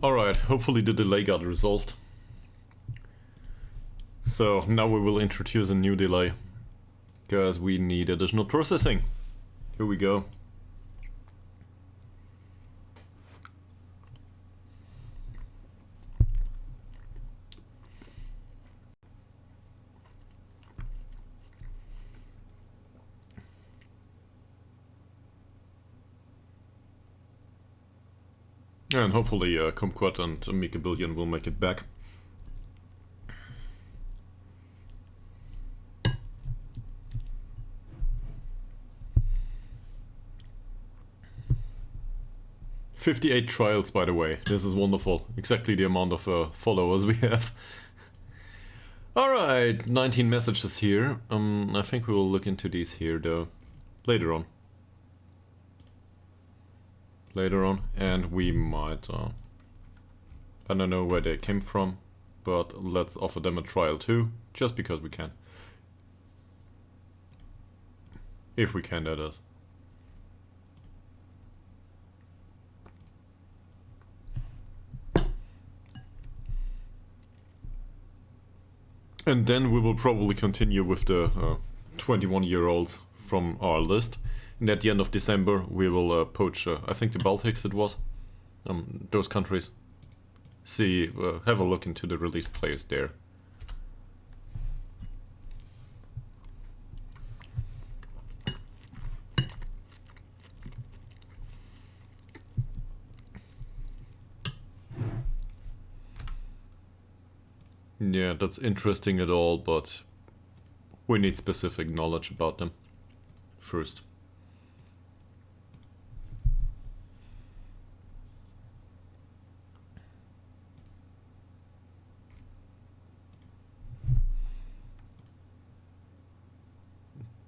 Alright, hopefully the delay got resolved. So now we will introduce a new delay, because we need additional processing. Here we go. And hopefully Kumquat and Mika Billion will make it back. "58 trials, by the way. This is wonderful. Exactly the amount of followers we have. Alright, 19 messages here. I think we will look into these here though. Later on. And we might, I don't know where they came from, but let's offer them a trial too, just because we can. If we can, that is. And then we will probably continue with the 21-year-olds from our list. And at the end of December we will poach, I think the Baltics it was, those countries. See, have a look into the released players there. Yeah, that's interesting at all, but we need specific knowledge about them first.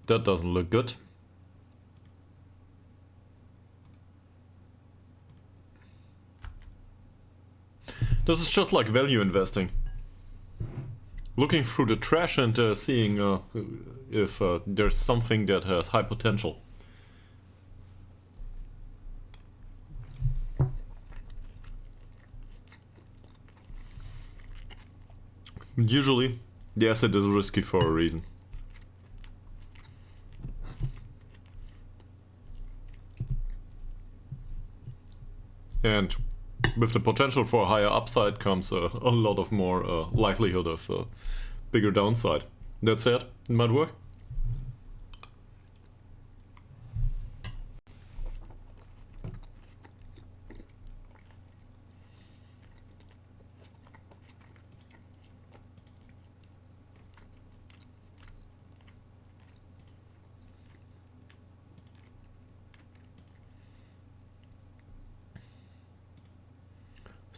That doesn't look good. This is just like value investing. Looking through the trash and seeing if there's something that has high potential. Usually, the asset is risky for a reason. And with the potential for a higher upside comes a lot of more likelihood of bigger downside. That said, it might work.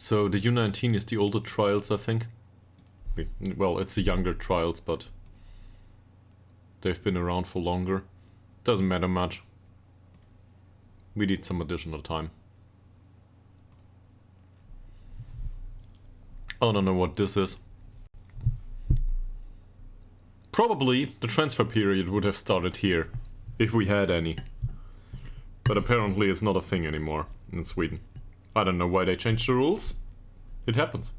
So the U19 is the older trials, I think. Well, it's the younger trials, but they've been around for longer. Doesn't matter much. We need some additional time. I don't know what this is. Probably the transfer period would have started here, if we had any. But apparently it's not a thing anymore in Sweden. I don't know why they changed the rules. It happens.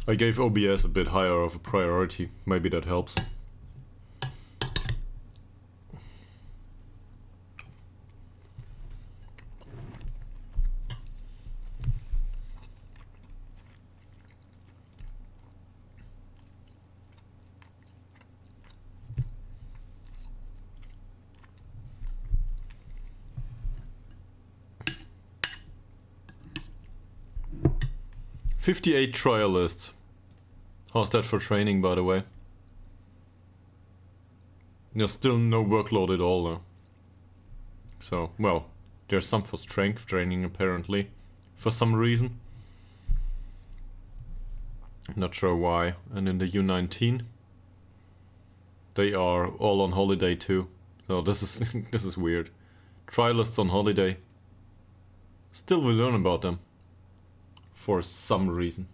I gave OBS a bit higher of a priority. Maybe that helps. "58 trialists. How's that for training, by the way? There's still no workload at all though. So, well, there's some for strength training apparently, for some reason. Not sure why. And in the U19, they are all on holiday too. So this is this is weird. Trialists on holiday. Still we learn about them. For some reason.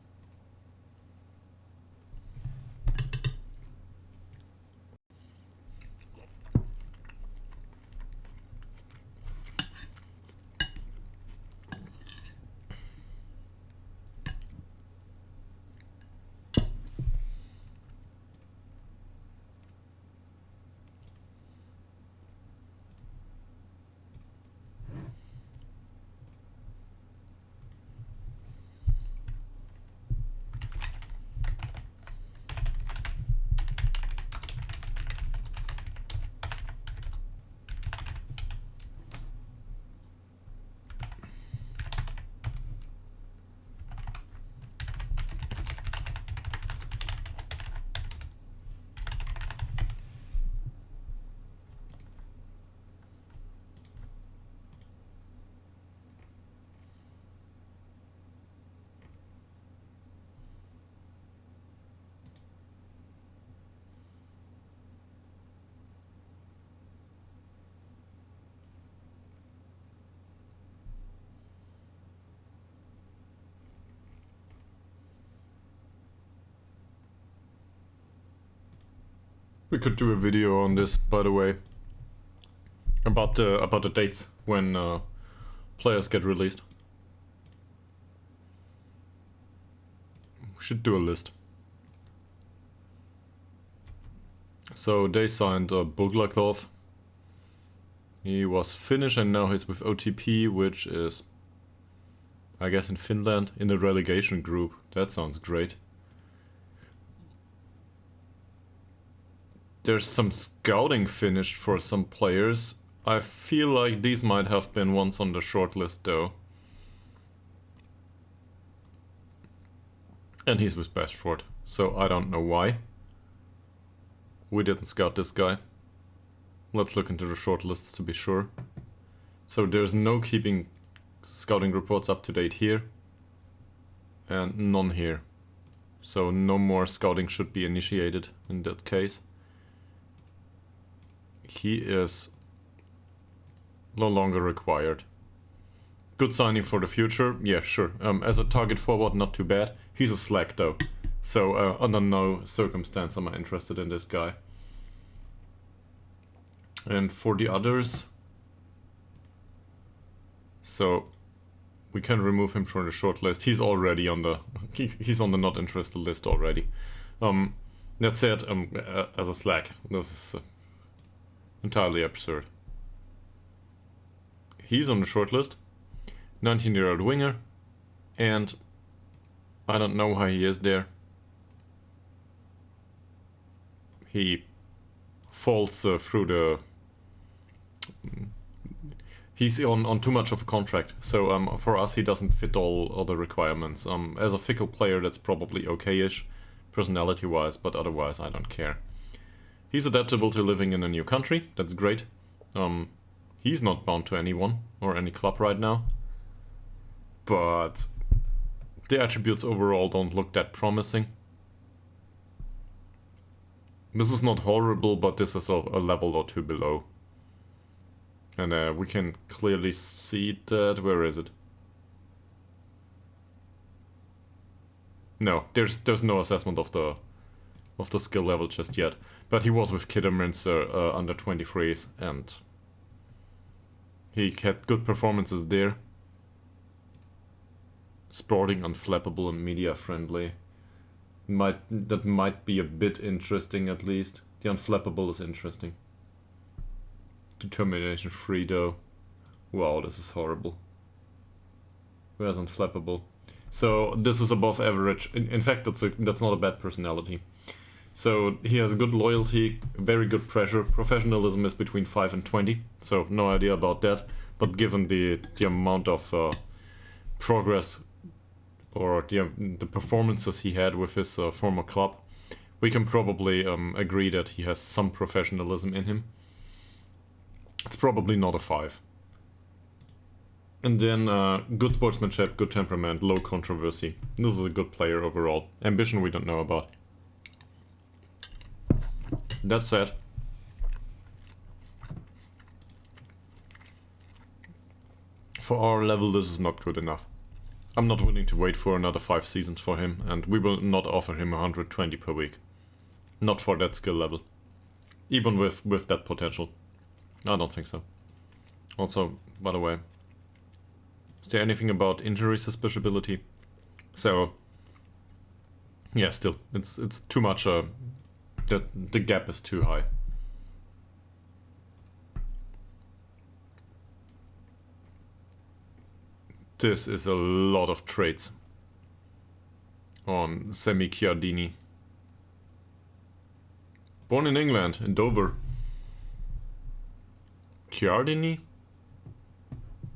We could do a video on this, by the way, about the dates when players get released. We should do a list. So they signed Bulgakov. He was Finnish and now he's with OTP, which is, I guess, in Finland, in the relegation group. That sounds great. There's some scouting finished for some players. I feel like these might have been ones on the shortlist though. And he's with Bashford, so I don't know why. We didn't scout this guy. Let's look into the shortlists to be sure. So there's no keeping scouting reports up to date here. And none here. So no more scouting should be initiated in that case. He is no longer required. Good signing for the future, yeah, sure. As a target forward, not too bad. He's a slack though, so under no circumstance am I interested in this guy. And for the others, so we can remove him from the short list. He's already on the he's on the not interested list already. That said, as a slack, this is entirely absurd. He's on the shortlist, 19-year-old winger, and I don't know how he is there. He falls through the... He's on too much of a contract, so for us he doesn't fit all the requirements. As a fickle player that's probably okay-ish, personality-wise, but otherwise I don't care. He's adaptable to living in a new country, that's great. He's not bound to anyone or any club right now. But the attributes overall don't look that promising. This is not horrible, but this is a level or two below. And we can clearly see that... Where is it? No, there's no assessment of the skill level just yet. But he was with Kidderminster under 23s, and he had good performances there. Sporting, unflappable, and media friendly. That might be a bit interesting at least. The unflappable is interesting. Determination free though. Wow, this is horrible. Where's unflappable? So this is above average. In fact, that's not a bad personality. So he has good loyalty, very good pressure. Professionalism is between 5 and 20. So no idea about that. But given the amount of progress or the performances he had with his former club, We can probably agree that he has some professionalism in him. It's probably not a 5. And then good sportsmanship, good temperament, low controversy. This is a good player overall. Ambition we don't know about. That said, for our level this is not good enough. I'm not willing to wait for another 5 seasons for him, and we will not offer him 120 per week. Not for that skill level. Even with that potential. I don't think so. Also, by the way, is there anything about injury suspiciability? So, yeah, still, it's too much, the gap is too high. This is a lot of traits on Semi Chiardini. Born in England, in Dover. Chiardini?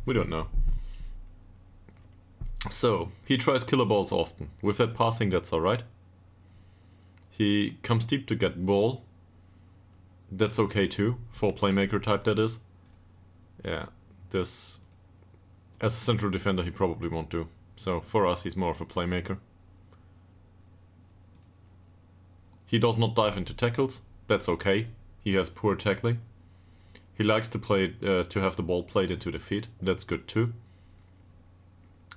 We don't know. So, he tries killer balls often. With that passing, that's alright. He comes deep to get ball. That's okay too, for playmaker type that is. Yeah, this... As a central defender he probably won't do. So, for us he's more of a playmaker. He does not dive into tackles. That's okay. He has poor tackling. He likes to play to have the ball played into the feet. That's good too.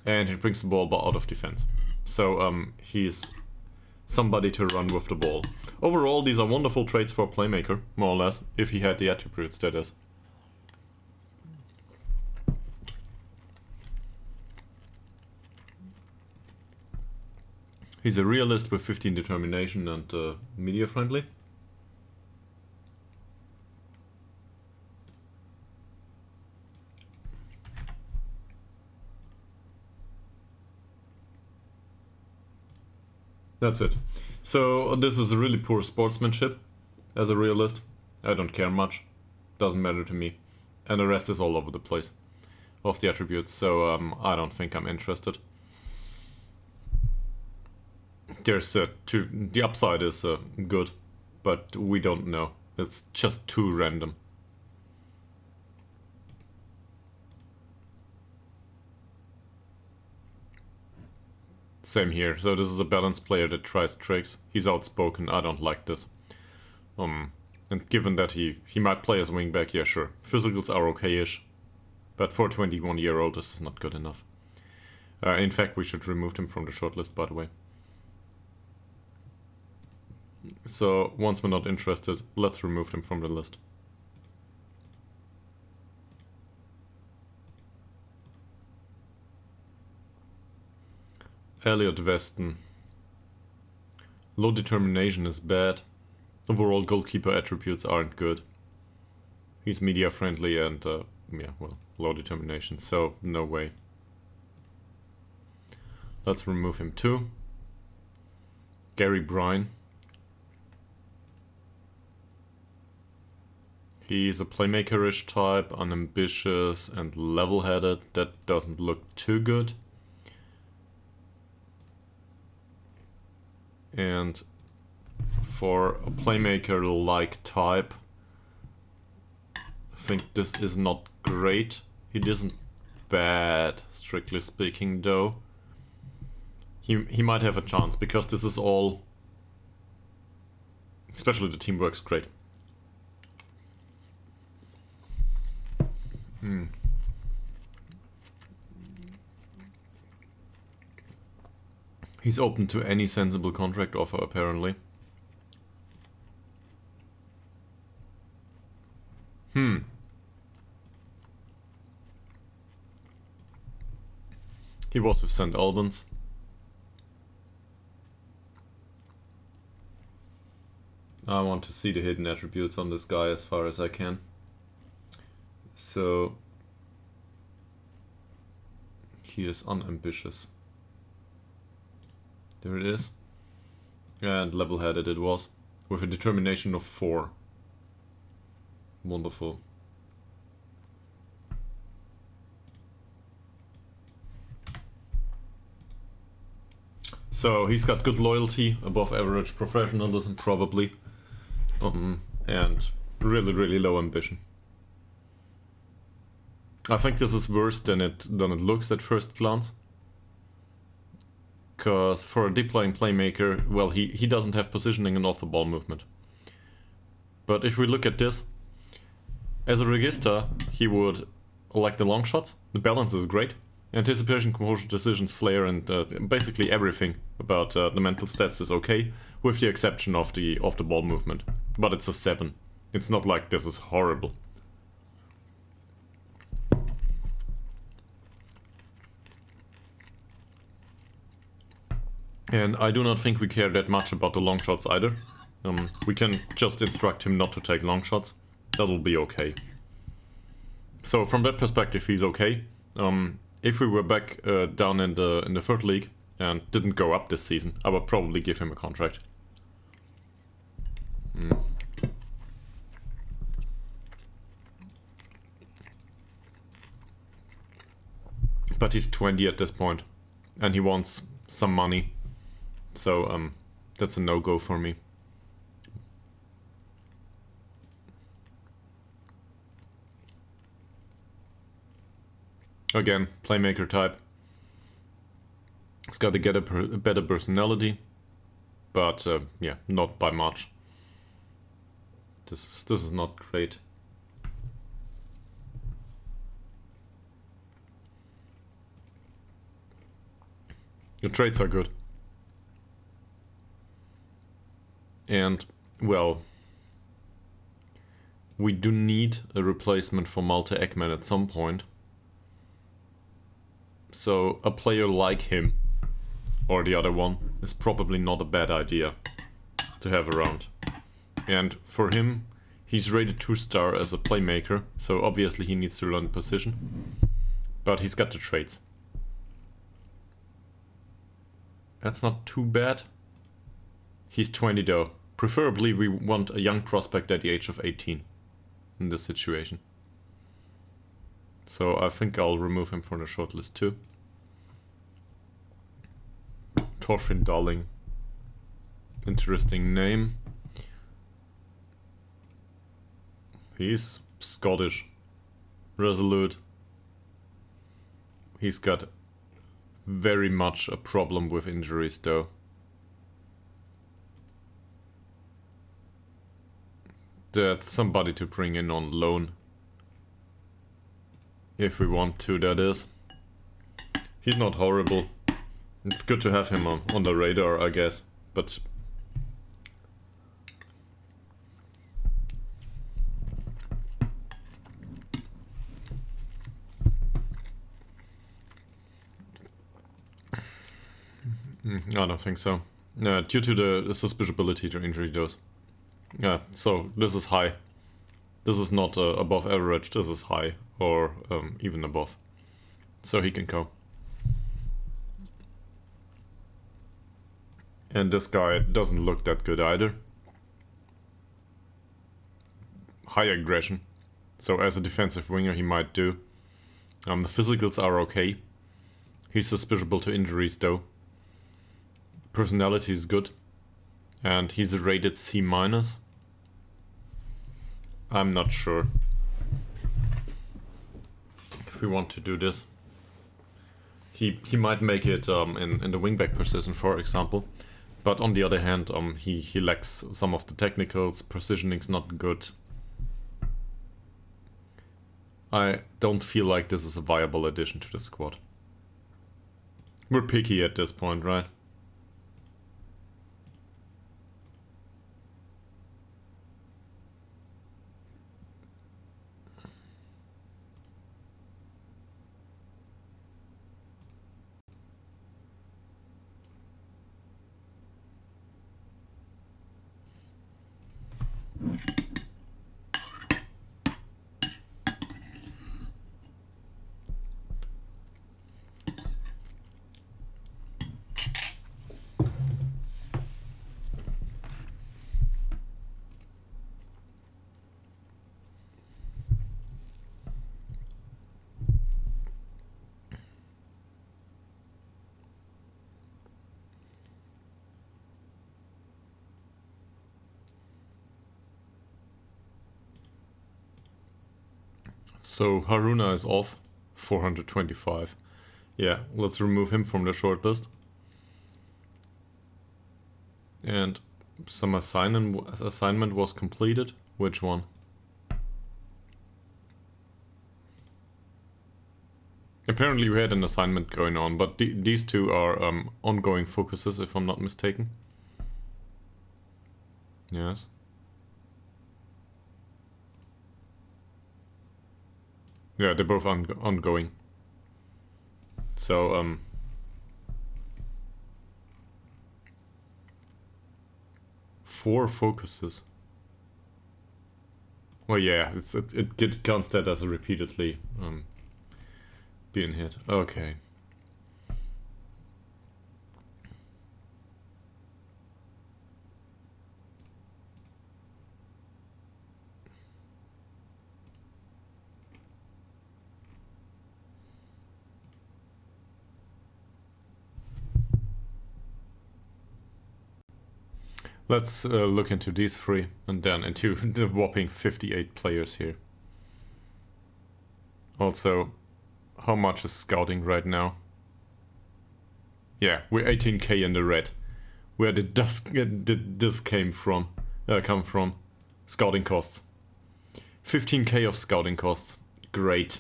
And he brings the ball out of defense. So he's somebody to run with the ball. Overall, these are wonderful traits for a playmaker, more or less, if he had the attributes, that is. He's a realist with 15 determination and media friendly. That's it. So this is a really poor sportsmanship as a realist. I don't care much. Doesn't matter to me. And the rest is all over the place of the attributes, so I don't think I'm interested. There's the upside is good, but we don't know. It's just too random. Same here. So this is a balanced player that tries tricks. He's outspoken. I don't like this. And given that he might play as a wingback, yeah, sure. Physicals are okay-ish. But for a 21-year-old, this is not good enough. In fact, we should remove him from the shortlist, by the way. So, once we're not interested, let's remove him from the list. Elliot Weston. Low determination is bad. Overall goalkeeper attributes aren't good. He's media friendly and, yeah, well, low determination, so no way. Let's remove him too. Gary Bryan. He's a playmaker-ish type, unambitious and level-headed. That doesn't look too good. And for a playmaker-like type, I think this is not great. He isn't bad, strictly speaking, though. He might have a chance, because this is all... Especially the teamwork's great. He's open to any sensible contract offer, apparently. He was with St. Albans. I want to see the hidden attributes on this guy as far as I can. So he is unambitious. There it is. And level-headed it was. With a determination of 4. Wonderful. So he's got good loyalty, above average professionalism probably, and really, really low ambition. I think this is worse than it looks at first glance. Because for a deep lying playmaker, well, he doesn't have positioning and off the ball movement. But if we look at this, as a regista, he would like the long shots. The balance is great. Anticipation, composure, decisions, flair, and basically everything about the mental stats is okay, with the exception of the off the ball movement. But it's a 7. It's not like this is horrible. And I do not think we care that much about the long shots either. We can just instruct him not to take long shots. That'll be okay. So from that perspective, he's okay. If we were back down in the third league and didn't go up this season, I would probably give him a contract. But he's 20 at this point, and he wants some money. So that's a no-go for me. Again, playmaker type. He's got to get a better personality, but yeah, not by much. This is not great. Your traits are good. And, well, we do need a replacement for Malte Ekman at some point. So a player like him, or the other one, is probably not a bad idea to have around. And for him, he's rated 2-star as a playmaker, so obviously he needs to learn the position. But he's got the traits. That's not too bad. He's 20 though. Preferably we want a young prospect at the age of 18 in this situation. So I think I'll remove him from the shortlist too. Thorfinn Darling. Interesting name. He's Scottish. Resolute. He's got very much a problem with injuries though. That's somebody to bring in on loan. If we want to, that is. He's not horrible. It's good to have him on the radar, I guess. But I don't think so. Due to the susceptibility to injury dose. Yeah, so this is high. This is not above average, this is high, or even above. So he can go. And this guy doesn't look that good either. High aggression. So as a defensive winger he might do. The physicals are okay. He's susceptible to injuries though. Personality is good. And he's a rated C-. I'm not sure if we want to do this. He might make it in the wingback position, for example. But on the other hand, he lacks some of the technicals. Positioning's not good. I don't feel like this is a viable addition to the squad. We're picky at this point, right? So Haruna is off, 425. Yeah, let's remove him from the shortlist. And some assignment was completed. Which one? Apparently we had an assignment going on, but these two are ongoing focuses, if I'm not mistaken. Yes. Yeah, they're both ongoing. So, 4 focuses. Well, yeah, it counts that as a repeatedly being hit. Okay. Let's look into these 3 and then into the whopping 58 players here. Also, how much is scouting right now? Yeah, we're 18k in the red. Where did this come from? Scouting costs. 15k of scouting costs. Great.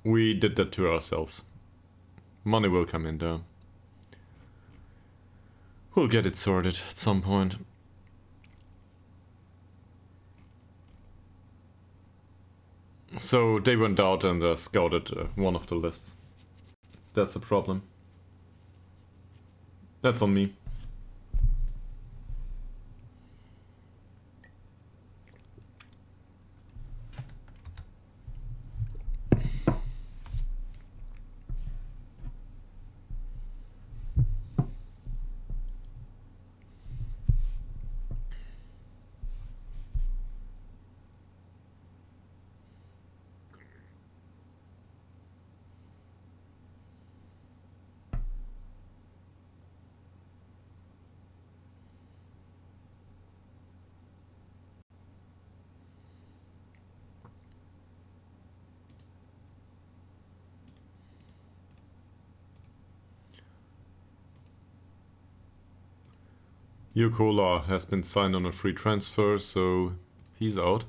We did that to ourselves. Money will come in though. We'll get it sorted at some point. So they went out and scouted one of the lists. That's a problem. That's on me. Yukola has been signed on a free transfer, so he's out.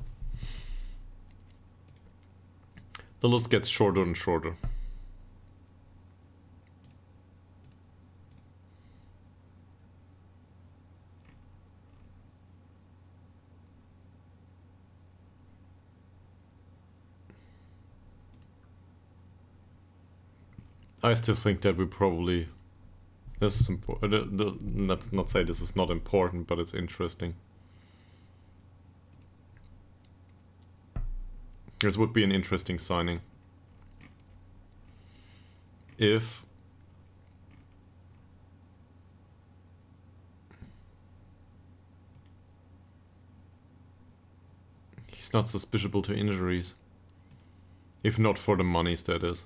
The list gets shorter and shorter. I still think that we probably... This is important. Let's not say this is not important, but it's interesting. This would be an interesting signing. If... he's not suspiciable to injuries. If not for the monies, that is.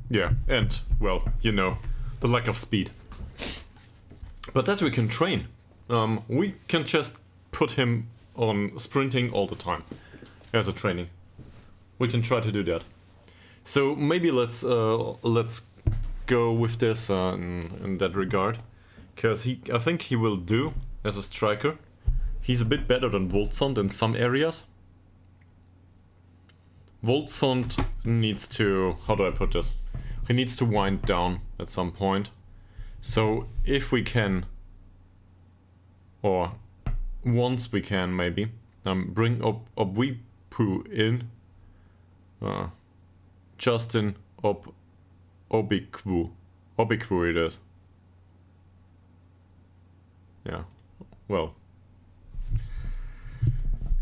Yeah, and, well, you know, the lack of speed. But that we can train. We can just put him on sprinting all the time as a training. We can try to do that. So maybe let's go with this in that regard, because I think he will do as a striker. He's a bit better than Voltsund in some areas. Voltsund needs to, how do I put this? He needs to wind down at some point. So if we can, or once we can maybe, bring Obwipu in, Justin Obikwu it is. Yeah, well,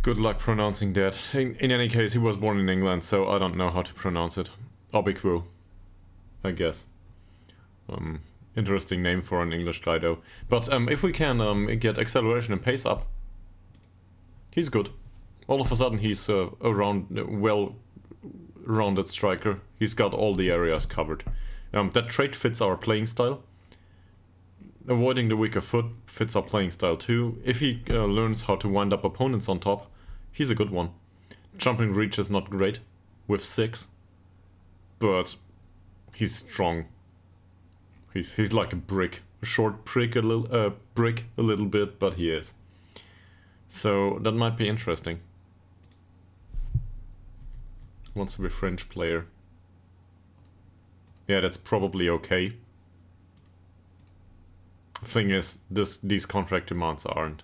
good luck pronouncing that. In any case, he was born in England, so I don't know how to pronounce it. Obikwu, I guess. Interesting name for an English guy though. But if we can get acceleration and pace up, he's good. All of a sudden he's around well well-rounded striker. He's got all the areas covered. That trait fits our playing style. Avoiding the weaker foot fits our playing style too. If he learns how to wind up opponents on top, he's a good one. Jumping reach is not great with 6, but he's strong. He's like a brick, a short brick a little bit, but he is. So that might be interesting. Wants to be a French player. Yeah, that's probably okay. Thing is, these contract demands aren't.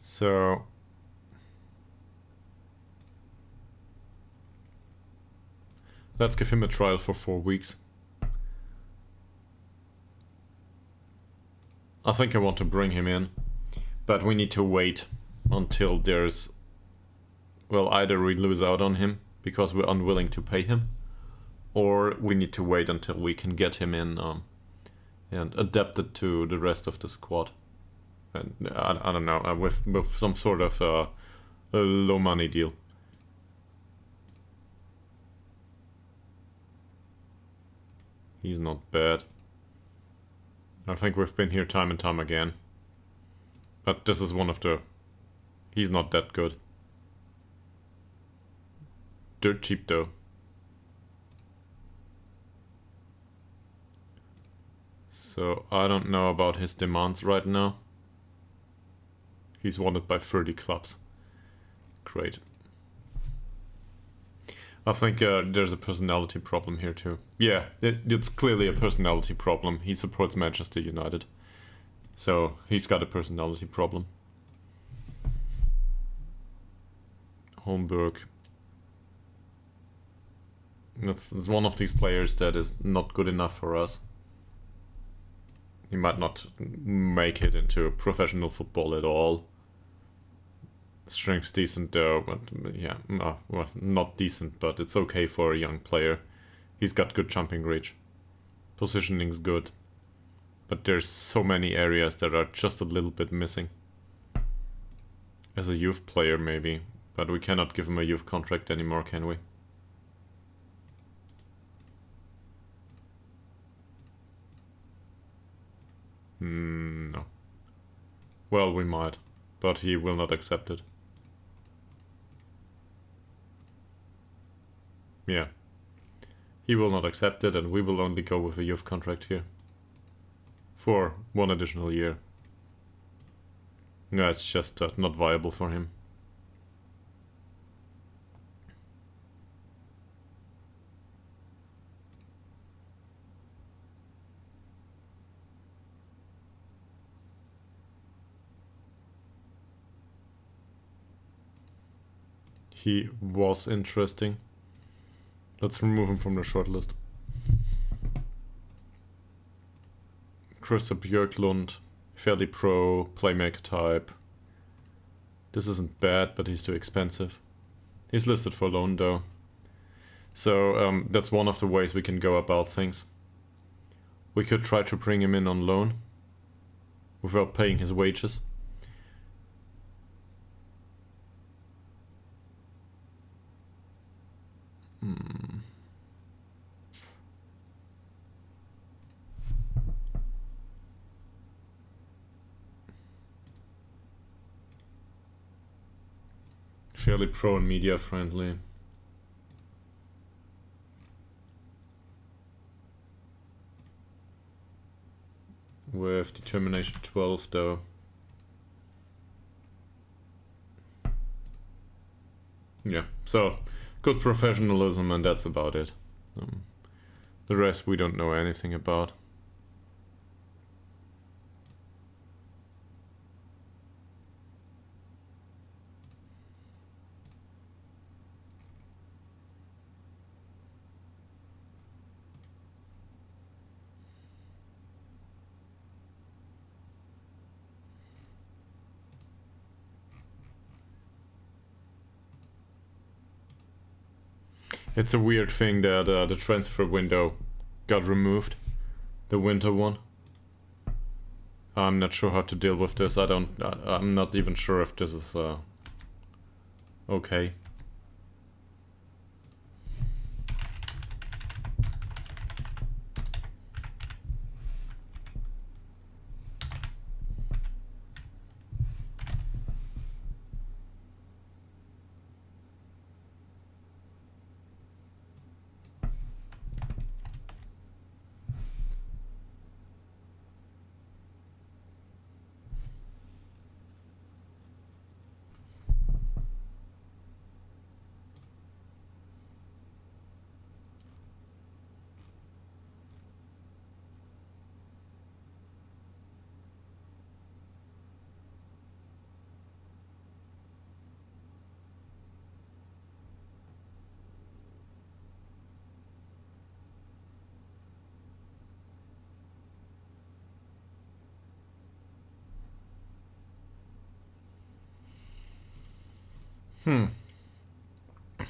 So let's give him a trial for 4 weeks. I think I want to bring him in, but we need to wait until there's, well, either we lose out on him because we're unwilling to pay him, or we need to wait until we can get him in and adapt it to the rest of the squad. And I don't know, with some sort of a low money deal. He's not bad. I think we've been here time and time again. But this is one of the... He's not that good. Dirt cheap though. So I don't know about his demands right now. He's wanted by 30 clubs. Great. I think there's a personality problem here too. Yeah, it's clearly a personality problem. He supports Manchester United. So he's got a personality problem. Holmberg. That's one of these players that is not good enough for us. He might not make it into professional football at all. Strength's decent though, but yeah, well, not decent, but it's okay for a young player. He's got good jumping reach. Positioning's good. But there's so many areas that are just a little bit missing. As a youth player maybe, but we cannot give him a youth contract anymore, can we? No. Well, we might, but he will not accept it. Yeah. He will not accept it, and we will only go with a youth contract here. For 1 additional year. No, it's just not viable for him. He was interesting. Let's remove him from the shortlist. Christoph Björklund, fairly pro, playmaker type. This isn't bad, but he's too expensive. He's listed for loan though. So that's one of the ways we can go about things. We could try to bring him in on loan without paying his wages. Fairly pro and media friendly. With determination 12 though. Yeah, so good professionalism, and that's about it. The rest we don't know anything about. It's a weird thing that the transfer window got removed The winter one. I'm not sure how to deal with this. I'm not even sure if this is okay.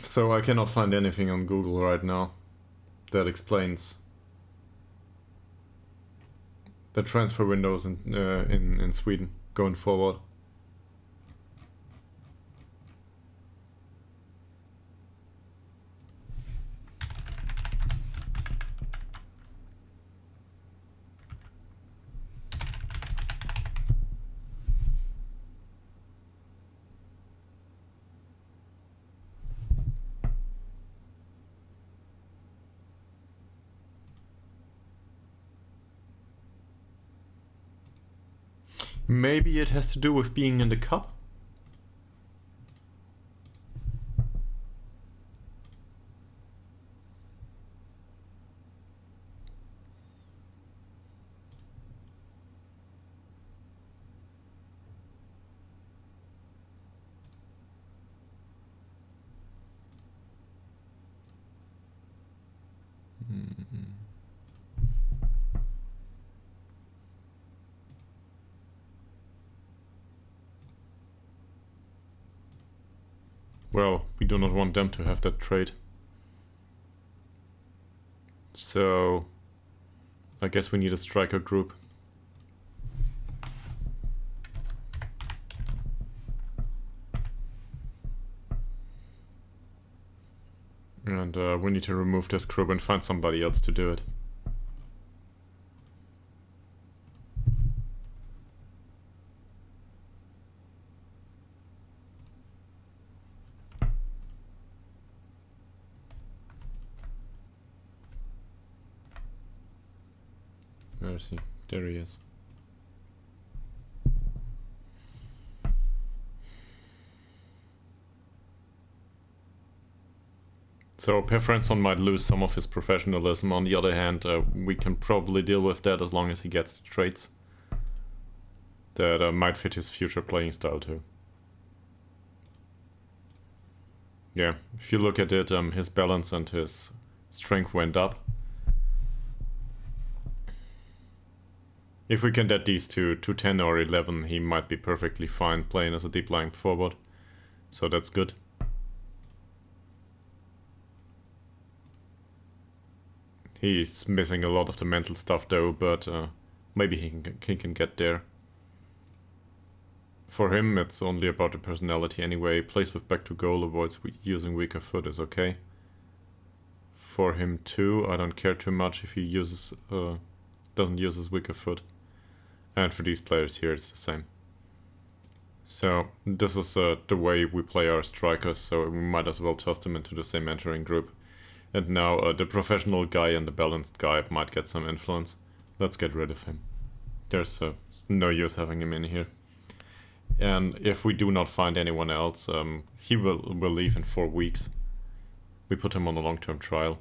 So I cannot find anything on Google right now that explains the transfer windows in Sweden going forward. Maybe it has to do with being in the cup? Well, we do not want them to have that trait. So I guess we need a striker group. And we need to remove this group and find somebody else to do it. Where is he? There he is. So Perfranson might lose some of his professionalism. On the other hand, we can probably deal with that as long as he gets the traits that might fit his future playing style too. Yeah, if you look at it, his balance and his strength went up. If we can get these to 10 or 11, he might be perfectly fine playing as a deep lying forward. So that's good. He's missing a lot of the mental stuff though, but maybe he can get there. For him, it's only about the personality anyway. Plays with back to goal, avoids using weaker foot is okay. For him too, I don't care too much if he uses doesn't use his weaker foot. And for these players here, it's the same. So this is the way we play our strikers, so we might as well toss them into the same entering group. And now the professional guy and the balanced guy might get some influence. Let's get rid of him. There's no use having him in here. And if we do not find anyone else, he will leave in 4 weeks. We put him on a long-term trial.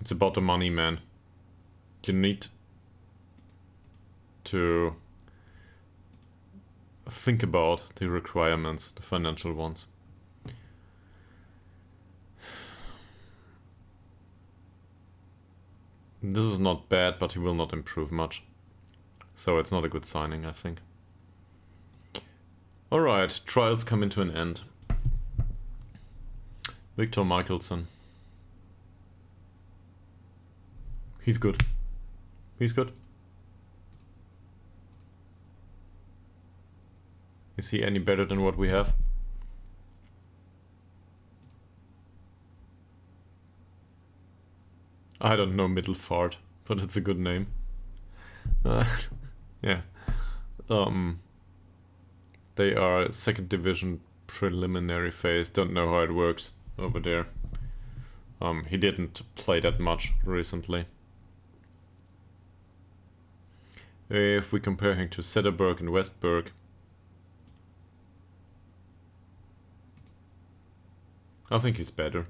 It's about the money, man. You need to think about the requirements, the financial ones. This is not bad, but he will not improve much. So it's not a good signing, I think. Alright, trials coming to an end. Victor Michelson. He's good. He's good. Is he any better than what we have? I don't know Mittelfart, but it's a good name. Yeah. They are second division preliminary phase. Don't know how it works over there. He didn't play that much recently. If we compare him to Sederberg and Westberg, I think he's better.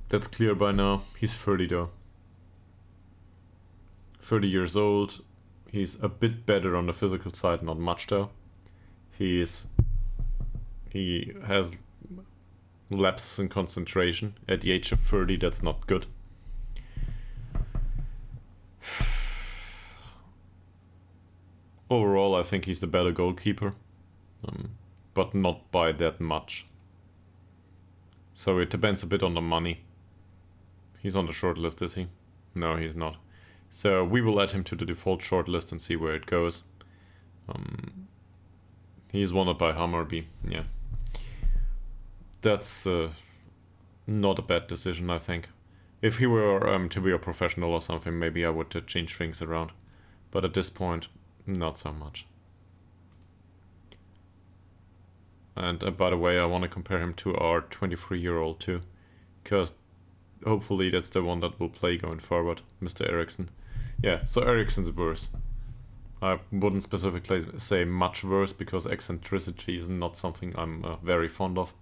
That's clear by now. He's 30 though. 30 years old. He's a bit better on the physical side, not much though. He has lapses in concentration. At the age of 30, that's not good. Overall, I think he's the better goalkeeper, but not by that much. So it depends a bit on the money. He's on the shortlist, is he? No, he's not. So we will add him to the default shortlist and see where it goes. He's wanted by Hammarby, yeah. That's not a bad decision, I think. If he were to be a professional or something, maybe I would change things around. But at this point, not so much. And by the way, I want to compare him to our 23-year-old too. Because hopefully that's the one that will play going forward, Mr. Eriksson. Yeah, so Eriksson's worse. I wouldn't specifically say much worse because eccentricity is not something I'm very fond of.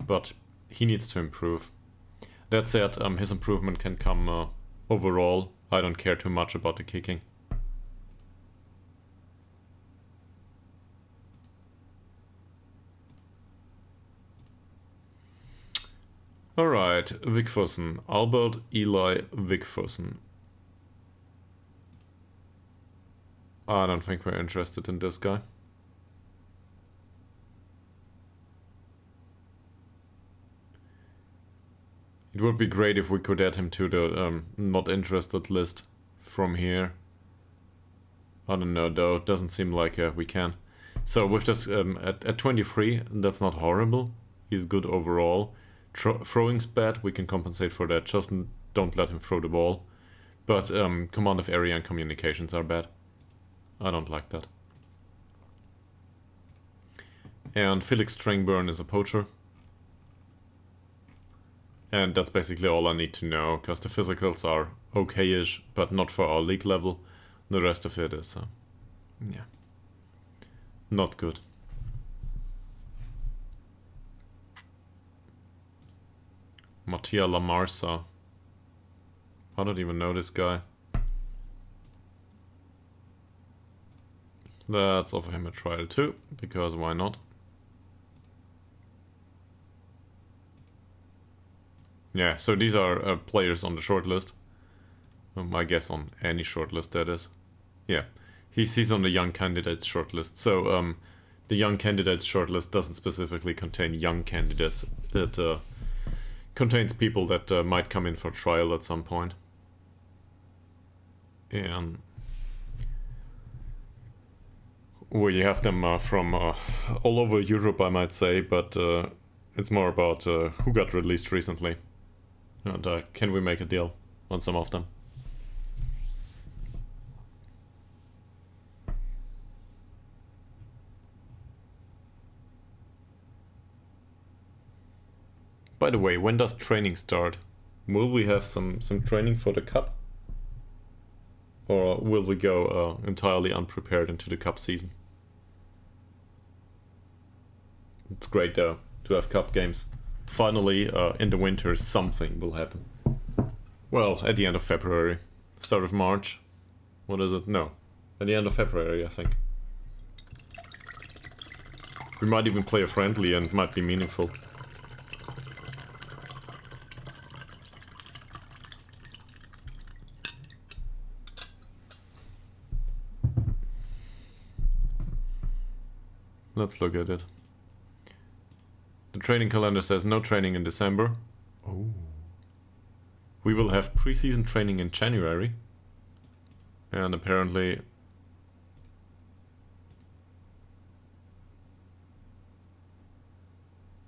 But he needs to improve. That said, his improvement can come overall. I don't care too much about the kicking. Alright, Vigfossen. Albert Eli Vigfossen. I don't think we're interested in this guy. It would be great if we could add him to the not interested list from here. I don't know though, it doesn't seem like we can. So with this, at 23, that's not horrible. He's good overall. Throwing's bad, we can compensate for that. Just don't let him throw the ball. But command of area and communications are bad. I don't like that. And Felix Strangburn is a poacher. And that's basically all I need to know, because the physicals are okay-ish, but not for our league level. The rest of it is, yeah, not good. Mattia Lamarsa. I don't even know this guy. Let's offer him a trial too, because why not? Yeah, so these are players on the shortlist. I guess on any shortlist that is. Yeah, he's on the young candidates shortlist. So the young candidates shortlist doesn't specifically contain young candidates. It contains people that might come in for trial at some point. And we have them from all over Europe, I might say, but it's more about who got released recently. And can we make a deal on some of them? By the way, when does training start? Will we have some training for the cup? Or will we go entirely unprepared into the cup season? It's great though to have cup games. Finally, in the winter, something will happen. Well, at the end of February. Start of March. What is it? No. At the end of February, I think. We might even play a friendly and it might be meaningful. let's look at it. The training calendar says no training in December. Oh. We will have preseason training in January. And apparently...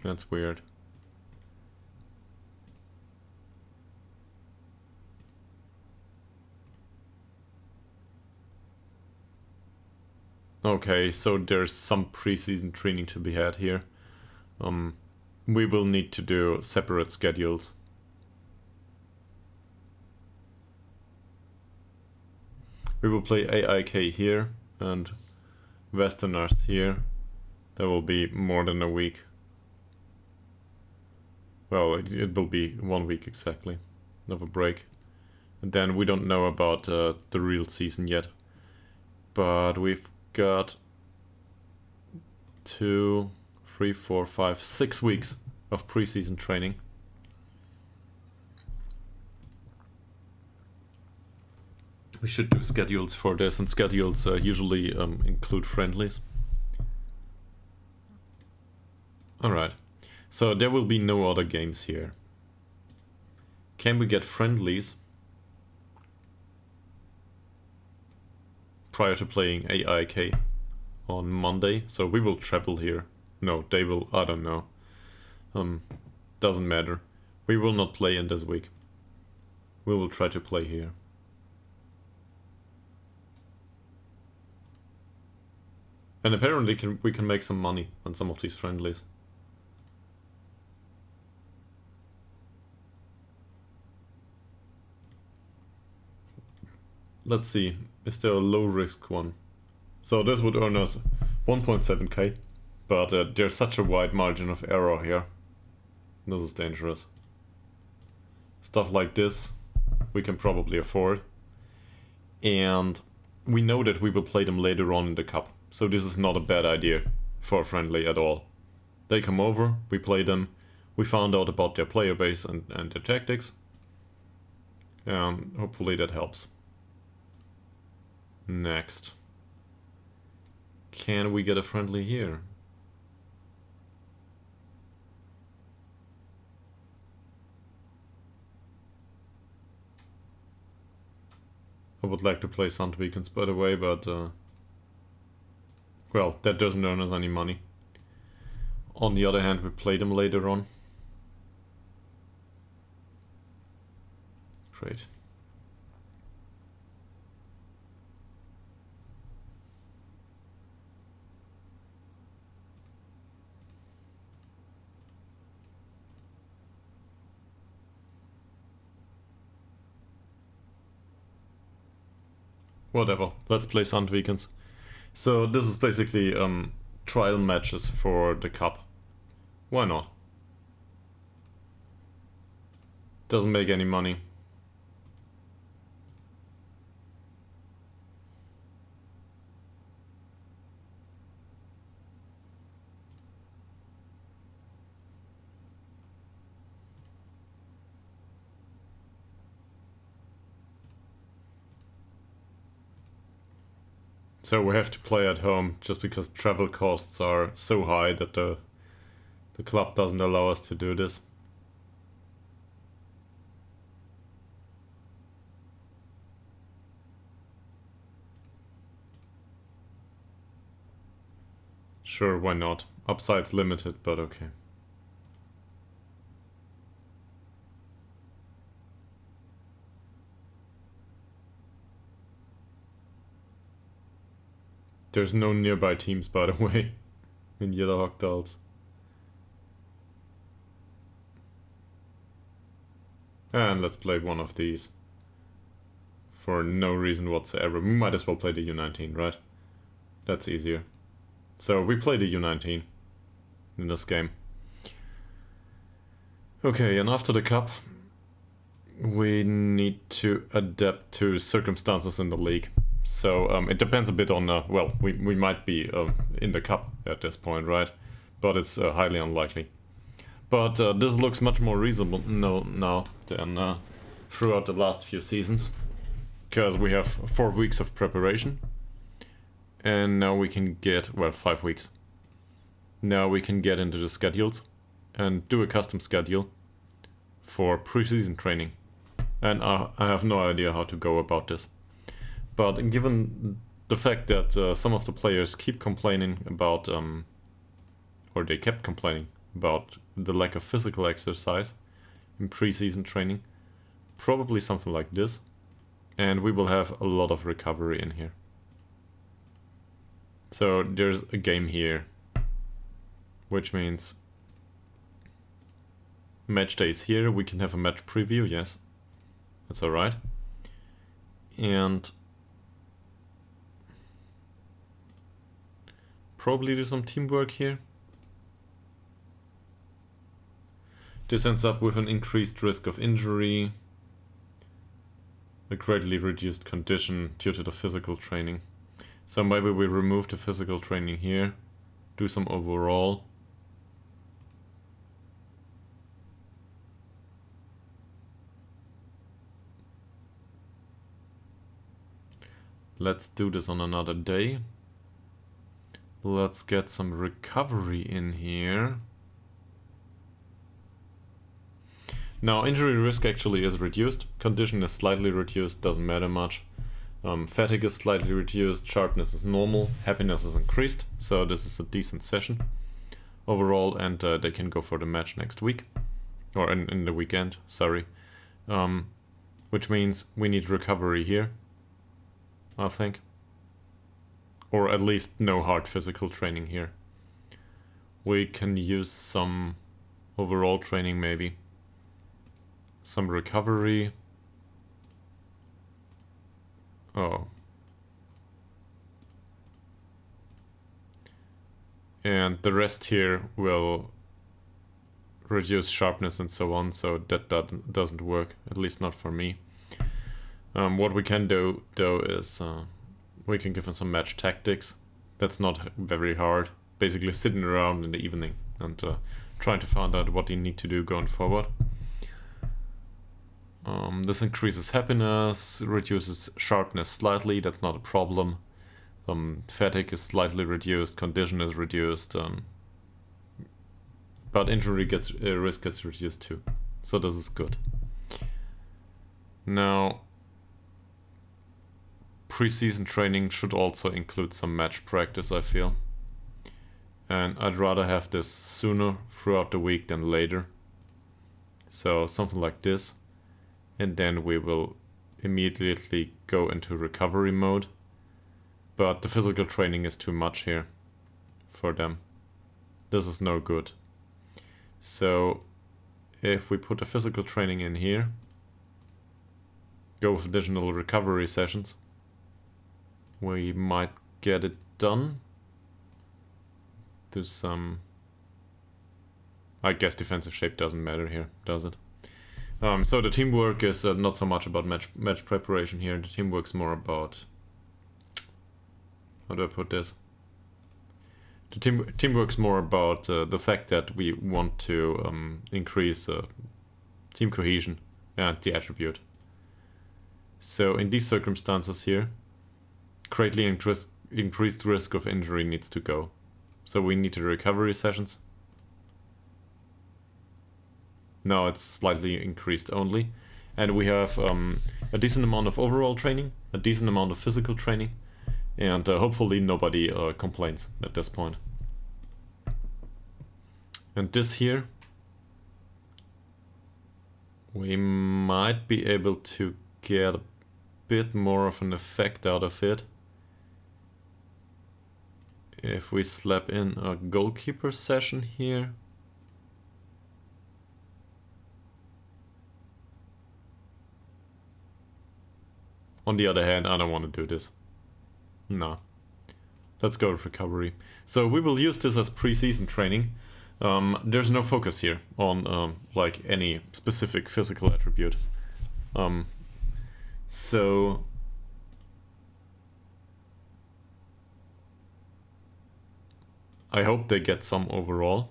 That's weird. Okay, so there's some preseason training to be had here. We will need to do separate schedules. We will play AIK here and Westerners here. There will be more than a week. Well, it will be 1 week exactly of a break. And then we don't know about the real season yet. But we've got 2, 3, 4, 5, 6 weeks of preseason training. We should do schedules for this, and schedules usually include friendlies. Alright, so there will be no other games here. Can we get friendlies prior to playing AIK on Monday? So we will travel here. No, they will, I don't know. Doesn't matter. We will not play in this week. We will try to play here. And apparently we can make some money on some of these friendlies. Let's see, is there a low risk one? So this would earn us 1.7k, but there's such a wide margin of error here. This is dangerous. Stuff like this we can probably afford. And we know that we will play them later on in the cup. So this is not a bad idea for a friendly at all. They come over, we play them, we found out about their player base and their tactics. And hopefully that helps. Next. Can we get a friendly here? I would like to play Sandvikens, by the way, but well, that doesn't earn us any money. On the other hand, we play them later on. Great. Whatever, let's play Sandvikens. So this is basically trial matches for the cup. Why not? Doesn't make any money. So we have to play at home just because travel costs are so high that the club doesn't allow us to do this. Sure, why not? Upside's limited, but okay. There's no nearby teams, by the way, in Ytterhogdals. And let's play one of these. For no reason whatsoever. We might as well play the U19, right? That's easier. So we play the U19 in this game. Okay, and after the cup, we need to adapt to circumstances in the league. So it depends a bit on, well, we might be in the cup at this point, right? But it's highly unlikely. But this looks much more reasonable now than throughout the last few seasons. Because we have 4 weeks of preparation. And now we can get, well, 5 weeks. Now we can get into the schedules and do a custom schedule for preseason training. And I have no idea how to go about this. But given the fact that some of the players keep complaining about, or they kept complaining about the lack of physical exercise in preseason training, probably something like this, and we will have a lot of recovery in here. So there's a game here, which means match days here. We can have a match preview, yes, that's alright. And probably do some teamwork here. This ends up with an increased risk of injury, a greatly reduced condition due to the physical training. So maybe we remove the physical training here, do some overall. Let's do this on another day. Let's get some recovery in here. Now, injury risk actually is reduced. Condition is slightly reduced, doesn't matter much. Fatigue is slightly reduced, sharpness is normal, happiness is increased. So this is a decent session overall, and they can go for the match next week. Or in the weekend, sorry. Which means we need recovery here, I think. Or at least no hard physical training here. We can use some overall training maybe. Some recovery. Oh. And the rest here will reduce sharpness and so on, so that doesn't work, at least not for me. What we can do though is we can give him some match tactics. That's not very hard. Basically sitting around in the evening and trying to find out what you need to do going forward. This increases happiness, reduces sharpness slightly, that's not a problem. Fatigue is slightly reduced, condition is reduced, but injury risk gets reduced too. So this is good. Now, preseason training should also include some match practice, I feel. And I'd rather have this sooner throughout the week than later. So something like this. And then we will immediately go into recovery mode. But the physical training is too much here for them. This is no good. So if we put the physical training in here, go with additional recovery sessions, we might get it done. Do some... I guess defensive shape doesn't matter here, does it? So the teamwork is not so much about match preparation here. The teamwork's more about... How do I put this? The teamwork's more about the fact that we want to increase team cohesion and the attribute. So in these circumstances here, greatly increased risk of injury needs to go. So we need the recovery sessions. Now it's slightly increased only. And we have a decent amount of overall training, a decent amount of physical training, and hopefully nobody complains at this point. And this here, we might be able to get a bit more of an effect out of it if we slap in a goalkeeper session here. On the other hand, I don't want to do this. No. Let's go with recovery. So we will use this as preseason training. There's no focus here on like any specific physical attribute. So I hope they get some overall.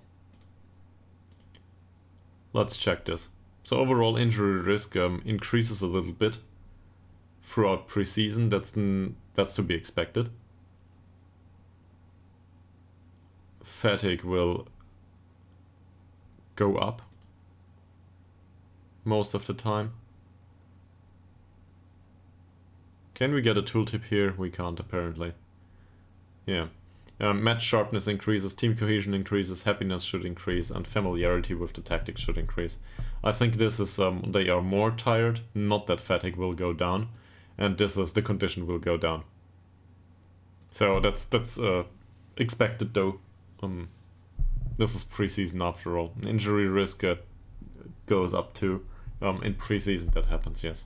Let's check this. So overall injury risk increases a little bit throughout preseason. That's to be expected. fatigue will go up most of the time. Can we get a tooltip here? We can't, apparently. Yeah. Match sharpness increases, team cohesion increases, happiness should increase, and familiarity with the tactics should increase. I think this is, they are more tired, not that fatigue will go down, and this is the condition will go down. So that's expected though. This is preseason after all. Injury risk goes up too. In preseason that happens, yes.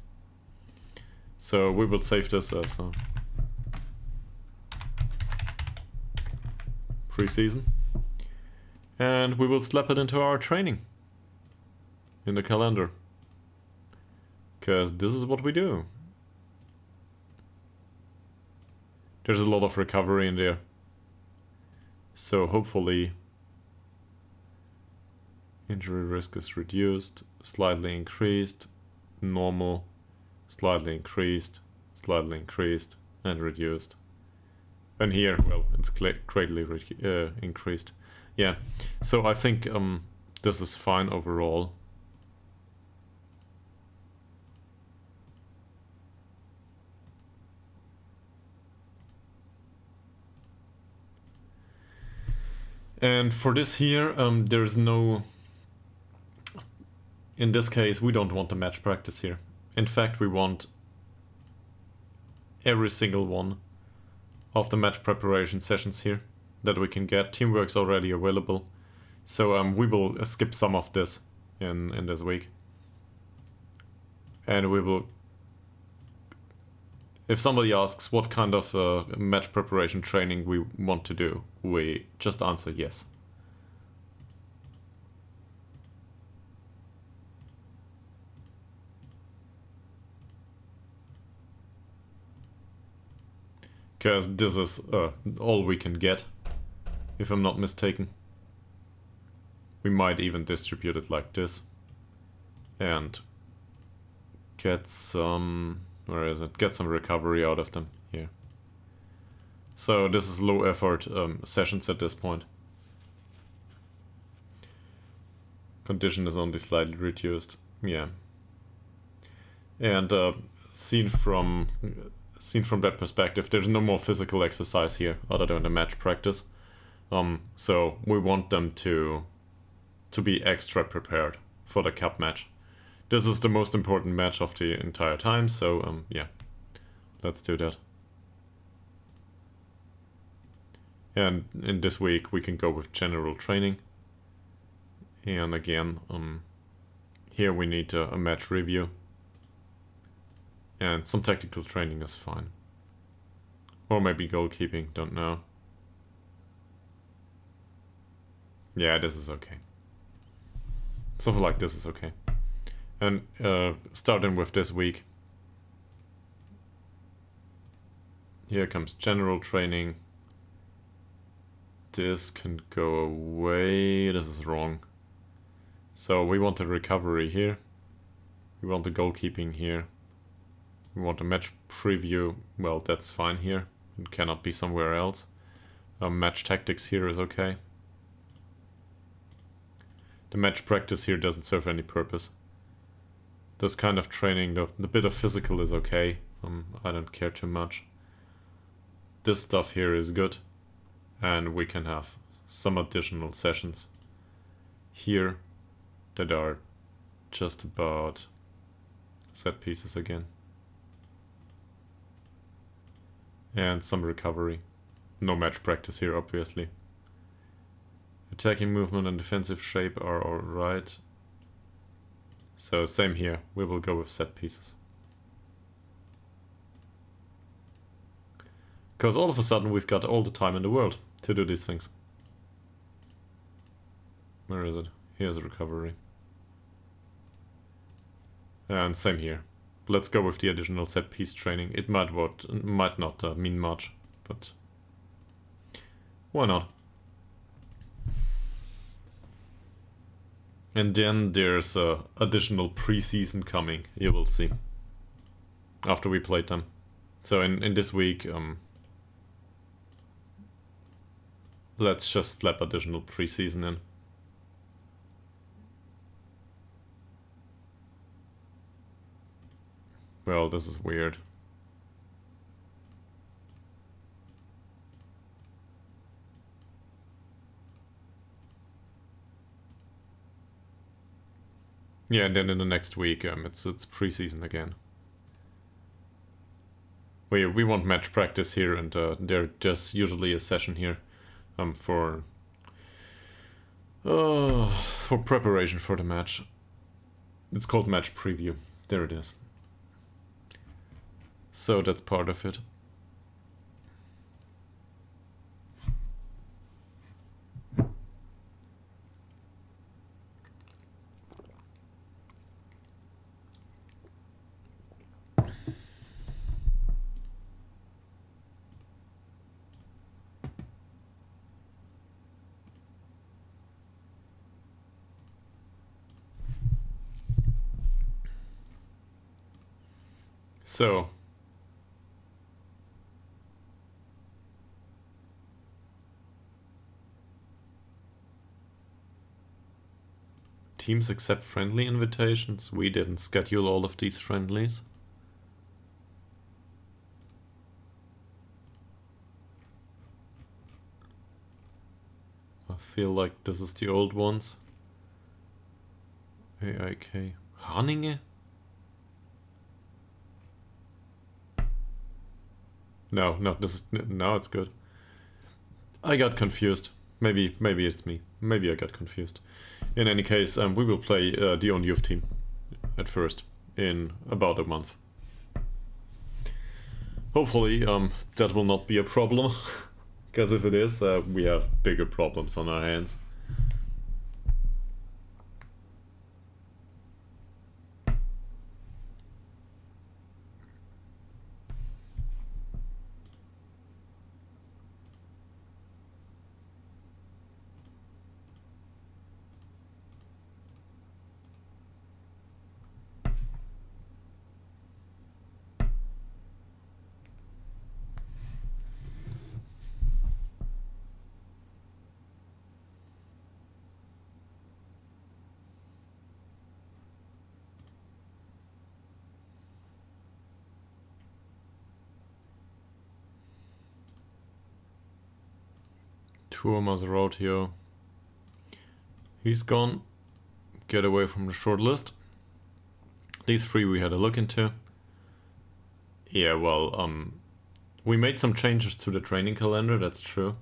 So we will save this as preseason. And we will slap it into our training in the calendar. Because this is what we do. There's a lot of recovery in there. So hopefully injury risk is reduced, slightly increased, normal, slightly increased, and reduced. And here, well, it's greatly increased. Yeah, so I think this is fine overall. And for this here, there's no... In this case, we don't want the match practice here. In fact, we want every single one of the match preparation sessions here that we can get. Teamwork's already available. So we will skip some of this in this week. And we will... If somebody asks what kind of match preparation training we want to do, we just answer yes. Because this is all we can get, if I'm not mistaken. We might even distribute it like this. And get some... Where is it? Get some recovery out of them here. So this is low effort sessions at this point. Condition is only slightly reduced. Yeah. And seen from that perspective, there's no more physical exercise here other than the match practice. So we want them to be extra prepared for the cup match. This is the most important match of the entire time, so yeah, let's do that. And in this week we can go with general training. And again, here we need a match review. And some tactical training is fine. Or maybe goalkeeping, don't know. Yeah, this is okay. Something like this is okay. And starting with this week. Here comes general training. This can go away. This is wrong. So we want the recovery here. We want the goalkeeping here. We want a match preview. Well, that's fine here. It cannot be somewhere else. Match tactics here is okay. The match practice here doesn't serve any purpose. This kind of training, the bit of physical is okay. I don't care too much. This stuff here is good. And we can have some additional sessions here that are just about set pieces again. And some recovery. No match practice here, obviously. Attacking movement and defensive shape are alright. So same here, we will go with set pieces. Because all of a sudden we've got all the time in the world to do these things. Where is it? Here's a recovery. And same here. Let's go with the additional set piece training. It might not mean much, but why not? And then there's additional preseason coming, you will see, after we played them. So in this week, let's just slap additional preseason in. Well, this is weird. Yeah, and then in the next week, it's preseason again. We want match practice here, and there's usually a session here, for preparation for the match. It's called match preview. There it is. So that's part of it. So, teams accept friendly invitations. We didn't schedule all of these friendlies. I feel like this is the old ones. AIK. Haninge? No, this is... No, it's good. I got confused. Maybe it's me. Maybe I got confused. In any case, we will play the own youth team at first in about a month. Hopefully, that will not be a problem. Because if it is, we have bigger problems on our hands. Tuomas Road here. He's gone. Get away from the short list. These three we had a look into. Yeah, well, we made some changes to the training calendar, that's true.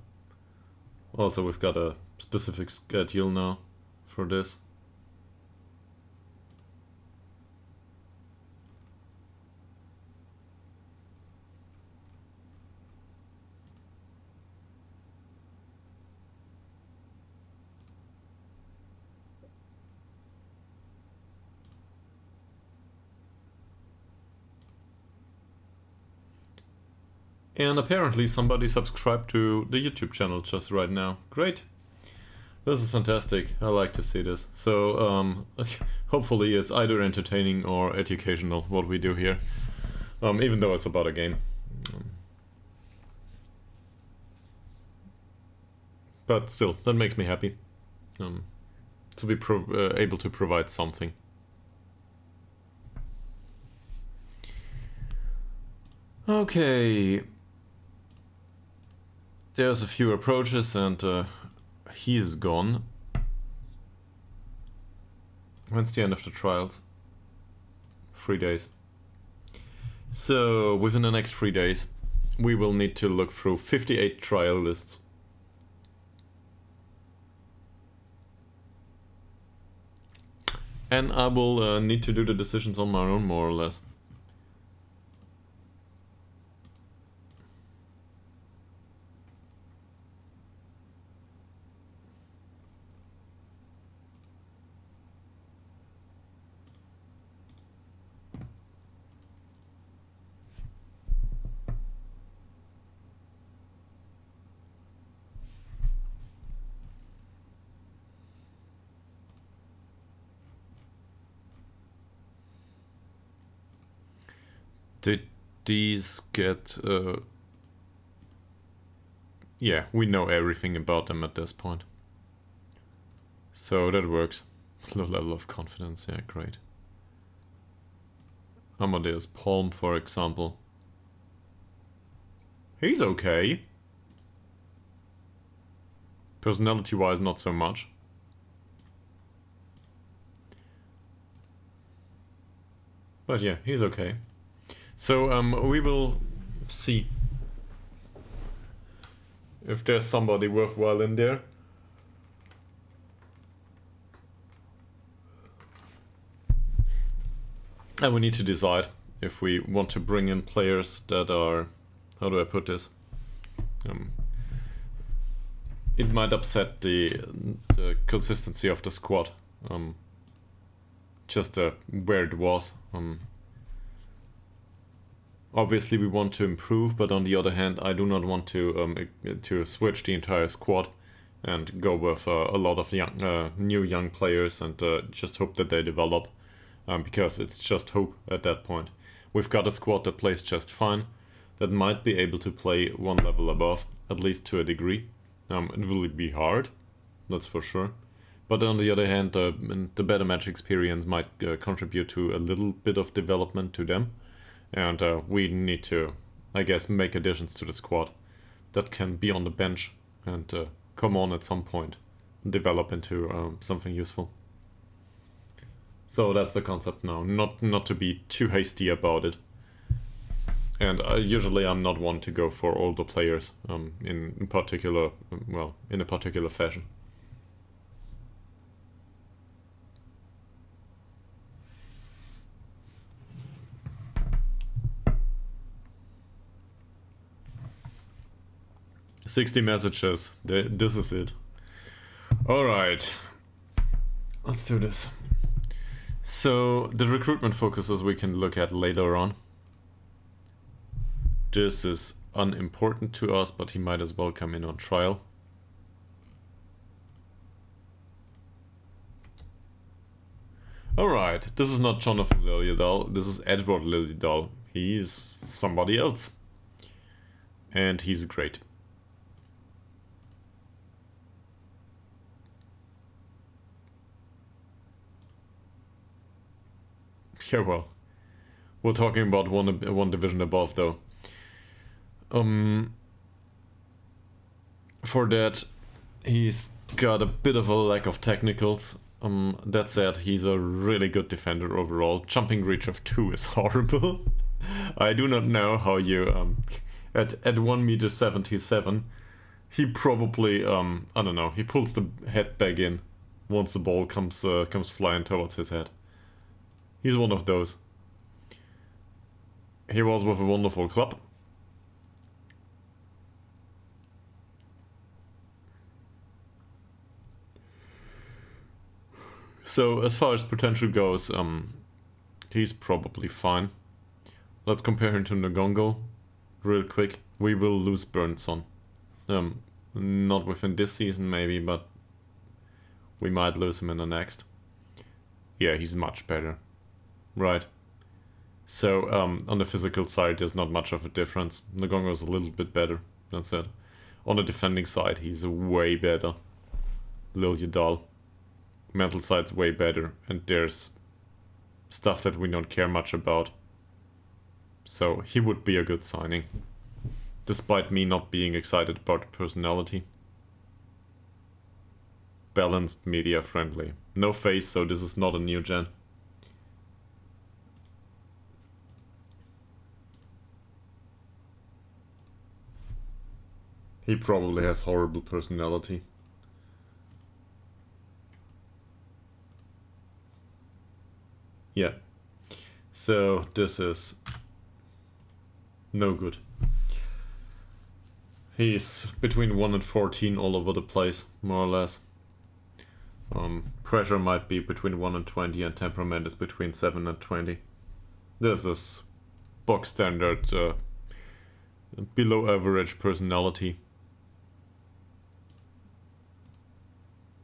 Also, we've got a specific schedule now for this. And apparently somebody subscribed to the YouTube channel just right now. Great. This is fantastic. I like to see this. So, hopefully it's either entertaining or educational, what we do here. Even though it's about a game. But still, that makes me happy. To be able to provide something. Okay. There's a few approaches and he is gone. When's the end of the trials? 3 days. So within the next 3 days we will need to look through 58 trial lists. And I will need to do the decisions on my own, more or less. Did these get yeah, we know everything about them at this point. So that works. Low level of confidence, yeah, great. Amadeus Palm, for example. He's okay. Personality-wise, not so much. But yeah, he's okay. So we will see if there's somebody worthwhile in there. And we need to decide if we want to bring in players that are, how do I put this? It might upset the consistency of the squad. Just where it was. Obviously we want to improve, but on the other hand, I do not want to switch the entire squad and go with a lot of new young players and just hope that they develop. Because it's just hope at that point. We've got a squad that plays just fine, that might be able to play one level above, at least to a degree. It will be hard, that's for sure. But on the other hand, the better match experience might contribute to a little bit of development to them. And we need to, I guess, make additions to the squad that can be on the bench and come on at some point, develop into something useful. So that's the concept now, not to be too hasty about it. And usually I'm not one to go for older players in particular, well, in a particular fashion. "60 messages, this is it. Alright, let's do this. So, the recruitment focuses we can look at later on. This is unimportant to us, but he might as well come in on trial. Alright, this is not Jonathan Liljedahl, this is Edward Liljedahl. He's somebody else. And he's great. Yeah, well, we're talking about one division above, though. For that, he's got a bit of a lack of technicals. That said, he's a really good defender overall. Jumping reach of 2 is horrible. I do not know how you at 1 meter 77, he probably I don't know. He pulls the head back in once the ball comes flying towards his head. He's one of those. He was with a wonderful club. So as far as potential goes, he's probably fine. Let's compare him to Ngongo real quick. We will lose Burnson. Not within this season maybe, but we might lose him in the next. Yeah, he's much better. Right. So, on the physical side, there's not much of a difference. Ngongo is a little bit better, that's it. On the defending side, he's way better. Liljedahl. Mental side's way better, and there's stuff that we don't care much about. So, he would be a good signing. Despite me not being excited about the personality. Balanced, media friendly. No face, so this is not a new gen. He probably has horrible personality. Yeah. So this is no good. He's between 1 and 14 all over the place, more or less. Pressure might be between 1 and 20, and temperament is between 7 and 20. This is box standard, below average personality.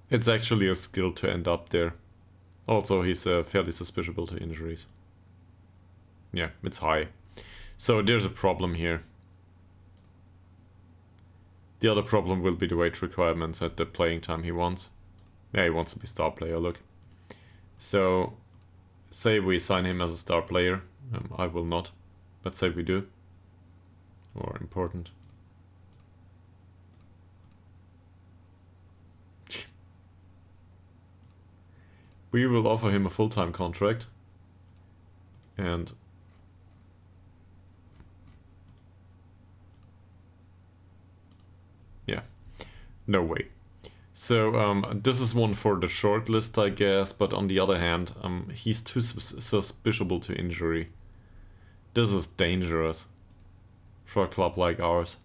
It's actually a skill to end up there. Also, he's fairly susceptible to injuries. Yeah, it's high. So there's a problem here. The other problem will be the wage requirements at the playing time he wants. Yeah, he wants to be star player, look. So, say we sign him as a star player. I will not. Let's say we do. Or important. We will offer him a full-time contract. And yeah, no way. So this is one for the short list, I guess, but on the other hand, he's too suspiciable to injury. This is dangerous for a club like ours.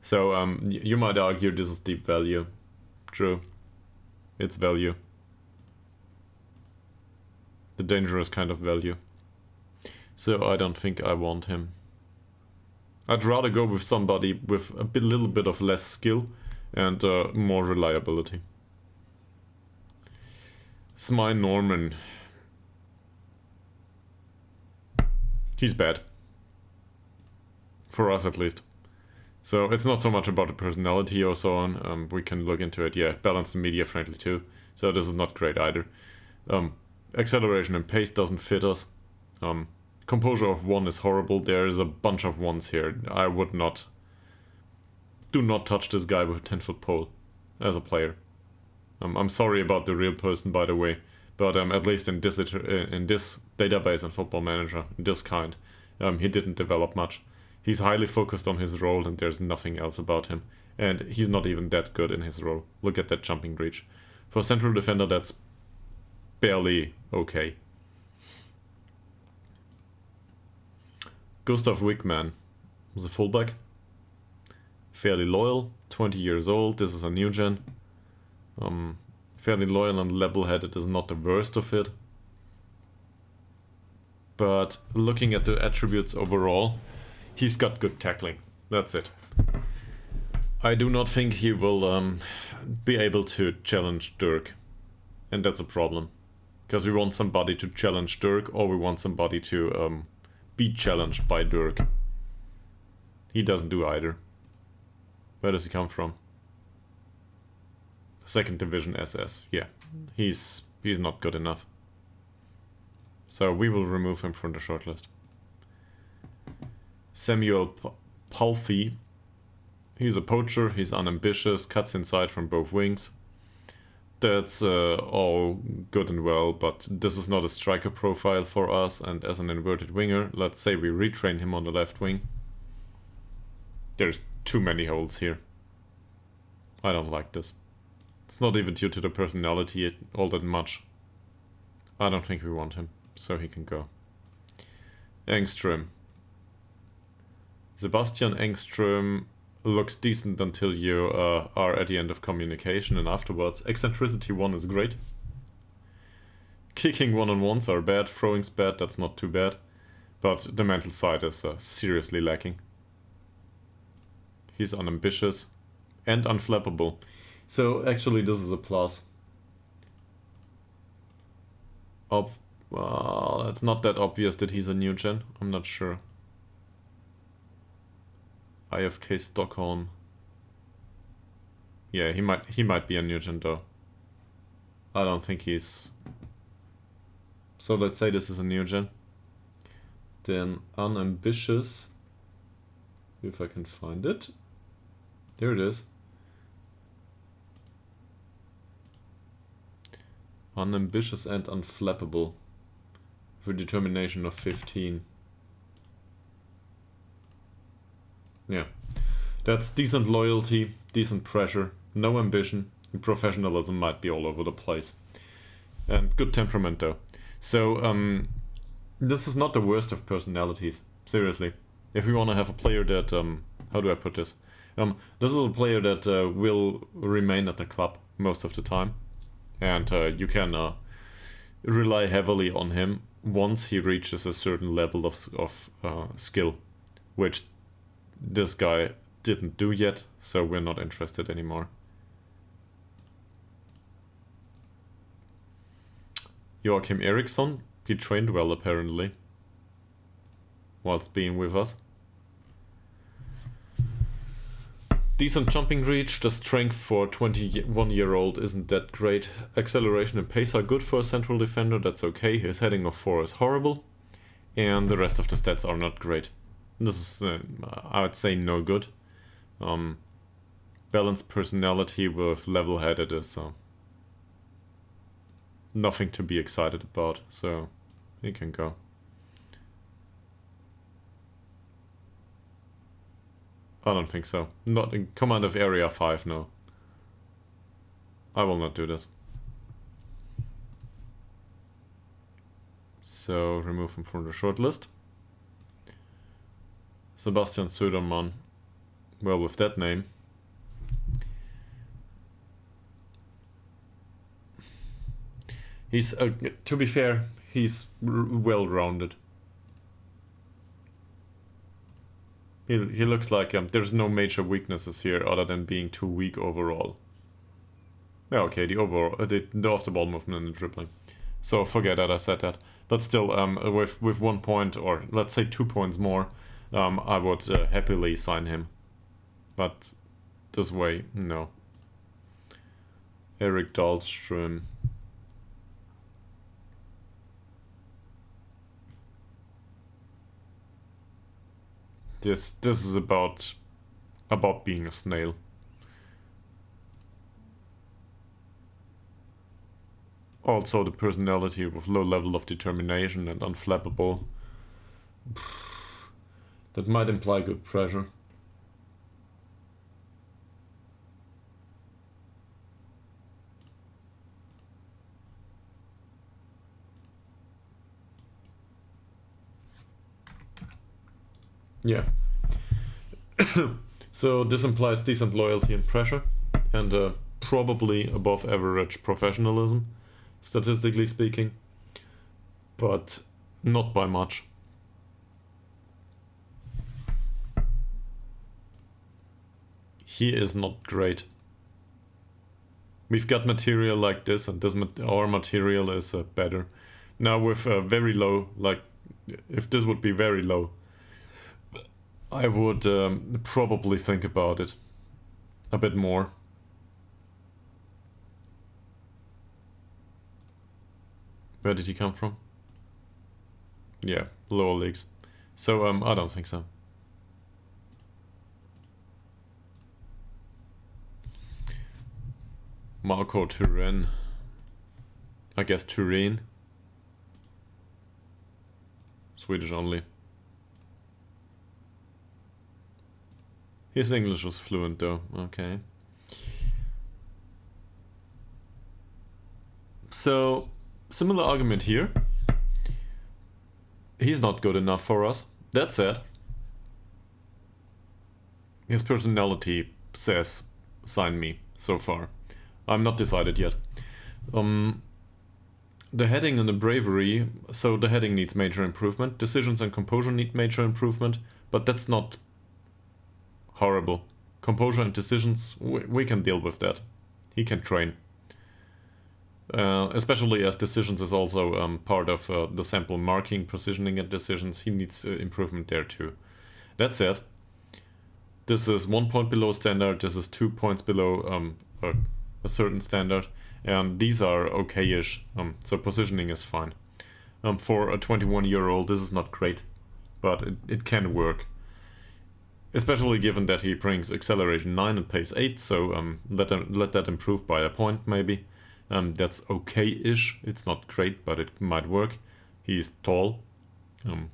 So you might argue this is deep value. True. It's value. The dangerous kind of value. So I don't think I want him. I'd rather go with somebody with a little bit of less skill and more reliability. Smine Norman. He's bad. For us at least. So it's not so much about the personality or so on. We can look into it. Yeah, balanced and media friendly too. So this is not great either. Acceleration and pace doesn't fit us. Composure of 1 is horrible. There is a bunch of 1s here. I would not... Do not touch this guy with a 10-foot pole as a player. I'm sorry about the real person, by the way. But at least in this database and Football Manager, this kind, he didn't develop much. He's highly focused on his role and there's nothing else about him. And he's not even that good in his role. Look at that jumping reach. For a central defender, that's barely okay. Gustav Wickman was a fullback. Fairly loyal, 20 years old. This is a new gen. Fairly loyal and level-headed is not the worst of it. But looking at the attributes overall, he's got good tackling. That's it. I do not think he will be able to challenge Dirk. And that's a problem. Because we want somebody to challenge Dirk, or we want somebody to be challenged by Dirk. He doesn't do either. Where does he come from? Second Division SS. Yeah, he's not good enough. So we will remove him from the shortlist. Samuel Palfi. He's a poacher, he's unambitious, cuts inside from both wings. That's all good and well, but this is not a striker profile for us, and as an inverted winger, let's say we retrain him on the left wing. There's too many holes here. I don't like this. It's not even due to the personality all that much. I don't think we want him, so he can go. Engström. Sebastian Engström looks decent until you are at the end of communication, and afterwards eccentricity 1 is great. Kicking one-on-ones are bad, throwing's bad, that's not too bad. But the mental side is seriously lacking. He's unambitious and unflappable. So actually this is a plus. Well, it's not that obvious that he's a new gen, I'm not sure. IFK Stockholm. Yeah, he might be a new gen though. I don't think he's... So let's say this is a new gen. Then unambitious. If I can find it. There it is. Unambitious and unflappable. With a determination of 15. Yeah. That's decent loyalty, decent pressure, no ambition, and professionalism might be all over the place. And good temperament though. So, this is not the worst of personalities. Seriously. If we want to have a player that, how do I put this? This is a player that will remain at the club most of the time. And you can rely heavily on him once he reaches a certain level of skill. Which this guy didn't do yet, so we're not interested anymore. Joachim Eriksson, he trained well apparently, whilst being with us. decent jumping reach. The strength for 21-year-old isn't that great. Acceleration and pace are good for a central defender, that's okay. His heading of 4 is horrible. And the rest of the stats are not great. This is, I would say, no good. Balanced personality with level-headed is nothing to be excited about, so he can go. I don't think so. Not in command of area 5, no. I will not do this. So, remove him from the shortlist. Sebastian Söderman. Well, with that name. He's, to be fair, he's well-rounded. He looks like there's no major weaknesses here other than being too weak overall. Yeah, okay, the off-the-ball movement and the dribbling. So forget that I said that. But still, with 1 point or let's say 2 points more, I would happily sign him. But this way, no. Erik Dahlström. This is about being a snail. Also the personality with low level of determination and unflappable. That might imply good pressure. Yeah. So this implies decent loyalty and pressure, and probably above average professionalism, statistically speaking, but not by much. He is not great. We've got material like this, and our material is better. Now with very low, like if this would be very low, I would probably think about it a bit more. Where did he come from? Yeah, lower leagues. So I don't think so. Marco Turin. I guess Turin. Swedish only. His English was fluent though, okay. So, similar argument here. He's not good enough for us. That said, his personality says sign me so far. I'm not decided yet. The heading and the bravery, so the heading needs major improvement. Decisions and composure need major improvement, but that's not horrible. Composure and decisions, we can deal with that. He can train. Especially as decisions is also part of the sample marking, positioning and decisions. He needs improvement there too. That said, this is 1 point below standard, this is 2 points below a certain standard, and these are okay-ish, so positioning is fine. For a 21-year-old, this is not great, but it can work. Especially given that he brings acceleration 9 and pace 8, so let that improve by a point maybe. That's okay-ish. It's not great, but it might work. He's tall.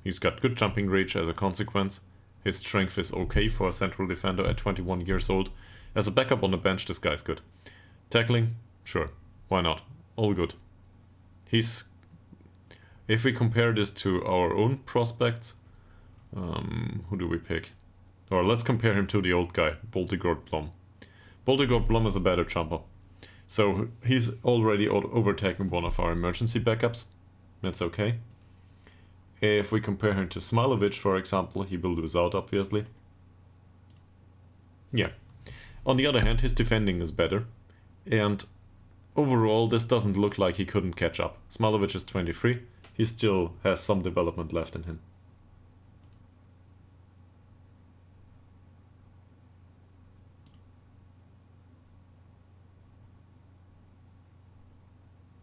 He's got good jumping reach as a consequence. His strength is okay for a central defender at 21 years old. As a backup on the bench, this guy's good. Tackling? Sure. Why not? All good. If we compare this to our own prospects, who do we pick? Or let's compare him to the old guy, Boltigord Blom. Boltigord Blom is a better jumper. So he's already overtaken one of our emergency backups. That's okay. If we compare him to Smilovic, for example, he will lose out, obviously. Yeah. On the other hand, his defending is better. And overall, this doesn't look like he couldn't catch up. Smilovic is 23. He still has some development left in him.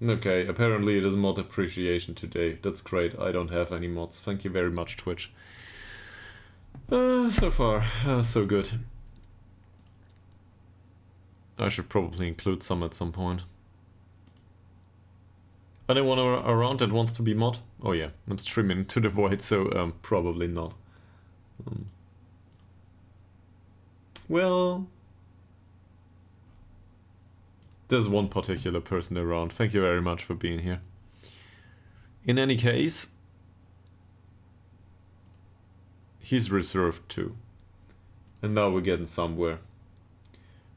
Okay, apparently it is mod appreciation today. That's great. I don't have any mods. Thank you very much, Twitch. So far, so good. I should probably include some at some point. Anyone around that wants to be mod? Oh yeah, I'm streaming to the void, so probably not. Well, there's one particular person around. Thank you very much for being here. In any case, he's reserved too. And now we're getting somewhere.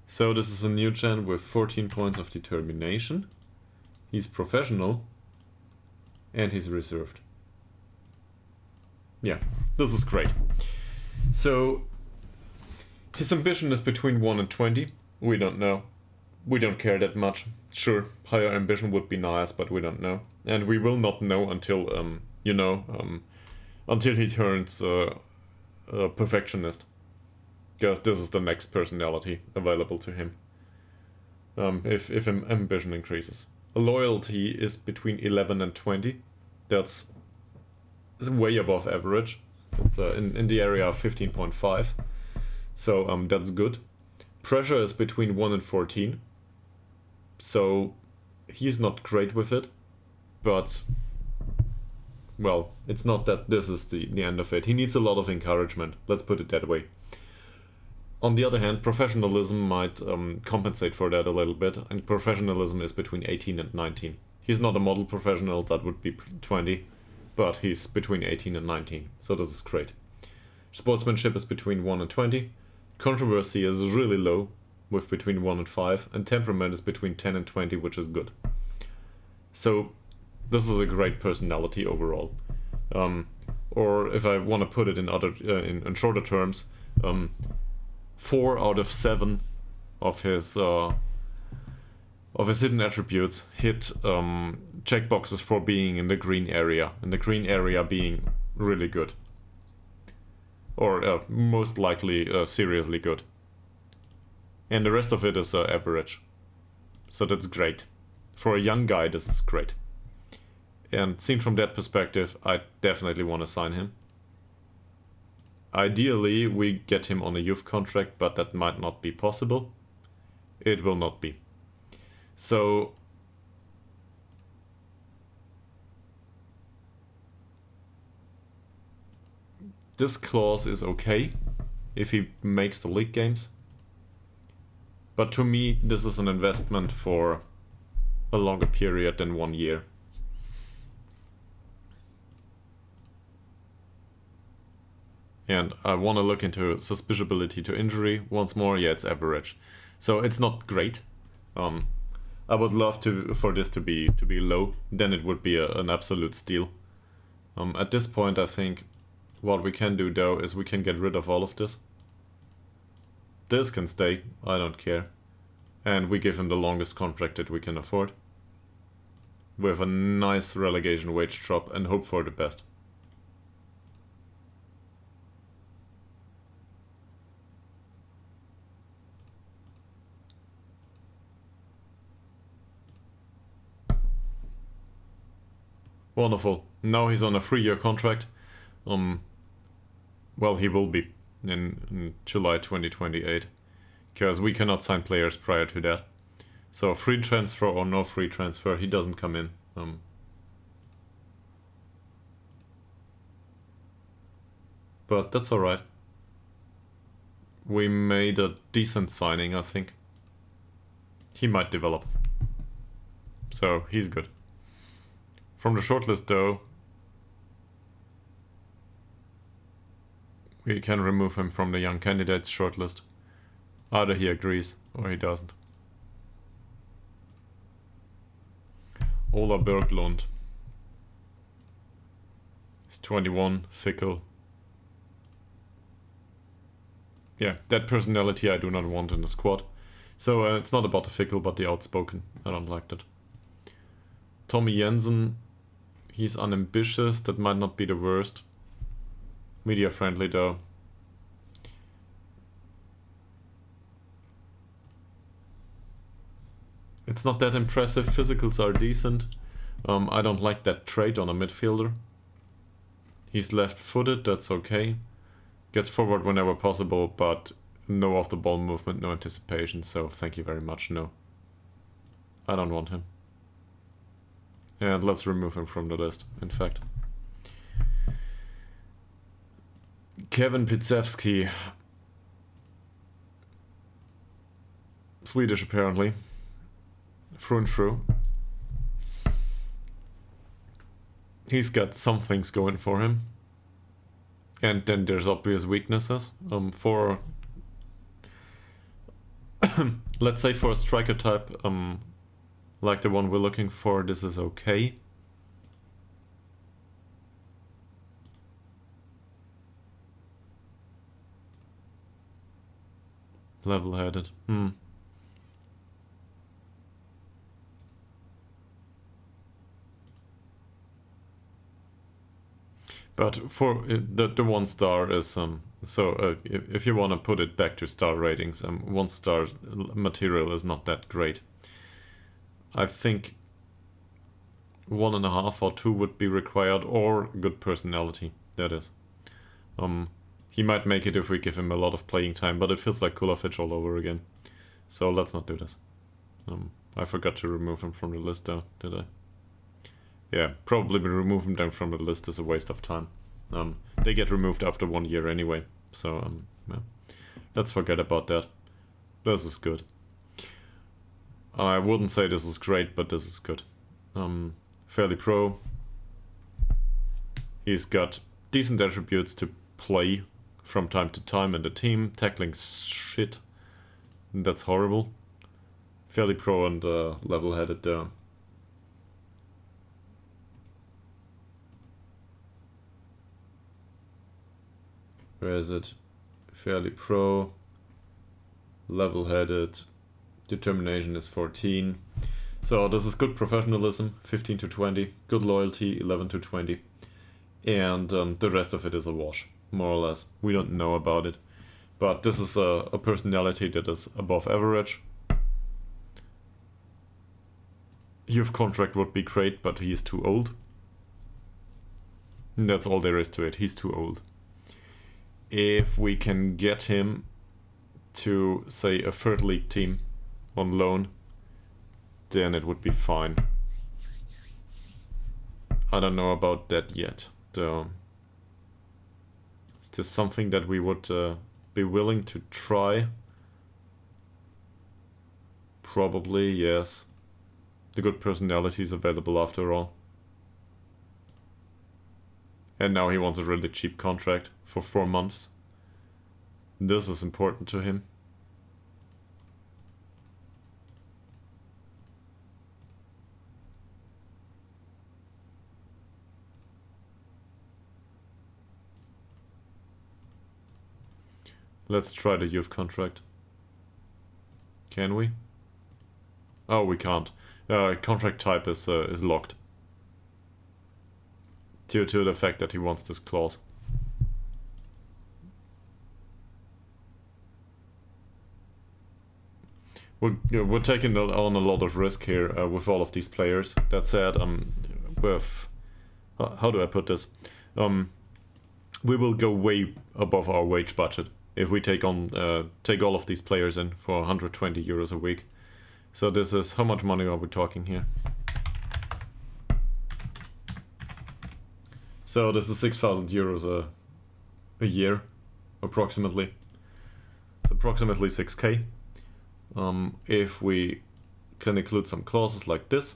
So this is a new gen with 14 points of determination. He's professional. And he's reserved. Yeah, this is great. So his ambition is between 1 and 20. We don't know. We don't care that much. Sure, higher ambition would be nice, but we don't know. And we will not know until, until he turns a perfectionist. Because this is the next personality available to him. If ambition increases. Loyalty is between 11 and 20. That's way above average. It's in the area of 15.5. So that's good. Pressure is between 1 and 14. So he's not great with it. But, well, it's not that this is the end of it. He needs a lot of encouragement. Let's put it that way. On the other hand, professionalism might compensate for that a little bit, and professionalism is between 18 and 19. He's not a model professional, that would be 20, but he's between 18 and 19, so this is great. Sportsmanship is between 1 and 20, controversy is really low, with between 1 and 5, and temperament is between 10 and 20, which is good. So this is a great personality overall. Or if I want to put it in in shorter terms, 4 out of 7 of his hidden attributes hit checkboxes for being in the green area, and the green area being really good. Or most likely seriously good. And the rest of it is average. So that's great. For a young guy, this is great. And seen from that perspective, I definitely want to sign him. Ideally, we get him on a youth contract, but that might not be possible. It will not be. So this clause is okay if he makes the league games. But to me, this is an investment for a longer period than 1 year. And I want to look into suspiciability to injury. Once more, yeah, it's average. So it's not great. I would love for this to be low. Then it would be an absolute steal. At this point, I think what we can do though is we can get rid of all of this. This can stay. I don't care. And we give him the longest contract that we can afford. With a nice relegation wage drop and hope for the best. Wonderful. Now he's on a 3-year contract. Well, he will be in July 2028. Because we cannot sign players prior to that. So free transfer or no free transfer, he doesn't come in. But that's alright. We made a decent signing, I think. He might develop. So he's good. From the shortlist though, we can remove him from the young candidates shortlist. Either he agrees or he doesn't. Ola Berglund. He's 21, fickle. Yeah, that personality I do not want in the squad. So it's not about the fickle but the outspoken. I don't like that. Tommy Jensen. He's unambitious, that might not be the worst. Media friendly though. It's not that impressive. Physicals are decent. I don't like that trait on a midfielder. He's left-footed, that's okay. Gets forward whenever possible, but no off-the-ball movement, no anticipation, so thank you very much, no. I don't want him. And let's remove him from the list, in fact. Kevin Pitsevsky. Swedish, apparently. Through and through. He's got some things going for him. And then there's obvious weaknesses. For... let's say for a striker type, like the one we're looking for, this is okay. Level-headed. But for the 1 star is if you want to put it back to star ratings, 1 star material is not that great. I think 1.5 or 2 would be required, or good personality, that is. He might make it if we give him a lot of playing time, but it feels like Kulafich all over again. So let's not do this. I forgot to remove him from the list though, did I? Yeah, probably remove them down from the list is a waste of time. They get removed after 1 year anyway, so yeah. Let's forget about that. This is good. I wouldn't say this is great, but this is good. Fairly pro. He's got decent attributes to play from time to time in the team. Tackling shit. That's horrible. Fairly pro and level-headed there. Where is it? Fairly pro, level-headed, determination is 14. So this is good professionalism, 15 to 20, good loyalty, 11 to 20. And the rest of it is a wash, more or less. We don't know about it. But this is a personality that is above average. Youth contract would be great, but he is too old. And that's all there is to it, he's too old. If we can get him to, say, a 3rd league team on loan, then it would be fine. I don't know about that yet, though. Is this something that we would be willing to try? Probably, yes. The good personality is available after all. And now he wants a really cheap contract for 4 months. This is important to him. Let's try the youth contract. Can we? Oh, we can't. Contract type is locked. Due to the fact that he wants this clause. We're taking on a lot of risk here with all of these players. That said, with... how do I put this? We will go way above our wage budget if we take all of these players in for 120 euros a week. So this is... how much money are we talking here? So this is 6,000 euros a year, approximately. It's approximately 6k. If we can include some clauses like this.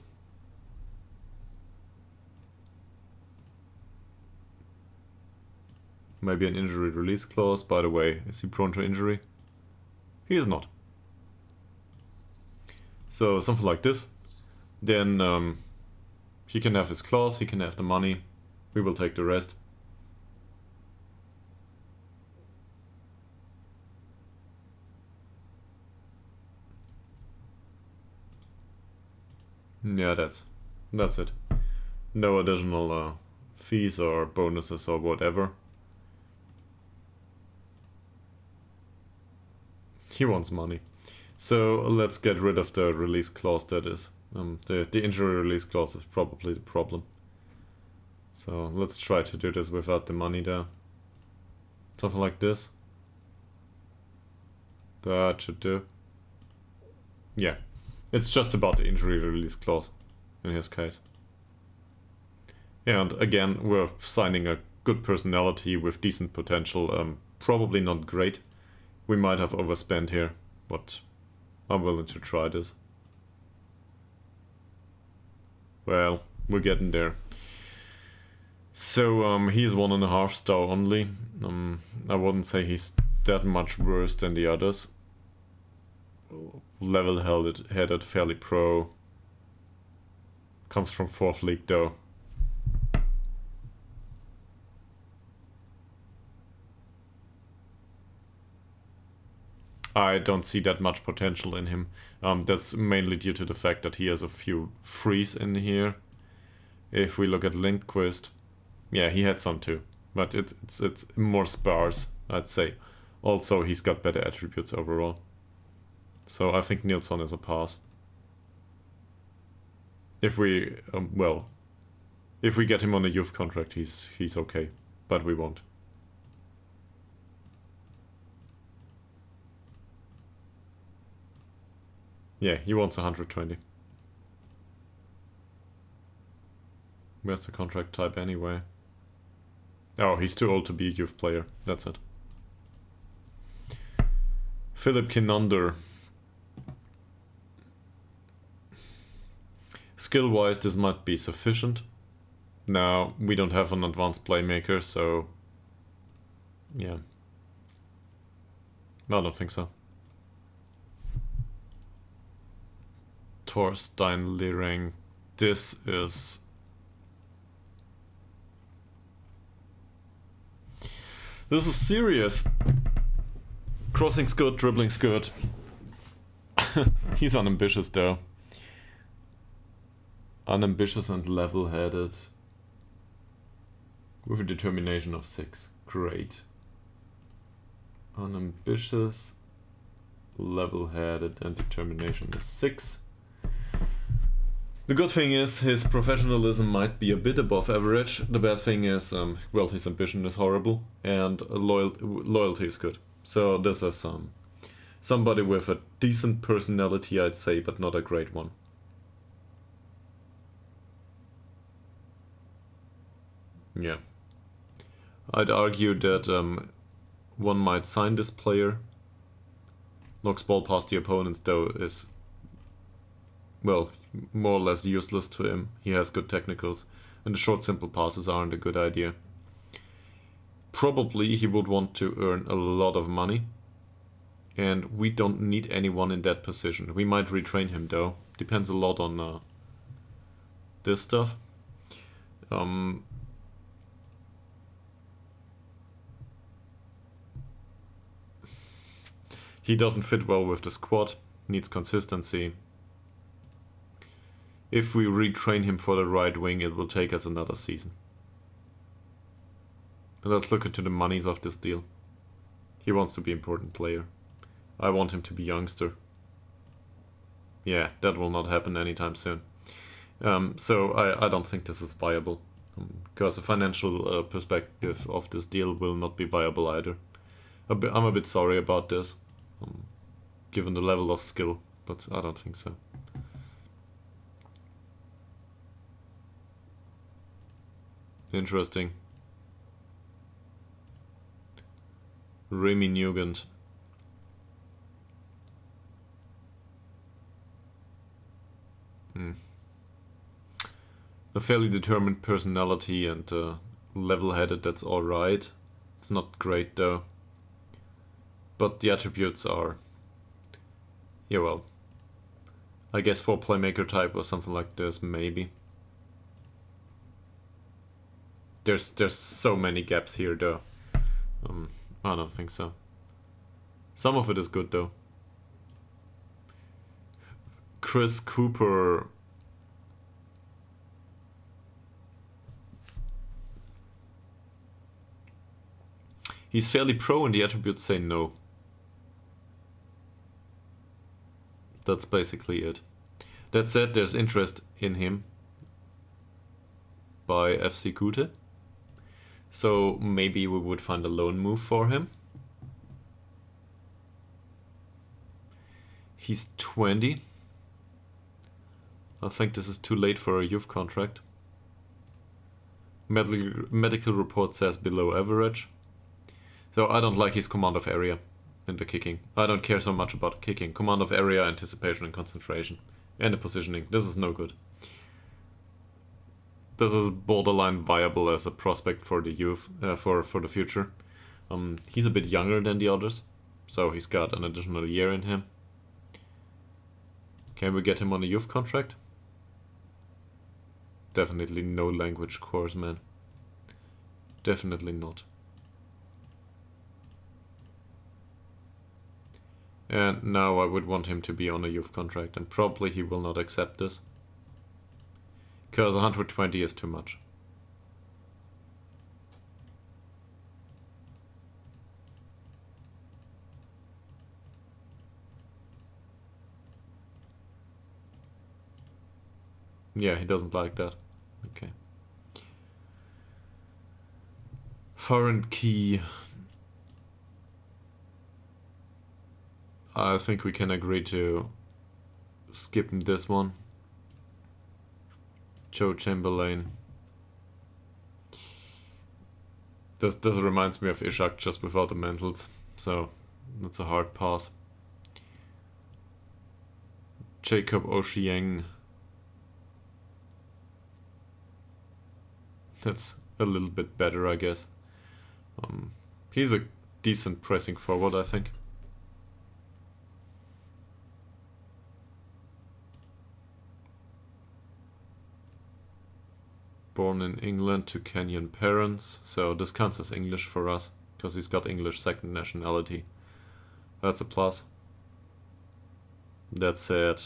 Maybe an injury release clause. By the way, is he prone to injury? He is not. So something like this. Then he can have his clause, he can have the money. We will take the rest. Yeah, that's it. No additional fees or bonuses or whatever. He wants money. So let's get rid of the release clause, that is. The injury release clause is probably the problem. So let's try to do this without the money there. Something like this. That should do. Yeah. It's just about the injury release clause in his case. And again, we're signing a good personality with decent potential. Probably not great. We might have overspent here, but I'm willing to try this. Well, we're getting there. So he is 1.5 star only. I wouldn't say he's that much worse than the others. Level-headed, fairly pro. Comes from 4th league though. I don't see that much potential in him. That's mainly due to the fact that he has a few frees in here. If we look at Lindquist, yeah, he had some too, but it's more sparse, I'd say. Also, he's got better attributes overall. So I think Nilsson is a pass. If we, well, if we get him on a youth contract, he's okay, but we won't. Yeah, he wants 120. Where's the contract type anyway? Oh, he's too old to be a youth player. That's it. Philip Kinander. Skill-wise, this might be sufficient. Now, we don't have an advanced playmaker, so... yeah. I don't think so. Torstein Lireng. This is... this is serious. Crossing's good, dribbling's good. He's unambitious though. Unambitious and level-headed. With a determination of 6. Great. Unambitious, level-headed, and determination is 6. The good thing is his professionalism might be a bit above average. The bad thing is, well, his ambition is horrible, and loyalty is good. So this is somebody with a decent personality, I'd say, but not a great one. Yeah. I'd argue that one might sign this player. Knocks ball past the opponents, though, is, well, more or less useless to him. He has good technicals, and the short, simple passes aren't a good idea. Probably he would want to earn a lot of money, and we don't need anyone in that position. We might retrain him, though. Depends a lot on this stuff. He doesn't fit well with the squad, needs consistency. If we retrain him for the right wing, it will take us another season. Let's look into the monies of this deal. He wants to be an important player. I want him to be youngster. Yeah, that will not happen anytime soon. So I don't think this is viable. Because the financial perspective of this deal will not be viable either. I'm a bit sorry about this. Given the level of skill, but I don't think so. Interesting. Remy Nugent. A fairly determined personality and level-headed, that's alright. It's not great though. But the attributes are... yeah, well... I guess for playmaker type or something like this, maybe. There's so many gaps here though. I don't think so. Some of it is good though. Chris Cooper. He's fairly pro and the attributes say no. That's basically it. That said, there's interest in him by FC Kute. So maybe we would find a loan move for him. He's 20. I think this is too late for a youth contract. Medical report says below average. So I don't like his command of area in the kicking. I don't care so much about kicking. Command of area, anticipation and concentration. And the positioning. This is no good. This is borderline viable as a prospect for the youth, for the future. He's a bit younger than the others, so he's got an additional year in him. Can we get him on a youth contract? Definitely no language course, man. Definitely not. And now I would want him to be on a youth contract, and probably he will not accept this. Because 120 is too much. Yeah, he doesn't like that. Okay. Foreign key. I think we can agree to skip this one. Joe Chamberlain. This reminds me of Ishak just without the mentals, so that's a hard pass. Jacob Oshieng. That's a little bit better, I guess. He's a decent pressing forward, I think. Born in England to Kenyan parents, so this counts as English for us, because he's got English second nationality. That's a plus. That said,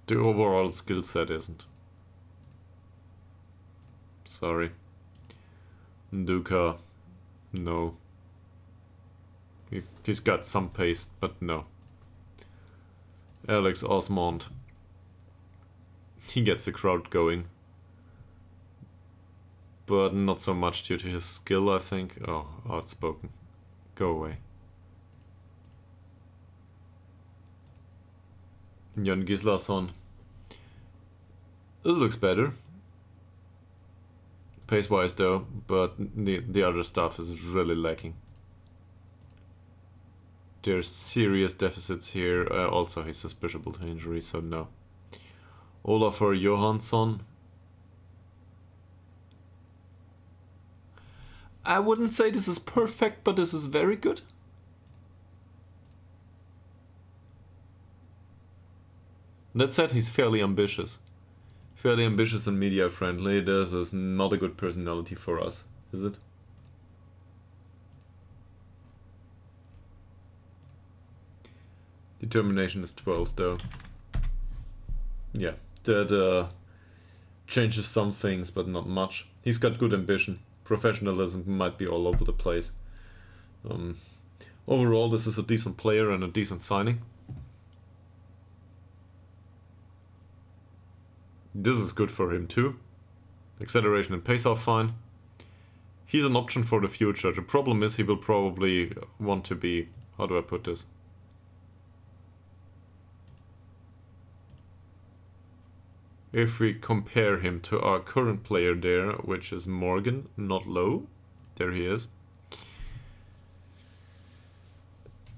the overall skill set isn't. Sorry. Nduka, no. He's got some pace, but no. Alex Osmond. He gets the crowd going. But not so much due to his skill, I think. Oh, outspoken. Go away. Jan Gislason. This looks better. Pace-wise though, but the other stuff is really lacking. There's serious deficits here. Also, he's susceptible to injury, so no. Olafur Johansson. I wouldn't say this is perfect, but this is very good. That said, he's fairly ambitious. Fairly ambitious and media friendly. This is not a good personality for us, is it? Determination is 12 though. Yeah, that changes some things, but not much. He's got good ambition. Professionalism might be all over the place. Overall, this is a decent player and a decent signing. This is good for him too. Acceleration and pace are fine. He's an option for the future. The problem is he will probably want to be... How do I put this? If we compare him to our current player there, which is Morgan, not Low. There he is.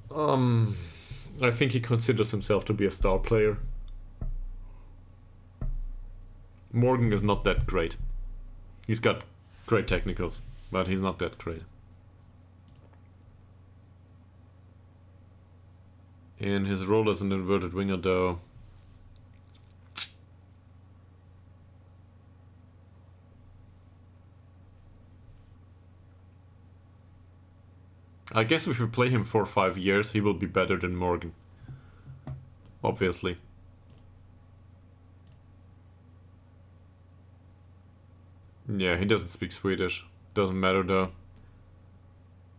I think he considers himself to be a star player. Morgan is not that great. He's got great technicals, but he's not that great. In his role as an inverted winger though, I guess if we play him for 5 years, he will be better than Morgan. Obviously. Yeah, he doesn't speak Swedish. Doesn't matter though.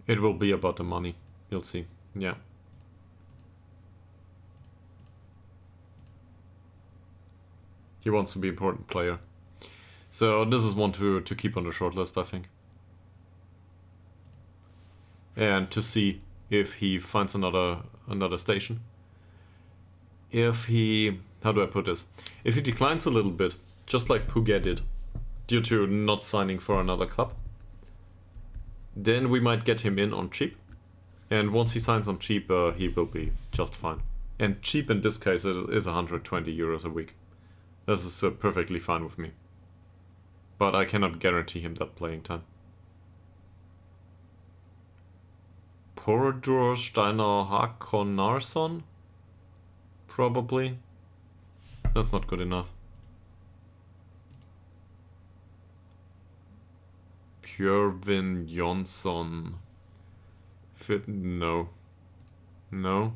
It will be about the money. You'll see. Yeah. He wants to be an important player. So this is one to keep on the shortlist, I think. And to see if he finds another station. If he... how do I put this? If he declines a little bit, just like Puget did, due to not signing for another club, then we might get him in on cheap. And once he signs on cheap, he will be just fine. And cheap in this case is 120 euros a week. This is perfectly fine with me. But I cannot guarantee him that playing time. Pordur Steiner Hakonarsson? Probably. That's not good enough. Björvin Jonsson. Fit? No. No.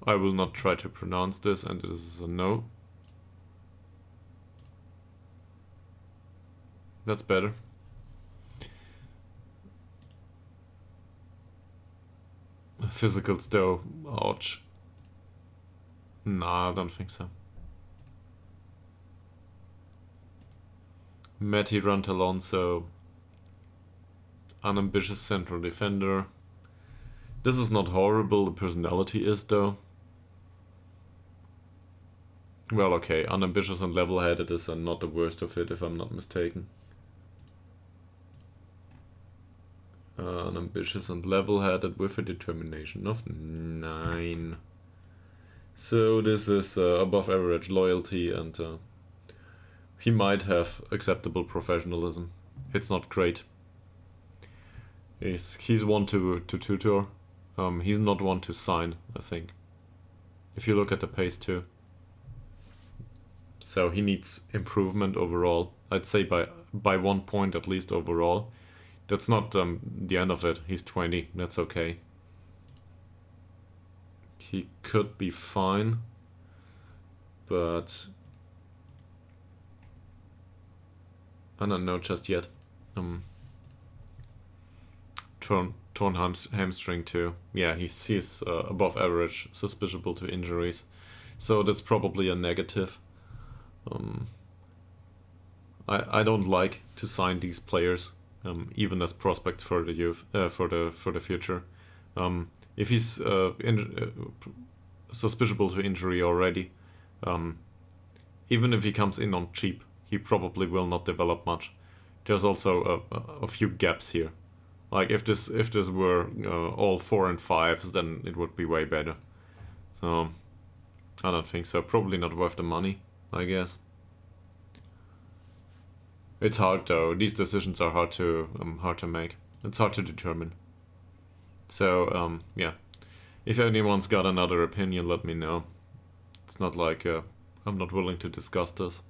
I will not try to pronounce this, and it is a no. That's better. Physicals though, ouch. Nah, I don't think so. Matty Rantalonso. Unambitious central defender. This is not horrible, the personality is though. Well, okay, unambitious and level-headed is not the worst of it, if I'm not mistaken. Unambitious and level-headed with a determination of 9. So this is above average loyalty, and he might have acceptable professionalism. It's not great. He's one to tutor. He's not one to sign, I think. If you look at the pace too. So he needs improvement overall. I'd say by 1 point at least overall. That's not the end of it. He's 20. That's okay. He could be fine, but I don't know just yet. Torn hamstring too. Yeah, he's above average, susceptible to injuries, so that's probably a negative. I don't like to sign these players, even as prospects for the youth, for the future. If he's susceptible to injury already, even if he comes in on cheap, he probably will not develop much. There's also a few gaps here. Like if this were all 4 and 5s, then it would be way better. So I don't think so. Probably not worth the money, I guess. It's hard though. These decisions are hard to make. It's hard to determine. So yeah, if anyone's got another opinion, let me know. It's not like I'm not willing to discuss this.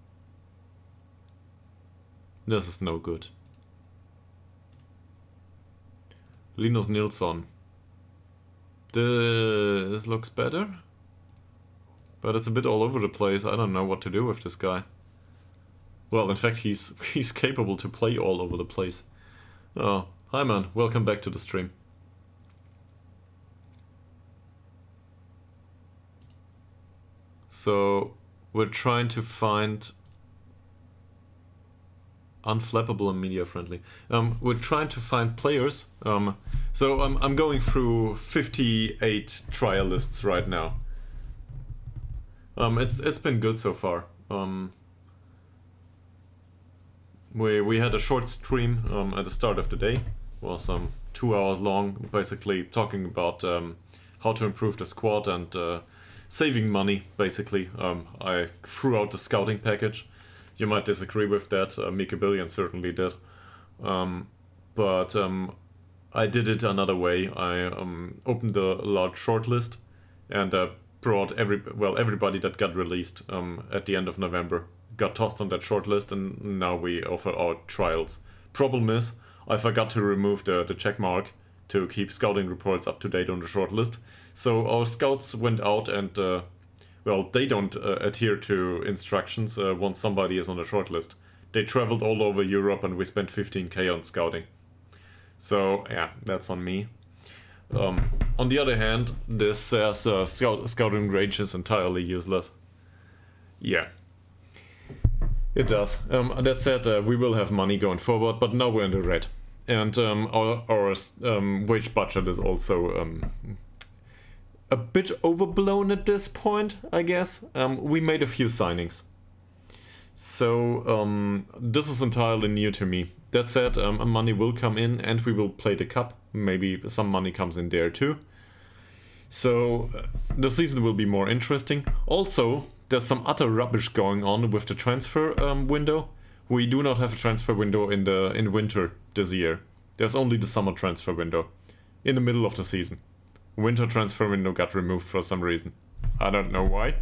This is no good. Linus Nilsson. This looks better, but it's a bit all over the place. I don't know what to do with this guy. Well, in fact, he's capable to play all over the place. Oh, hi man, welcome back to the stream. So we're trying to find unflappable and media friendly. We're trying to find players. So I'm going through 58 trial lists right now. It's been good so far. We had a short stream at the start of the day. It was 2 hours long, basically talking about how to improve the squad and saving money. Basically, I threw out the scouting package. You might disagree with that. Mika Billion certainly did. But I did it another way. I opened a large shortlist and brought everybody that got released at the end of November got tossed on that shortlist, and now we offer out trials. Problem is, I forgot to remove the check mark to keep scouting reports up to date on the shortlist. So our scouts went out and they don't adhere to instructions once somebody is on the shortlist. They traveled all over Europe and we spent 15k on scouting. So yeah, that's on me. On the other hand, this says scouting range is entirely useless. Yeah. It does. That said, we will have money going forward, but now we're in the red. And our wage budget is also a bit overblown at this point, I guess. We made a few signings. So this is entirely new to me. That said, money will come in and we will play the cup. Maybe some money comes in there too. So the season will be more interesting. Also, there's some utter rubbish going on with the transfer window. We do not have a transfer window in winter this year. There's only the summer transfer window in the middle of the season. Winter transfer window got removed for some reason. I don't know why.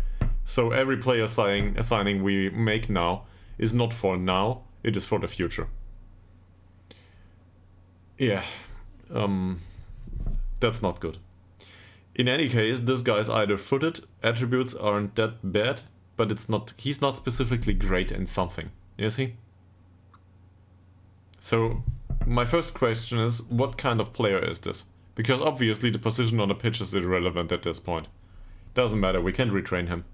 So every player signing we make now is not for now, it is for the future. Yeah, that's not good. In any case, this guy's either footed, attributes aren't that bad, but he's not specifically great in something, is he? So, my first question is, what kind of player is this? Because obviously the position on the pitch is irrelevant at this point. Doesn't matter, we can retrain him.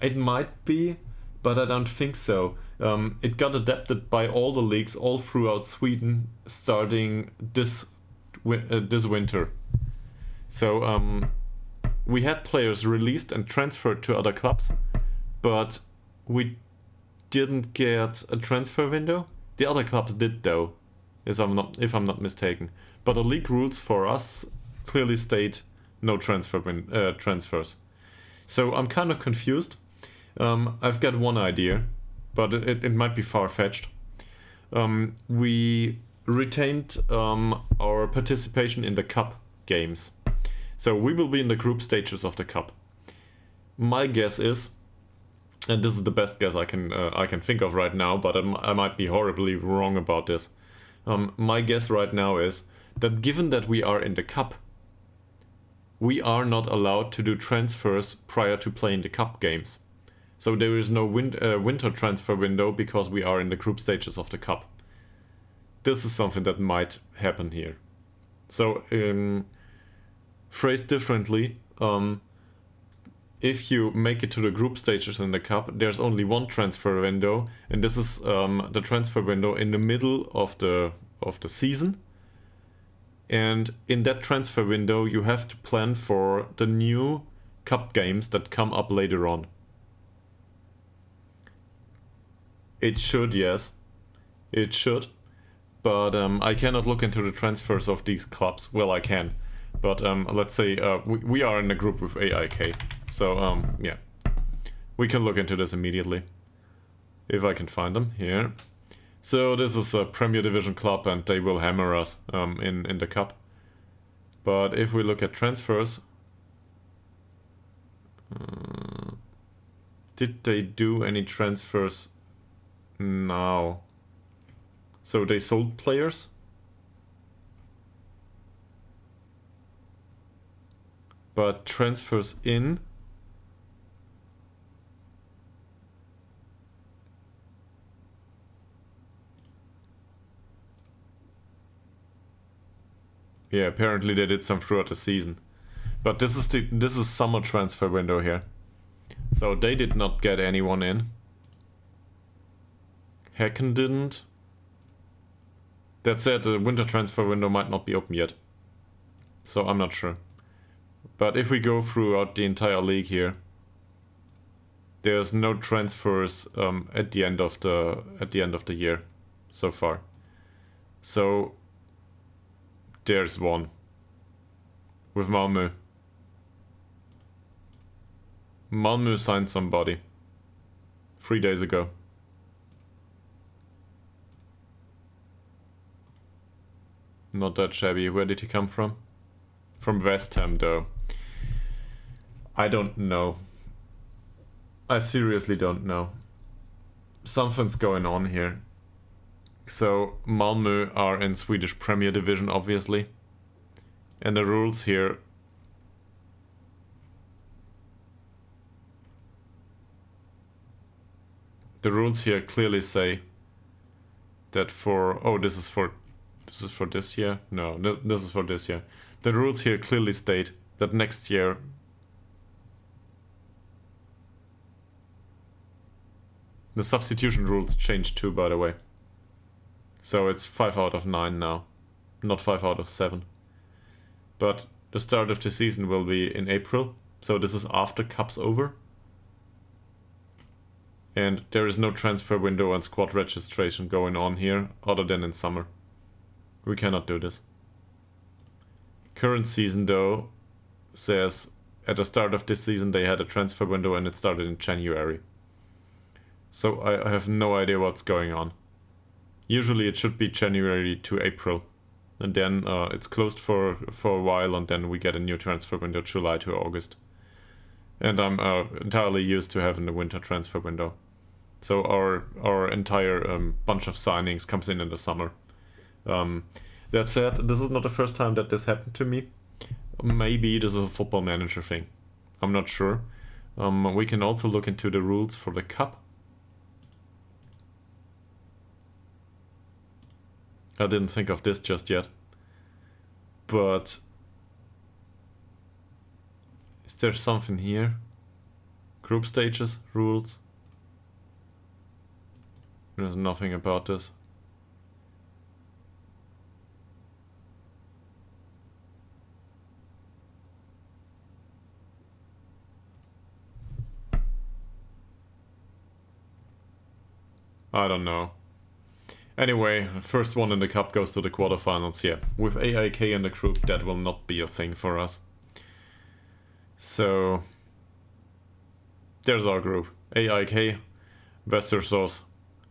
It might be, but I don't think so. It got adapted by all the leagues all throughout Sweden starting this winter. So we had players released and transferred to other clubs, but we didn't get a transfer window. The other clubs did though, if I'm not mistaken. But the league rules for us clearly state no transfers. So I'm kind of confused. I've got one idea, but it might be far-fetched. We retained our participation in the cup games. So we will be in the group stages of the cup. My guess is, and this is the best guess I can think of right now, but I might be horribly wrong about this. My guess right now is that given that we are in the cup, we are not allowed to do transfers prior to playing the cup games. So there is no winter transfer window because we are in the group stages of the cup. This is something that might happen here. So, phrased differently, if you make it to the group stages in the cup, there's only one transfer window, and this is the transfer window in the middle of the season. And in that transfer window, you have to plan for the new cup games that come up later on. It should, yes. It should. But I cannot look into the transfers of these clubs. Well, I can. But let's say we are in a group with AIK. So, yeah. We can look into this immediately. If I can find them. Here. So this is a Premier Division club and they will hammer us in the cup. But if we look at transfers... did they do any transfers now? So they sold players? But transfers in... Yeah, apparently they did some throughout the season. But this is summer transfer window here. So they did not get anyone in. Hecken didn't. That said, the winter transfer window might not be open yet. So I'm not sure. But if we go throughout the entire league here, there's no transfers at the end of the year so far. So there's one with Malmö. Malmö signed somebody 3 days ago. Not that shabby. Where did he come from? From West Ham, though. I don't know. I seriously don't know. Something's going on here. So, Malmö are in Swedish Premier Division, obviously. And the rules here... The rules here clearly say that for... Oh, this is for this year? No, this is for this year. The rules here clearly state that next year The substitution rules changed too, by the way. So it's 5 out of 9 now, not 5 out of 7. But the start of the season will be in April, so this is after Cup's over. And there is no transfer window and squad registration going on here, other than in summer. We cannot do this. Current season, though, says at the start of this season they had a transfer window and it started in January. So I have no idea what's going on. Usually it should be January to April. And then it's closed for a while, and then we get a new transfer window July to August. And I'm entirely used to having the winter transfer window. So our entire bunch of signings comes in the summer. That said, this is not the first time that this happened to me. Maybe this is a Football Manager thing. I'm not sure. We can also look into the rules for the Cup. I didn't think of this just yet. But is there something here? Group stages, rules. There's nothing about this. I don't know. Anyway, first one in the Cup goes to the quarterfinals, yeah. With AIK in the group, that will not be a thing for us. So, there's our group. AIK, Westersos,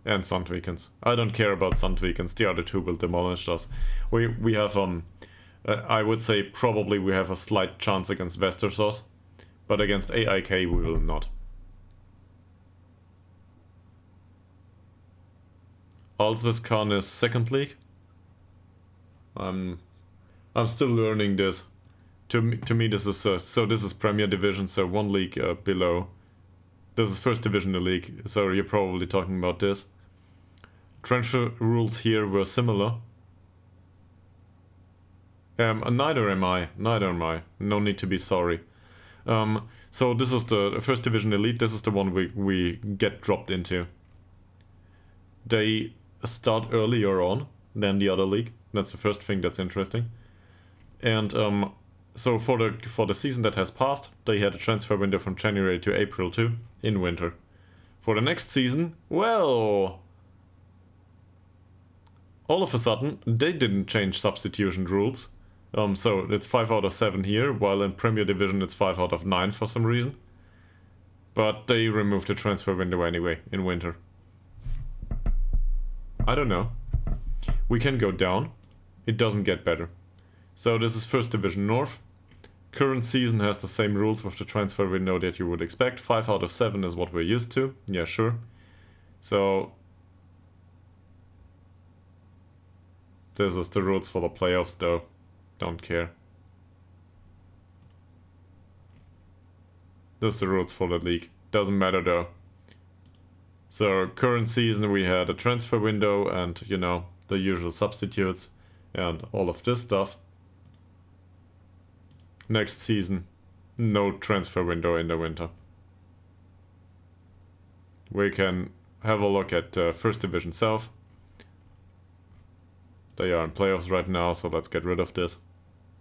and Sandvikens. I don't care about Sandvikens, the other two will demolish us. We have, I would say probably we have a slight chance against Westersos, but against AIK we will not. Allsvenskan is second league. I'm still learning this. To me this is so this is Premier Division, so one league below. This is First Division the league, so you're probably talking about this. Transfer rules here were similar. Neither am I. No need to be sorry. So this is the First Division Elite. This is the one we get dropped into. They start earlier on than the other league. That's the first thing that's interesting. And so for the season that has passed, they had a transfer window from January to April too, in winter. For the next season, well, all of a sudden they didn't change substitution rules. So it's 5 out of 7 here, while in Premier Division it's 5 out of 9 for some reason. But they removed the transfer window anyway in winter. I don't know. We can go down. It doesn't get better. So this is First Division North. Current season has the same rules with the transfer window that you would expect. 5 out of 7 is what we're used to. Yeah, sure. So this is the rules for the playoffs though. Don't care. This is the rules for the league. Doesn't matter though. So current season we had a transfer window and, you know, the usual substitutes and all of this stuff. Next season, no transfer window in the winter. We can have a look at First Division South. They are in playoffs right now, so let's get rid of this.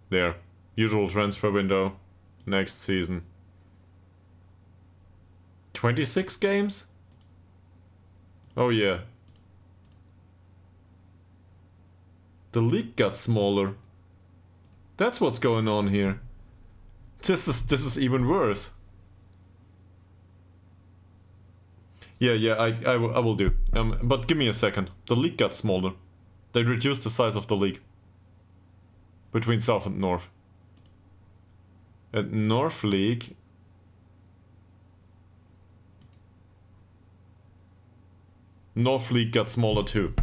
There, usual transfer window, next season. 26 games? Oh yeah. The league got smaller. That's what's going on here. This is even worse. Yeah, I will do. But give me a second. The league got smaller. They reduced the size of the league. Between South and North. At North League... North League got smaller too.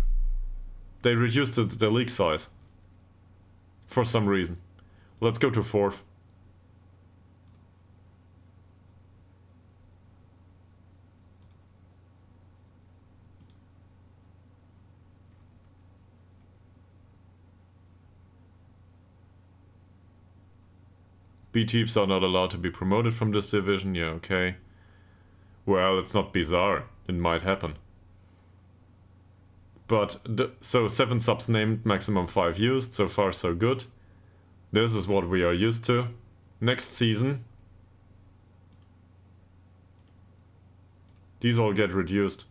They reduced the league size. For some reason. Let's go to fourth. B teams are not allowed to be promoted from this division. Yeah, okay. Well, it's not bizarre. it might happen. But, so 7 subs named, maximum 5 used, so far so good. This is what we are used to. Next season, these all get reduced.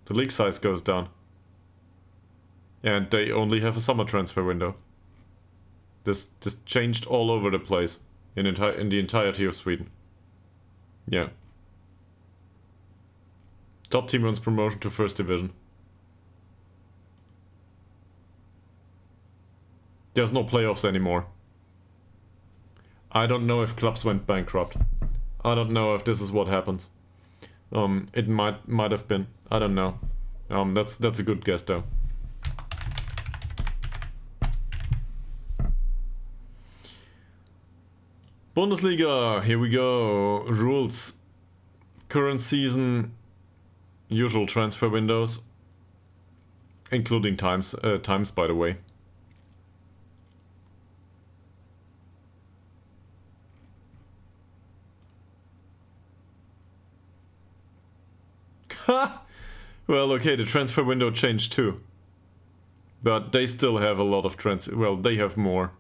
The league size goes down. And they only have a summer transfer window. This just changed all over the place in the entirety of Sweden. Yeah. Top team wins promotion to first division. There's no playoffs anymore. I don't know if clubs went bankrupt. I don't know if this is what happens. It might have been. I don't know. That's a good guess though. Bundesliga, here we go. Rules. Current season, usual transfer windows, including times by the way. Well, okay, the transfer window changed too. But they still have a lot of well, they have more.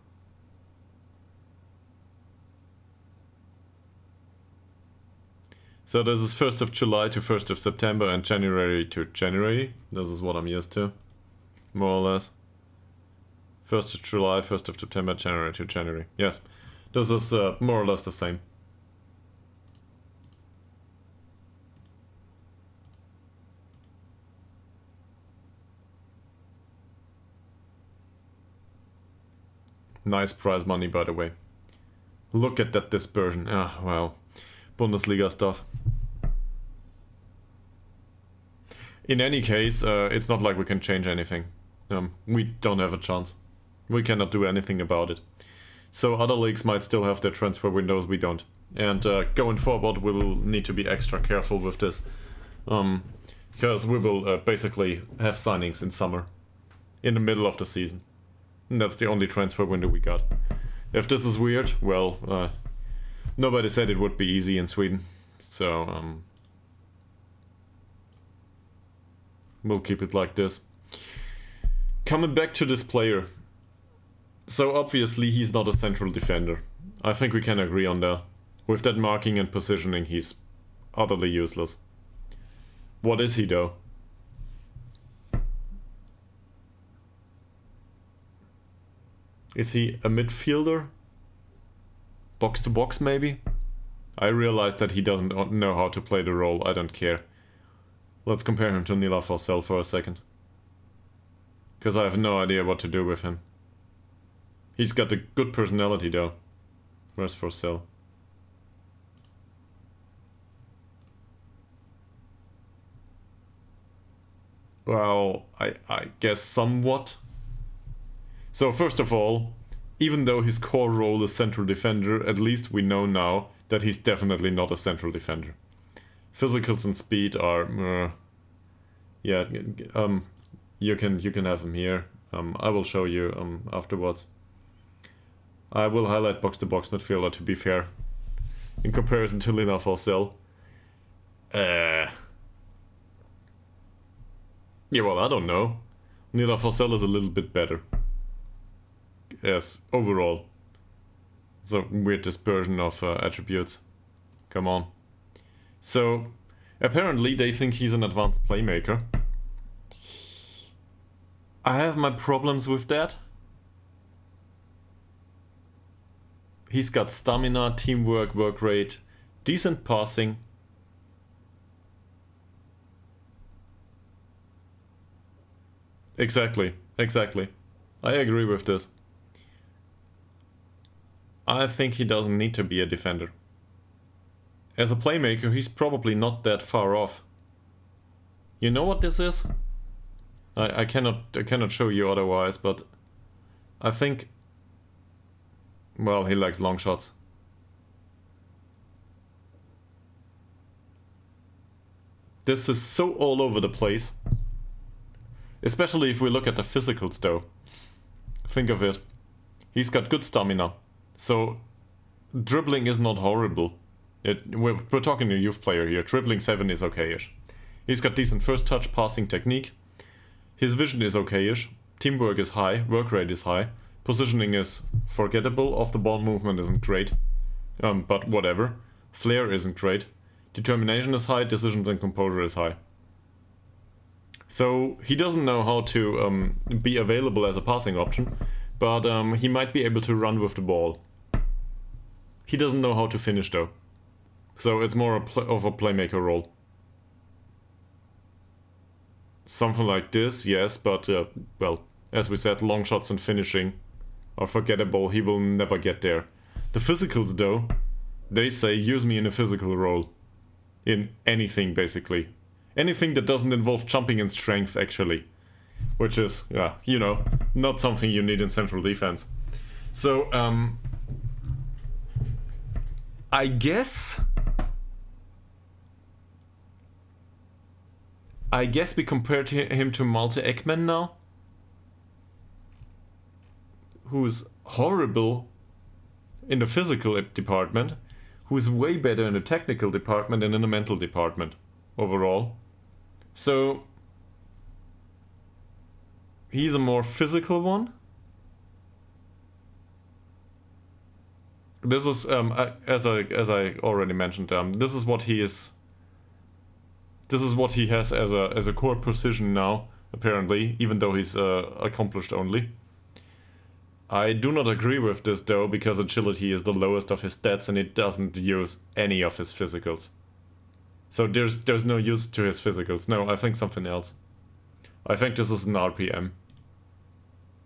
So this is 1st of July to 1st of September and January to January. This is what I'm used to, more or less. 1st of July, 1st of September, January to January. Yes, this is more or less the same. Nice prize money, by the way. Look at that dispersion. Ah, well, Bundesliga stuff. In any case, it's not like we can change anything. We don't have a chance. We cannot do anything about it. So other leagues might still have their transfer windows, we don't. And going forward, we will need to be extra careful with this. Because we will basically have signings in summer. In the middle of the season. And that's the only transfer window we got. If this is weird, well, nobody said it would be easy in Sweden. So, we'll keep it like this. Coming back to this player. So obviously he's not a central defender. I think we can agree on that. With that marking and positioning, he's utterly useless. What is he though? Is he a midfielder? Box to box maybe? I realize that he doesn't know how to play the role, I don't care. Let's compare him to Nila Forsell for a second. Because I have no idea what to do with him. He's got a good personality though. Where's Forsell? Well, I guess somewhat. So first of all, even though his core role is central defender, at least we know now that he's definitely not a central defender. Physicals and speed are, yeah, you can have him here. I will show you afterwards. I will highlight box-to-box midfielder to be fair, in comparison to Lina Forsell. Yeah, well, I don't know. Nila Forsell is a little bit better. Yes, overall. It's a weird dispersion of attributes. Come on. So, apparently they think he's an advanced playmaker. I have my problems with that. He's got stamina, teamwork, work rate, decent passing. Exactly, exactly. I agree with this. I think he doesn't need to be a defender. As a playmaker, he's probably not that far off. You know what this is? I cannot show you otherwise, but I think, well, he likes long shots. This is so all over the place. Especially if we look at the physicals though. Think of it. He's got good stamina. So, dribbling is not horrible. We're talking a youth player here. Dribbling 7 is okay-ish. He's got decent first touch passing technique. His vision is okay-ish. Teamwork is high, work rate is high. Positioning is forgettable, off the ball movement isn't great. But whatever. Flair isn't great. Determination is high, decisions and composure is high. So he doesn't know how to be available as a passing option, but he might be able to run with the ball. He doesn't know how to finish though. So it's more of a playmaker role. Something like this, yes, but well, as we said, long shots and finishing are forgettable. He will never get there. The physicals though, they say use me in a physical role. In anything basically. Anything that doesn't involve jumping and strength actually. Which is, yeah, you know, not something you need in central defense. So, I guess we compared him to Malte Ekman now. Who's horrible in the physical department. Who's way better in the technical department and in the mental department overall. So he's a more physical one. This is as I already mentioned, this is what he is. This is what he has as a core position now, apparently, even though he's accomplished only. I do not agree with this though, because agility is the lowest of his stats and it doesn't use any of his physicals. So there's no use to his physicals. No, I think something else. I think this is an RPM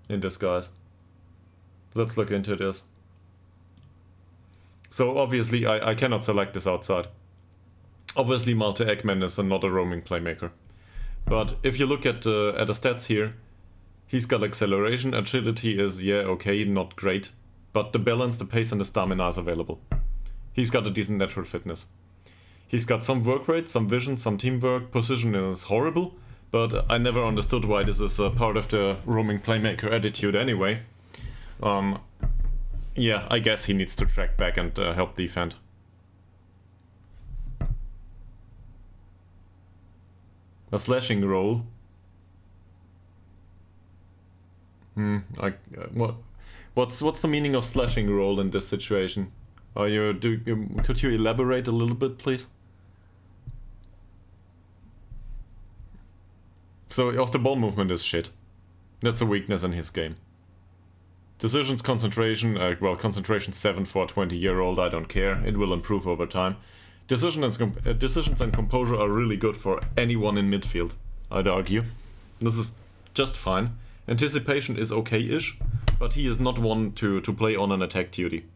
in disguise. Let's look into this. So obviously I cannot select this outside. Obviously Malte Ekman is not a roaming playmaker. But if you look at the stats here, he's got acceleration, agility is, yeah, okay, not great. But the balance, the pace and the stamina is available. He's got a decent natural fitness. He's got some work rate, some vision, some teamwork, position is horrible. But I never understood why this is a part of the roaming playmaker attitude anyway. Yeah, I guess he needs to track back and help defend. A slashing role. What's the meaning of slashing role in this situation? Could you elaborate a little bit, please? So off the ball movement is shit. That's a weakness in his game. Decisions, concentration, concentration 7 for a 20-year-old, I don't care. It will improve over time. Decisions and composure are really good for anyone in midfield, I'd argue. This is just fine. Anticipation is okay-ish, but he is not one to play on an attack duty.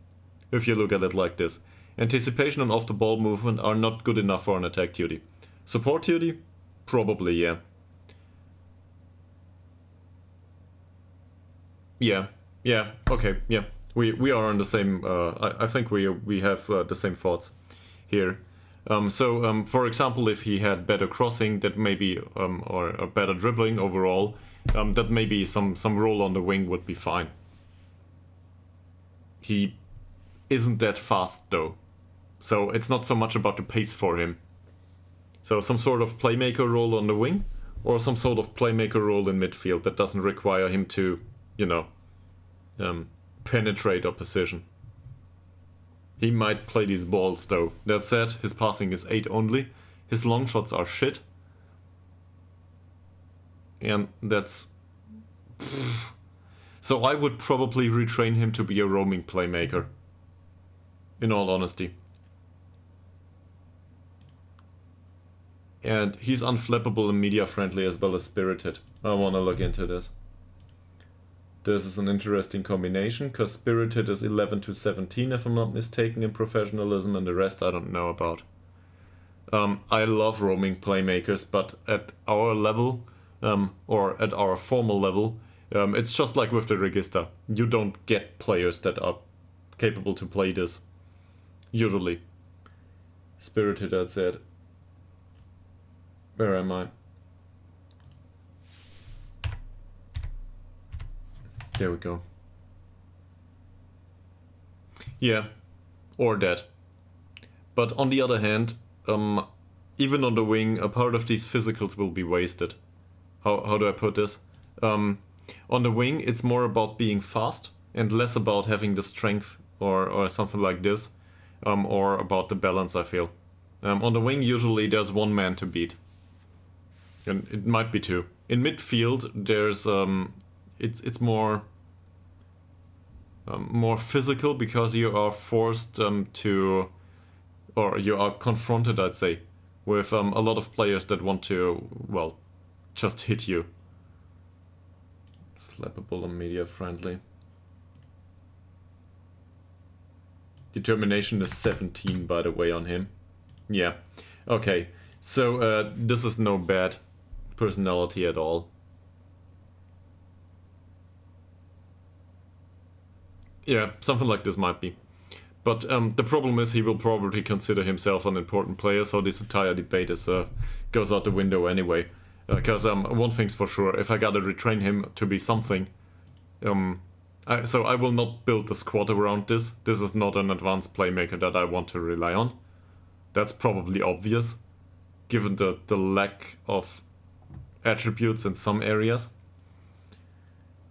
If you look at it like this. Anticipation and off-the-ball movement are not good enough for an attack duty. Support duty? Probably, yeah. Yeah, okay, yeah. We are on the same, I think we have the same thoughts here. For example, if he had better crossing, that maybe, or better dribbling overall, that maybe some role on the wing would be fine. He isn't that fast though, so it's not so much about the pace for him. So some sort of playmaker role on the wing, or some sort of playmaker role in midfield that doesn't require him to, you know, penetrate opposition. He might play these balls though. That said, his passing is 8 only. His long shots are shit. And that's... So I would probably retrain him to be a roaming playmaker. In all honesty. And he's unflappable and media friendly as well as spirited. I wanna look into this. This is an interesting combination, because spirited is 11 to 17 if I'm not mistaken in professionalism, and the rest I don't know about. I love roaming playmakers, but at our level, or at our formal level, it's just like with the register. You don't get players that are capable to play this. Usually. Spirited, that's it. Where am I? There we go. Yeah, or that. But on the other hand, even on the wing, a part of these physicals will be wasted. How do I put this? On the wing, it's more about being fast and less about having the strength or something like this, or about the balance, I feel. On the wing, usually there's one man to beat. And it might be two. In midfield, there's it's more physical because you are forced to, or you are confronted, I'd say, with a lot of players that want to, well, just hit you. Flappable and media friendly. Determination is 17, by the way, on him. Yeah. Okay. So this is no bad personality at all. Yeah, something like this might be. But the problem is he will probably consider himself an important player, so this entire debate is goes out the window anyway. Because one thing's for sure, if I gotta retrain him to be something, so I will not build the squad around this. This is not an advanced playmaker that I want to rely on. That's probably obvious, given the lack of attributes in some areas.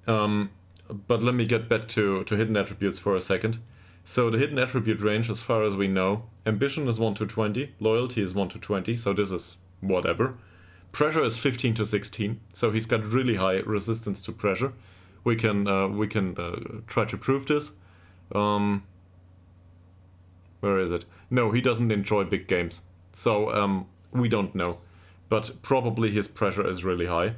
But let me get back to hidden attributes for a second. So the hidden attribute range, as far as we know, ambition is 1 to 20, loyalty is 1 to 20, so this is whatever. Pressure is 15 to 16, so he's got really high resistance to pressure. We can try to prove this. Where is it? No, he doesn't enjoy big games, so we don't know. But probably his pressure is really high.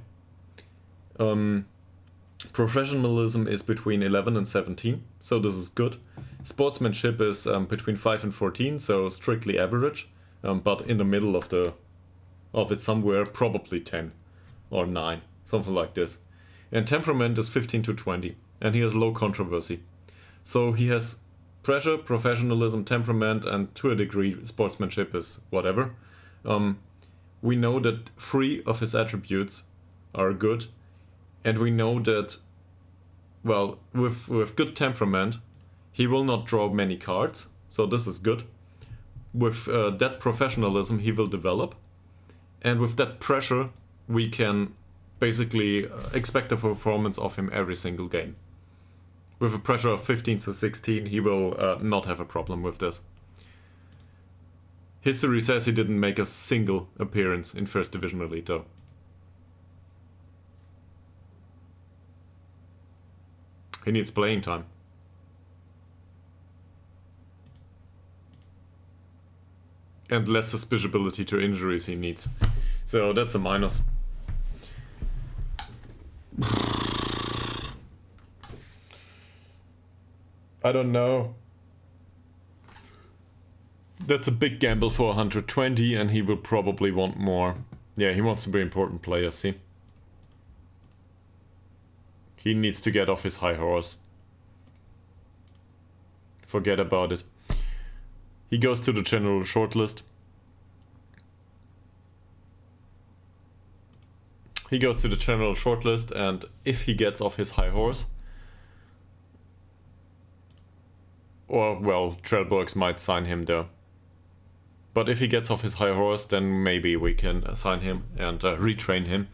Professionalism is between 11 and 17, so this is good. Sportsmanship is between 5 and 14, so strictly average, but in the middle of it somewhere, probably 10 or 9, something like this. And temperament is 15 to 20, and he has low controversy. So he has pressure, professionalism, temperament, and to a degree sportsmanship is whatever. We know that 3 of his attributes are good, and we know that, well, with good temperament, he will not draw many cards, so this is good. With that professionalism, he will develop. And with that pressure, we can basically expect a performance of him every single game. With a pressure of 15 to 16, he will not have a problem with this. History says he didn't make a single appearance in First Division Elite, though. He needs playing time. And less susceptibility to injuries he needs. So that's a minus. I don't know. That's a big gamble for 120, and he will probably want more. Yeah, he wants to be an important player, see? He needs to get off his high horse. Forget about it. He goes to the general shortlist. He goes to the general shortlist, and if he gets off his high horse, or, well, Trelborgs might sign him there. But if he gets off his high horse, then maybe we can sign him and retrain him.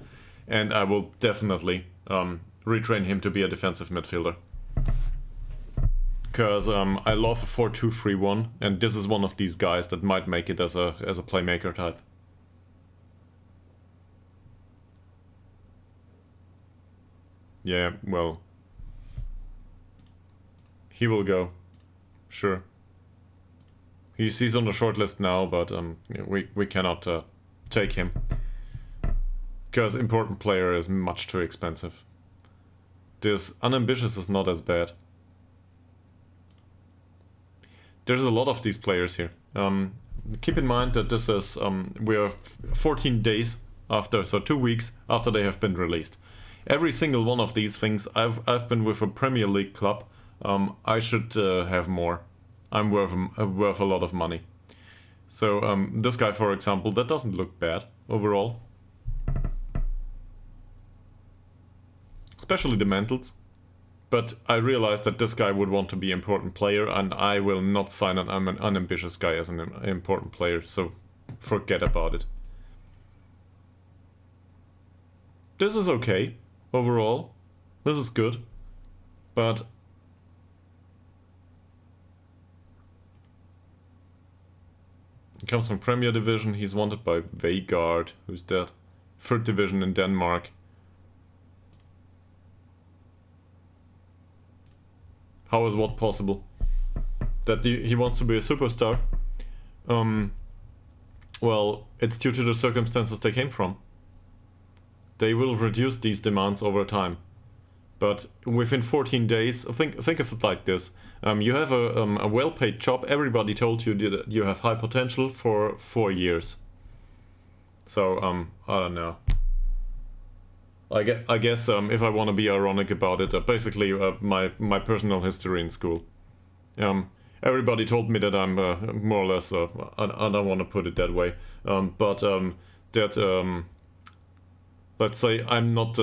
And I will definitely retrain him to be a defensive midfielder. Because I love a 4-2-3-1, and this is one of these guys that might make it as a playmaker type. Yeah, well, he will go, sure. He's on the shortlist now, but we cannot take him because important player is much too expensive. This unambitious is not as bad. There's a lot of these players here. Keep in mind that this is we are 14 days after, so 2 weeks after they have been released. Every single one of these things, I've been with a Premier League club. I should have more. I'm worth a lot of money. So this guy, for example, that doesn't look bad overall. Especially the mentals. But I realized that this guy would want to be an important player, and I will not sign an unambitious guy as an important player. So forget about it. This is okay, overall. This is good. But he comes from Premier Division, he's wanted by Vagard. Who's that? 3rd Division in Denmark. How is what possible? That he wants to be a superstar? Well, it's due to the circumstances they came from. They will reduce these demands over time. But within 14 days, think of it like this. You have a well-paid job. Everybody told you that you have high potential for 4 years. So, I don't know. I guess if I want to be ironic about it, basically my personal history in school. Everybody told me that I'm more or less, I don't want to put it that way, but that, let's say I'm not,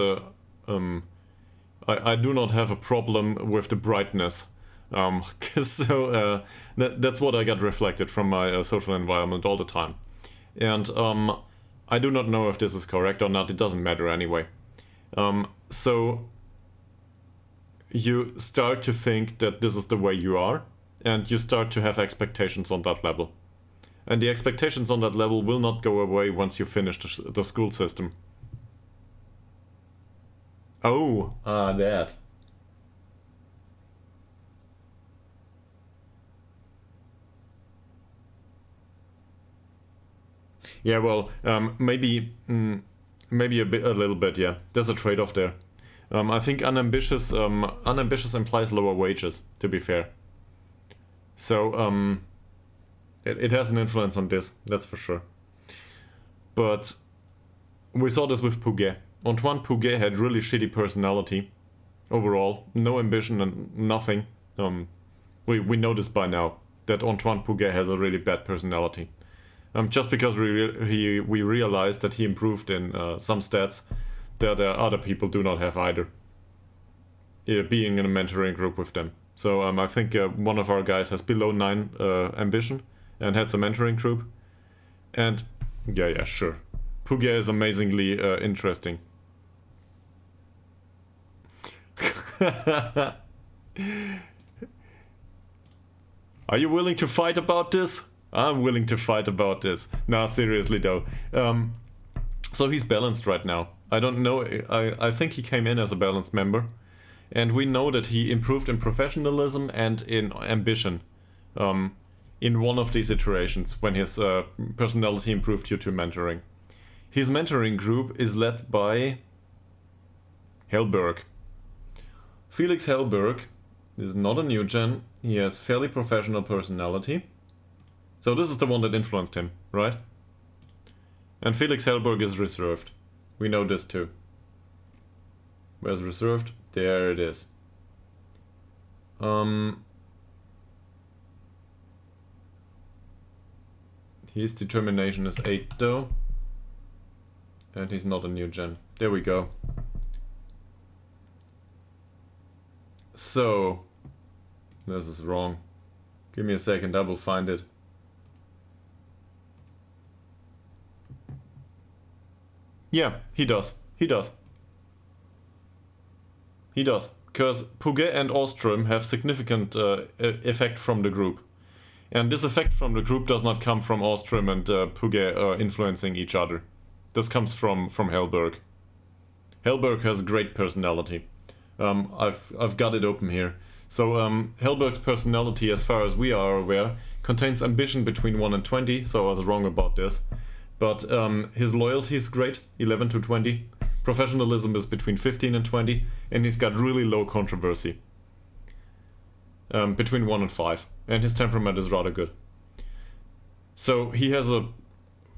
I do not have a problem with the brightness. So that's what I got reflected from my social environment all the time. And I do not know if this is correct or not, it doesn't matter anyway. So you start to think that this is the way you are, and you start to have expectations on that level. And the expectations on that level will not go away once you finish the school system. Oh, that. Yeah, well, maybe a little bit, yeah. There's a trade-off there. I think unambitious implies lower wages, to be fair. So, it has an influence on this, that's for sure. But we saw this with Pouget. Antoine Pouget had really shitty personality overall, no ambition and nothing. We know this by now, that Antoine Pouget has a really bad personality. Just because we realized that he improved in some stats that other people do not have either. Being in a mentoring group with them. So I think one of our guys has below 9 ambition and has a mentoring group. And yeah, sure. Pouget is amazingly interesting. Are you willing to fight about this? I'm willing to fight about this. Nah, seriously though. So he's balanced right now. I don't know, I think he came in as a balanced member. And we know that he improved in professionalism and in ambition. In one of these iterations, when his personality improved due to mentoring. His mentoring group is led by Hellberg. Felix Hellberg is not a new gen. He has fairly professional personality. So this is the one that influenced him, right? And Felix Hellberg is reserved. We know this too. Where's reserved? There it is. His determination is 8 though. And he's not a new gen. There we go. So, this is wrong. Give me a second, I will find it. Yeah, he does. He does. He does. Because Pouget and Ostrom have significant effect from the group. And this effect from the group does not come from Ostrom and Pouget influencing each other. This comes from Hellberg. Hellberg has great personality. I've got it open here. So Hellberg's personality, as far as we are aware, contains ambition between 1 and 20, so I was wrong about this. But his loyalty is great, 11 to 20. Professionalism is between 15 and 20, and he's got really low controversy. Between 1 and 5. And his temperament is rather good. So he has a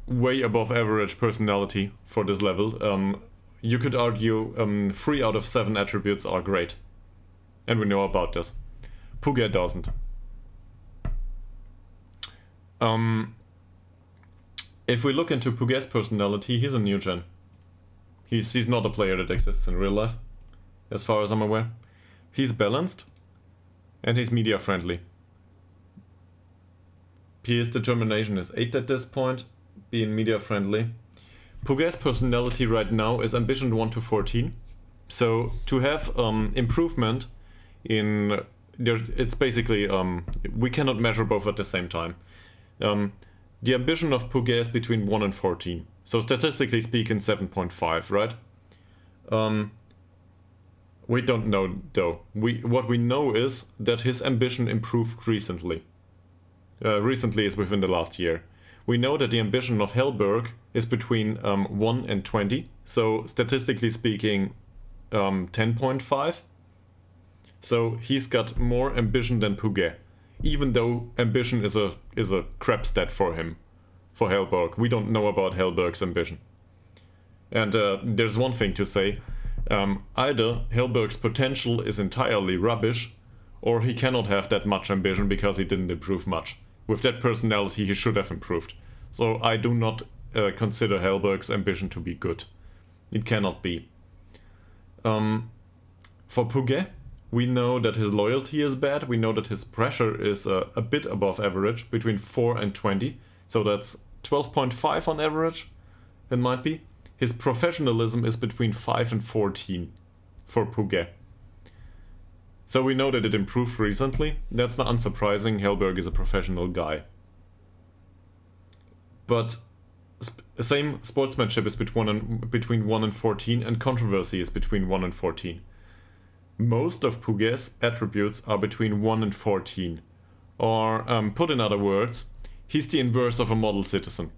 way above average personality for this level. You could argue 3 out of 7 attributes are great. And we know about this. Pouget doesn't. If we look into Pouget's personality, he's a new gen. He's not a player that exists in real life, as far as I'm aware. He's balanced, and he's media friendly. His determination is 8 at this point. being media friendly. Puget's personality right now is ambition 1 to 14. So to have improvement in there, it's basically we cannot measure both at the same time. The ambition of Puget is between 1 and 14. So statistically speaking, 7.5, right? We don't know though. What we know is that his ambition improved recently. Recently is within the last year. We know that the ambition of Hellberg is between 1 and 20. So statistically speaking, 10.5. So he's got more ambition than Puget, even though ambition is a crap stat for him, for Hellberg. We don't know about Hellberg's ambition. And there's one thing to say. Either Hellberg's potential is entirely rubbish, or he cannot have that much ambition because he didn't improve much. With that personality, he should have improved. So I do not consider Hellberg's ambition to be good. It cannot be. For Puget, we know that his loyalty is bad. We know that his pressure is a bit above average, between 4 and 20. So that's 12.5 on average, it might be. His professionalism is between 5 and 14 for Puget. So we know that it improved recently. That's not unsurprising. Hellberg is a professional guy. But same sportsmanship is between 1 and 14, and controversy is between 1 and 14. Most of Puget's attributes are between 1 and 14. Or, put in other words, he's the inverse of a model citizen.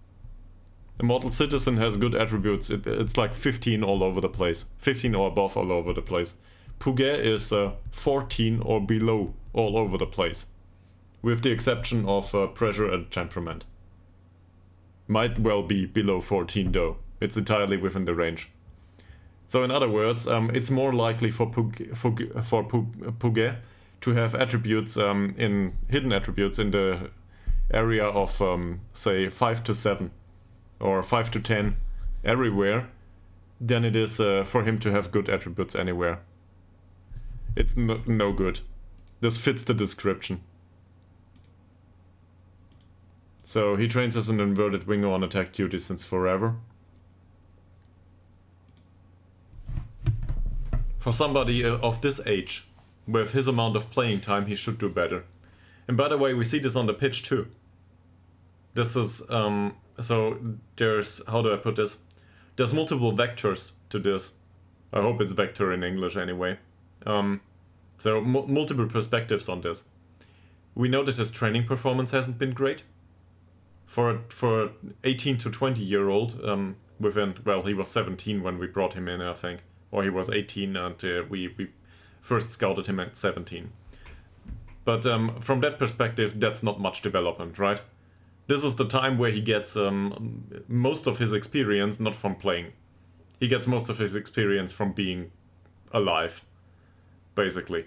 A model citizen has good attributes. It's like 15 all over the place. 15 or above all over the place. Puget is 14 or below all over the place. With the exception of pressure and temperament. Might well be below 14 though. It's entirely within the range. So in other words, it's more likely for Puget to have attributes in hidden attributes in the area of say 5 to 7 or 5 to 10 everywhere than it is for him to have good attributes anywhere. It's no good. This fits the description. So he trains as an inverted winger on attack duty since forever. For somebody of this age, with his amount of playing time, he should do better. And by the way, we see this on the pitch too. This is, so there's, how do I put this? There's multiple vectors to this. I hope it's vector in English anyway. So multiple perspectives on this. We know that his training performance hasn't been great. For 18 to 20 year old, well, he was 17 when we brought him in, I think. Or he was 18 and we first scouted him at 17. But from that perspective, that's not much development, right? This is the time where he gets most of his experience not from playing. He gets most of his experience from being alive, basically.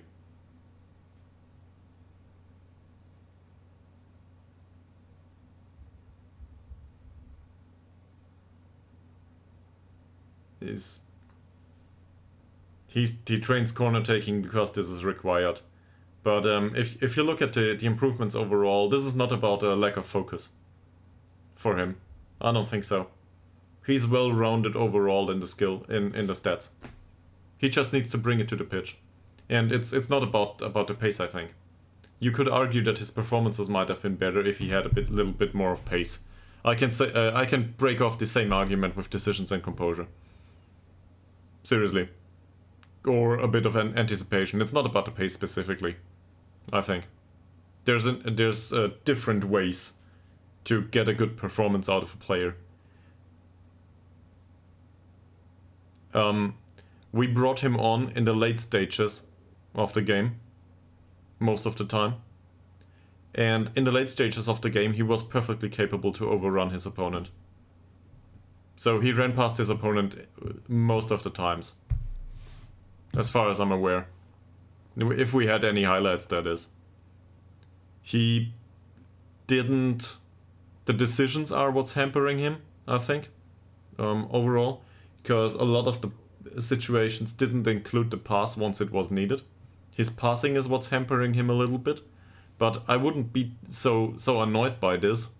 He trains corner taking because this is required. But if you look at the improvements overall, this is not about a lack of focus for him. I don't think so. He's well-rounded overall in the skill, in the stats. He just needs to bring it to the pitch. And it's not about the pace, I think. You could argue that his performances might have been better if he had a little bit more of pace. I can break off the same argument with decisions and composure. Seriously. Or a bit of an anticipation. It's not about the pace specifically, I think. There's different ways to get a good performance out of a player. We brought him on in the late stages of the game, most of the time. And in the late stages of the game, he was perfectly capable to overrun his opponent. So he ran past his opponent most of the times. As far as I'm aware. If we had any highlights, that is. He didn't... The decisions are what's hampering him, I think, overall. Because a lot of the situations didn't include the pass once it was needed. His passing is what's hampering him a little bit. But I wouldn't be so annoyed by this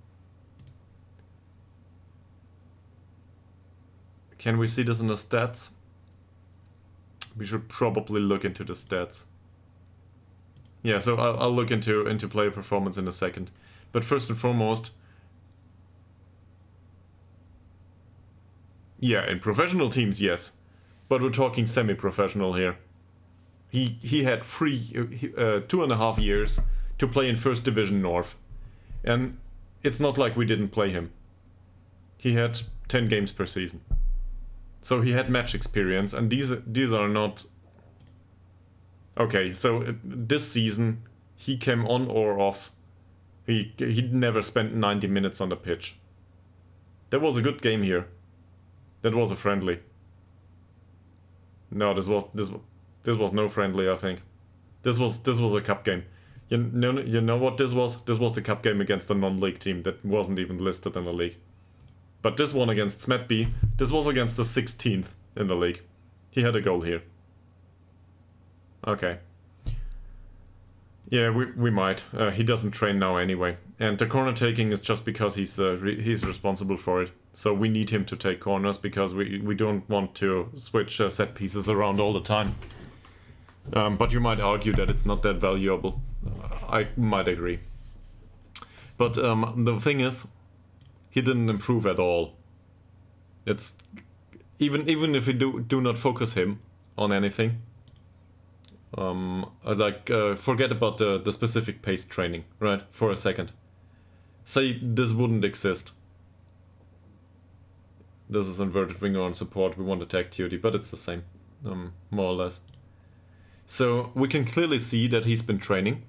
Can we see this in the stats? We should probably look into the stats. Yeah, so I'll look into player performance in a second. But first and foremost, yeah, in professional teams, yes. But we're talking semi-professional here. He had 2.5 years to play in First Division North. And it's not like we didn't play him. He had 10 games per season. So he had match experience, and these are not... Okay, so this season, he came on or off. He never spent 90 minutes on the pitch. That was a good game here. That was a friendly. No, this was no friendly, I think. This was a cup game. You know what this was? This was the cup game against a non-league team that wasn't even listed in the league. But this one against Smedby, this was against the 16th in the league. He had a goal here. Okay. Yeah, we might. He doesn't train now anyway. And the corner taking is just because he's responsible for it. So we need him to take corners because we don't want to switch set pieces around all the time. But you might argue that it's not that valuable. I might agree. But the thing is, he didn't improve at all. It's even if we do not focus him on anything. Forget about the specific pace training, right? For a second. Say this wouldn't exist. This is inverted winger on support. We want attack duty, but it's the same, more or less. So we can clearly see that he's been training,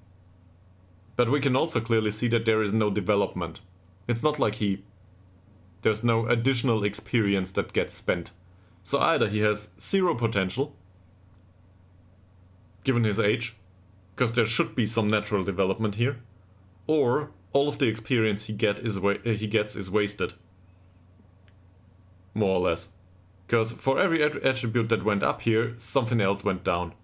but we can also clearly see that there is no development. It's not like there's no additional experience that gets spent. So either he has zero potential, given his age, because there should be some natural development here, or all of the experience he gets is wasted. More or less. Because for every attribute that went up here, something else went down.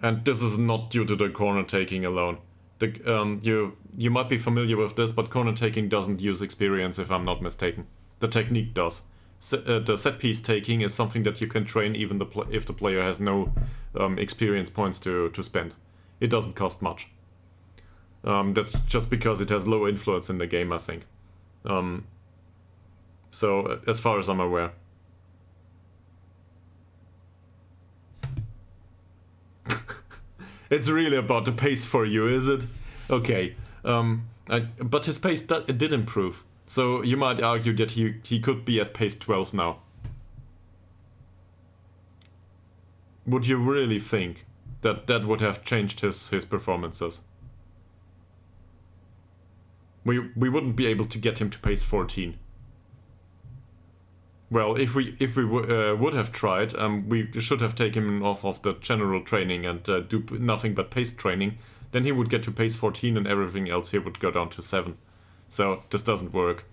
And this is not due to the corner taking alone. You might be familiar with this, but corner taking doesn't use experience if I'm not mistaken. The technique does. The set piece taking is something that you can train even if the player has no experience points to spend. It doesn't cost much. That's just because it has low influence in the game, I think. So as far as I'm aware. It's really about the pace for you, is it? Okay. But his pace did improve. So you might argue that he could be at pace 12 now. Would you really think that would have changed his performances? We wouldn't be able to get him to pace 14. Well, if we would have tried, we should have taken him off of the general training and do nothing but pace training. Then he would get to pace 14 and everything else here would go down to 7. So this doesn't work.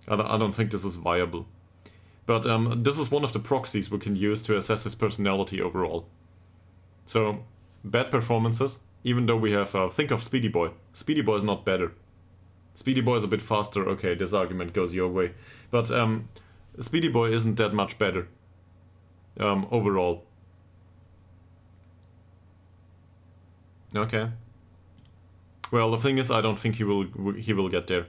I don't think this is viable. But this is one of the proxies we can use to assess his personality overall. So, bad performances, even though we have, think of Speedy Boy. Speedy Boy is not better. Speedy Boy is a bit faster, okay, this argument goes your way. But Speedy Boy isn't that much better, overall. Okay. Well, the thing is, I don't think he will get there.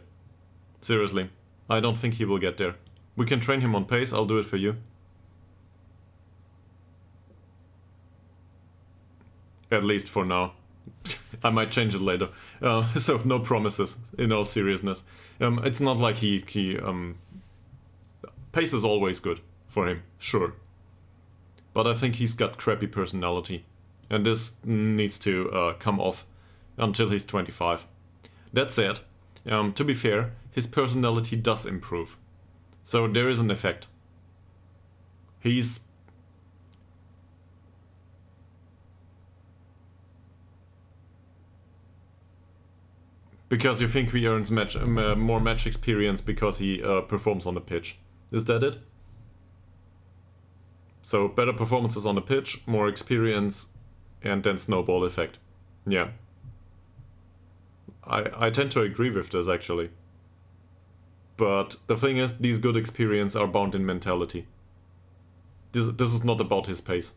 Seriously, I don't think he will get there. We can train him on pace, I'll do it for you. At least for now. I might change it later. So no promises, in all seriousness. It's not like pace is always good for him, sure. But I think he's got crappy personality. And this needs to come off until he's 25. That said, to be fair, his personality does improve. So there is an effect. He's... Because you think he earns more match experience because he performs on the pitch. Is that it? So better performances on the pitch, more experience, and then snowball effect. Yeah. I tend to agree with this, actually. But the thing is, these good experience are bound in mentality. This is not about his pace.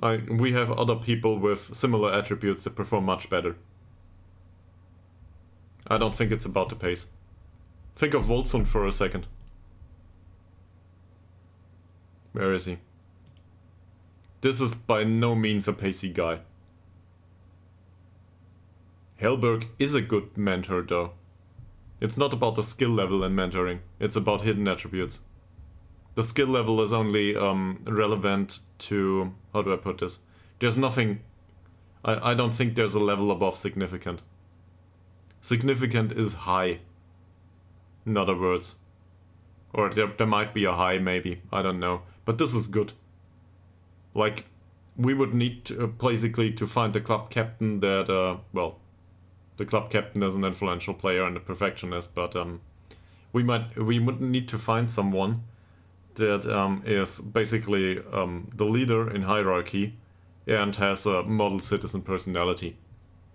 We have other people with similar attributes that perform much better. I don't think it's about the pace. Think of Volsund for a second. Where is he? This is by no means a pacey guy. Hellberg is a good mentor though. It's not about the skill level in mentoring, it's about hidden attributes. The skill level is only relevant to... how do I put this? There's nothing... I don't think there's a level above significant. Significant is high. In other words. Or there might be a high, maybe. I don't know. But this is good. Like, we would need to, basically to find the club captain that... well, the club captain is an influential player and a perfectionist, but we would need to find someone that is basically the leader in hierarchy and has a model citizen personality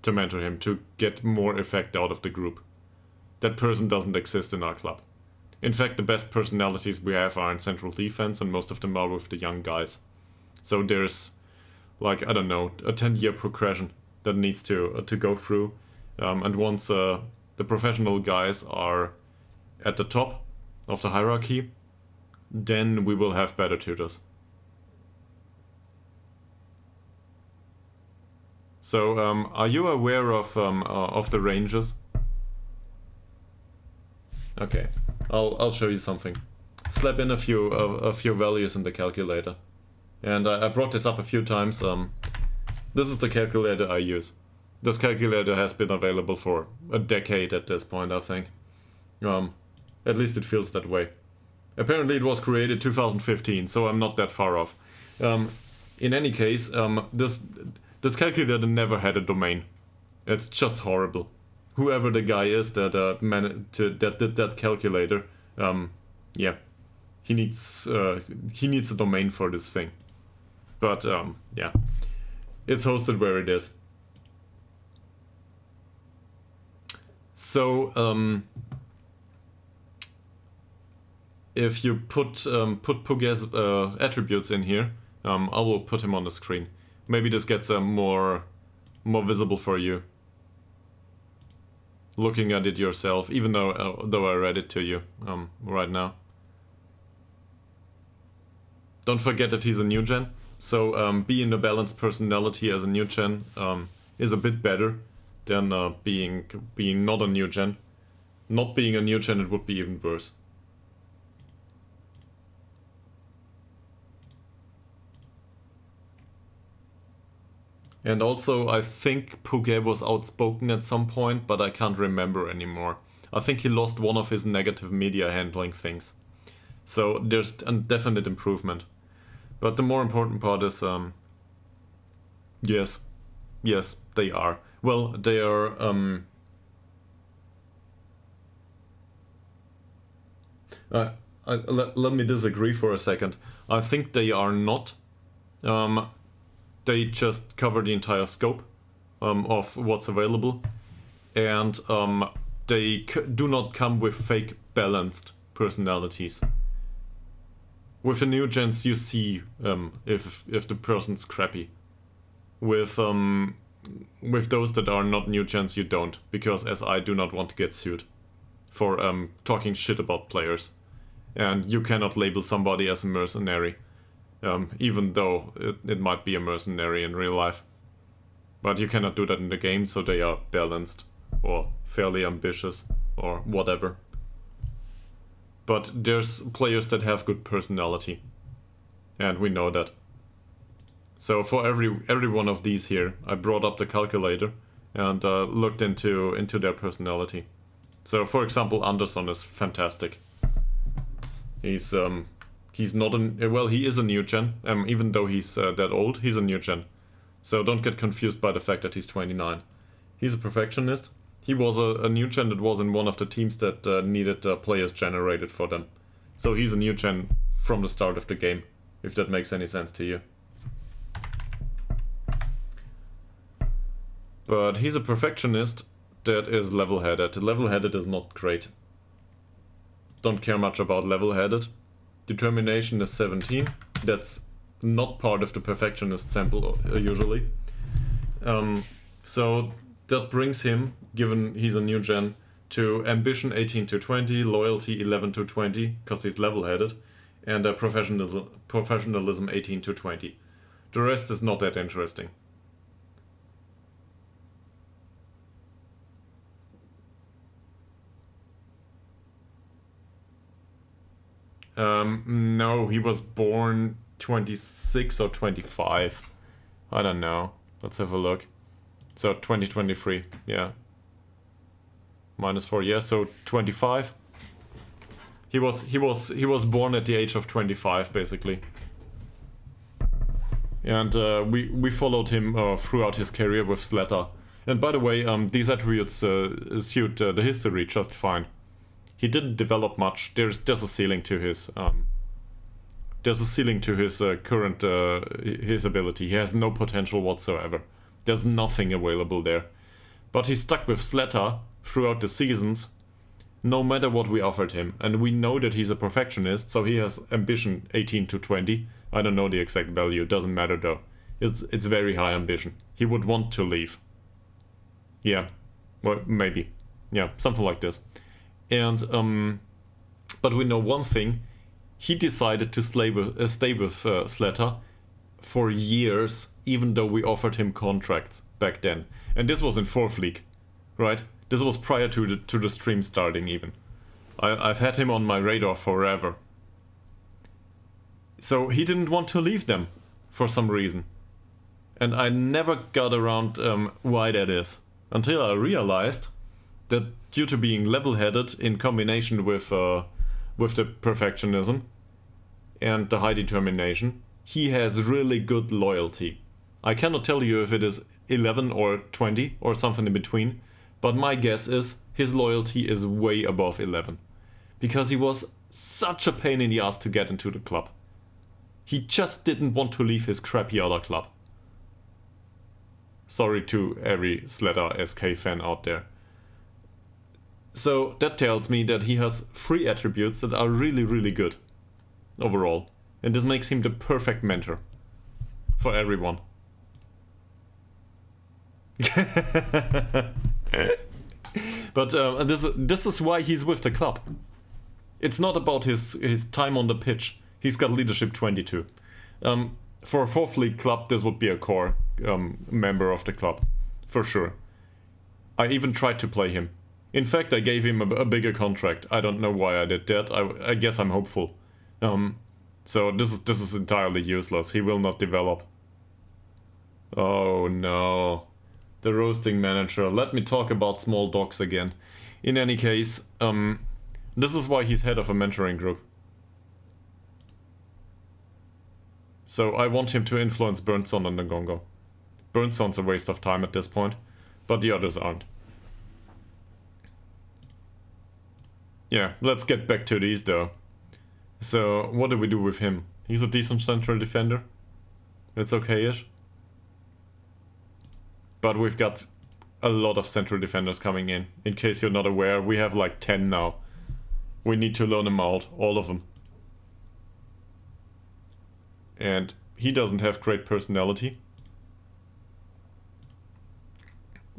to mentor him, to get more effect out of the group. That person doesn't exist in our club. In fact, the best personalities we have are in central defense, and most of them are with the young guys. So there's, like, I don't know, a 10-year progression that needs to go through. And once the professional guys are at the top of the hierarchy, then we will have better tutors. So, are you aware of the ranges? Okay, I'll show you something. Slap in a few values in the calculator, and I brought this up a few times. This is the calculator I use. This calculator has been available for a decade at this point, I think. At least it feels that way. Apparently it was created 2015, so I'm not that far off. In any case, this calculator never had a domain. It's just horrible. Whoever the guy is that did that calculator, yeah, he needs a domain for this thing. But yeah, it's hosted where it is. So if you put Puget's attributes in here, I will put him on the screen. Maybe this gets more visible for you. Looking at it yourself, even though I read it to you right now. Don't forget that he's a new gen, so being a balanced personality as a new gen is a bit better than being not a new gen. Not being a new gen, it would be even worse. And also, I think Puget was outspoken at some point, but I can't remember anymore. I think he lost one of his negative media handling things. So there's a definite improvement. But the more important part is, yes, they are. Well, they are, let me disagree for a second. I think they are not. They just cover the entire scope of what's available, and they do not come with fake balanced personalities. With the new gens, you see if the person's crappy. With those that are not new gens, you don't, because as I do not want to get sued for talking shit about players, and you cannot label somebody as a mercenary. Even though it might be a mercenary in real life. But you cannot do that in the game, so they are balanced, or fairly ambitious, or whatever. But there's players that have good personality, and we know that. So for every one of these here, I brought up the calculator and looked into their personality. So for example, Anderson is fantastic. He's not he is a new gen, even though he's that old, he's a new gen. So don't get confused by the fact that he's 29. He's a perfectionist. He was a new gen that was in one of the teams that needed players generated for them. So he's a new gen from the start of the game, if that makes any sense to you. But he's a perfectionist that is level-headed. Level-headed is not great. Don't care much about level-headed. Determination is 17. That's not part of the perfectionist sample usually. So that brings him, given he's a new gen, to ambition 18 to 20, loyalty 11 to 20, because he's level-headed, and professionalism 18 to 20. The rest is not that interesting. No, he was born 26 or 25. I don't know. Let's have a look. So 2023, yeah. -4 years, so 25. He was born at the age of 25, basically. And we followed him throughout his career with Slatter. And by the way, these attributes suit the history just fine. He didn't develop much. There's a ceiling to his current his ability. He has no potential whatsoever. There's nothing available there. But he stuck with Slatter throughout the seasons, no matter what we offered him. And we know that he's a perfectionist, so he has ambition 18 to 20. I don't know the exact value, doesn't matter though. It's very high ambition. He would want to leave. Yeah, well, maybe. Yeah, something like this. And, but we know one thing. He decided to stay with Slatter for years, even though we offered him contracts back then. And this was in 4th League, right? This was prior to the stream starting even. I've had him on my radar forever. So he didn't want to leave them for some reason. And I never got around why that is. Until I realized that due to being level-headed in combination with the perfectionism and the high determination, he has really good loyalty. I cannot tell you if it is 11 or 20 or something in between, but my guess is his loyalty is way above 11. Because he was such a pain in the ass to get into the club. He just didn't want to leave his crappy other club. Sorry to every Slatter SK fan out there. So that tells me that he has 3 attributes that are really, really good overall. And this makes him the perfect mentor for everyone. But this is why he's with the club. It's not about his time on the pitch. He's got leadership 22. For a 4th League club, this would be a core member of the club, for sure. I even tried to play him. In fact, I gave him a bigger contract. I don't know why I did that. I guess I'm hopeful. So this is entirely useless. He will not develop. Oh no. The roasting manager. Let me talk about small dogs again. In any case, this is why he's head of a mentoring group. So I want him to influence Burnson and Ngongo. Burnson's a waste of time at this point, but the others aren't. Yeah, let's get back to these though. So, what do we do with him? He's a decent central defender. It's okay-ish. But we've got a lot of central defenders coming in. In case you're not aware, we have like 10 now. We need to loan them out, all of them. And he doesn't have great personality.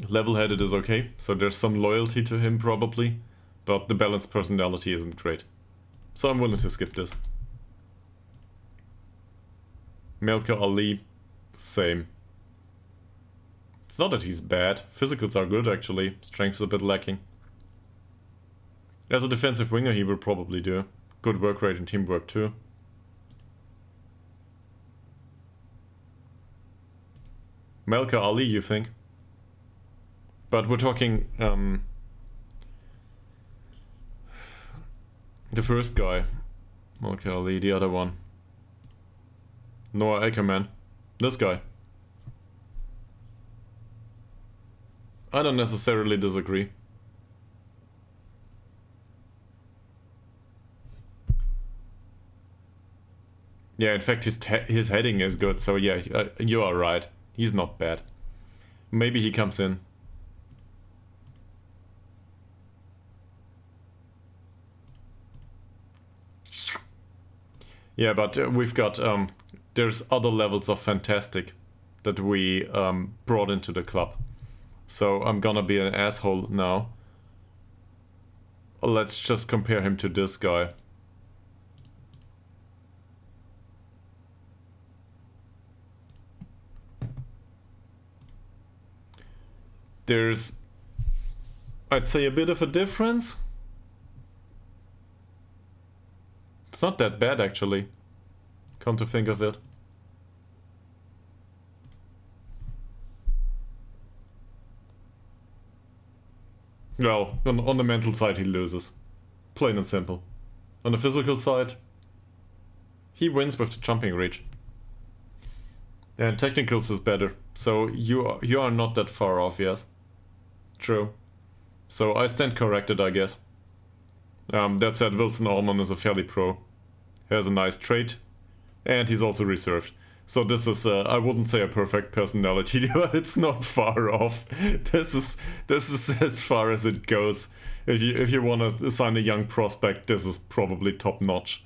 Level-headed is okay, so there's some loyalty to him probably. But the balanced personality isn't great. So I'm willing to skip this. Melka Ali, same. It's not that he's bad. Physicals are good actually. Strength is a bit lacking. As a defensive winger he will probably do. Good work rate and teamwork too. Melka Ali, you think? But we're talking the first guy. Melka Ali, the other one. Noah Ackerman. This guy. I don't necessarily disagree. Yeah, in fact his heading is good, so yeah, you are right. He's not bad. Maybe he comes in. Yeah, but we've got there's other levels of fantastic that we brought into the club. So I'm gonna be an asshole now. Let's just compare him to this guy. There's, I'd say, a bit of a difference. It's not that bad, actually, come to think of it. Well, on the mental side he loses. Plain and simple. On the physical side, he wins with the jumping reach. And technicals is better, so you are not that far off, yes. True. So I stand corrected, I guess. That said, Wilson Allman is a fairly pro. He has a nice trait, and he's also reserved. So this is, I wouldn't say a perfect personality, but it's not far off. This is as far as it goes. If you want to sign a young prospect, this is probably top notch.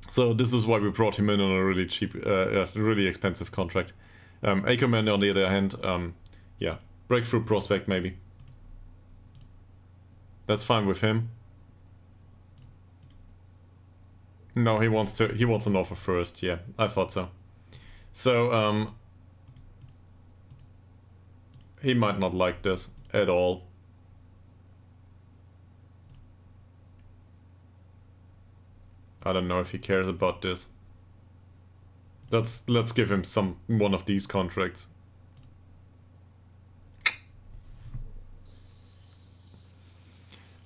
So this is why we brought him in on a really cheap, really expensive contract. Ackerman, on the other hand, yeah, breakthrough prospect maybe. That's fine with him. No, he wants an offer first. Yeah, I thought so. So he might not like this at all. I don't know if he cares about this. Let's give him one of these contracts.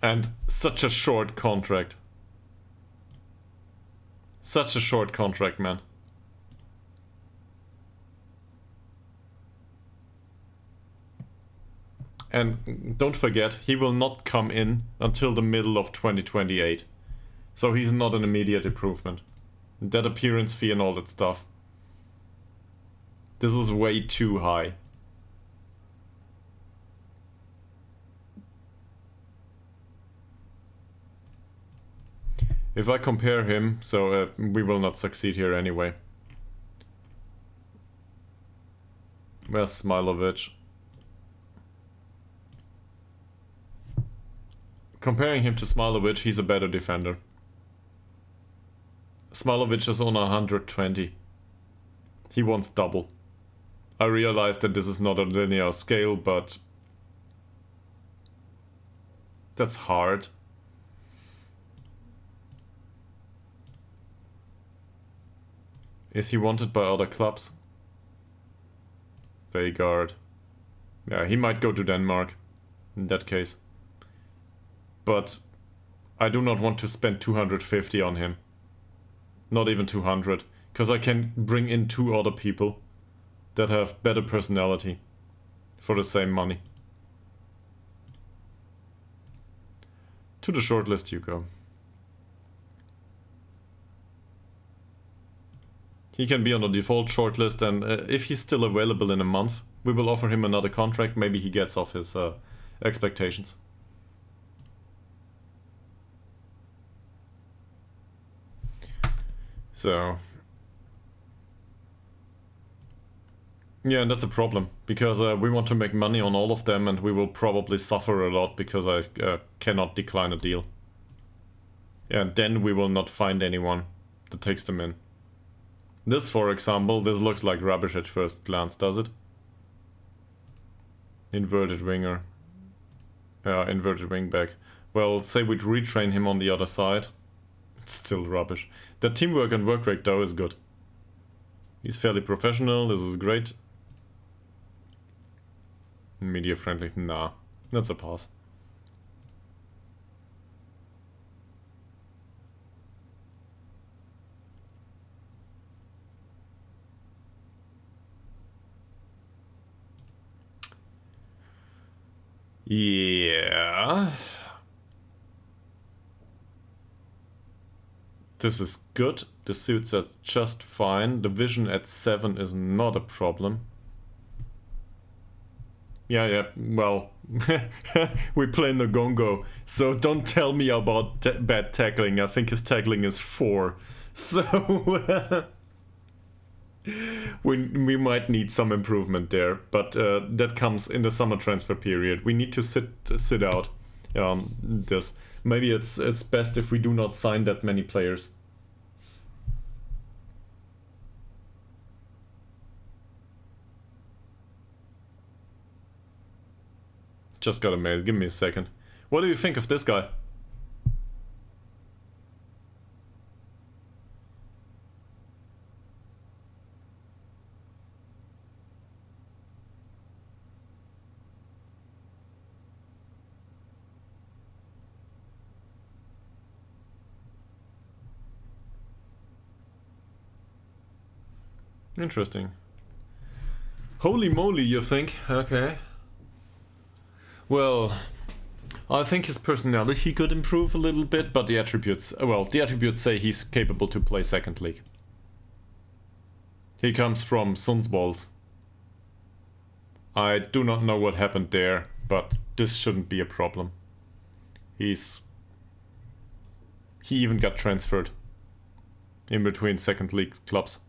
And such a short contract. Such a short contract, man. And don't forget, he will not come in until the middle of 2028. So he's not an immediate improvement. That appearance fee and all that stuff. This is way too high. If I compare him, so we will not succeed here anyway. Where's Smilovic? Comparing him to Smilovic, he's a better defender. Smilovic is on 120. He wants double. I realize that this is not a linear scale, but that's hard. Is he wanted by other clubs? Veigard. Yeah, he might go to Denmark in that case. But I do not want to spend 250 on him. Not even 200. Because I can bring in 2 other people that have better personality for the same money. To the shortlist you go. He can be on the default shortlist, and if he's still available in a month, we will offer him another contract. Maybe he gets off his expectations. So yeah, and that's a problem, because we want to make money on all of them, and we will probably suffer a lot because I cannot decline a deal. Yeah, and then we will not find anyone that takes them in. This, for example, this looks like rubbish at first glance, does it? Inverted winger. Inverted wingback. Well, say we'd retrain him on the other side. It's still rubbish. The teamwork and work rate though is good. He's fairly professional, this is great. Media friendly, nah. That's a pass. Yeah. This is good. The suits are just fine. The vision at 7 is not a problem. Yeah, well, we play Ngongo, so don't tell me about bad tackling. I think his tackling is 4. So we might need some improvement there, but that comes in the summer transfer period. We need to sit out this. Maybe it's best if we do not sign that many players. Just got a mail. Give me a second. What do you think of this guy? Interesting. Holy moly, you think? Okay. Well, I think his personality could improve a little bit, but the attributes say he's capable to play second league. He comes from Sundsvalls. I do not know what happened there, but this shouldn't be a problem. He even got transferred in between second league clubs.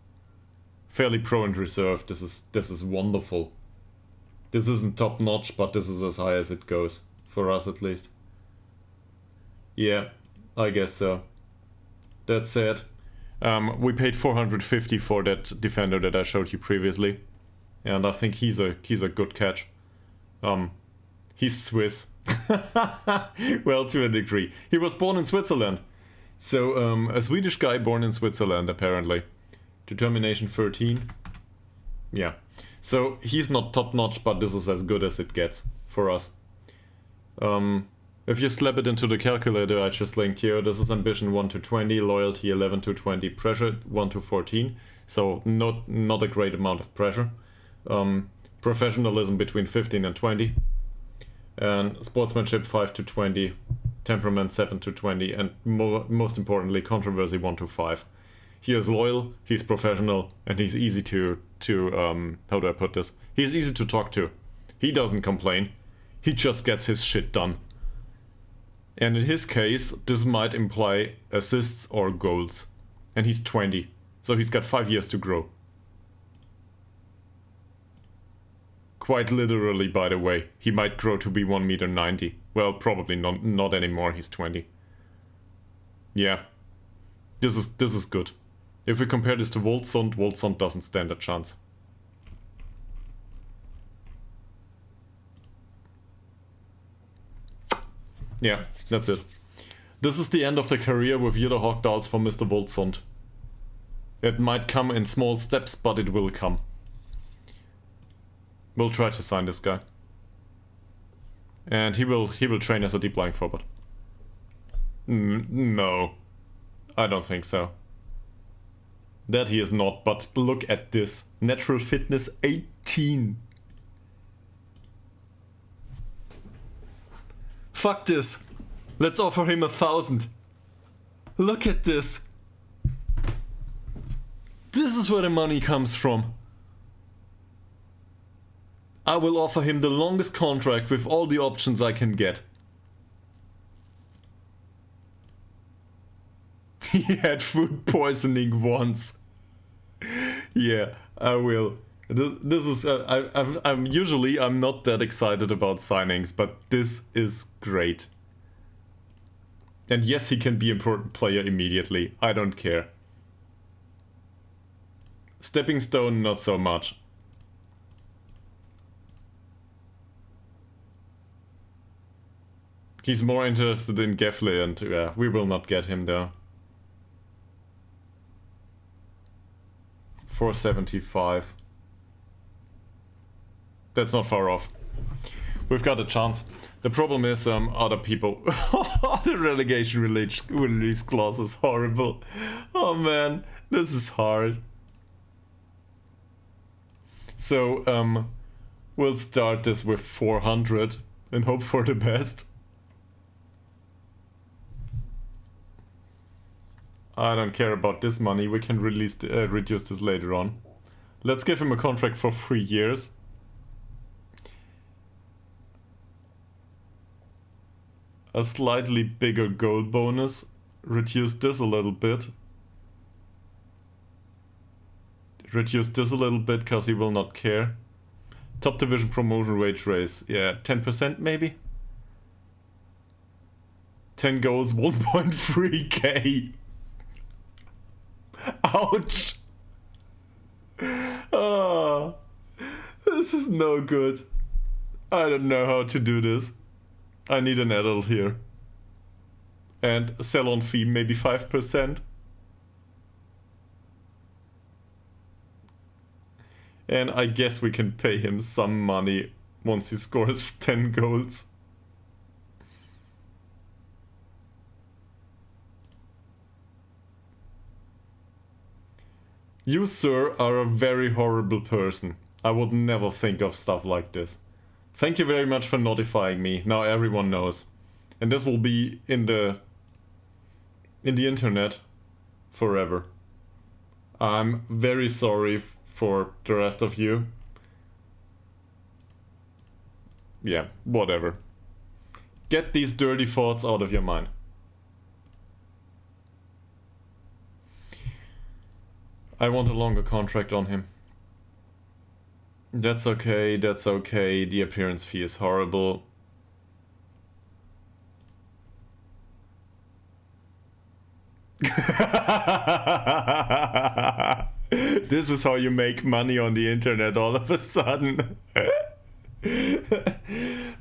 Fairly pro and reserve. This is wonderful. This isn't top notch, but this is as high as it goes. For us at least. Yeah, I guess so. That said, we paid 450 for that defender that I showed you previously. And I think he's a good catch. He's Swiss. Well, to a degree. He was born in Switzerland. So, a Swedish guy born in Switzerland, apparently. Determination 13. Yeah. So he's not top notch, but this is as good as it gets for us. If you slap it into the calculator I just linked here, this is ambition 1 to 20, loyalty 11 to 20, pressure 1 to 14. So not a great amount of pressure. Professionalism between 15 and 20. And sportsmanship 5 to 20, temperament 7 to 20, and most importantly, controversy 1 to 5. He is loyal, he's professional, and he's easy to how do I put this? He's easy to talk to. He doesn't complain. He just gets his shit done. And in his case, this might imply assists or goals. And he's 20, so he's got 5 years to grow. Quite literally, by the way. He might grow to be 1.90 meters. Well, probably not anymore, he's 20. Yeah. This is good. If we compare this to Woldsund doesn't stand a chance. Yeah, that's it. This is the end of the career with Ytterhogdals for Mr. Woldsund. It might come in small steps, but it will come. We'll try to sign this guy. And he will train as a deep lying forward. No. I don't think so. That he is not, but look at this. Natural fitness 18. Fuck this. Let's offer him 1,000. Look at this. This is where the money comes from. I will offer him the longest contract with all the options I can get. He had food poisoning once. Yeah, I will. This is I'm not that excited about signings, but this is great. And yes, he can be an important player immediately. I don't care. Stepping stone, not so much. He's more interested in Gefle, and yeah, we will not get him there. 475. That's not far off. We've got a chance. The problem is other people. The relegation release clause is horrible. Oh man, this is hard. So we'll start this with 400 and hope for the best. I don't care about this money. We can reduce this later on. Let's give him a contract for 3 years. A slightly bigger goal bonus. Reduce this a little bit. reduce this a little bit because he will not care. Top division promotion wage raise. Yeah, 10% maybe? 10 goals, 1.3k. Ouch. Oh, this is no good. I don't know how to do this. I need an adult here. And sell-on fee maybe 5%. And I guess we can pay him some money once he scores 10 goals. You, sir, are a very horrible person. I would never think of stuff like this. Thank you very much for notifying me. Now everyone knows. And this will be in the internet forever. I'm very sorry for the rest of you. Yeah, whatever. Get these dirty thoughts out of your mind. I want a longer contract on him. That's okay, that's okay. The appearance fee is horrible. This is how you make money on the internet all of a sudden.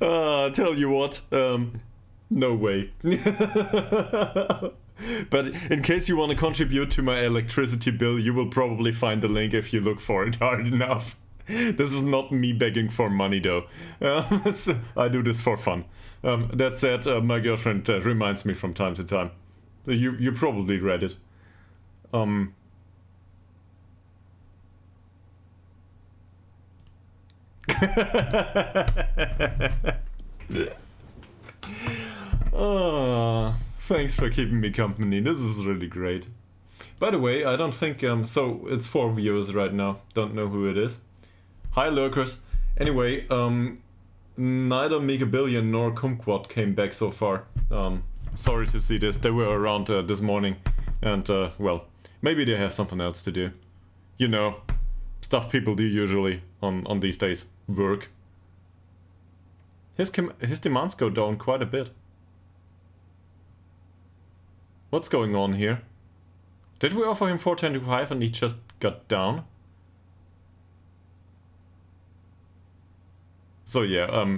Tell you what, no way. But in case you want to contribute to my electricity bill, you will probably find the link if you look for it hard enough. This is not me begging for money though. I do this for fun. That said, my girlfriend reminds me from time to time. You probably read it. Thanks for keeping me company. This is really great. By the way, I don't think so it's 4 viewers right now. Don't know who it is. Hi lurkers. Anyway, neither Megabillion nor Kumquat came back so far. Sorry to see this. They were around this morning, and well, maybe they have something else to do. You know, stuff people do usually on these days. Work. His demands go down quite a bit. What's going on here? Did we offer him 425 and he just got down? So yeah,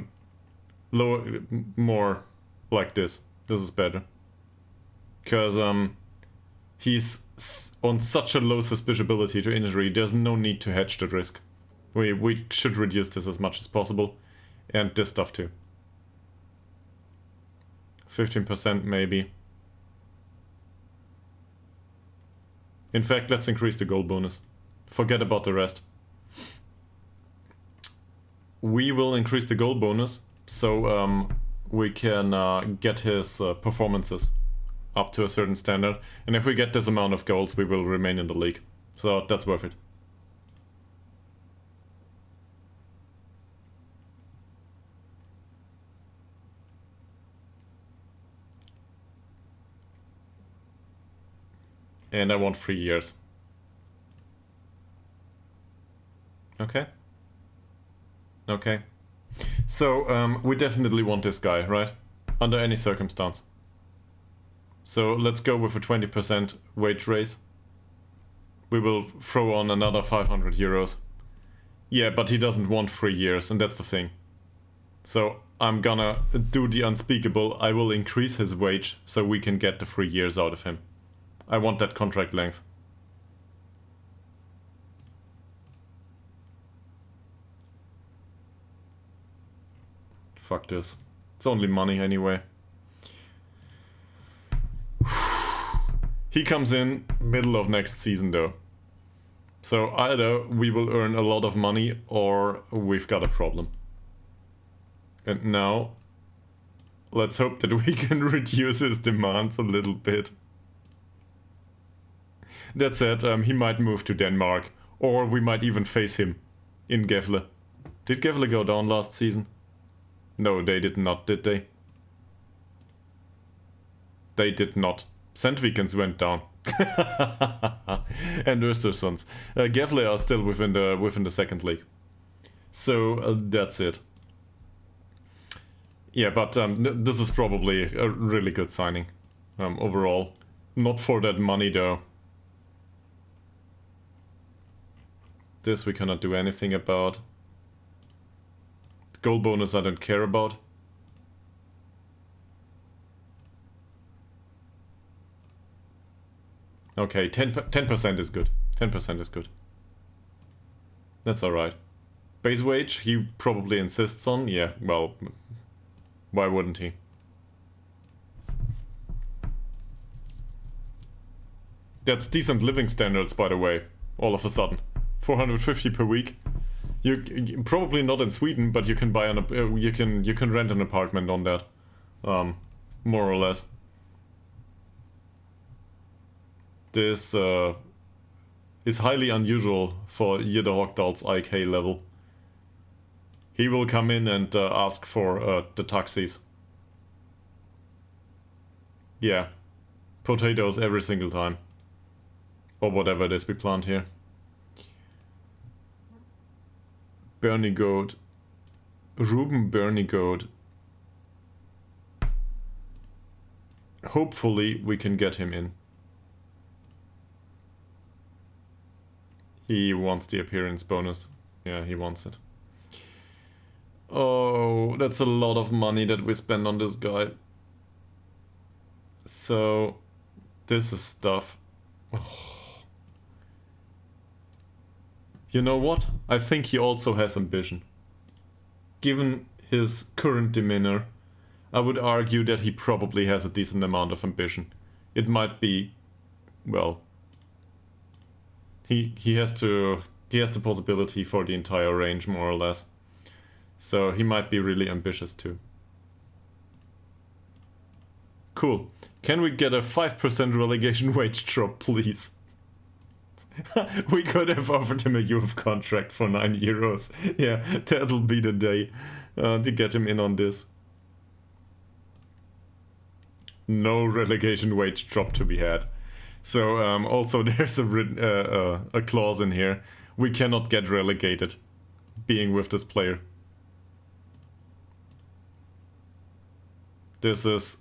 lower, more like this. This is better. Because he's on such a low susceptibility to injury, there's no need to hedge the risk. We should reduce this as much as possible. And this stuff too. 15% maybe. In fact, let's increase the goal bonus. Forget about the rest. We will increase the goal bonus, so we can get his performances up to a certain standard. And if we get this amount of goals, we will remain in the league. So that's worth it. And I want 3 years. Okay. Okay. So, we definitely want this guy, right? Under any circumstance. So, let's go with a 20% wage raise. We will throw on another 500 euros. Yeah, but he doesn't want 3 years, and that's the thing. So, I'm gonna do the unspeakable. I will increase his wage so we can get the 3 years out of him. I want that contract length. Fuck this. It's only money anyway. He comes in middle of next season though. So either we will earn a lot of money or we've got a problem. And now, let's hope that we can reduce his demands a little bit. That said, he might move to Denmark, or we might even face him in Gefle. Did Gefle go down last season? No, they did not, did they? They did not. Sandvikens went down. And Östersunds. Gefle are still within the second league. So that's it. Yeah, but this is probably a really good signing overall. Not for that money though. This we cannot do anything about. Goal bonus I don't care about. Okay, 10% is good. 10% is good. That's alright. Base wage, he probably insists on. Yeah, well, why wouldn't he? That's decent living standards, by the way, all of a sudden. 450 per week. You probably not in Sweden, but you can buy you can rent an apartment on that, more or less. This is highly unusual for Ytterhogdals IK level. He will come in and ask for the taxis. Yeah, potatoes every single time, or whatever it is we plant here. Bernie Goat. Ruben Bernie Goat. Hopefully we can get him in. He wants the appearance bonus. Yeah, he wants it. Oh, that's a lot of money that we spend on this guy. So, this is stuff. Oh. You know what? I think he also has ambition. Given his current demeanor, I would argue that he probably has a decent amount of ambition. It might be, well, he has the possibility for the entire range, more or less. So he might be really ambitious too. Cool. Can we get a 5% relegation wage drop, please? We could have offered him a youth contract for €9. Yeah, that'll be the day to get him in on this. No relegation wage drop to be had. So also there's a clause in here. We cannot get relegated being with this player. This is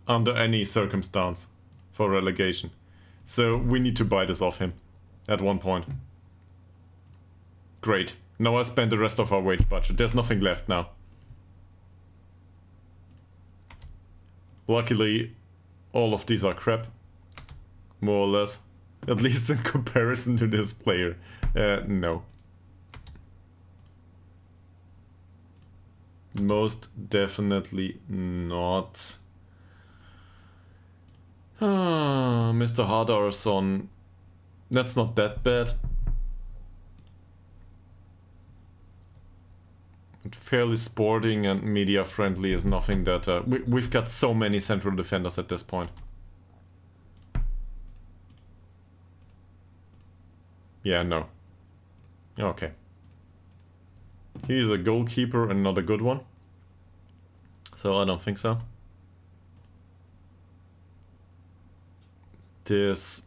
under any circumstance for relegation. So we need to buy this off him at one point. Great. Now I spend the rest of our wage budget. There's nothing left now. Luckily, all of these are crap. More or less. At least in comparison to this player. No. Most definitely not. Mr. Hardarson. That's not that bad. Fairly sporting and media friendly is nothing that... we've got so many central defenders at this point. Yeah, no. Okay. He's a goalkeeper and not a good one. So I don't think so. This...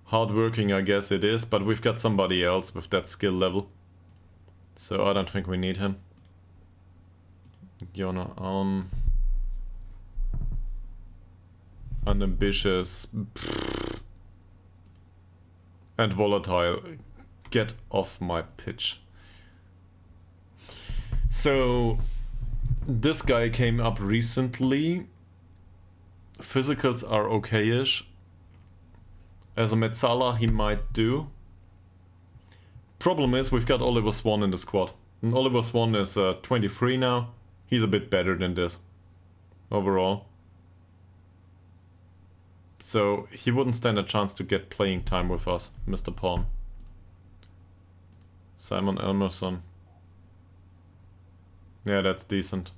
hardworking, I guess it is, but we've got somebody else with that skill level. So I don't think we need him. Jona, unambitious. And volatile. Get off my pitch. So, this guy came up recently. Physicals are okay-ish. As a Metzala, he might do. Problem is, we've got Oliver Swan in the squad. And Oliver Swan is 23 now. He's a bit better than this. Overall. So, he wouldn't stand a chance to get playing time with us, Mr. Pawn. Simon Elmerson. Yeah, that's decent.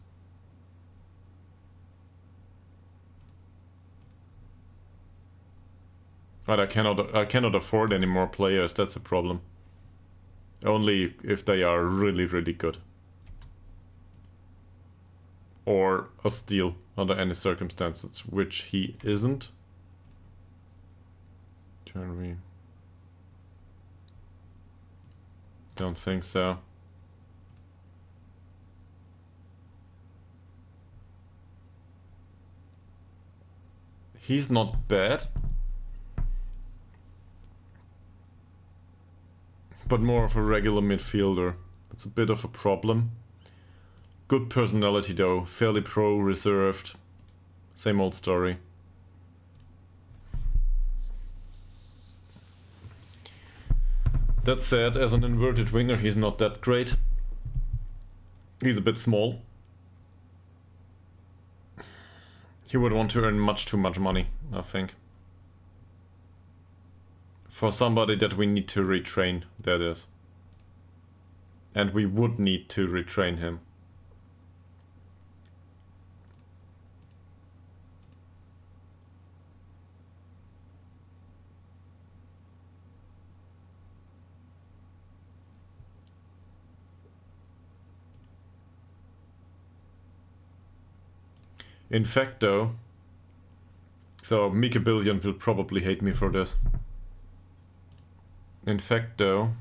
But I cannot afford any more players, that's a problem. Only if they are really, really good. Or a steal under any circumstances, which he isn't. Can we? Don't think so. He's not bad. But more of a regular midfielder. That's a bit of a problem. Good personality though. Fairly pro, reserved. Same old story. That said, as an inverted winger, he's not that great. He's a bit small. He would want to earn much too much money, I think. For somebody that we need to retrain, that is. And we would need to retrain him. In fact though, so Mika Billion will probably hate me for this. In fact though,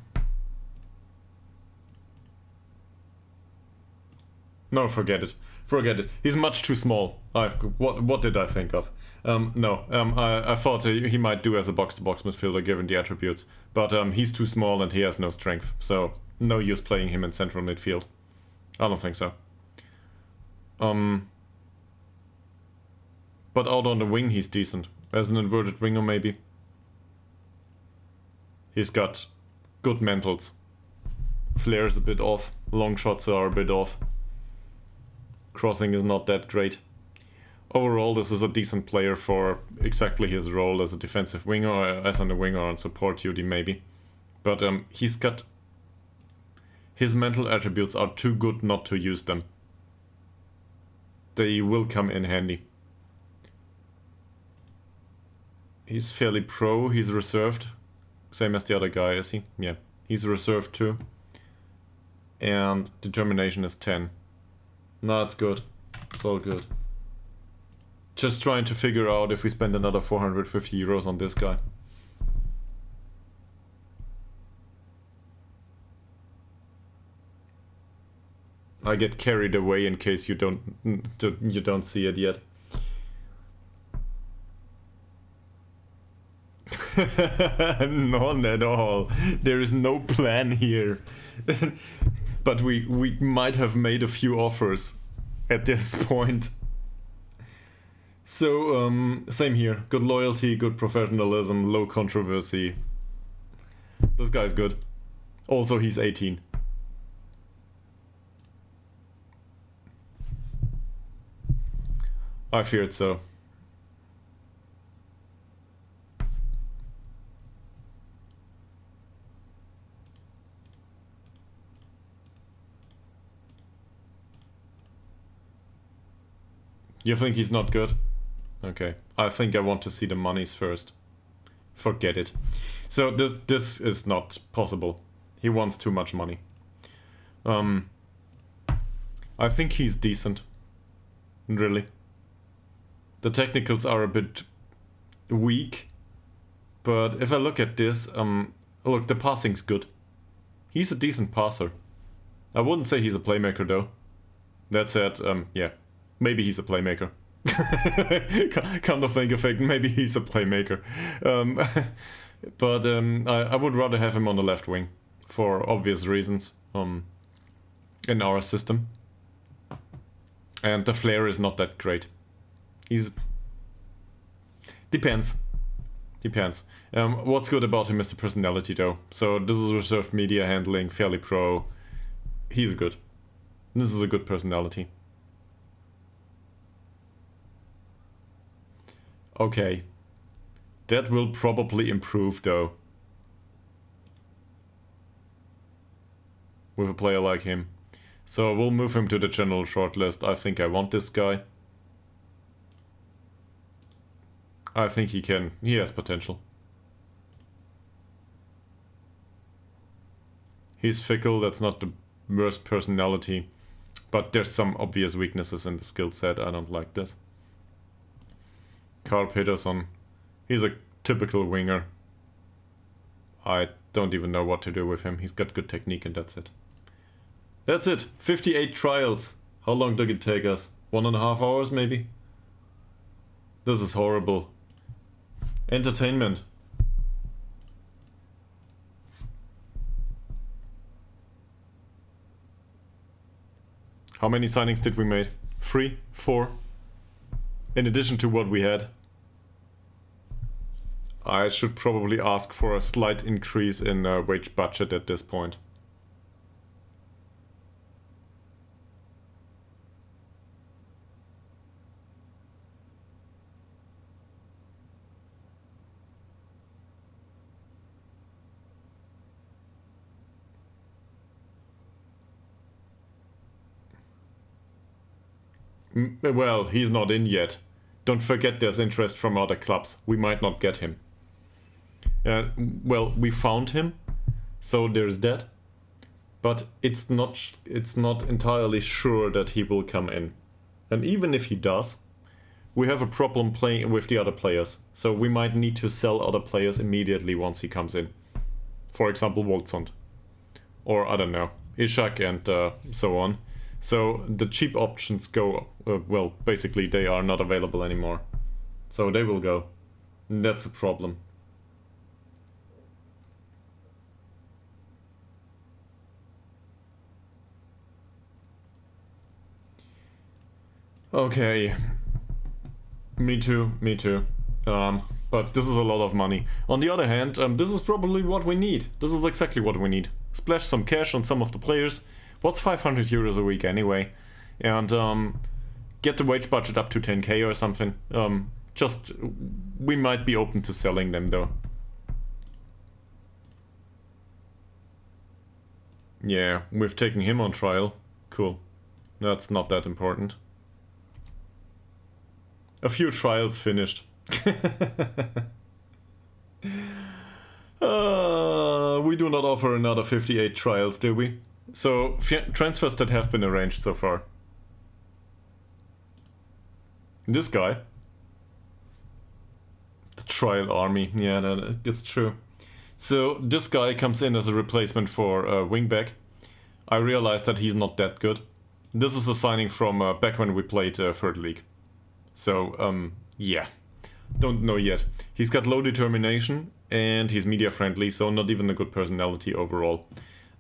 no, forget it. Forget it. He's much too small. What did I think of? I thought he might do as a box-to-box midfielder given the attributes. But he's too small and he has no strength. So no use playing him in central midfield. I don't think so. But out on the wing he's decent. As an inverted winger maybe. He's got good mentals. Flair is a bit off. Long shots are a bit off. Crossing is not that great. Overall, this is a decent player for exactly his role as a defensive winger, or as on a winger on support duty maybe. But he's got... His mental attributes are too good not to use them. They will come in handy. He's fairly pro, he's reserved. Same as the other guy, is he? Yeah, he's reserved too. And determination is 10. No, it's good. It's all good. Just trying to figure out if we spend another 450 euros on this guy. I get carried away in case you don't see it yet. None at all. There is no plan here. But we might have made a few offers at this point. So, same here. Good loyalty, good professionalism, low controversy. This guy's good. Also, he's 18. I feared so. You think he's not good? Okay. I think I want to see the monies first. Forget it. So this is not possible. He wants too much money. I think he's decent. Really. The technicals are a bit weak. But if I look at this, look, the passing's good. He's a decent passer. I wouldn't say he's a playmaker though. That said, yeah. Maybe he's a playmaker. Come to think of it, maybe he's a playmaker. But I would rather have him on the left wing. For obvious reasons. In our system. And the flair is not that great. He's... Depends. Depends. What's good about him is the personality though. So this is reserved media handling, fairly pro. He's good. This is a good personality. Okay. That will probably improve though. With a player like him. So we'll move him to the general shortlist. I think I want this guy. I think he has potential. He's fickle, that's not the worst personality. But there's some obvious weaknesses in the skill set. I don't like this. Carl Peterson. He's a typical winger. I don't even know what to do with him. He's got good technique and that's it. That's it. 58 trials. How long did it take us? 1.5 hours maybe? This is horrible. Entertainment. How many signings did we make? 3? 4? In addition to what we had. I should probably ask for a slight increase in wage budget at this point. Well, he's not in yet. Don't forget there's interest from other clubs. We might not get him. Well, we found him, so there's that. But it's not entirely sure that he will come in. And even if he does, we have a problem playing with the other players. So we might need to sell other players immediately once he comes in. For example, Wolfsund. Or, I don't know, Ishak and so on. So the cheap options go, well, basically they are not available anymore. So they will go. That's a problem. Okay. Me too. But this is a lot of money. On the other hand, this is probably what we need. This is exactly what we need. Splash some cash on some of the players. What's 500 euros a week anyway? And get the wage budget up to 10k or something. Just, we might be open to selling them though. Yeah, we've taken him on trial. Cool. That's not that important. A few trials finished. We do not offer another 58 trials, do we? So, transfers that have been arranged so far. This guy. The trial army. Yeah, that's true. So, this guy comes in as a replacement for wingback. I realized that he's not that good. This is a signing from back when we played third league. So, yeah. Don't know yet. He's got low determination and he's media friendly, so not even a good personality overall.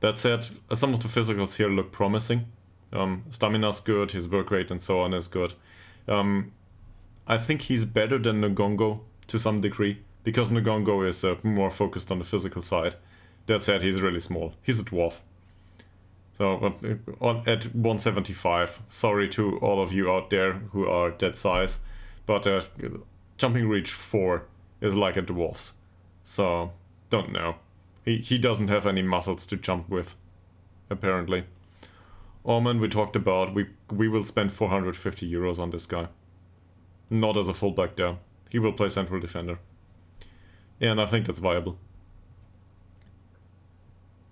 That said, some of the physicals here look promising. Stamina's good, his work rate and so on is good. I think he's better than Ngongo to some degree, because Ngongo is more focused on the physical side. That said, he's really small. He's a dwarf. So, at 175, sorry to all of you out there who are that size, but jumping reach 4 is like a dwarf's. So, don't know. He doesn't have any muscles to jump with, apparently. Orman we talked about, we will spend 450 euros on this guy. Not as a fullback though. He will play central defender. And I think that's viable.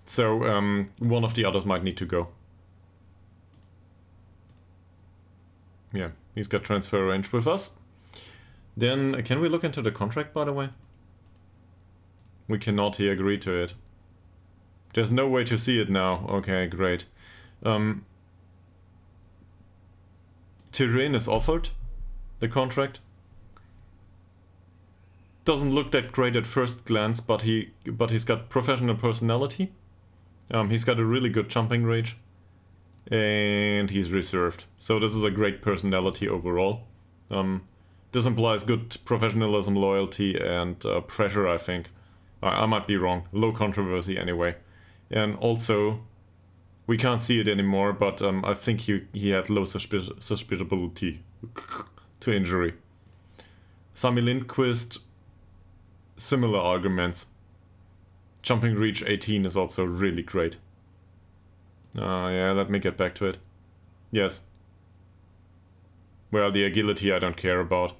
So, one of the others might need to go. Yeah, he's got transfer arranged with us. Then, can we look into the contract, by the way? We cannot, he agreed to it. There's no way to see it now. Okay, great. Terrain is offered, the contract. Doesn't look that great at first glance, but he's got professional personality. He's got a really good jumping range. And he's reserved. So this is a great personality overall. This implies good professionalism, loyalty, and pressure, I think. I might be wrong. Low controversy anyway. And also, we can't see it anymore, but I think he had low susceptibility to injury. Sami Lindqvist, similar arguments. Jumping reach 18 is also really great. Yeah, let me get back to it. Yes. Well, the agility I don't care about.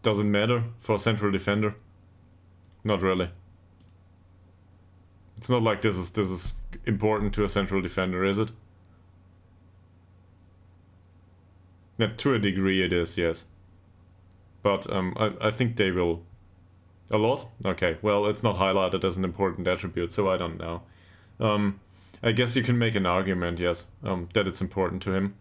Doesn't matter for a central defender. Not really. It's not like this is important to a central defender, is it? Yeah, to a degree it is, yes. But I think they will A lot? Okay, well, it's not highlighted as an important attribute, so I don't know. I guess you can make an argument, yes, that it's important to him.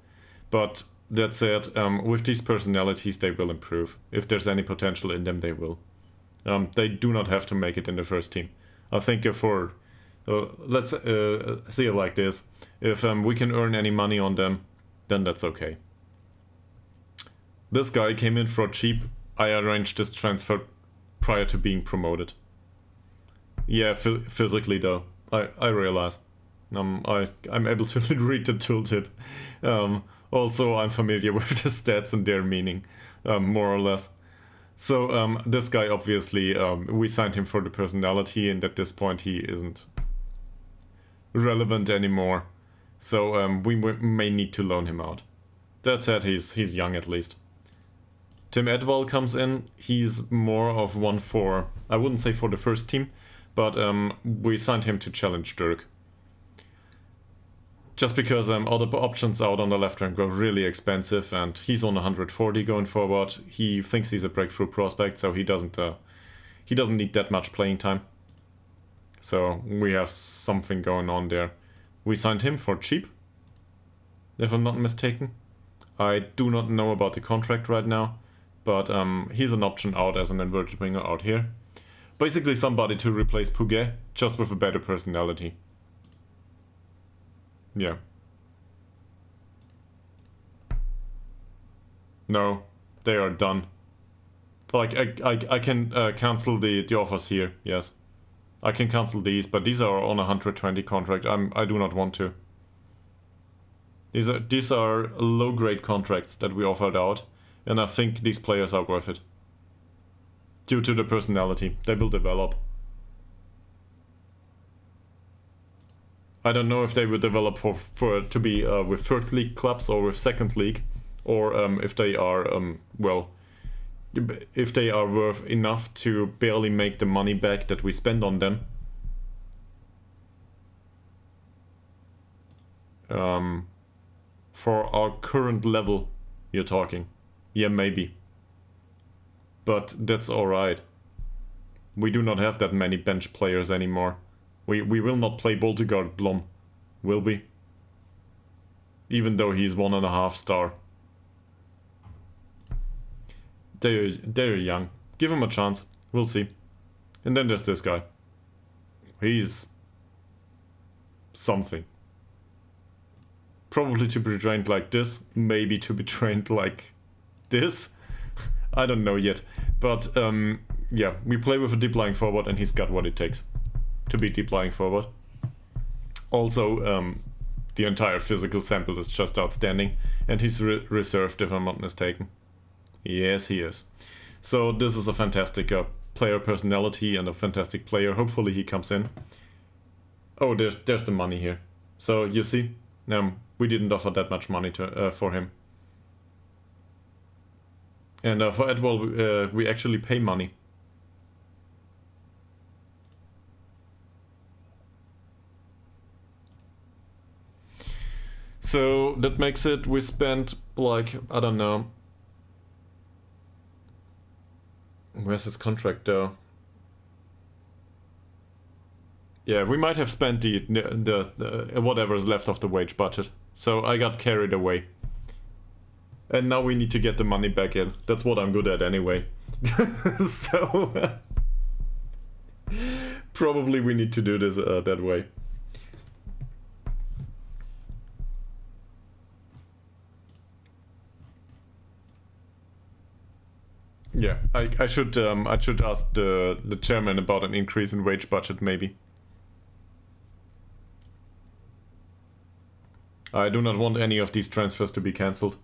But that said, with these personalities, they will improve. If there's any potential in them, they will. They do not have to make it in the first team. I think let's see it like this. If we can earn any money on them, then that's okay. This guy came in for cheap. I arranged this transfer prior to being promoted. Yeah, physically though, I realize. I'm able to read the tooltip. Also, I'm familiar with the stats and their meaning, more or less. So this guy, obviously, we signed him for the personality, and at this point he isn't relevant anymore. So we may need to loan him out. That said, he's young at least. Tim Edwall comes in. He's more of one for, I wouldn't say for the first team, but we signed him to challenge Dirk. Just because other options out on the left wing were really expensive, and he's on 140 going forward. He thinks he's a breakthrough prospect, so he doesn't need that much playing time. So we have something going on there. We signed him for cheap, if I'm not mistaken. I do not know about the contract right now, but he's an option out as an inverted winger out here. Basically somebody to replace Puget, just with a better personality. Yeah. No, they are done. Like, I can cancel the offers here, yes. I can cancel these, but these are on a 120 contract. I do not want to. These are low-grade contracts that we offered out, and I think these players are worth it. Due to the personality, they will develop. I don't know if they will develop for to be with third league clubs or with second league, or if they are if they are worth enough to barely make the money back that we spend on them. For our current level, you're talking. Yeah, maybe. But that's alright. We do not have that many bench players anymore. We will not play Boltegard Blom, will we? Even though he's 1.5 star. They're young. Give him a chance. We'll see. And then there's this guy. He's something. Probably to be trained like this. Maybe to be trained like this. I don't know yet. But yeah, we play with a deep lying forward and he's got what it takes to be deep lying forward. Also, the entire physical sample is just outstanding. And he's reserved, if I'm not mistaken. Yes, he is. So this is a fantastic player personality and a fantastic player. Hopefully he comes in. Oh, there's the money here. So you see, we didn't offer that much money to for him. And for Edwall, we actually pay money. So that makes it, we spent like, I don't know. Where's his contract though? Yeah, we might have spent the whatever's left of the wage budget. So I got carried away. And now we need to get the money back in. That's what I'm good at anyway. So probably we need to do this that way. Yeah, I should ask the chairman about an increase in wage budget maybe. I do not want any of these transfers to be cancelled.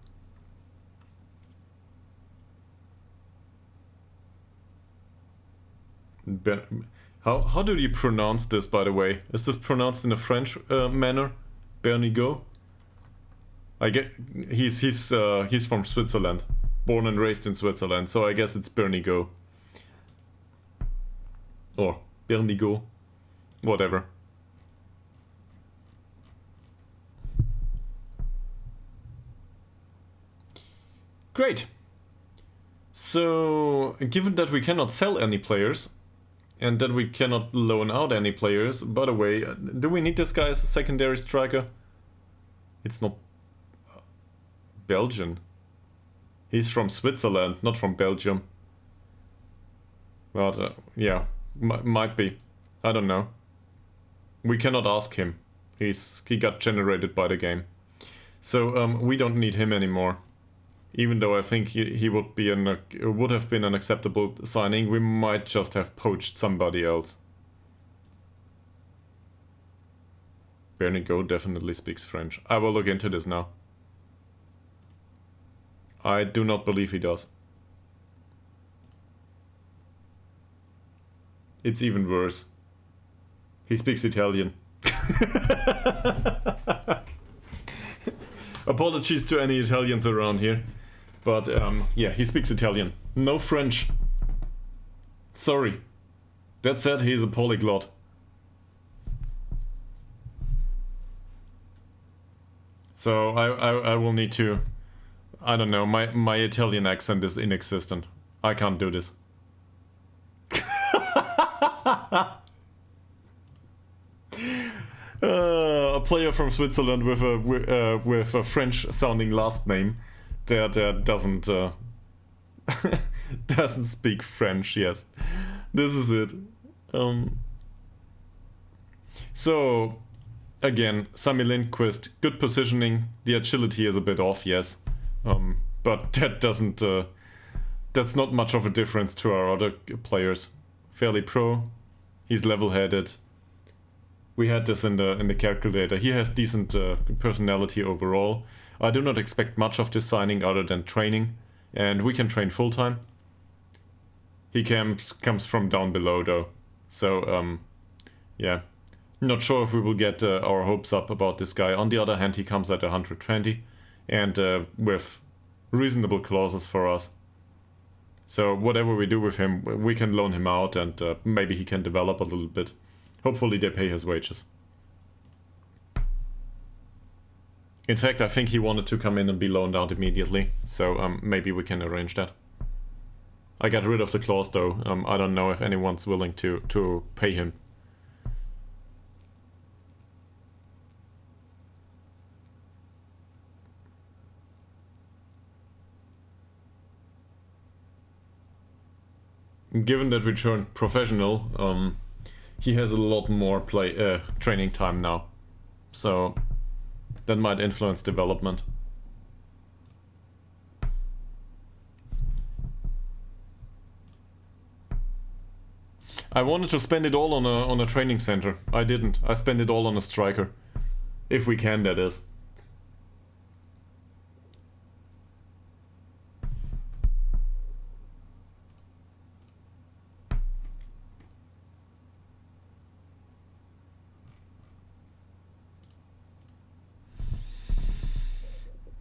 How do you pronounce this, by the way? Is this pronounced in a French manner? Bernigot? I get he's from Switzerland, born and raised in Switzerland, so I guess it's Bernigot or Bernigot, whatever. Great. So, given that we cannot sell any players, and that we cannot loan out any players, by the way, do we need this guy as a secondary striker? It's not Belgian. He's from Switzerland, not from Belgium. But, yeah, might be. I don't know. We cannot ask him. He got generated by the game. So, we don't need him anymore. Even though I think he would have been an acceptable signing, we might just have poached somebody else. Bernigo definitely speaks French. I will look into this now. I do not believe he does. It's even worse. He speaks Italian. Apologies to any Italians around here. But, yeah, he speaks Italian. No French. Sorry. That said, he's a polyglot. So, I will need to... I don't know, my Italian accent is inexistent. I can't do this. A player from Switzerland with a French-sounding last name that doesn't doesn't speak French. Yes, this is it. So again, Sami Lindqvist, good positioning. The agility is a bit off, yes, but that doesn't. That's not much of a difference to our other players. Fairly pro. He's level-headed. We had this in the calculator. He has decent personality overall. I do not expect much of this signing other than training, and we can train full-time. He comes from down below though, so yeah. Not sure if we will get our hopes up about this guy. On the other hand, he comes at 120 and with reasonable clauses for us. So whatever we do with him, we can loan him out and maybe he can develop a little bit. Hopefully they pay his wages. In fact, I think he wanted to come in and be loaned out immediately, so maybe we can arrange that. I got rid of the clause though. I don't know if anyone's willing to pay him. Given that we turned professional, he has a lot more training time now, so that might influence development. I wanted to spend it all on a training center. I didn't. I spent it all on a striker, if we can, that is.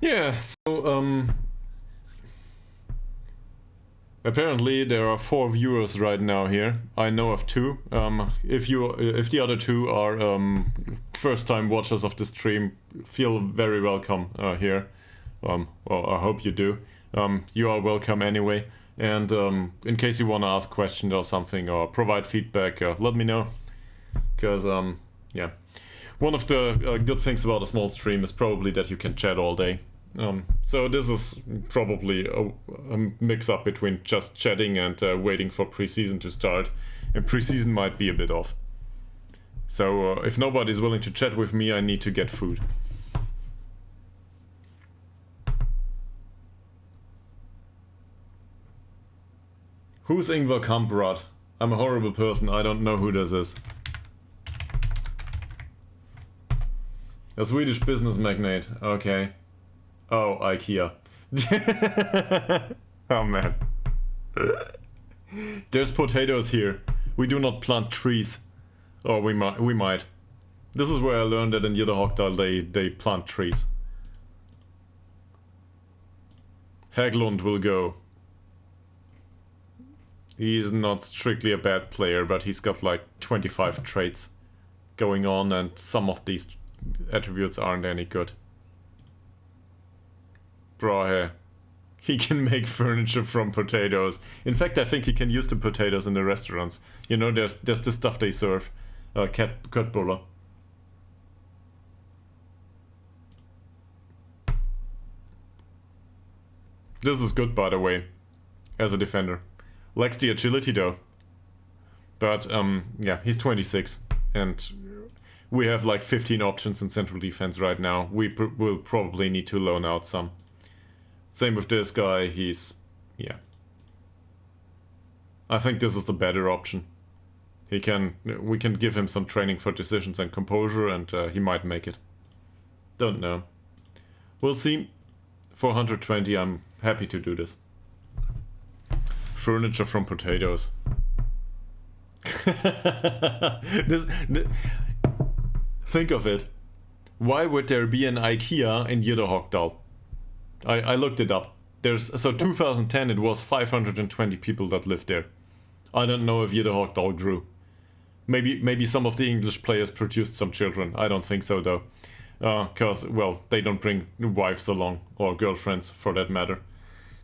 Yeah, so apparently there are 4 viewers right now here. I know of 2. If the other 2 are first-time watchers of the stream, feel very welcome here. Well, I hope you do. You are welcome anyway. And in case you want to ask questions or something or provide feedback, let me know. Because yeah, one of the good things about a small stream is probably that you can chat all day. So this is probably a mix-up between just chatting and waiting for preseason to start, and preseason might be a bit off. So if nobody's willing to chat with me, I need to get food. Who's Ingvar Kamprad? I'm a horrible person, I don't know who this is. A Swedish business magnate, okay. Oh, IKEA. Oh man. There's potatoes here. We do not plant trees. Or we might. This is where I learned that in Ytterhogdal they plant trees. Haglund will go. He's not strictly a bad player, but he's got like 25 traits going on, and some of these attributes aren't any good. Brahe. He can make furniture from potatoes. In fact, I think he can use the potatoes in the restaurants. You know, there's the stuff they serve. Cat buller. This is good, by the way, as a defender. Lacks the agility though. But yeah, he's 26, and we have like 15 options in central defense right now. We will probably need to loan out some. Same with this guy, yeah. I think this is the better option. We can give him some training for decisions and composure, and he might make it. Don't know. We'll see. 420, I'm happy to do this. Furniture from potatoes. Think of it. Why would there be an IKEA in Ytterhogdal? I looked it up. So 2010 it was 520 people that lived there. I don't know if Ytterhogdal grew. Maybe some of the English players produced some children. I don't think so though. Because, well, they don't bring wives along, or girlfriends for that matter.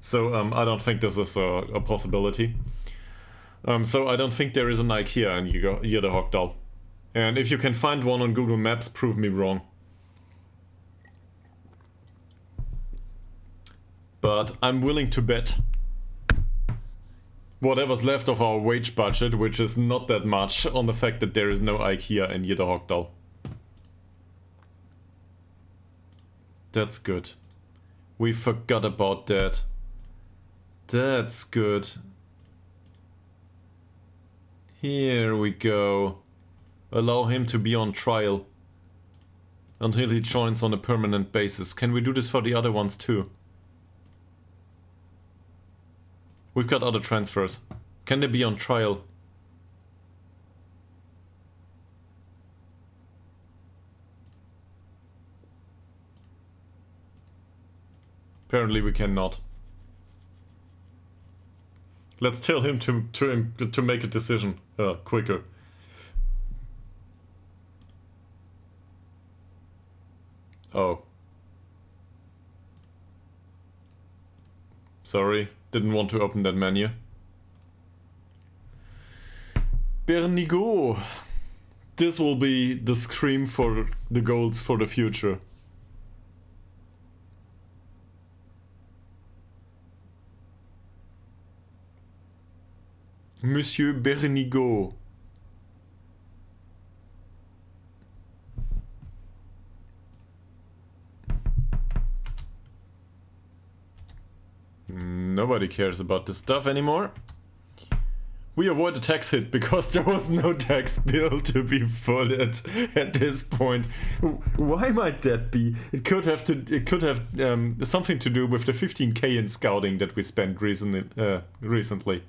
So I don't think this is a possibility. So I don't think there is an IKEA in Ytterhogdal. And if you can find one on Google Maps, prove me wrong. But I'm willing to bet whatever's left of our wage budget, which is not that much, on the fact that there is no IKEA in Ytterhogdal. That's good. We forgot about that. That's good. Here we go. Allow him to be on trial until he joins on a permanent basis. Can we do this for the other ones too? We've got other transfers. Can they be on trial? Apparently we cannot. Let's tell him to make a decision quicker. Oh. Sorry, didn't want to open that menu. Bernigo. This will be the scream for the goals for the future. Monsieur Bernigo. Nobody cares about this stuff anymore. We avoid a tax hit because there was no tax bill to be footed at this point. Why might that be? It could have something to do with the 15k in scouting that we spent recently.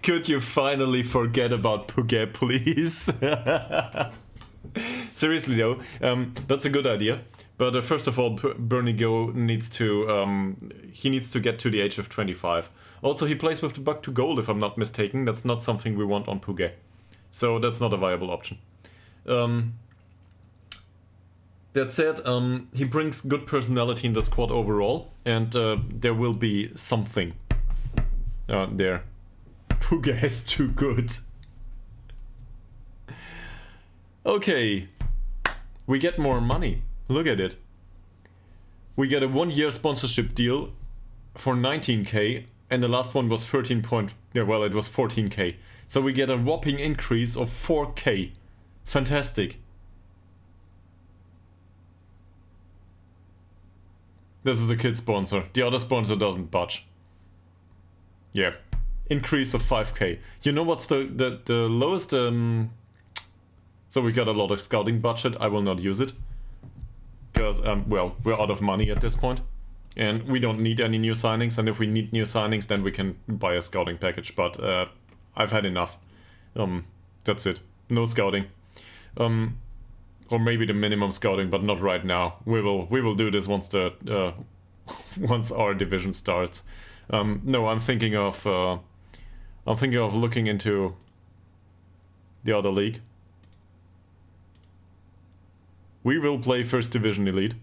Could you finally forget about Puget, please? Seriously though, that's a good idea. But first of all, Bernigo needs to get to the age of 25. Also, he plays with the buck to gold, if I'm not mistaken. That's not something we want on Puget. So that's not a viable option. That said, he brings good personality in the squad overall, and there will be something there. Puget is too good. Okay, we get more money. Look at it. We get a 1-year sponsorship deal for 19k, and the last one was 14k. So we get a whopping increase of 4k. Fantastic. This is a kid sponsor. The other sponsor doesn't budge. Yeah. Increase of 5k. You know what's the lowest? So we got a lot of scouting budget. I will not use it. Because, well, we're out of money at this point. And we don't need any new signings. And if we need new signings, then we can buy a scouting package. But I've had enough. That's it. No scouting. Or maybe the minimum scouting, but not right now. We will do this once once our division starts. No, I'm thinking of looking into the other league. We will play First Division Elite.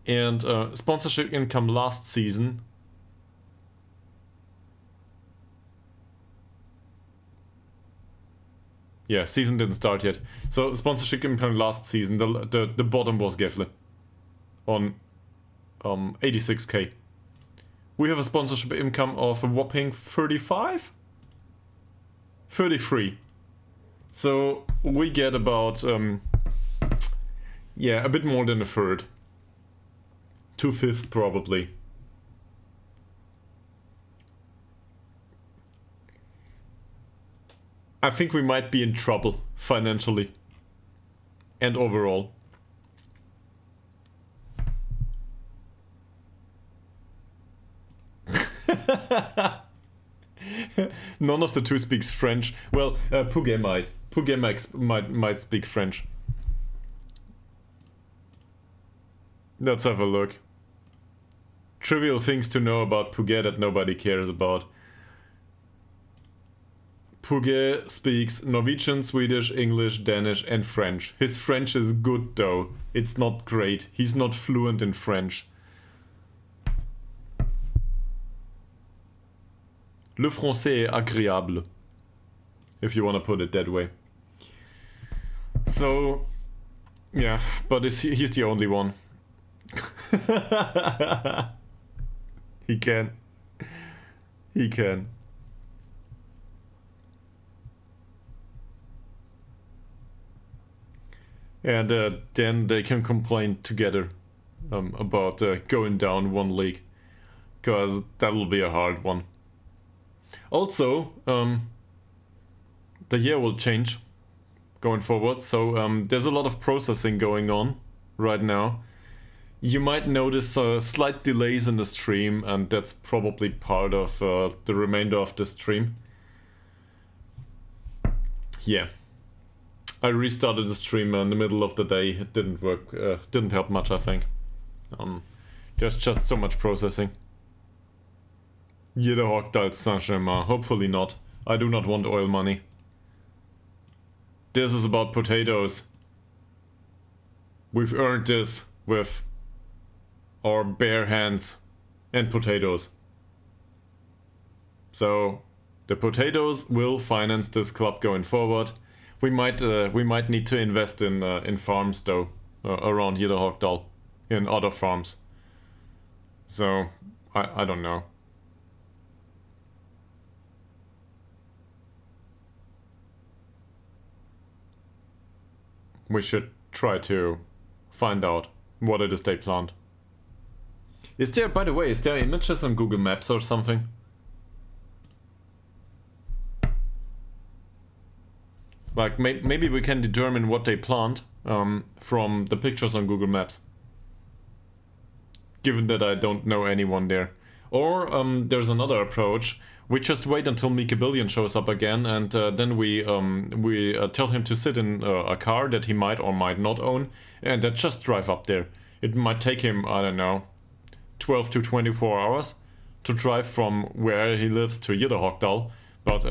And sponsorship income last season. Yeah, season didn't start yet. So sponsorship income last season, the bottom was Gefle on 86k. We have a sponsorship income of a whopping 35? 33. So we get about, yeah, a bit more than a third. 2/5 probably. I think we might be in trouble financially and overall. None of the two speaks French. Well, Pouget might. Pouget might speak French. Let's have a look. Trivial things to know about Pouget that nobody cares about. Pouget speaks Norwegian, Swedish, English, Danish, and French. His French is good though. It's not great. He's not fluent in French. Le français est agréable, if you want to put it that way. So, yeah, but he's the only one. He can. He can. And then they can complain together about going down one league, because that'll be a hard one. Also, the year will change going forward, so there's a lot of processing going on right now. You might notice slight delays in the stream, and that's probably part of the remainder of the stream. Yeah. I restarted the stream in the middle of the day. It didn't work, didn't help much, I think. There's just so much processing. Ytterhogdals Saint-Germain, hopefully not. I do not want oil money. This is about potatoes. We've earned this with our bare hands and potatoes. So the potatoes will finance this club going forward. We might need to invest in farms though, around Ytterhogdal, in other farms. So I don't know. We should try to find out what it is they plant. Is there, by the way, is there images on Google Maps or something? Like, maybe we can determine what they plant from the pictures on Google Maps. Given that I don't know anyone there. Or there's another approach. We just wait until Mikabillion shows up again, and then we tell him to sit in a car that he might or might not own, and then just drive up there. It might take him, I don't know, 12 to 24 hours to drive from where he lives to Ytterhogdal, but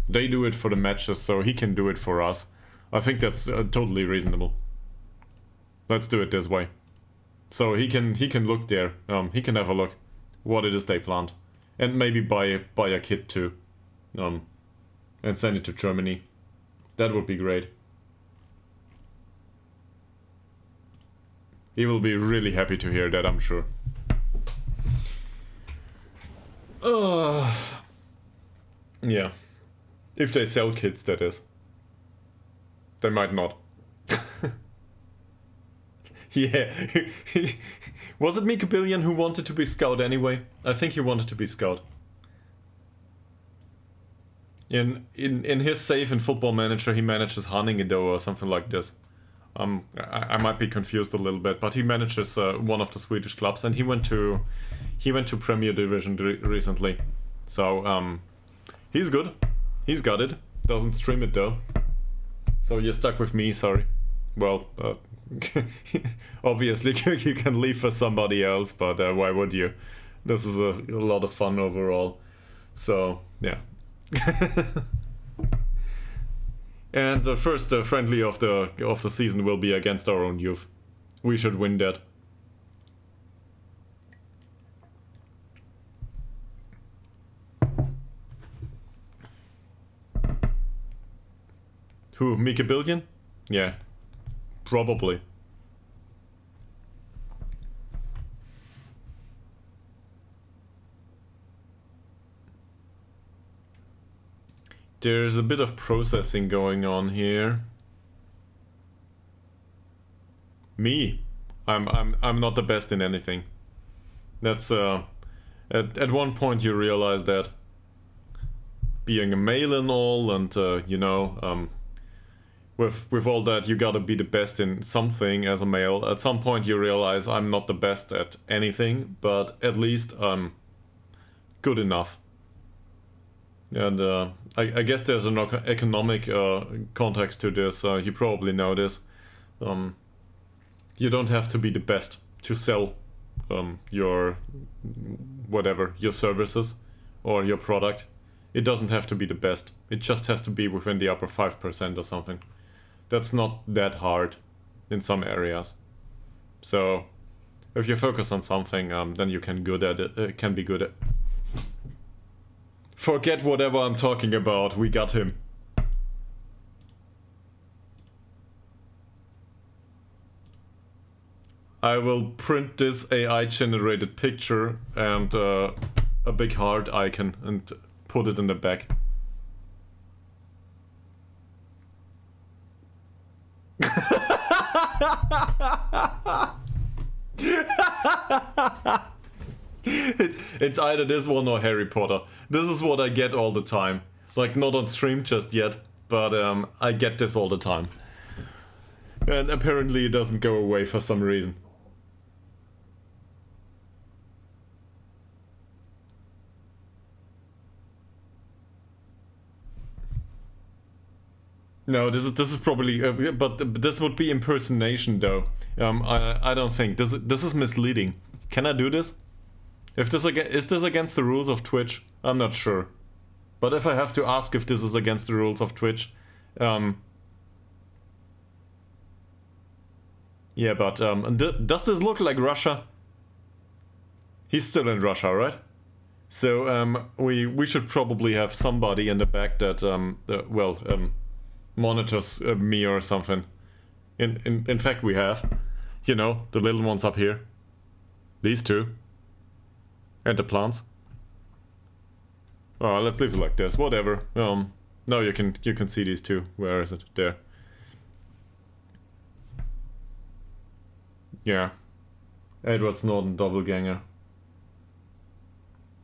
they do it for the matches, so he can do it for us. I think that's totally reasonable. Let's do it this way. So he can look there. He can have a look what it is they plant, and maybe buy a kit too, and send it to Germany. That would be great. He will be really happy to hear that, I'm sure. Yeah. If they sell kits, that is. They might not. Yeah. Was it Mikabillion who wanted to be scout anyway? I think he wanted to be scout. In his save in Football Manager, he manages Haningedo or something like this. I might be confused a little bit, but he manages one of the Swedish clubs, and he went to Premier Division recently. So he's good. He's got it. Doesn't stream it though. So you're stuck with me, sorry. Well, obviously you can leave for somebody else, but why would you? This is a lot of fun overall. So, yeah. And the first friendly of the season will be against our own youth. We should win that. Who? Make a billion? Yeah. Probably. There's a bit of processing going on here. Me? I'm not the best in anything. That's at one point you realize that being a male and all, and you know, with all that, you gotta be the best in something as a male. At some point you realize I'm not the best at anything, but at least I'm good enough. And I guess there's an economic context to this. You probably know this. You don't have to be the best to sell your whatever, your services or your product. It doesn't have to be the best. It just has to be within the upper 5% or something. That's not that hard in some areas. So if you focus on something, then you can good at it. Can be good at. Forget whatever I'm talking about. We got him. I will print this AI generated picture and a big heart icon and put it in the back. It's either this one or Harry Potter. This is what I get all the time. Like, not on stream just yet, but I get this all the time. And apparently it doesn't go away for some reason. No, this is probably, but this would be impersonation though. I don't think this is misleading. Can I do this? If this is this against the rules of Twitch? I'm not sure. But if I have to ask if this is against the rules of Twitch, yeah, but does this look like Russia? He's still in Russia, right? So we should probably have somebody in the back that monitors me or something. In fact, we have, you know, the little ones up here, these two. And the plants. Oh, let's leave it like this. Whatever. Now you can see these two. Where is it? There. Yeah. Edward Snowden doppelganger.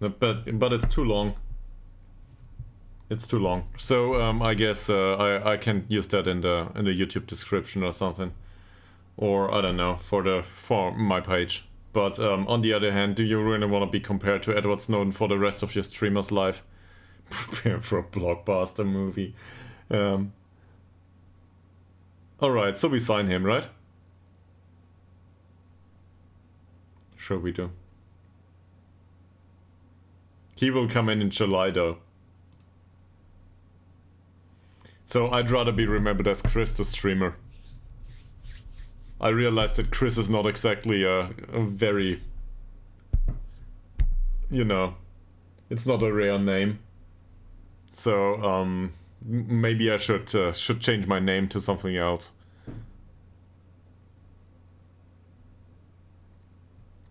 But it's too long. It's too long. So I guess I can use that in the YouTube description or something, or I don't know, for my page. But on the other hand, do you really want to be compared to Edward Snowden for the rest of your streamer's life? Prepare for a blockbuster movie. Alright, so we sign him, right? Sure we do. He will come in July though. So I'd rather be remembered as Chris the streamer. I realized that Chris is not exactly a very, you know, it's not a rare name. So maybe I should change my name to something else.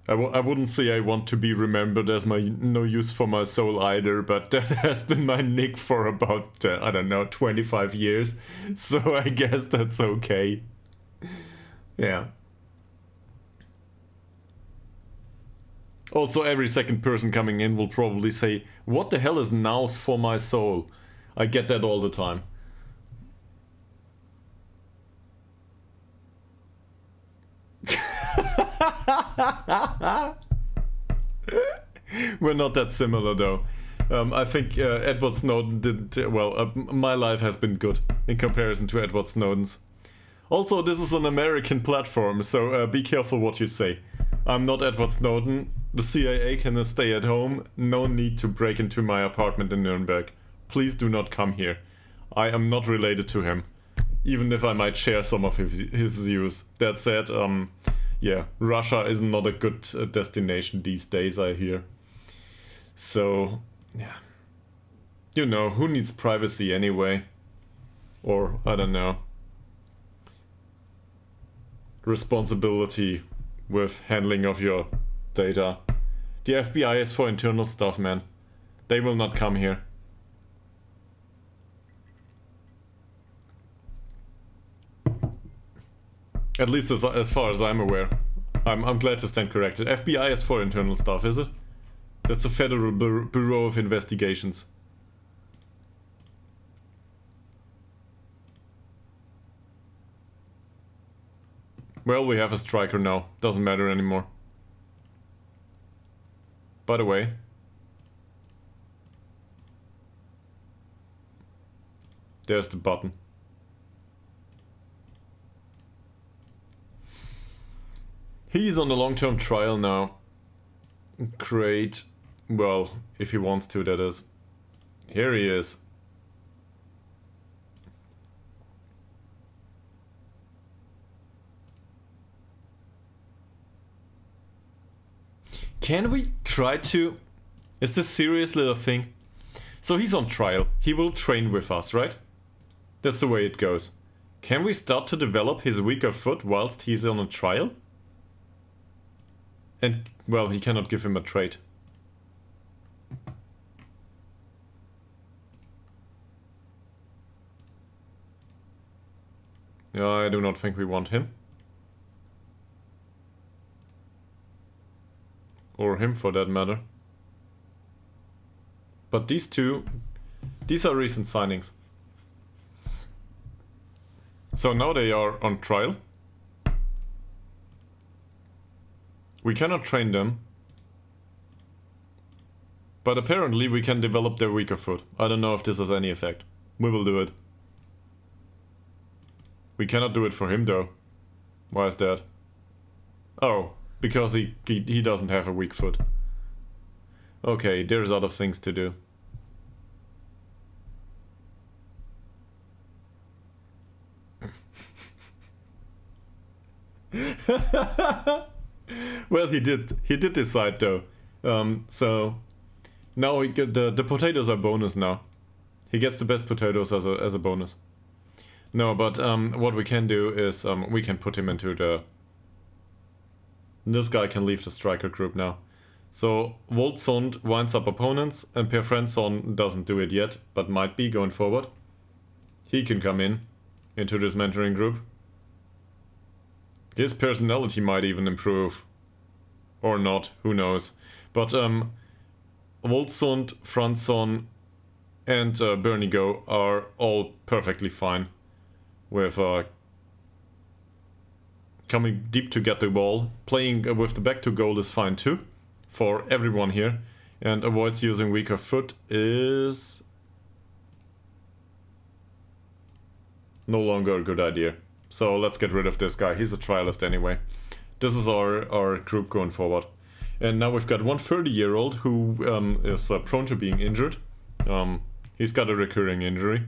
I wouldn't say I want to be remembered as my no use for my soul either, but that has been my nick for about, I don't know, 25 years. So I guess that's okay. Yeah. Also, every second person coming in will probably say, what the hell is nouse for my soul? I get that all the time. We're not that similar though. I think Edward Snowden did well. My life has been good in comparison to Edward Snowden's. Also, this is an American platform, so be careful what you say. I'm not Edward Snowden. The CIA can stay at home. No need to break into my apartment in Nuremberg. Please do not come here. I am not related to him, even if I might share some of his views. That said, yeah, Russia is not a good destination these days, I hear. So, yeah. You know, who needs privacy anyway? Or, I don't know, responsibility with handling of your data. The FBI is for internal stuff, man. They will not come here. At least as far as I'm aware. I'm glad to stand corrected. FBI is for internal stuff, is it? That's a Federal Bureau of Investigations. Well, we have a striker now. Doesn't matter anymore. By the way, there's the button. He's on a long-term trial now. Great. Well, if he wants to, that is. Here he is. Can we try to... Is this seriously a thing? So he's on trial. He will train with us, right? That's the way it goes. Can we start to develop his weaker foot whilst he's on a trial? And, well, he cannot give him a trait. Yeah, I do not think we want him. Or him, for that matter. But these two, these are recent signings. So now they are on trial. We cannot train them. But apparently we can develop their weaker foot. I don't know if this has any effect. We will do it. We cannot do it for him though. Why is that? Oh. Because he doesn't have a weak foot. Okay, there's other things to do. Well, he did decide though. So now we get the potatoes are bonus now. He gets the best potatoes as a bonus. No, but what we can do is we can put him into the... This guy can leave the striker group now. So Voltsund winds up opponents and Per Frensson doesn't do it yet, but might be going forward. He can come into this mentoring group. His personality might even improve. Or not, who knows. But Voltsund, Fransson and Bernie Go are all perfectly fine with coming deep to get the ball. Playing with the back to goal is fine too, for everyone here. And avoids using weaker foot is no longer a good idea. So let's get rid of this guy. He's a trialist anyway. This is our group going forward. And now we've got one 30-year-old who is prone to being injured. He's got a recurring injury,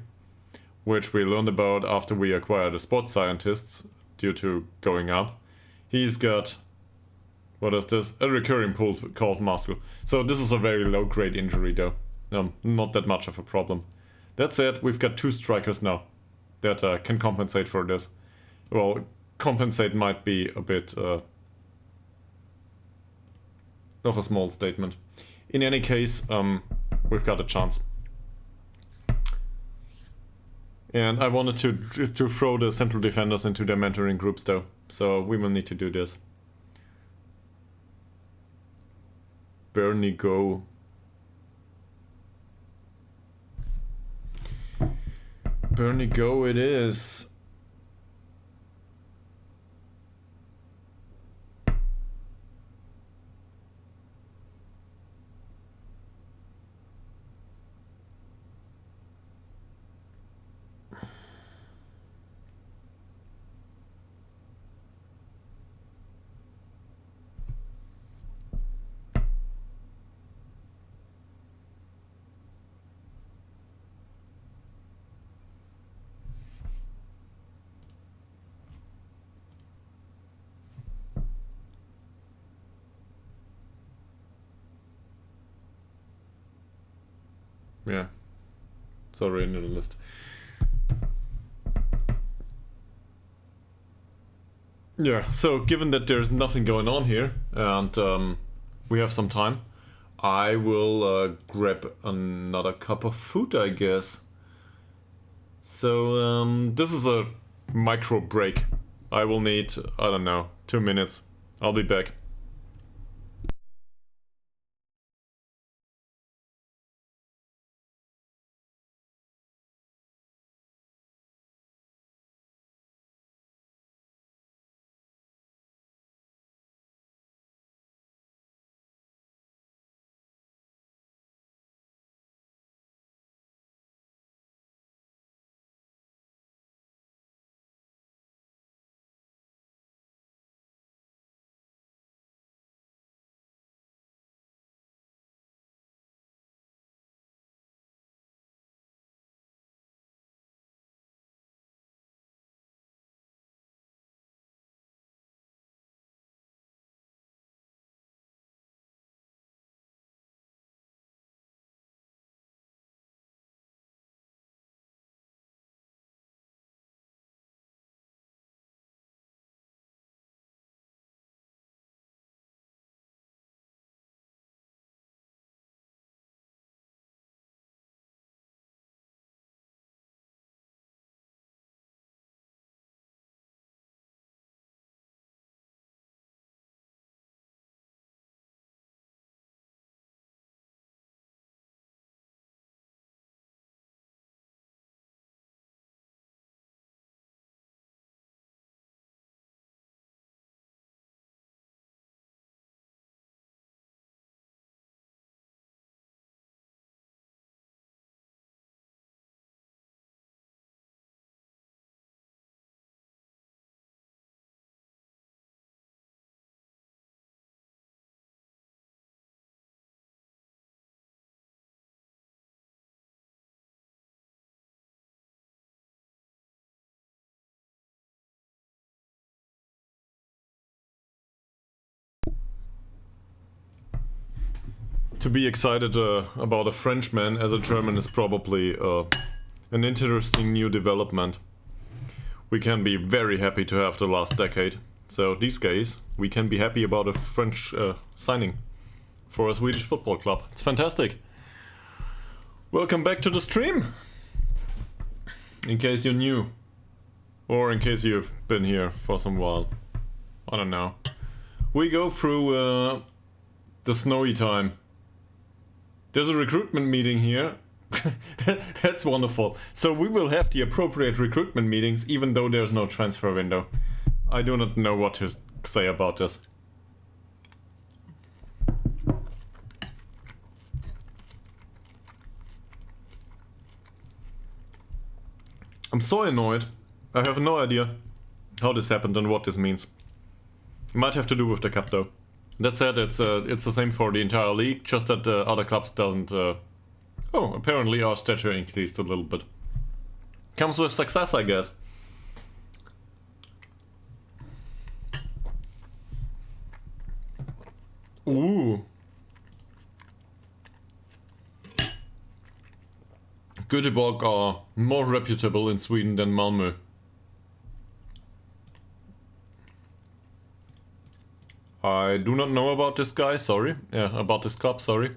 which we learned about after we acquired the sports scientists due to going up. He's got, what is this? A recurring pulled calf muscle. So this is a very low-grade injury though. Not that much of a problem. That said, we've got two strikers now that can compensate for this. Well, compensate might be a bit of a small statement. In any case, we've got a chance. And I wanted to throw the central defenders into their mentoring groups though, so we will need to do this. Bernie Go. Bernie Go it is. yeah. It's already in the list. Yeah, so given that there's nothing going on here, and we have some time, I will grab another cup of food, I guess. So, this is a micro break. I will need, I don't know, 2 minutes. I'll be back. To be excited about a Frenchman as a German is probably an interesting new development. We can be very happy to have the last decade. So these days, we can be happy about a French signing for a Swedish football club. It's fantastic. Welcome back to the stream. In case you're new, or in case you've been here for some while. I don't know. We go through the snowy time. There's a recruitment meeting here. That's wonderful. So we will have the appropriate recruitment meetings even though there's no transfer window. I do not know what to say about this. I'm so annoyed. I have no idea how this happened and what this means. It might have to do with the cup though. That said, it's the same for the entire league, just that the other clubs doesn't... oh, apparently our stature increased a little bit. Comes with success, I guess. Ooh. Göteborg are more reputable in Sweden than Malmö. I do not know about this guy, sorry. Yeah, about this club, sorry.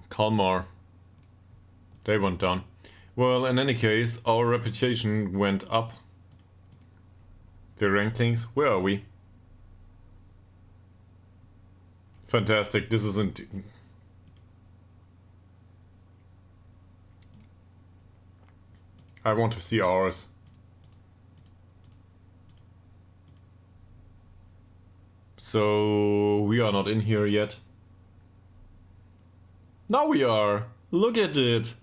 Kalmar. They went down. Well, in any case, our reputation went up. The rankings, where are we? Fantastic, this isn't... I want to see ours. So we are not in here yet. Now we are. Look at it.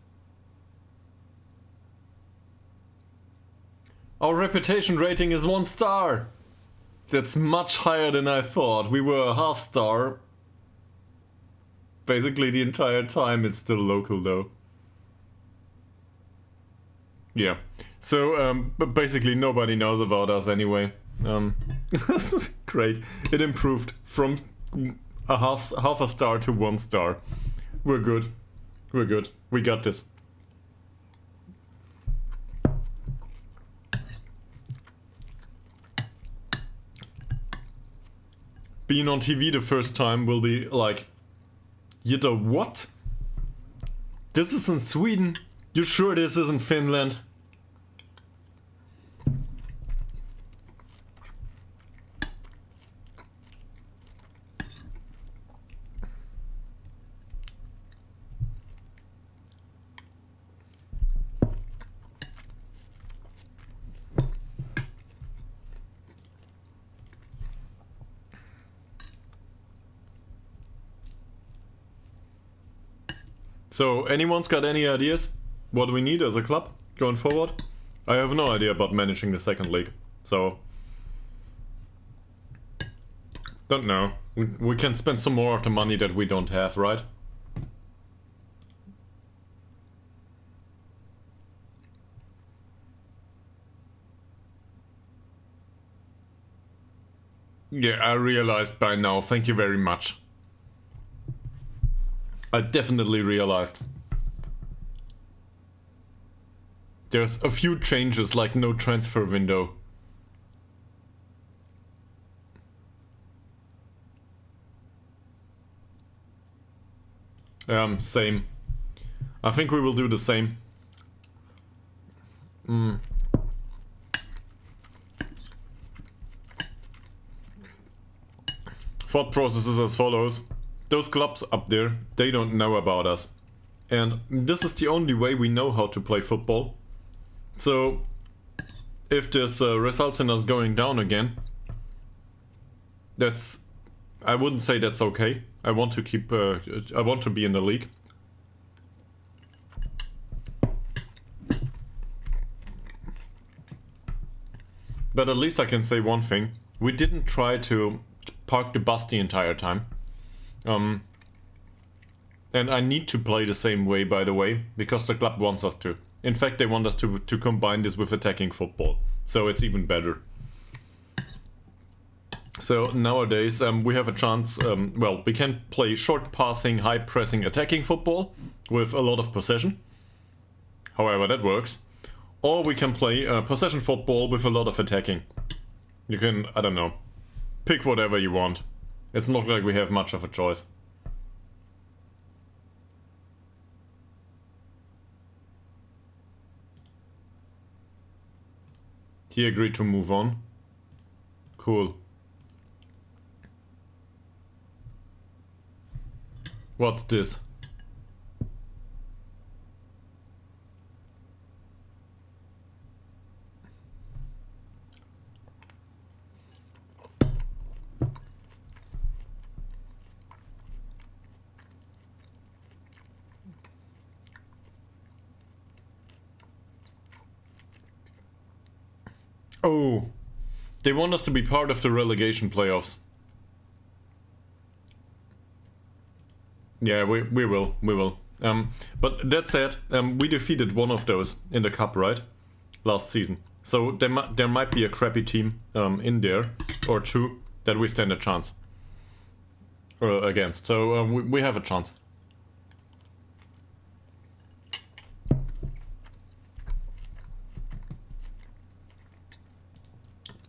Our reputation rating is 1 star. That's much higher than I thought. We were a half star. Basically the entire time. It's still local though. Yeah, so but basically nobody knows about us anyway. This is great. It improved from a half a star to 1 star. We're good. We're good. We got this. Being on TV the first time will be like, Yitter, what? This is in Sweden? You sure this is in Finland? So, anyone's got any ideas? What do we need as a club going forward? I have no idea about managing the second league, so... Don't know. We can spend some more of the money that we don't have, right? Yeah, I realized by now. Thank you very much. I definitely realized. There's a few changes, like no transfer window. Same. I think we will do the same. Thought process is as follows. Those clubs up there, they don't know about us. And this is the only way we know how to play football. So, if this results in us going down again, that's... I wouldn't say that's okay. I want to keep... I want to be in the league. But at least I can say one thing. We didn't try to park the bus the entire time. And I need to play the same way, by the way, because the club wants us to. In fact, they want us to combine this with attacking football, so it's even better. So nowadays we have a chance, well, we can play short passing, high pressing, attacking football with a lot of possession, however that works. Or we can play possession football with a lot of attacking. You can, I don't know, pick whatever you want. It's not like we have much of a choice. He agreed to move on. Cool. What's this? Oh, they want us to be part of the relegation playoffs. Yeah, we will. But that said, we defeated one of those in the cup, right? Last season. So there might be a crappy team in there, or two, that we stand a chance against. So we have a chance.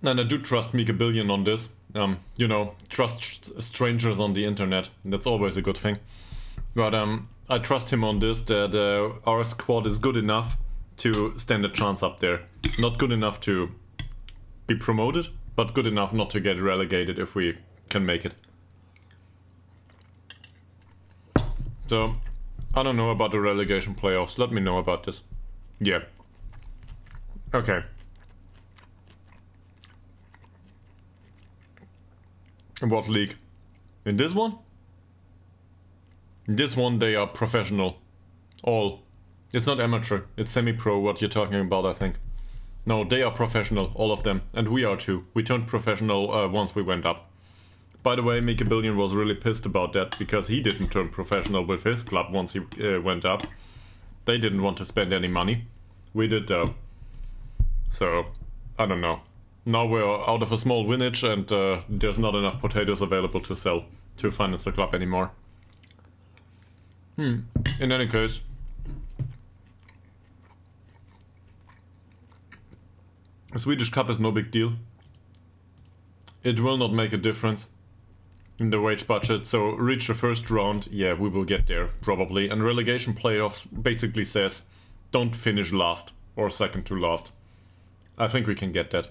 And I do trust Mika Billion on this. You know, trust strangers on the internet. That's always a good thing. But I trust him on this, that our squad is good enough to stand a chance up there. Not good enough to be promoted, but good enough not to get relegated if we can make it. So, I don't know about the relegation playoffs. Let me know about this. Yeah. Okay. In what league? In this one? In this one they are professional. All. It's not amateur, it's semi-pro what you're talking about, I think. No, they are professional, all of them. And we are too. We turned professional once we went up. By the way, Mika Billion was really pissed about that, because he didn't turn professional with his club once he went up. They didn't want to spend any money. We did though. So, I don't know. Now we're out of a small village and there's not enough potatoes available to sell to finance the club anymore. In any case, a Swedish Cup is no big deal. It will not make a difference in the wage budget, so reach the first round, yeah, we will get there, probably. And relegation playoffs basically says, don't finish last, or second to last. I think we can get that.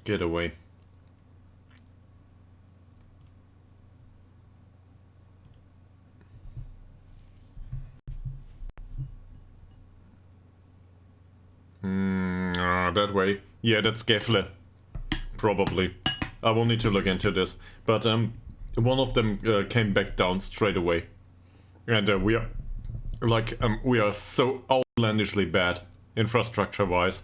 Get away. That way. Yeah, that's Gefle. Probably. I will need to look into this. But one of them came back down straight away. And we are so outlandishly bad, infrastructure-wise.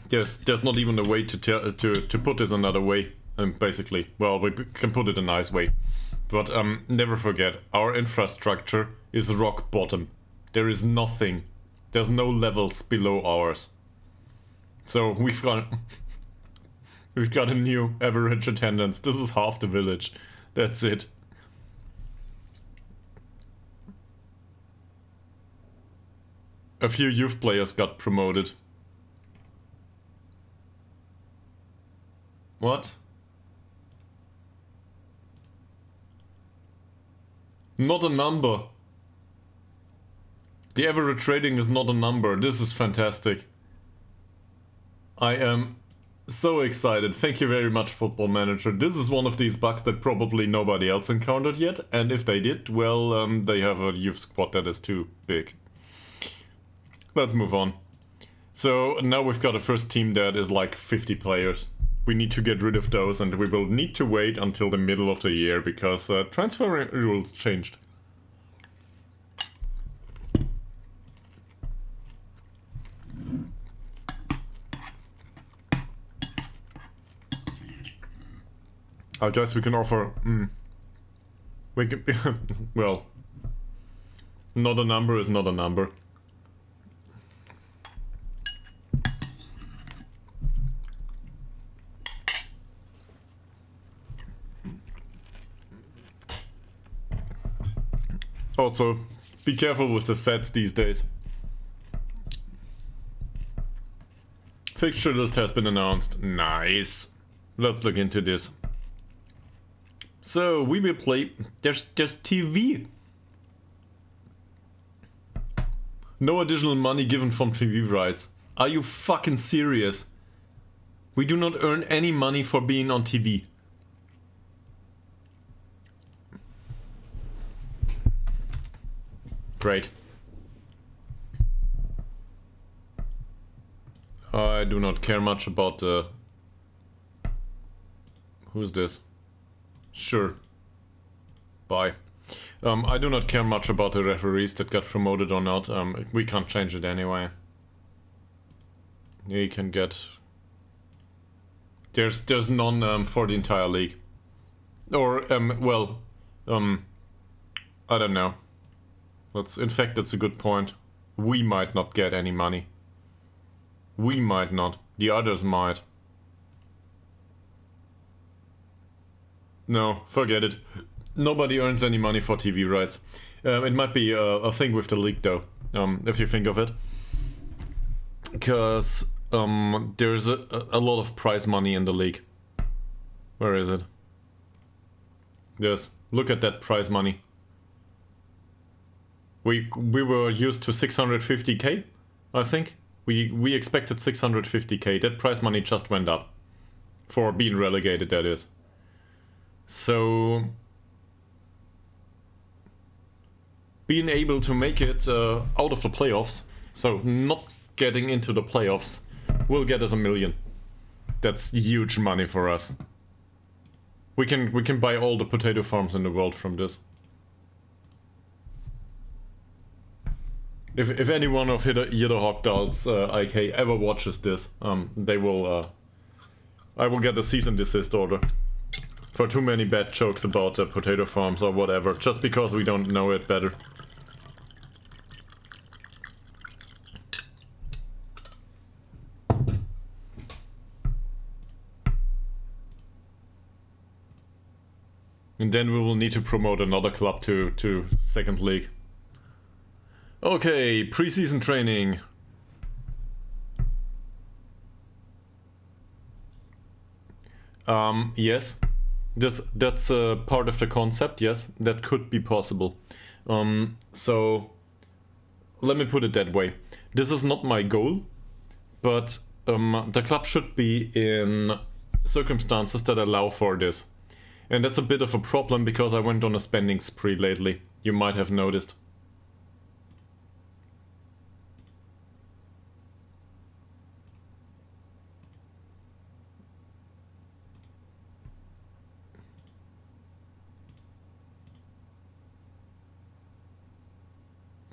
There's not even a way to put this another way. Basically, well, we can put it a nice way, but never forget, our infrastructure is rock bottom. There is nothing. There's no levels below ours. So we've got a new average attendance. This is half the village. That's it. A few youth players got promoted. What? Not a number. The average rating is not a number. This is fantastic. I am so excited. Thank you very much, Football Manager. This is one of these bugs that probably nobody else encountered yet. And if they did, well, they have a youth squad that is too big. Let's move on. So now we've got a first team that is like 50 players. We need to get rid of those, and we will need to wait until the middle of the year because transfer rules changed. I guess we can offer... we can... well... Not a number is not a number. Also, be careful with the sets these days. Fixture list has been announced. Nice. Let's look into this. So, we will play... There's TV. No additional money given from TV rights. Are you fucking serious? We do not earn any money for being on TV. Great. I do not care much about the... Who's this? Sure. Bye. I do not care much about the referees that got promoted or not. We can't change it anyway. You can get... There's none for the entire league. Or, well... I don't know. In fact, that's a good point. We might not get any money. We might not. The others might. No, forget it. Nobody earns any money for TV rights. It might be a thing with the league though, if you think of it. Because there's a lot of prize money in the league. Where is it? Yes, look at that prize money. We were used to 650k, I think. We expected 650k. That prize money just went up. For being relegated, that is. So... being able to make it out of the playoffs, so not getting into the playoffs, will get us 1 million. That's huge money for us. We can buy all the potato farms in the world from this. If anyone of Ytterhogdals IK ever watches this, they will... I will get a cease and desist order. For too many bad jokes about potato farms or whatever, just because we don't know it better. And then we will need to promote another club to second league. Okay, preseason training. Yes. That's part of the concept, yes. That could be possible. So, let me put it that way. This is not my goal, but the club should be in circumstances that allow for this. And that's a bit of a problem because I went on a spending spree lately. You might have noticed.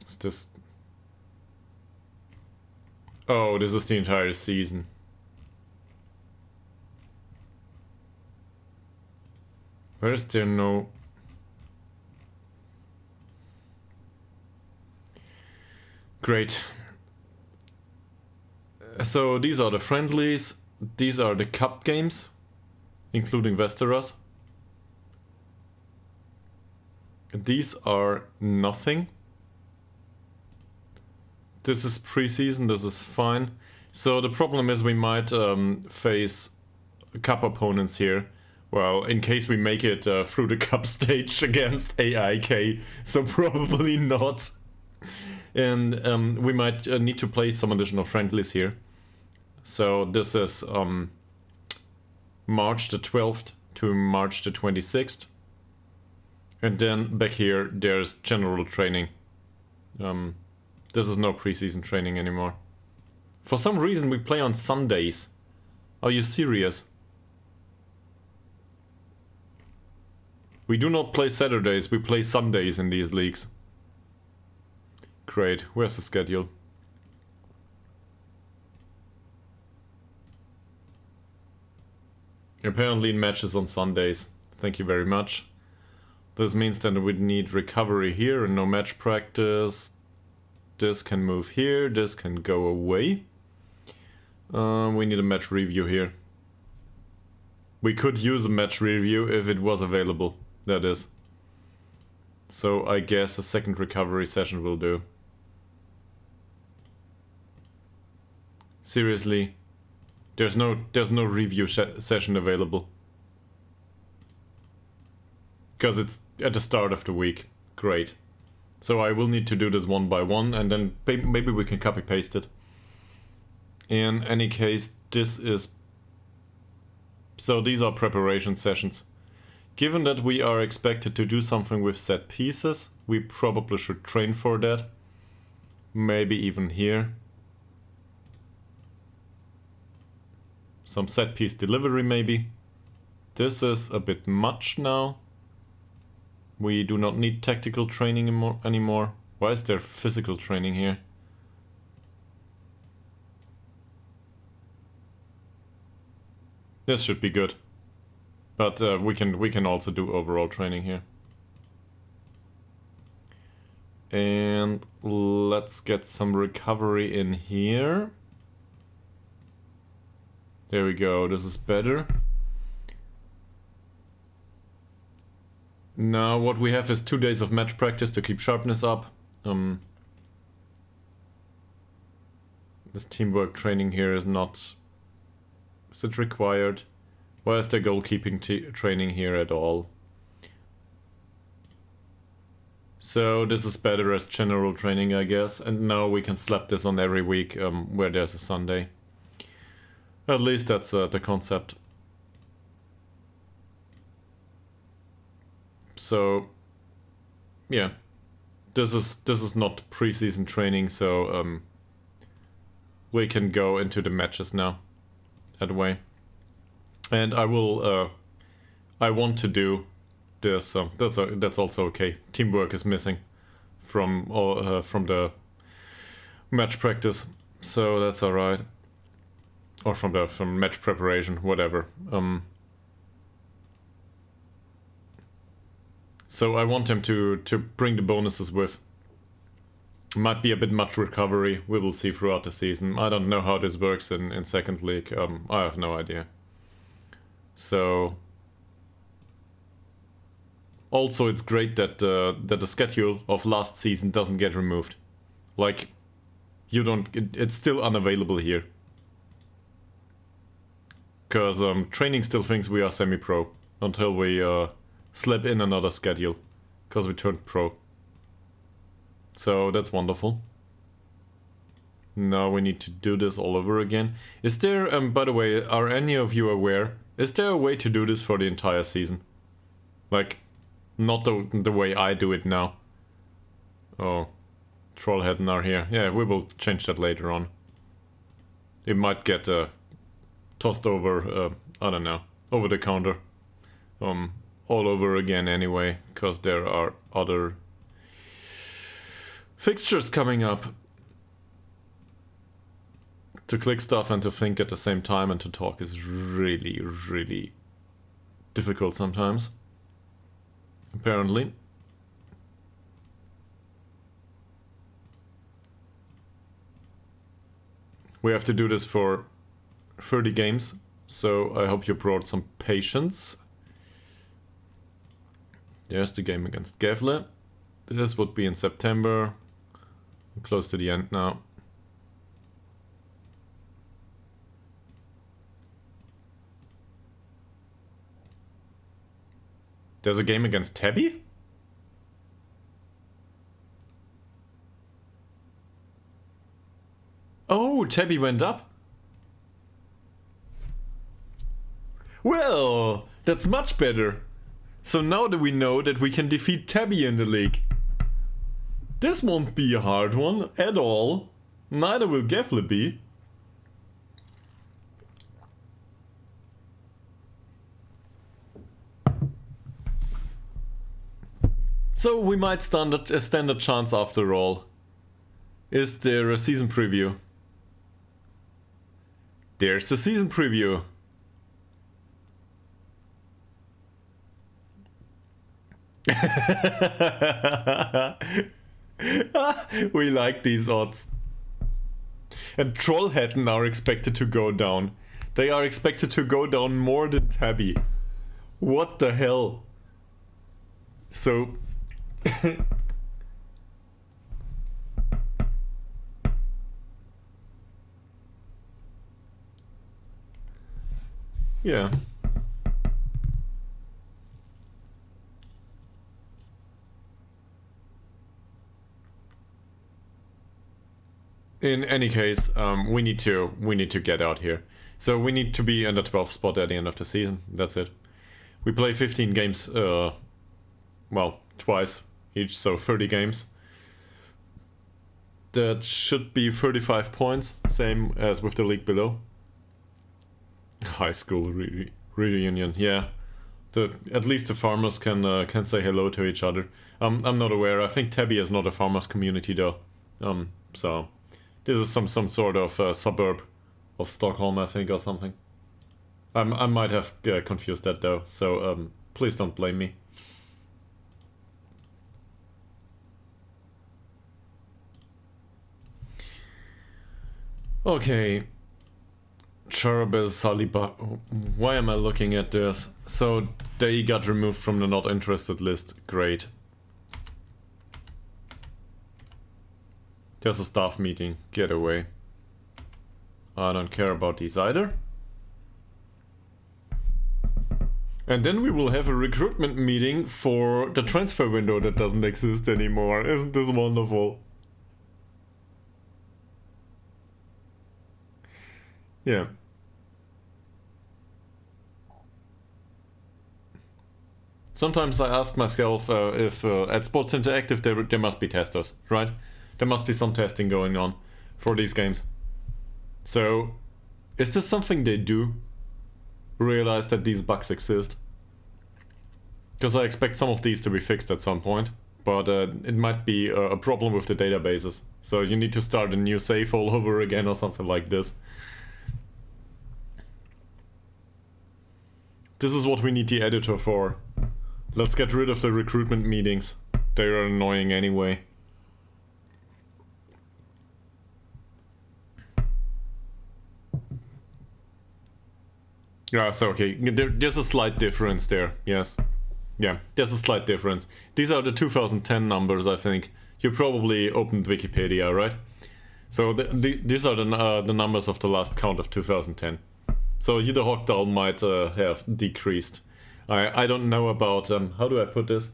Is this... Oh, this is the entire season. Where is there no... Great. So these are the friendlies. These are the cup games, including Westeros. These are nothing. This is preseason, this is fine. So the problem is we might face cup opponents here. Well, in case we make it through the cup stage against AIK, so probably not. And we might need to play some additional friendlies here. So this is March the 12th to March the 26th. And then back here there's general training. This is no preseason training anymore. For some reason we play on Sundays. Are you serious? We do not play Saturdays, we play Sundays in these leagues. Great, where's the schedule? Apparently matches on Sundays. Thank you very much. This means that we need recovery here and no match practice. This can move here, this can go away. We need a match review here. We could use a match review if it was available. That is. So I guess a second recovery session will do. Seriously, there's no review session available. Because it's at the start of the week. Great. So I will need to do this one by one and then maybe we can copy paste it. In any case, this is... So these are preparation sessions. Given that we are expected to do something with set pieces, we probably should train for that. Maybe even here. Some set piece delivery maybe. This is a bit much now. We do not need tactical training anymore. Why is there physical training here? This should be good. But we can also do overall training here. And let's get some recovery in here. There we go, this is better. Now what we have is 2 days of match practice to keep sharpness up. This teamwork training here is not... Is it required? Why is there goalkeeping training here at all? So this is better as general training, I guess. And now we can slap this on every week where there's a Sunday. At least that's the concept. So, yeah, this is not preseason training, so we can go into the matches now. That way. And I will, I want to do this, so that's also okay. Teamwork is missing from the match practice, so that's alright. Or from match preparation, whatever. So I want him to bring the bonuses with. Might be a bit much recovery. We will see throughout the season. I don't know how this works in second league. I have no idea. So also it's great that the schedule of last season doesn't get removed. Like you don't. It's still unavailable here. Because training still thinks we are semi-pro until we slap in another schedule. Because we turned pro. So that's wonderful. Now we need to do this all over again. Is there, by the way, are any of you aware? Is there a way to do this for the entire season? Like, not the way I do it now. Oh, Trollheaden are here. Yeah, we will change that later on. It might get tossed over, I don't know, over the counter. All over again anyway, because there are other fixtures coming up. To click stuff and to think at the same time and to talk is really, really difficult sometimes. Apparently. We have to do this for 30 games, so I hope you brought some patience. There's the game against Gefle. This would be in September. I'm close to the end now. There's a game against Tabby? Oh, Tabby went up. Well, that's much better. So now that we know that we can defeat Tabby in the league. This won't be a hard one at all. Neither will Gefle be. So we might stand a chance after all. Is there a season preview? There's the season preview. We like these odds. And Trollheaden are expected to go down. They are expected to go down more than Tabby. What the hell? So... yeah. In any case, we need to get out here. So we need to be in the 12th spot at the end of the season. That's it. We play 15 games, well, twice each, so 30 games. That should be 35 points, same as with the league below. High school reunion, yeah. At least the farmers can say hello to each other. I'm not aware. I think Tabby is not a farmers community though. So this is some sort of suburb of Stockholm, I think, or something. I might have confused that though. So please don't blame me. Okay. Charabel Saliba. Why am I looking at this? So they got removed from the not interested list. Great. There's a staff meeting. Get away. I don't care about these either. And then we will have a recruitment meeting for the transfer window that doesn't exist anymore. Isn't this wonderful? Yeah. Sometimes I ask myself if at Sports Interactive there must be testers, right? There must be some testing going on for these games. So, is this something they do? Realize that these bugs exist? Because I expect some of these to be fixed at some point. But it might be a problem with the databases. So you need to start a new save all over again or something like this. This is what we need the editor for. Let's get rid of the recruitment meetings. They are annoying anyway. Yeah, so okay, there's a slight difference there, yes. Yeah, there's a slight difference. These are the 2010 numbers, I think. You probably opened Wikipedia, right? So these are the numbers of the last count of 2010. So Ytterhogdal might have decreased. I don't know about, how do I put this?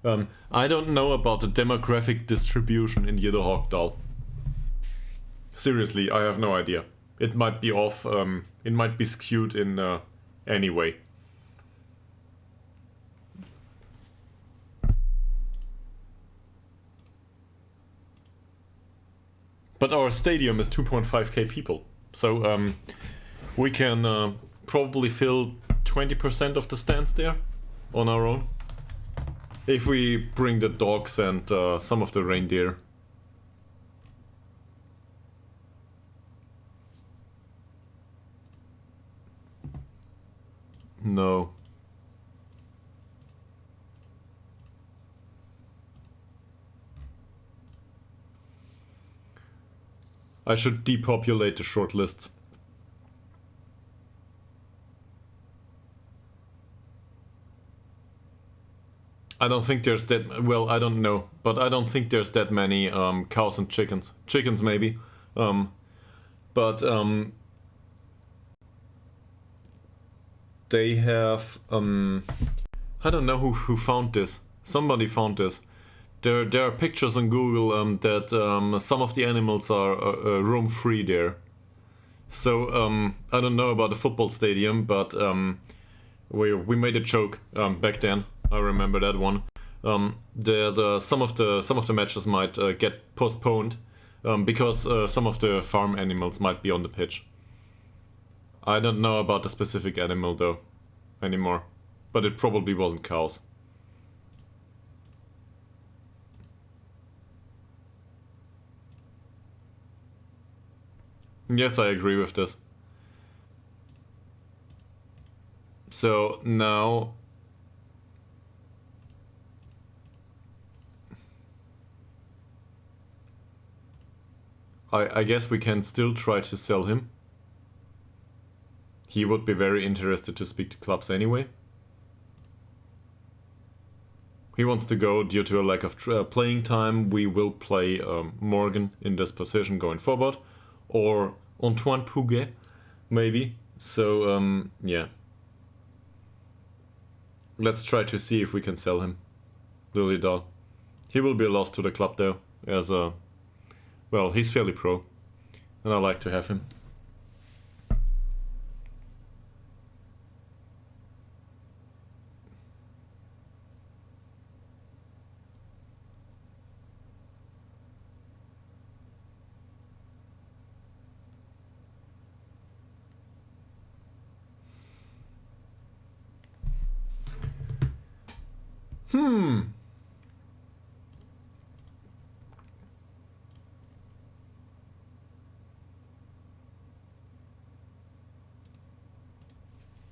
I don't know about the demographic distribution in Ytterhogdal. Seriously, I have no idea. It might be off, it might be skewed in any way. But our stadium is 2.5k people, so we can probably fill 20% of the stands there on our own. If we bring the dogs and some of the reindeer. No. I should depopulate the short lists. I don't think there's that, well, I don't know, but I don't think there's that many cows and chickens. Chickens maybe. But they have, I don't know who found this. Somebody found this. There are pictures on Google that some of the animals are roam free there. So I don't know about the football stadium, but we made a joke back then. I remember that one. That some of the matches might get postponed because some of the farm animals might be on the pitch. I don't know about the specific animal though anymore, but it probably wasn't cows. Yes, I agree with this. So now I guess we can still try to sell him. He would be very interested to speak to clubs anyway. He wants to go due to a lack of playing time. We will play Morgan in this position going forward. Or Antoine Pouget, maybe. So, yeah. Let's try to see if we can sell him. Lilydal. He will be a loss to the club though, as a... Well, he's fairly pro. And I like to have him.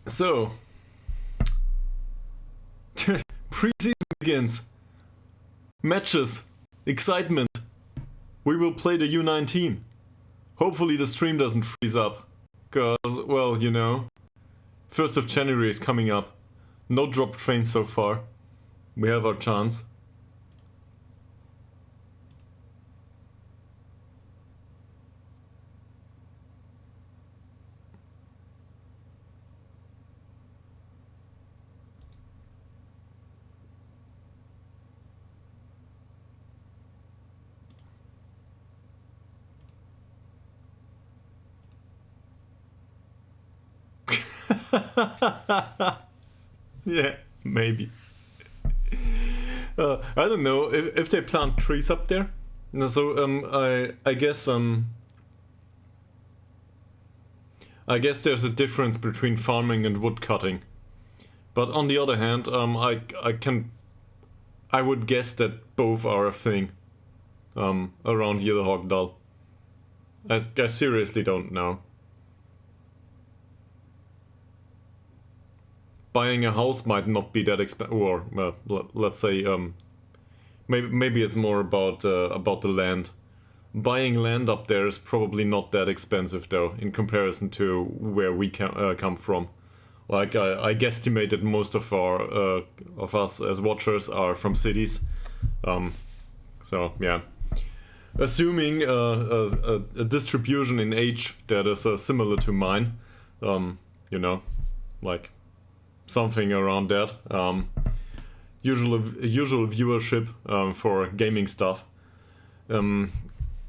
So, pre-season begins. Matches. Excitement. We will play the U19. Hopefully the stream doesn't freeze up. Cause, well, you know, 1st of January is coming up. No dropped trains so far. We have our chance. Yeah, maybe. I don't know if they plant trees up there. So I guess there's a difference between farming and wood cutting. But on the other hand, I would guess that both are a thing around Ytterhogdal. I seriously don't know. buying a house might not be that expensive, or let's say maybe it's more about the land. Buying land up there is probably not that expensive though, in comparison to where we come from. Like I guesstimate that most of us as watchers are from cities. So yeah, assuming a distribution in age that is similar to mine, you know, like something around that. Usual viewership for gaming stuff.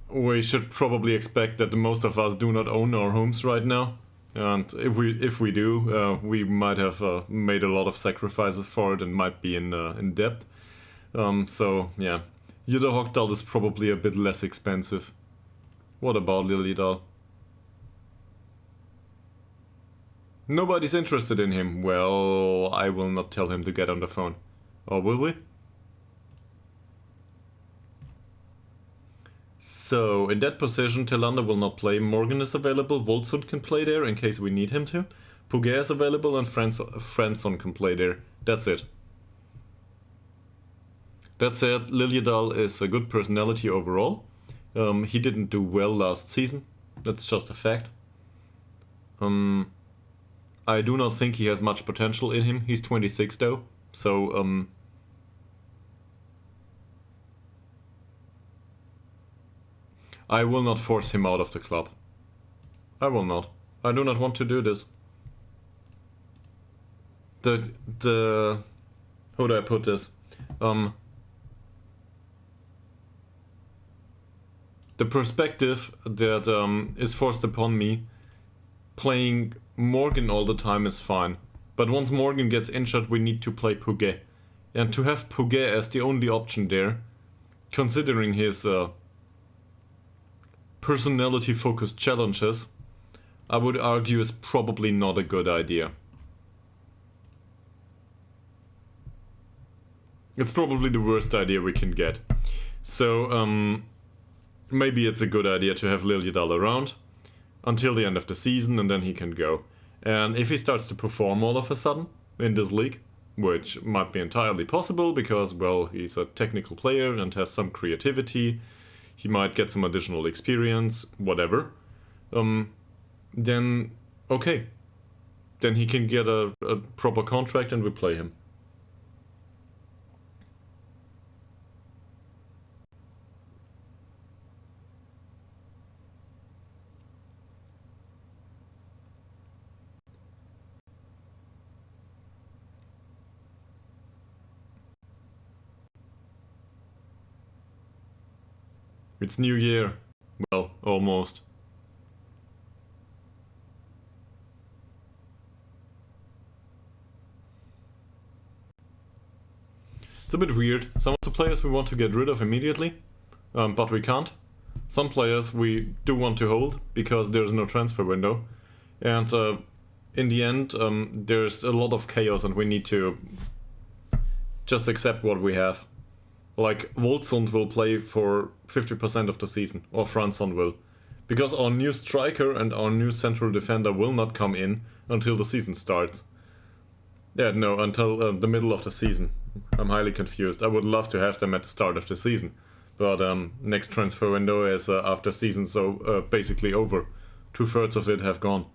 We should probably expect that most of us do not own our homes right now, and if we do, we might have made a lot of sacrifices for it and might be in debt. So yeah, Ytterhogdals is probably a bit less expensive. What about Lilydal? Nobody's interested in him. Well, I will not tell him to get on the phone. Or will we? So, in that position, Tillander will not play. Morgan is available. Volsund can play there in case we need him to. Puget is available and Fransson can play there. That's it. That said, Lilydal is a good personality overall. He didn't do well last season. That's just a fact. I do not think he has much potential in him. He's 26 though. So, I will not force him out of the club. I will not. I do not want to do this. How do I put this? The perspective that is forced upon me, playing Morgan all the time is fine. But once Morgan gets injured, we need to play Puget. And to have Puget as the only option there, considering his personality-focused challenges, I would argue is probably not a good idea. It's probably the worst idea we can get. So, maybe it's a good idea to have Lilydal around until the end of the season, and then he can go. And if he starts to perform all of a sudden in this league, which might be entirely possible because, well, he's a technical player and has some creativity, he might get some additional experience, whatever, then okay. Then he can get a proper contract and we play him. It's New Year. Well, almost. It's a bit weird. Some of the players we want to get rid of immediately, but we can't. Some players we do want to hold because there's no transfer window. And in the end, there's a lot of chaos and we need to just accept what we have. Like, Volsund will play for 50% of the season, or Fransson will. Because our new striker and our new central defender will not come in until the season starts. Yeah, no, until the middle of the season. I'm highly confused. I would love to have them at the start of the season. But next transfer window is after season, so basically over. 2/3 of it have gone.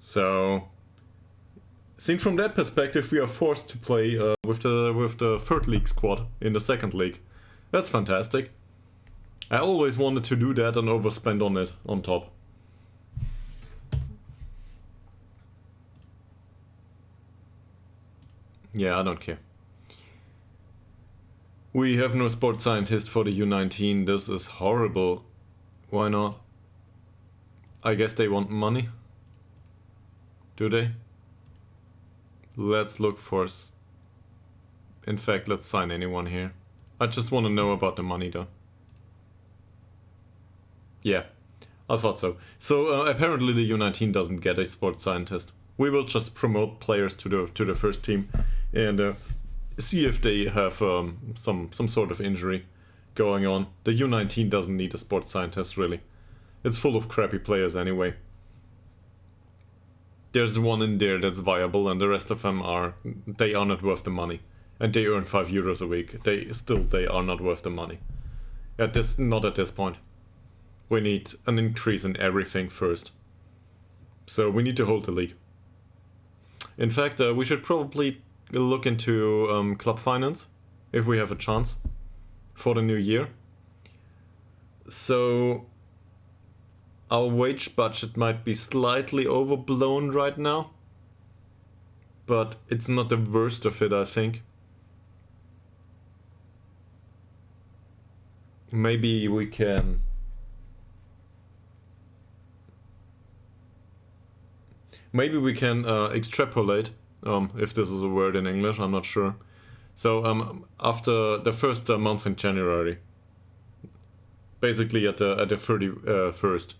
So, seen from that perspective, we are forced to play with the third league squad in the second league. That's fantastic. I always wanted to do that and overspend on it on top. Yeah, I don't care. We have no sports scientist for the U19. This is horrible. Why not? I guess they want money. Do they? Let's look for... In fact, let's sign anyone here. I just want to know about the money though. Yeah, I thought so. So apparently the U19 doesn't get a sports scientist. We will just promote players to the first team and see if they have some sort of injury going on. The U19 doesn't need a sports scientist really. It's full of crappy players anyway. there's one in there that's viable, and the rest of them they are not worth the money, and they earn €5 a week. They are not worth the money. Not at this point. We need an increase in everything first. So we need to hold the league. In fact, we should probably look into club finance if we have a chance for the new year. So our wage budget might be slightly overblown right now, but it's not the worst of it, I think. Maybe we can extrapolate, if this is a word in English, I'm not sure. So after the first month in January, basically at the 31st,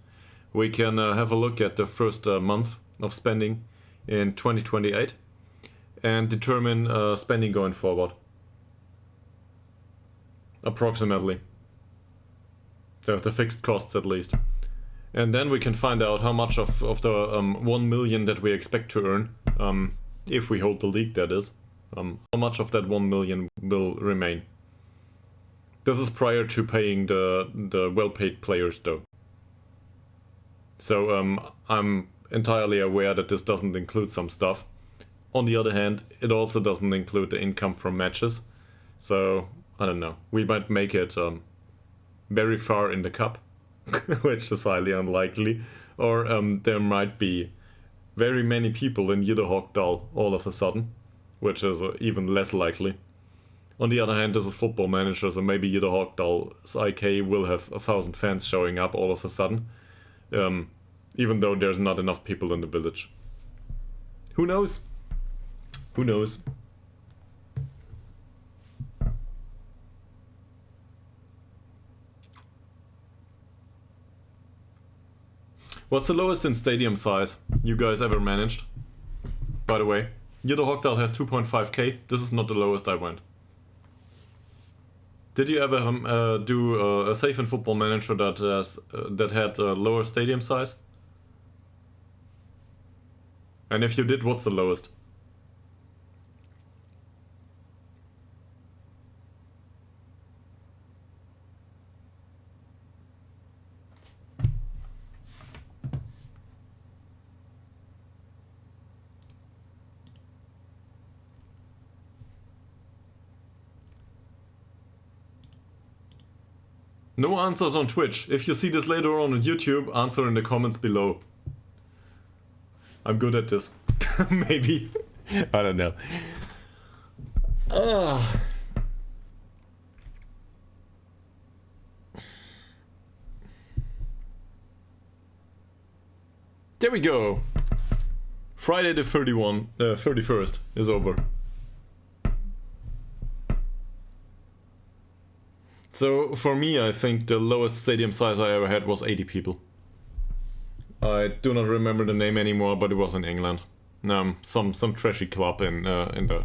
we can have a look at the first month of spending in 2028 and determine spending going forward. Approximately. The fixed costs at least. And then we can find out how much of the 1 million that we expect to earn, if we hold the league, that is, how much of that 1 million will remain. This is prior to paying the well-paid players, though. So I'm entirely aware that this doesn't include some stuff. On the other hand, it also doesn't include the income from matches. So, I don't know. We might make it very far in the cup, which is highly unlikely. Or there might be very many people in Ytterhogdal all of a sudden, which is even less likely. On the other hand, this is Football Manager, so maybe Ytterhogdals IK will have 1,000 fans showing up all of a sudden, even though there's not enough people in the village. Who knows? Who knows? What's the lowest in stadium size you guys ever managed? By the way, Ytterhogdal has 2.5k. This is not the lowest I went. Did you ever do a save in Football Manager that had a lower stadium size? And if you did, what's the lowest? No answers on Twitch. If you see this later on YouTube, answer in the comments below. I'm good at this. Maybe. I don't know. There we go. Friday the 31st is over. So for me, I think the lowest stadium size I ever had was 80 people. I do not remember the name anymore, but it was in England. Some trashy club in the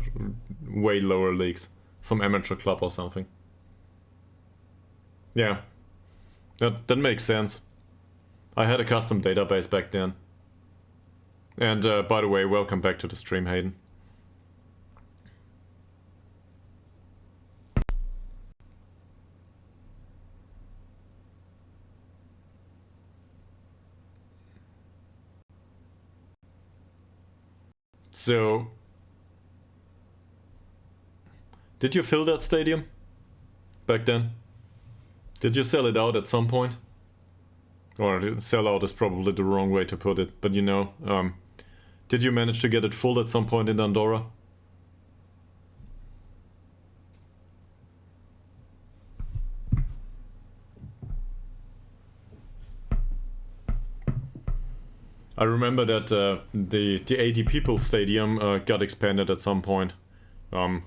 way lower leagues, some amateur club or something. Yeah, that makes sense. I had a custom database back then. And by the way, welcome back to the stream, Hayden. So, did you fill that stadium back then? Did you sell it out at some point? Or sell out is probably the wrong way to put it, but you know, did you manage to get it full at some point in Andorra? I remember that the 80 people stadium got expanded at some point.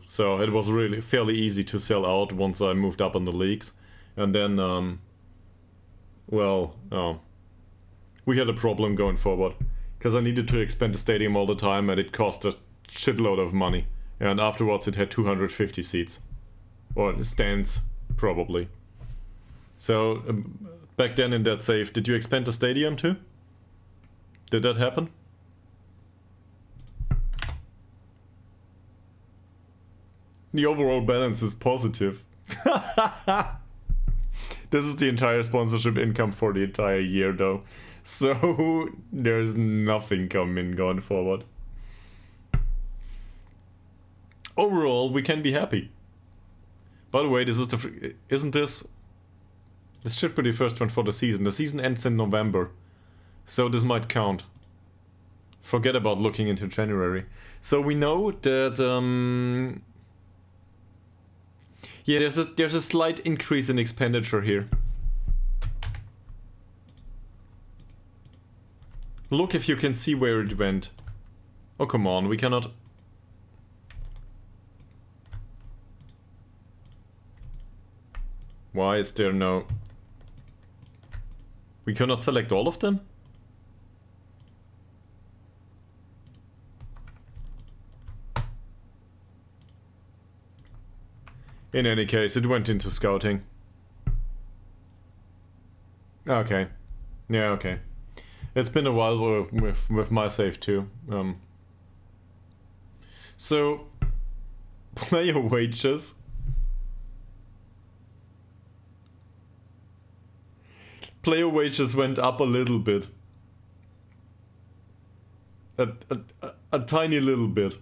So it was really fairly easy to sell out once I moved up on the leagues. And then, we had a problem going forward. Because I needed to expand the stadium all the time and it cost a shitload of money. And afterwards it had 250 seats. Or stands, probably. So, back then in that save, did you expand the stadium too? Did that happen? The overall balance is positive. This is the entire sponsorship income for the entire year, though. So there's nothing coming going forward. Overall, we can be happy. By the way, this is isn't this? This should be the first one for the season. The season ends in November, so this might count. Forget about looking into January. So we know that yeah, there's a slight increase in expenditure here. Look if you can see where it went. Oh, come on, we cannot. Why is there no... We cannot select all of them? In any case, it went into scouting. Okay. Yeah, okay. It's been a while with my save too. So, player wages. Player wages went up a little bit. A tiny little bit.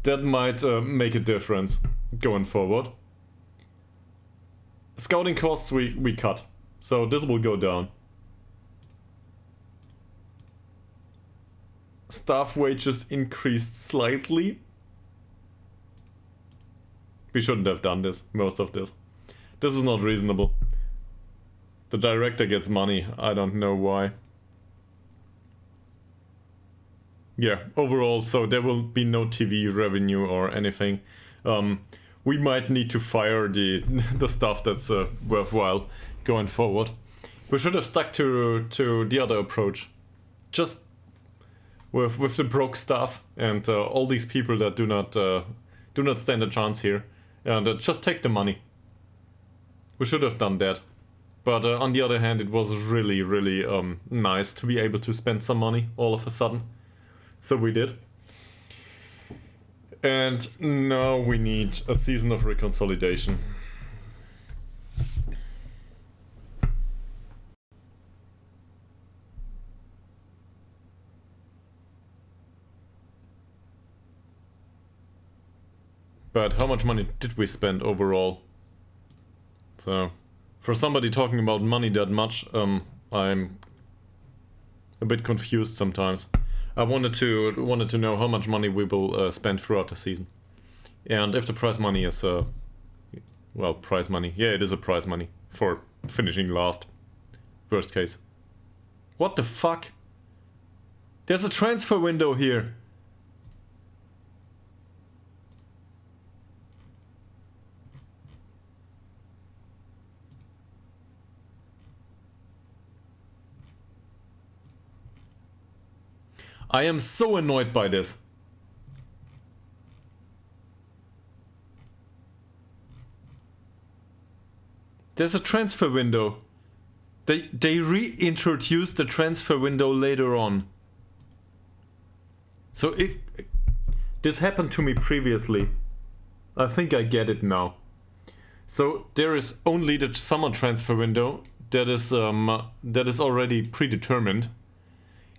That might make a difference going forward. Scouting costs we cut. So this will go down. Staff wages increased slightly. We shouldn't have done this, most of this. This is not reasonable. The director gets money, I don't know why. Yeah, overall, so there will be no TV revenue or anything. We might need to fire the stuff that's worthwhile going forward. We should have stuck to the other approach. Just with the broke stuff and all these people that do not stand a chance here, and just take the money. We should have done that. But on the other hand, it was really, really nice to be able to spend some money all of a sudden. So we did. And now we need a season of reconsolidation. But how much money did we spend overall? So, for somebody talking about money that much, I'm a bit confused sometimes. I wanted to know how much money we will spend throughout the season, and if the prize money is well, prize money. Yeah, it is a prize money for finishing last. Worst case. What the fuck? There's a transfer window here. I am so annoyed by this. There's a transfer window. They reintroduced the transfer window later on. So if this happened to me previously, I think I get it now. So there is only the summer transfer window that is already predetermined,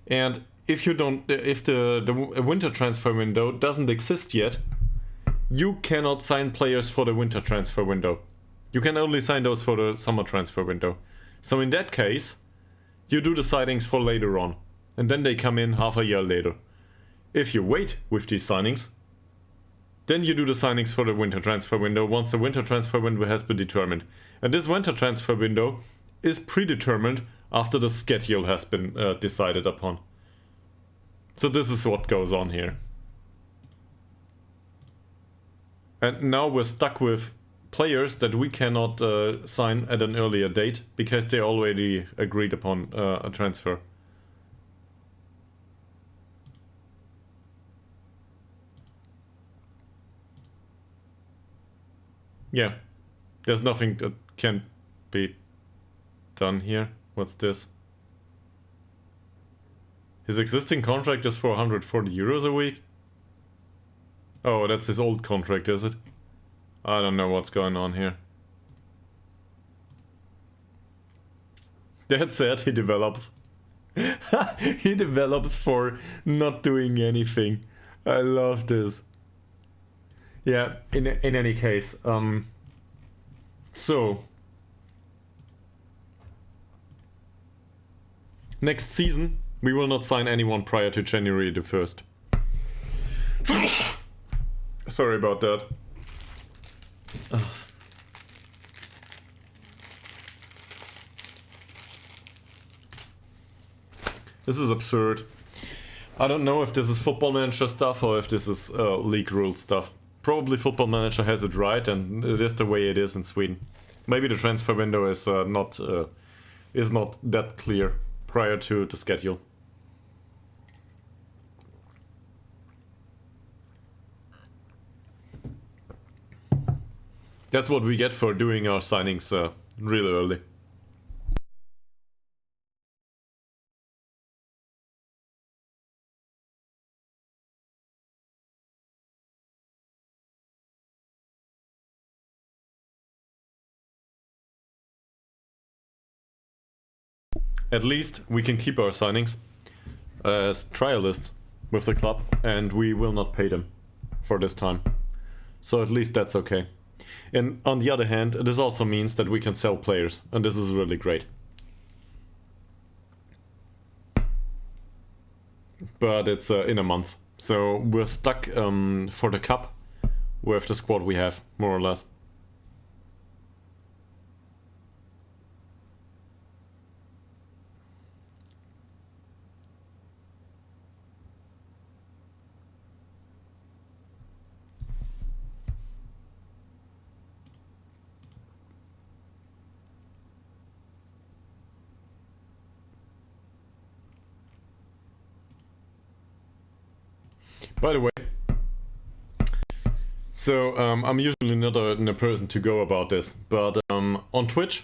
and if the winter transfer window doesn't exist yet, you cannot sign players for the winter transfer window. You can only sign those for the summer transfer window. So in that case, you do the signings for later on, and then they come in half a year later. If you wait with these signings, then you do the signings for the winter transfer window once the winter transfer window has been determined. And this winter transfer window is predetermined after the schedule has been decided upon. So this is what goes on here. And now we're stuck with players that we cannot sign at an earlier date because they already agreed upon a transfer. Yeah, there's nothing that can be done here. What's this? His existing contract is for 140 euros a week? Oh, that's his old contract, is it? I don't know what's going on here. That said, he develops. He develops for not doing anything. I love this. Yeah, in any case, so next season we will not sign anyone prior to January the 1st. Sorry about that. This is absurd. I don't know if this is Football Manager stuff or if this is league rule stuff. Probably Football Manager has it right, and it is the way it is in Sweden. Maybe the transfer window is not that clear prior to the schedule. That's what we get for doing our signings really early. At least we can keep our signings as trialists with the club, and we will not pay them for this time. So at least that's okay. And on the other hand, this also means that we can sell players, and this is really great. But it's in a month, so we're stuck for the cup with the squad we have, more or less. By the way, so I'm usually not a person to go about this, but on Twitch,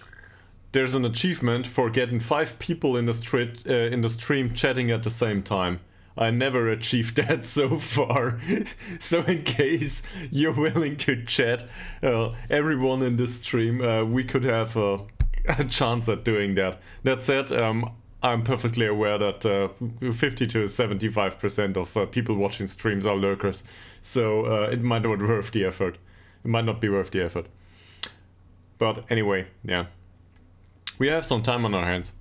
there's an achievement for getting 5 people in the stream chatting at the same time. I never achieved that so far. So in case you're willing to chat everyone in this stream, we could have a chance at doing that. That said, I'm perfectly aware that 50 to 75% of people watching streams are lurkers, so it might not be worth the effort. It might not be worth the effort. But anyway, yeah. We have some time on our hands.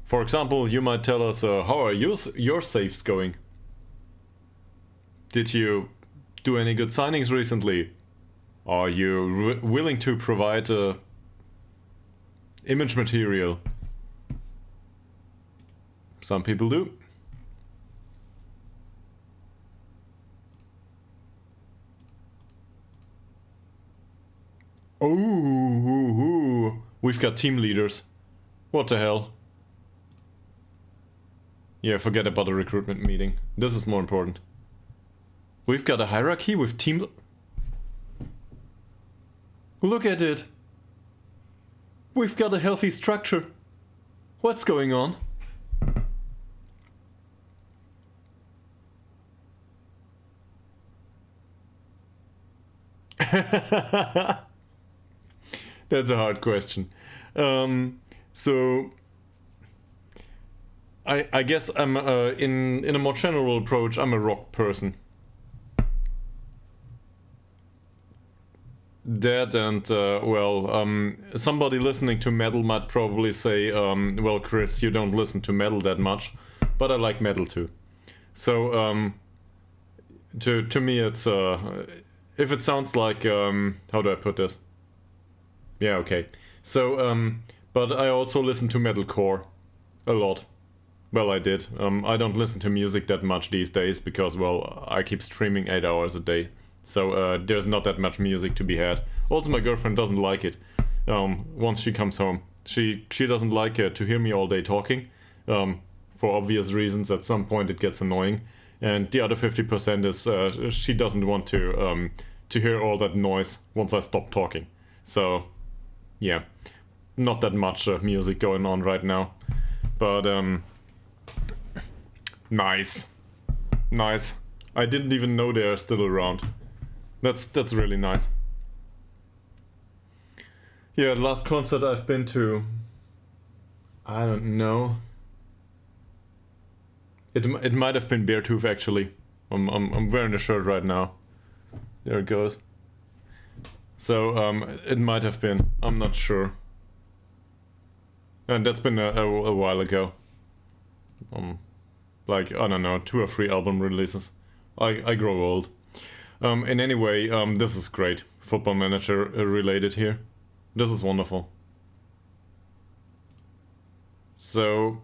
For example, you might tell us, how are your saves going? Did you do any good signings recently? Are you willing to provide image material? Some people do. Oh, we've got team leaders. What the hell? Yeah, forget about the recruitment meeting. This is more important. We've got a hierarchy with team... Look at it! We've got a healthy structure. What's going on? That's a hard question. So... I guess I'm in a more general approach, I'm a rock person. That and well, somebody listening to metal might probably say, well, Chris, you don't listen to metal that much, but I like metal too. So to me it's if it sounds like how do I put this? Yeah, okay. So but I also listen to metalcore a lot. Well, I did. I don't listen to music that much these days because, well, I keep streaming 8 hours a day. So there's not that much music to be had. Also, my girlfriend doesn't like it once she comes home. She doesn't like to hear me all day talking. For obvious reasons, at some point it gets annoying. And the other 50% is she doesn't want to hear all that noise once I stop talking. So, yeah, not that much music going on right now. But nice. I didn't even know they are still around. That's really nice. Yeah, the last concert I've been to, I don't know. It might have been Beartooth actually. I'm wearing the shirt right now. There it goes. So it might have been. I'm not sure. And that's been a while ago. Like, I don't know, 2 or 3 album releases. I grow old. In any way, this is great. Football Manager related here. This is wonderful. So,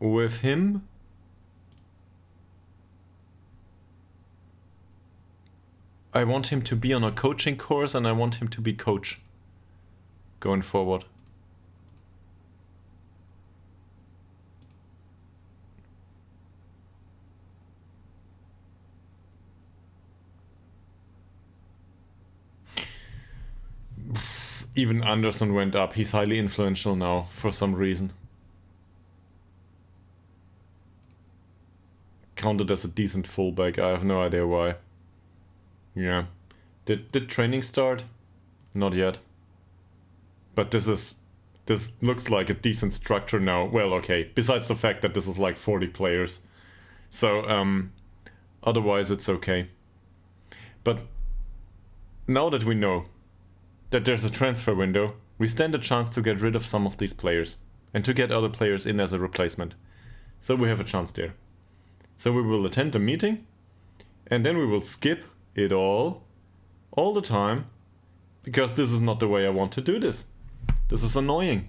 with him, I want him to be on a coaching course and I want him to be coach going forward. Even Anderson went up. He's highly influential now for some reason. Counted as a decent fullback. I have no idea why. Yeah. Did training start? Not yet. But this looks like a decent structure now. Well, okay. Besides the fact that this is like 40 players. So, otherwise it's okay. But now that we know that there's a transfer window, we stand a chance to get rid of some of these players and to get other players in as a replacement. So we have a chance there. So we will attend a meeting and then we will skip it all the time, because this is not the way I want to do this. This is annoying.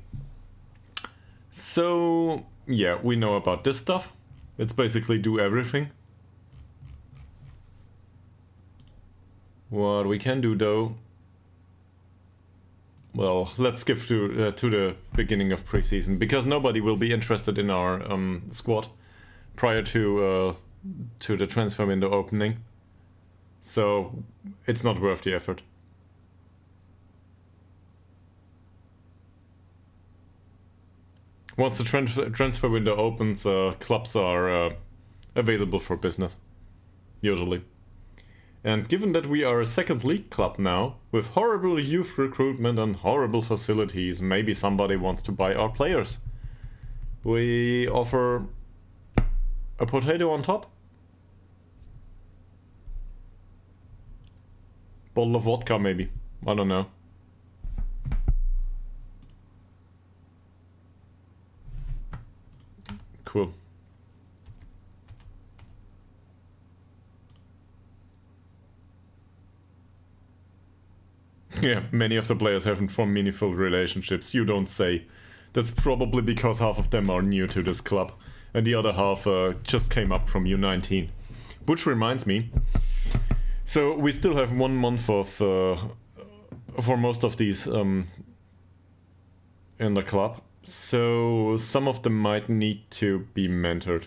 So yeah, we know about this stuff. Let's basically do everything. What we can do though, well, let's skip to the beginning of preseason, because nobody will be interested in our squad prior to the transfer window opening. So it's not worth the effort. Once the transfer window opens, clubs are available for business, usually. And given that we are a second league club now, with horrible youth recruitment and horrible facilities, maybe somebody wants to buy our players. We offer a potato on top. Bottle of vodka maybe, I don't know. Cool. Yeah, many of the players haven't formed meaningful relationships, you don't say. That's probably because half of them are new to this club, and the other half just came up from U19. Which reminds me, so we still have 1 month of, for most of these in the club, so some of them might need to be mentored.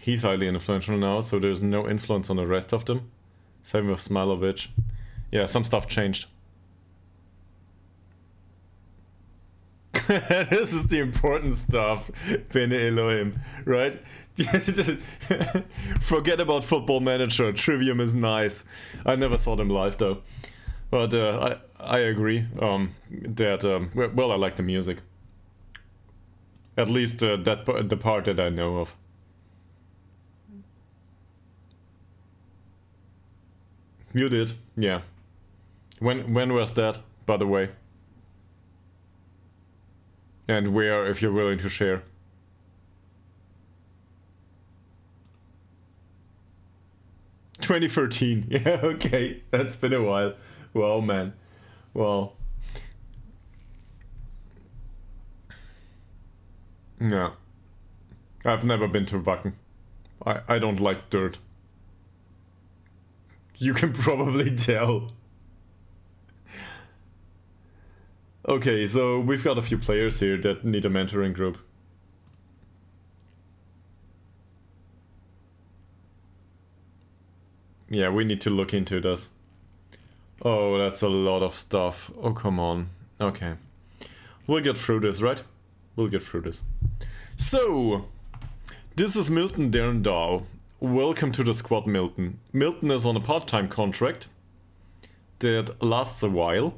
He's highly influential now, so there's no influence on the rest of them. Same with Smilovic. Yeah, some stuff changed. This is the important stuff, Bene Elohim, right? Just forget about Football Manager. Trivium is nice. I never saw them live though, but I agree that well, I like the music. At least the part that I know of. You did, yeah. When was that, by the way? And where, if you're willing to share? "2013, yeah, okay, that's been a while. Wow, man, wow. Yeah, I've never been to Wacken. I don't like dirt. You can probably tell. Okay, so we've got a few players here that need a mentoring group. Yeah, we need to look into this. Oh, that's a lot of stuff. Oh, come on. Okay. We'll get through this, right? We'll get through this. So, this is Milton Derndau. Welcome to the squad, Milton. Milton is on a part-time contract that lasts a while.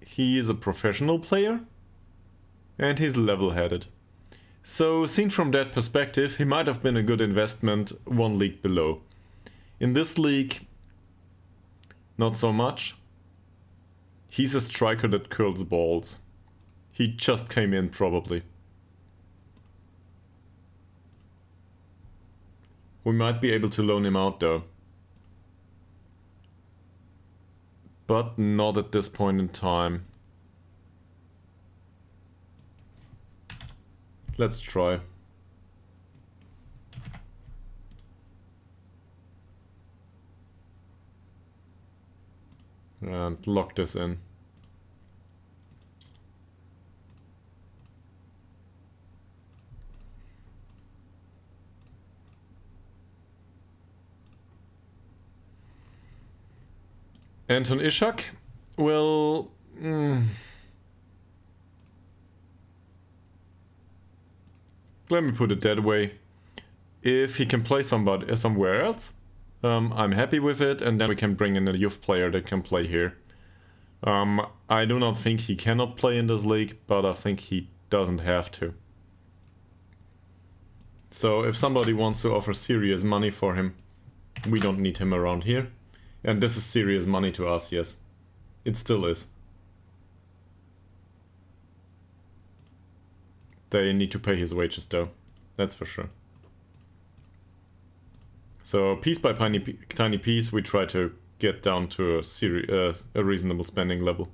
He is a professional player and he's level-headed. So, seen from that perspective, he might have been a good investment one league below. In this league, not so much. He's a striker that curls balls. He just came in, probably. We might be able to loan him out, though. But not at this point in time. Let's try. And lock this in. Anton Ishak? Well... Let me put it that way. If he can play somewhere else, I'm happy with it, and then we can bring in a youth player that can play here. I do not think he cannot play in this league, but I think he doesn't have to. So if somebody wants to offer serious money for him, we don't need him around here. And this is serious money to us, yes. It still is. They need to pay his wages though, that's for sure. So piece by tiny piece we try to get down to a reasonable spending level.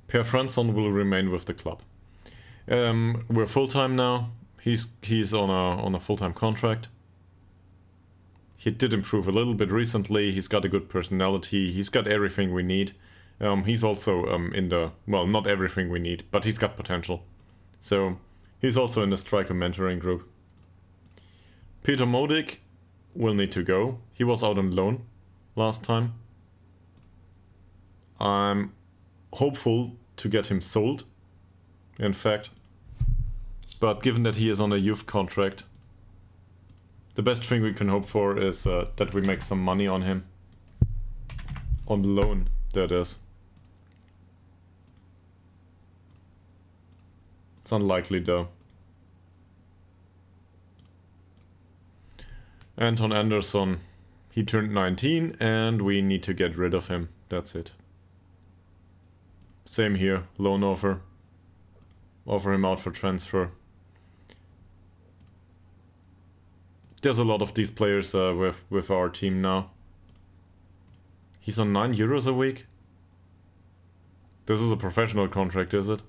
Per Franson will remain with the club. We're full-time now. He's on a full-time contract. He did improve a little bit recently. He's got a good personality. He's got everything we need. He's also in the... Well, not everything we need, but he's got potential. So, he's also in the striker mentoring group. Peter Modik will need to go. He was out on loan last time. I'm hopeful to get him sold, in fact. But given that he is on a youth contract, the best thing we can hope for is that we make some money on him. On loan, that is. It's unlikely though. Anton Anderson, he turned 19 and we need to get rid of him. That's it. Same here, loan offer. Offer him out for transfer. There's a lot of these players with our team now. He's on 9 euros a week? This is a professional contract, is it?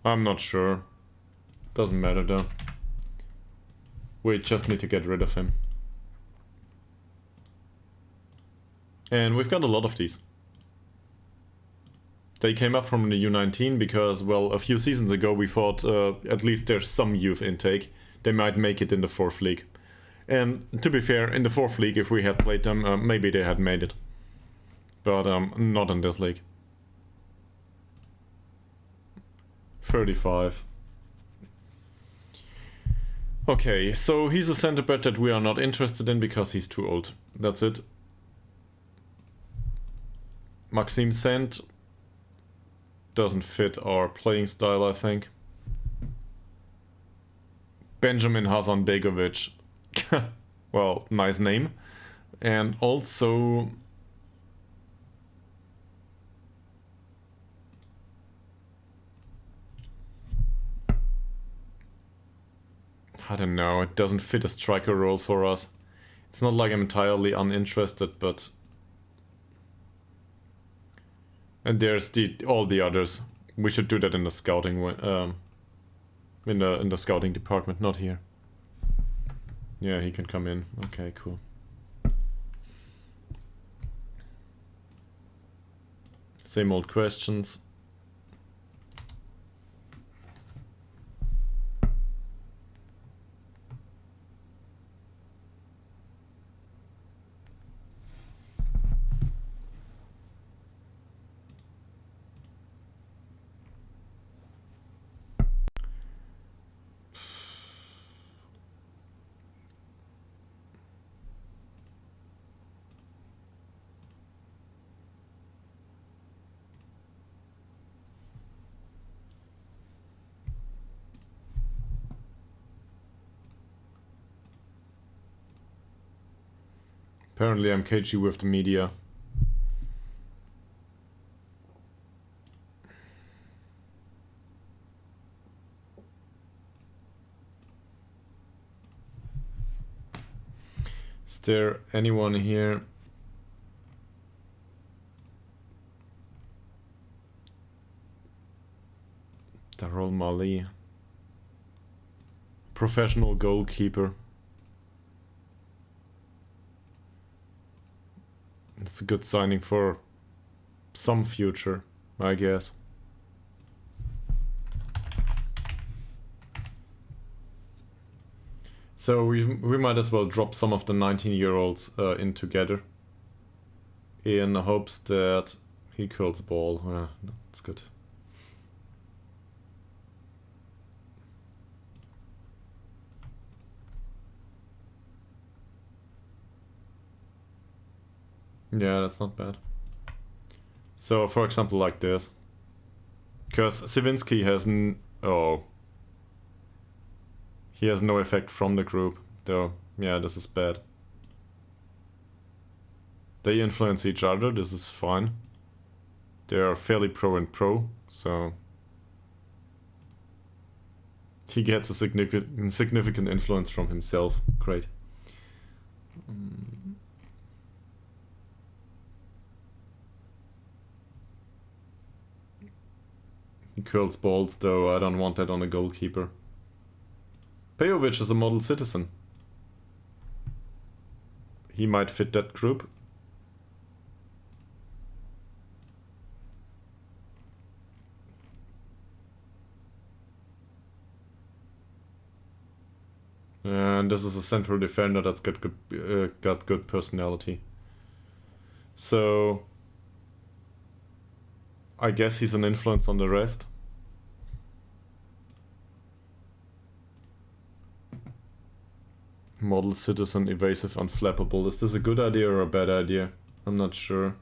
I'm not sure. Doesn't matter though. We just need to get rid of him. And we've got a lot of these. They came up from the U19 because, well, a few seasons ago we thought at least there's some youth intake. They might make it in the 4th league. And to be fair, in the 4th league, if we had played them, maybe they had made it. But not in this league. 35. Okay, so he's a center back that we are not interested in because he's too old. That's it. Maxime Sant doesn't fit our playing style, I think. Benjamin Hasanbegovic. Well, nice name. And also... I don't know, it doesn't fit a striker role for us. It's not like I'm entirely uninterested, but... And there's all the others. We should do that in the scouting in the scouting department, not here. Yeah, he can come in. Okay, cool. Same old questions. Apparently I'm cagey with the media. Is there anyone here? Darrell Mali. Professional goalkeeper. It's a good signing for some future, I guess. So we might as well drop some of the 19-year-olds in together in hopes that he curls the ball. That's good. Yeah, that's not bad. So, for example, like this. Because Sivinsky has he has no effect from the group, though. Yeah, this is bad. They influence each other, this is fine. They are fairly pro and pro, so... He gets a significant influence from himself. Great. He curls balls, though I don't want that on a goalkeeper. Pejovic is a model citizen. He might fit that group. And this is a central defender that's got good personality. So I guess he's an influence on the rest. Model citizen, evasive, unflappable. Is this a good idea or a bad idea? I'm not sure.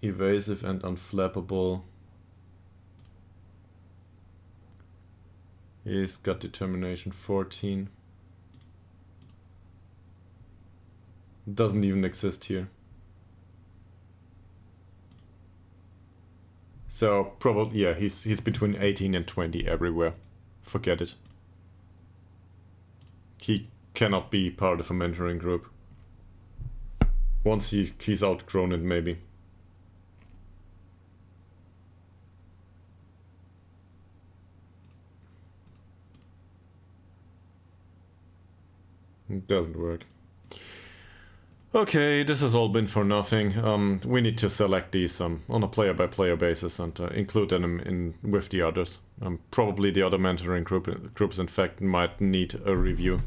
Evasive and unflappable. He's got determination 14. Doesn't even exist here. So probably, yeah, he's between 18 and 20 everywhere. Forget it. He cannot be part of a mentoring group. Once he's outgrown it, maybe. It doesn't work. Okay, this has all been for nothing. We need to select these on a player-by-player basis and include them in with the others. Probably the other mentoring groups, in fact, might need a review.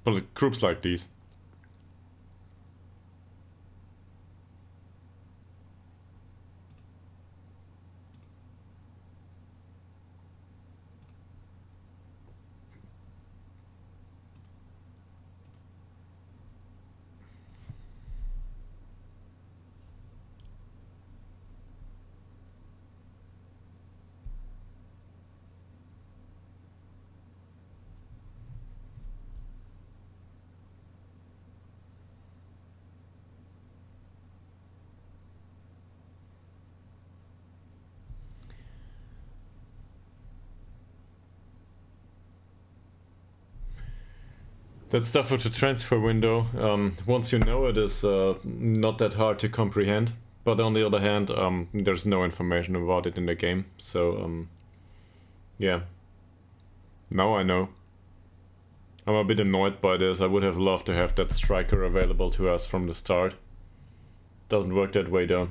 But groups like these. That's stuff with the transfer window. Once you know it is not that hard to comprehend. But on the other hand, there's no information about it in the game. So, yeah. Now I know. I'm a bit annoyed by this. I would have loved to have that striker available to us from the start. Doesn't work that way though.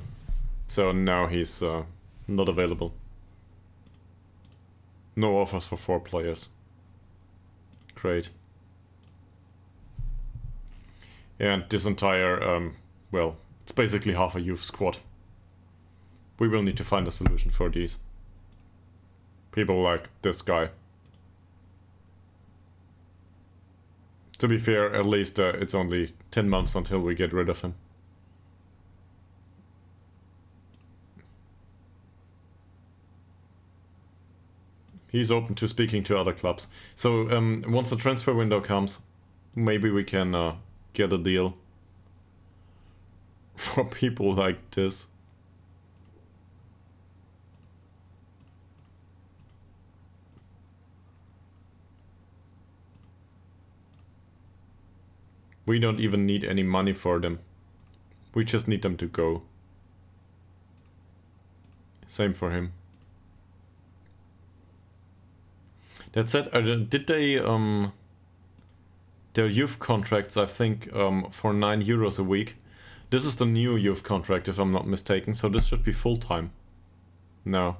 So now he's not available. No offers for 4 players. Great. And this entire, well, it's basically half a youth squad. We will need to find a solution for these. People like this guy. To be fair, at least it's only 10 months until we get rid of him. He's open to speaking to other clubs. So once the transfer window comes, maybe we can get a deal for people like this. We don't even need any money for them. We just need them to go. Same for him. That said, did they, their youth contracts, I think, for €9 a week. This is the new youth contract, if I'm not mistaken, so this should be full-time. No.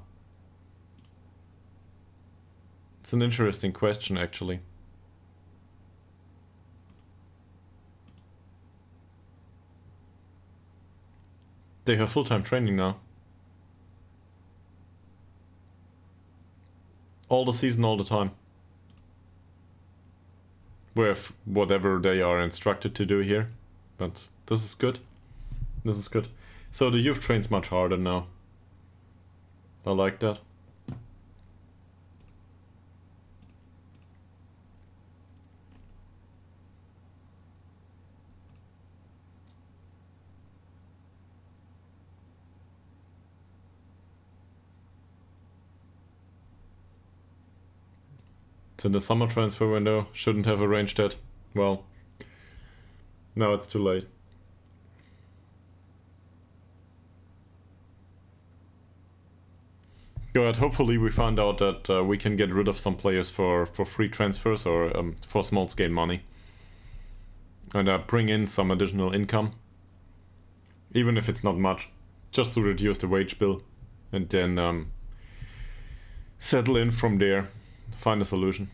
It's an interesting question, actually. They have full-time training now. All the season, all the time. With whatever they are instructed to do here. But this is good. This is good. So the youth trains much harder now. I like that. It's in the summer transfer window. Shouldn't have arranged that. Well, now it's too late. Good. Hopefully we find out that we can get rid of some players for free transfers or for small scale money. And bring in some additional income. Even if it's not much. Just to reduce the wage bill. And then settle in from there. Find a solution.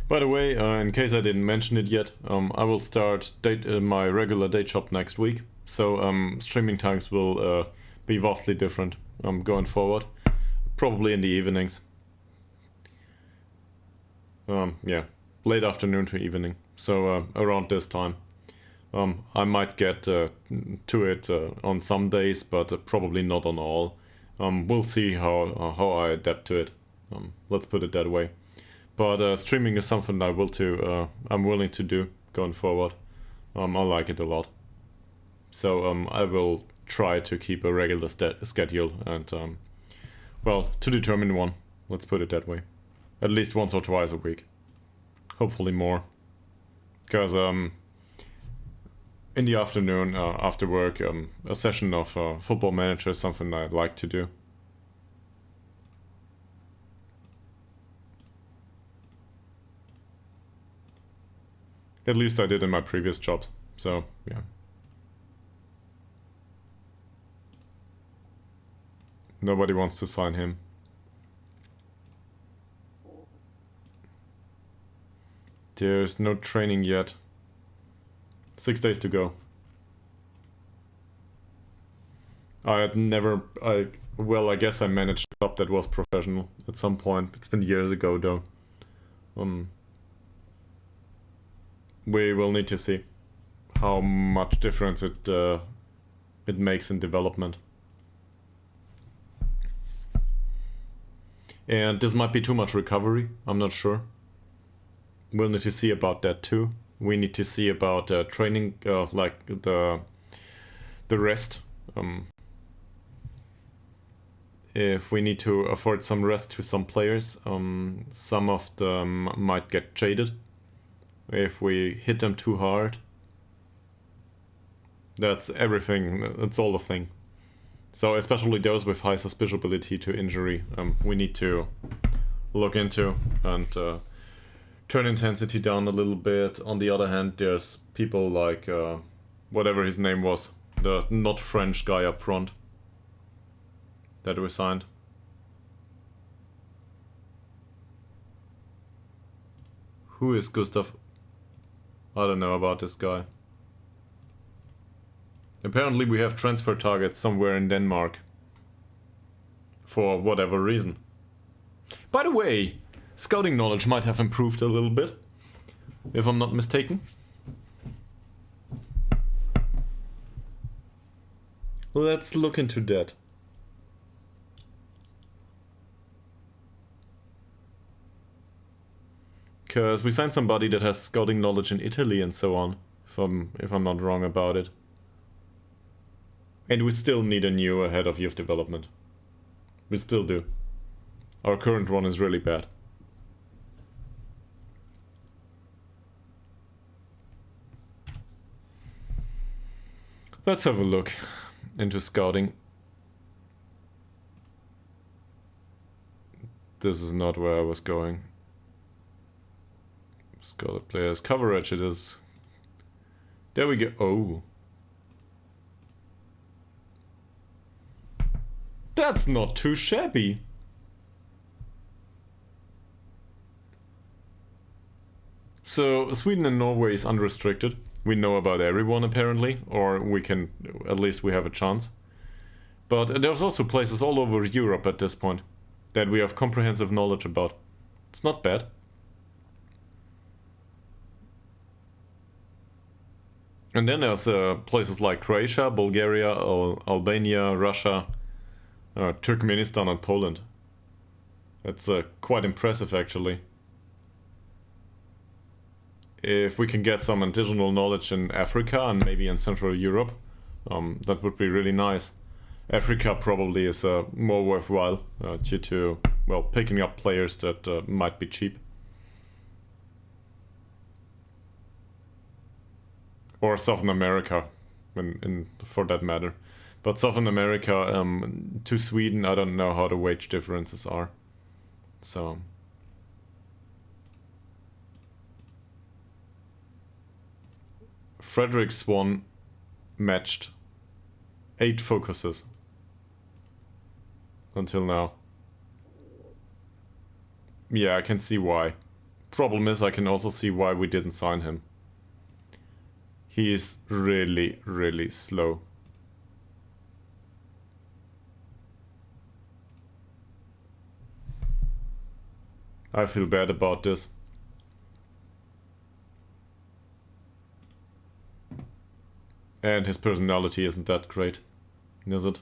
By the way, in case I didn't mention it yet, I will start my regular day job next week. So streaming times will be vastly different going forward. Probably in the evenings. Yeah, late afternoon to evening. So around this time. I might get to it on some days, but probably not on all. We'll see how I adapt to it. Let's put it that way. But streaming is something I'm willing to do going forward. I like it a lot. So I will try to keep a regular schedule and, well, to determine one. Let's put it that way. At least once or twice a week. Hopefully more. Because in the afternoon, after work, a session of Football Manager is something I'd like to do. At least I did in my previous jobs, so yeah. Nobody wants to sign him. There's no training yet. 6 days to go. I guess I managed a job that was professional at some point. It's been years ago though. We will need to see how much difference it makes in development. And this might be too much recovery, I'm not sure. We'll need to see about that too. We need to see about training, like the rest. If we need to afford some rest to some players, some of them might get jaded if we hit them too hard. That's everything, it's all the thing. So especially those with high susceptibility to injury, we need to look into and turn intensity down a little bit. On the other hand, there's people like whatever his name was, the not French guy up front that we signed. Who is Gustav? I don't know about this guy. Apparently we have transfer targets somewhere in Denmark. For whatever reason. By the way, scouting knowledge might have improved a little bit, if I'm not mistaken. Let's look into that. Because we signed somebody that has scouting knowledge in Italy and so on, if I'm not wrong about it. And we still need a new head of youth development. We still do. Our current one is really bad. Let's have a look into scouting. This is not where I was going. Scouted players. Coverage it is. There we go. Oh. That's not too shabby. So Sweden and Norway is unrestricted. We know about everyone apparently, or we can, at least we have a chance. But there's also places all over Europe at this point that we have comprehensive knowledge about. It's not bad. And then there's places like Croatia, Bulgaria, Albania, Russia, Turkmenistan and Poland. That's quite impressive actually. If we can get some additional knowledge in Africa and maybe in Central Europe, that would be really nice. Africa probably is more worthwhile due to, well, picking up players that might be cheap. Or Southern America, for that matter. But Southern America to Sweden, I don't know how the wage differences are. So... Frederick Swan matched 8 focuses until now. Yeah, I can see why. Problem is, I can also see why we didn't sign him. He is really, really slow. I feel bad about this. And his personality isn't that great, is it?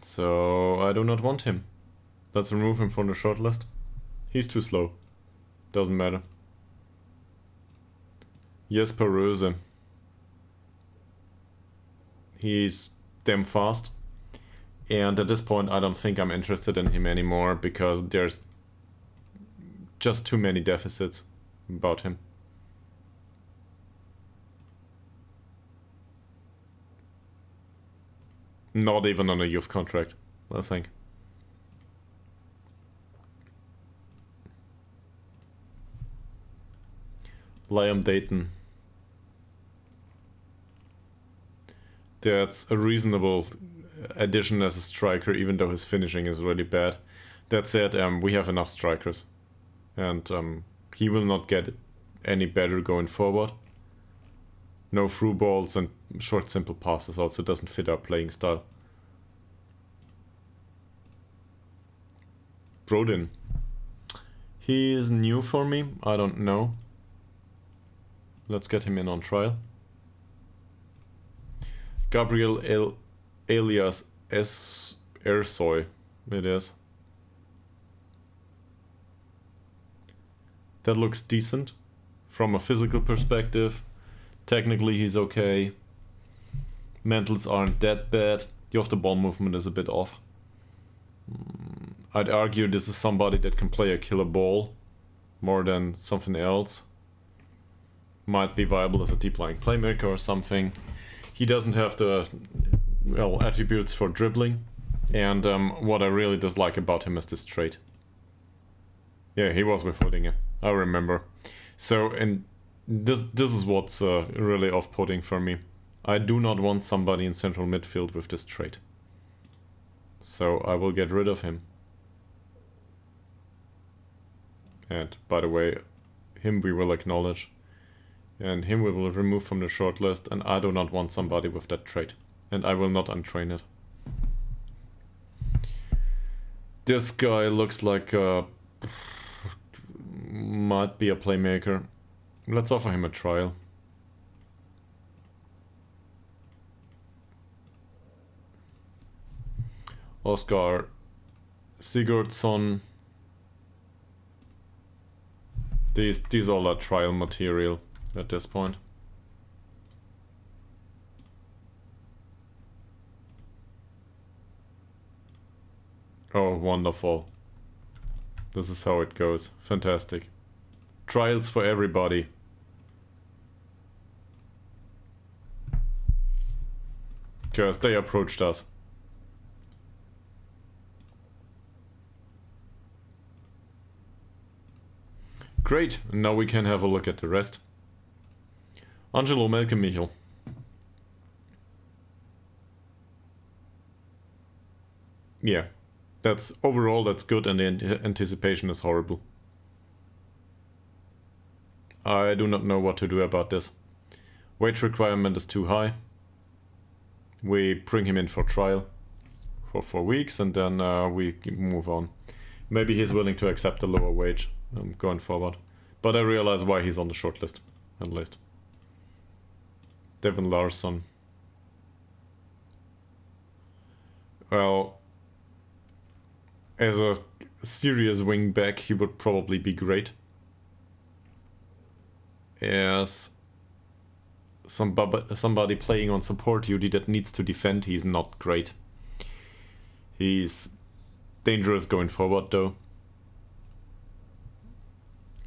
So I do not want him. Let's remove him from the shortlist. He's too slow. Doesn't matter. Jesper Röse. He's damn fast. And at this point I don't think I'm interested in him anymore because there's just too many deficits about him. Not even on a youth contract, I think. Liam Dayton. That's a reasonable addition as a striker, even though his finishing is really bad. That said, we have enough strikers. And he will not get any better going forward. No through balls and short simple passes also doesn't fit our playing style. Brodin. He is new for me, I don't know. Let's get him in on trial. Gabriel alias S. Ersoy, it is. That looks decent from a physical perspective. Technically he's okay. Mentals aren't that bad. The off-the-ball movement is a bit off. I'd argue this is somebody that can play a killer ball more than something else. Might be viable as a deep-lying playmaker or something. He doesn't have the attributes for dribbling. And what I really dislike about him is this trait. Yeah, he was with Hoodinger. I remember. So, and this is what's really off-putting for me. I do not want somebody in central midfield with this trait. So I will get rid of him. And by the way, him we will acknowledge. And him we will remove from the shortlist. And I do not want somebody with that trait. And I will not untrain it. This guy looks like might be a playmaker. Let's offer him a trial. Oscar Sigurdsson. These all are trial material at this point. Oh, wonderful. This is how it goes. Fantastic. Trials for everybody. Because they approached us. Great, now we can have a look at the rest. Angelo Melkemichel. Yeah, overall that's good and the anticipation is horrible. I do not know what to do about this. Wage requirement is too high. We bring him in for trial for 4 weeks and then we move on. Maybe he's willing to accept a lower wage going forward. But I realize why he's on the shortlist, at least. Devin Larsson. Well, as a serious wing back, he would probably be great. As somebody playing on support duty that needs to defend, he's not great. He's dangerous going forward though.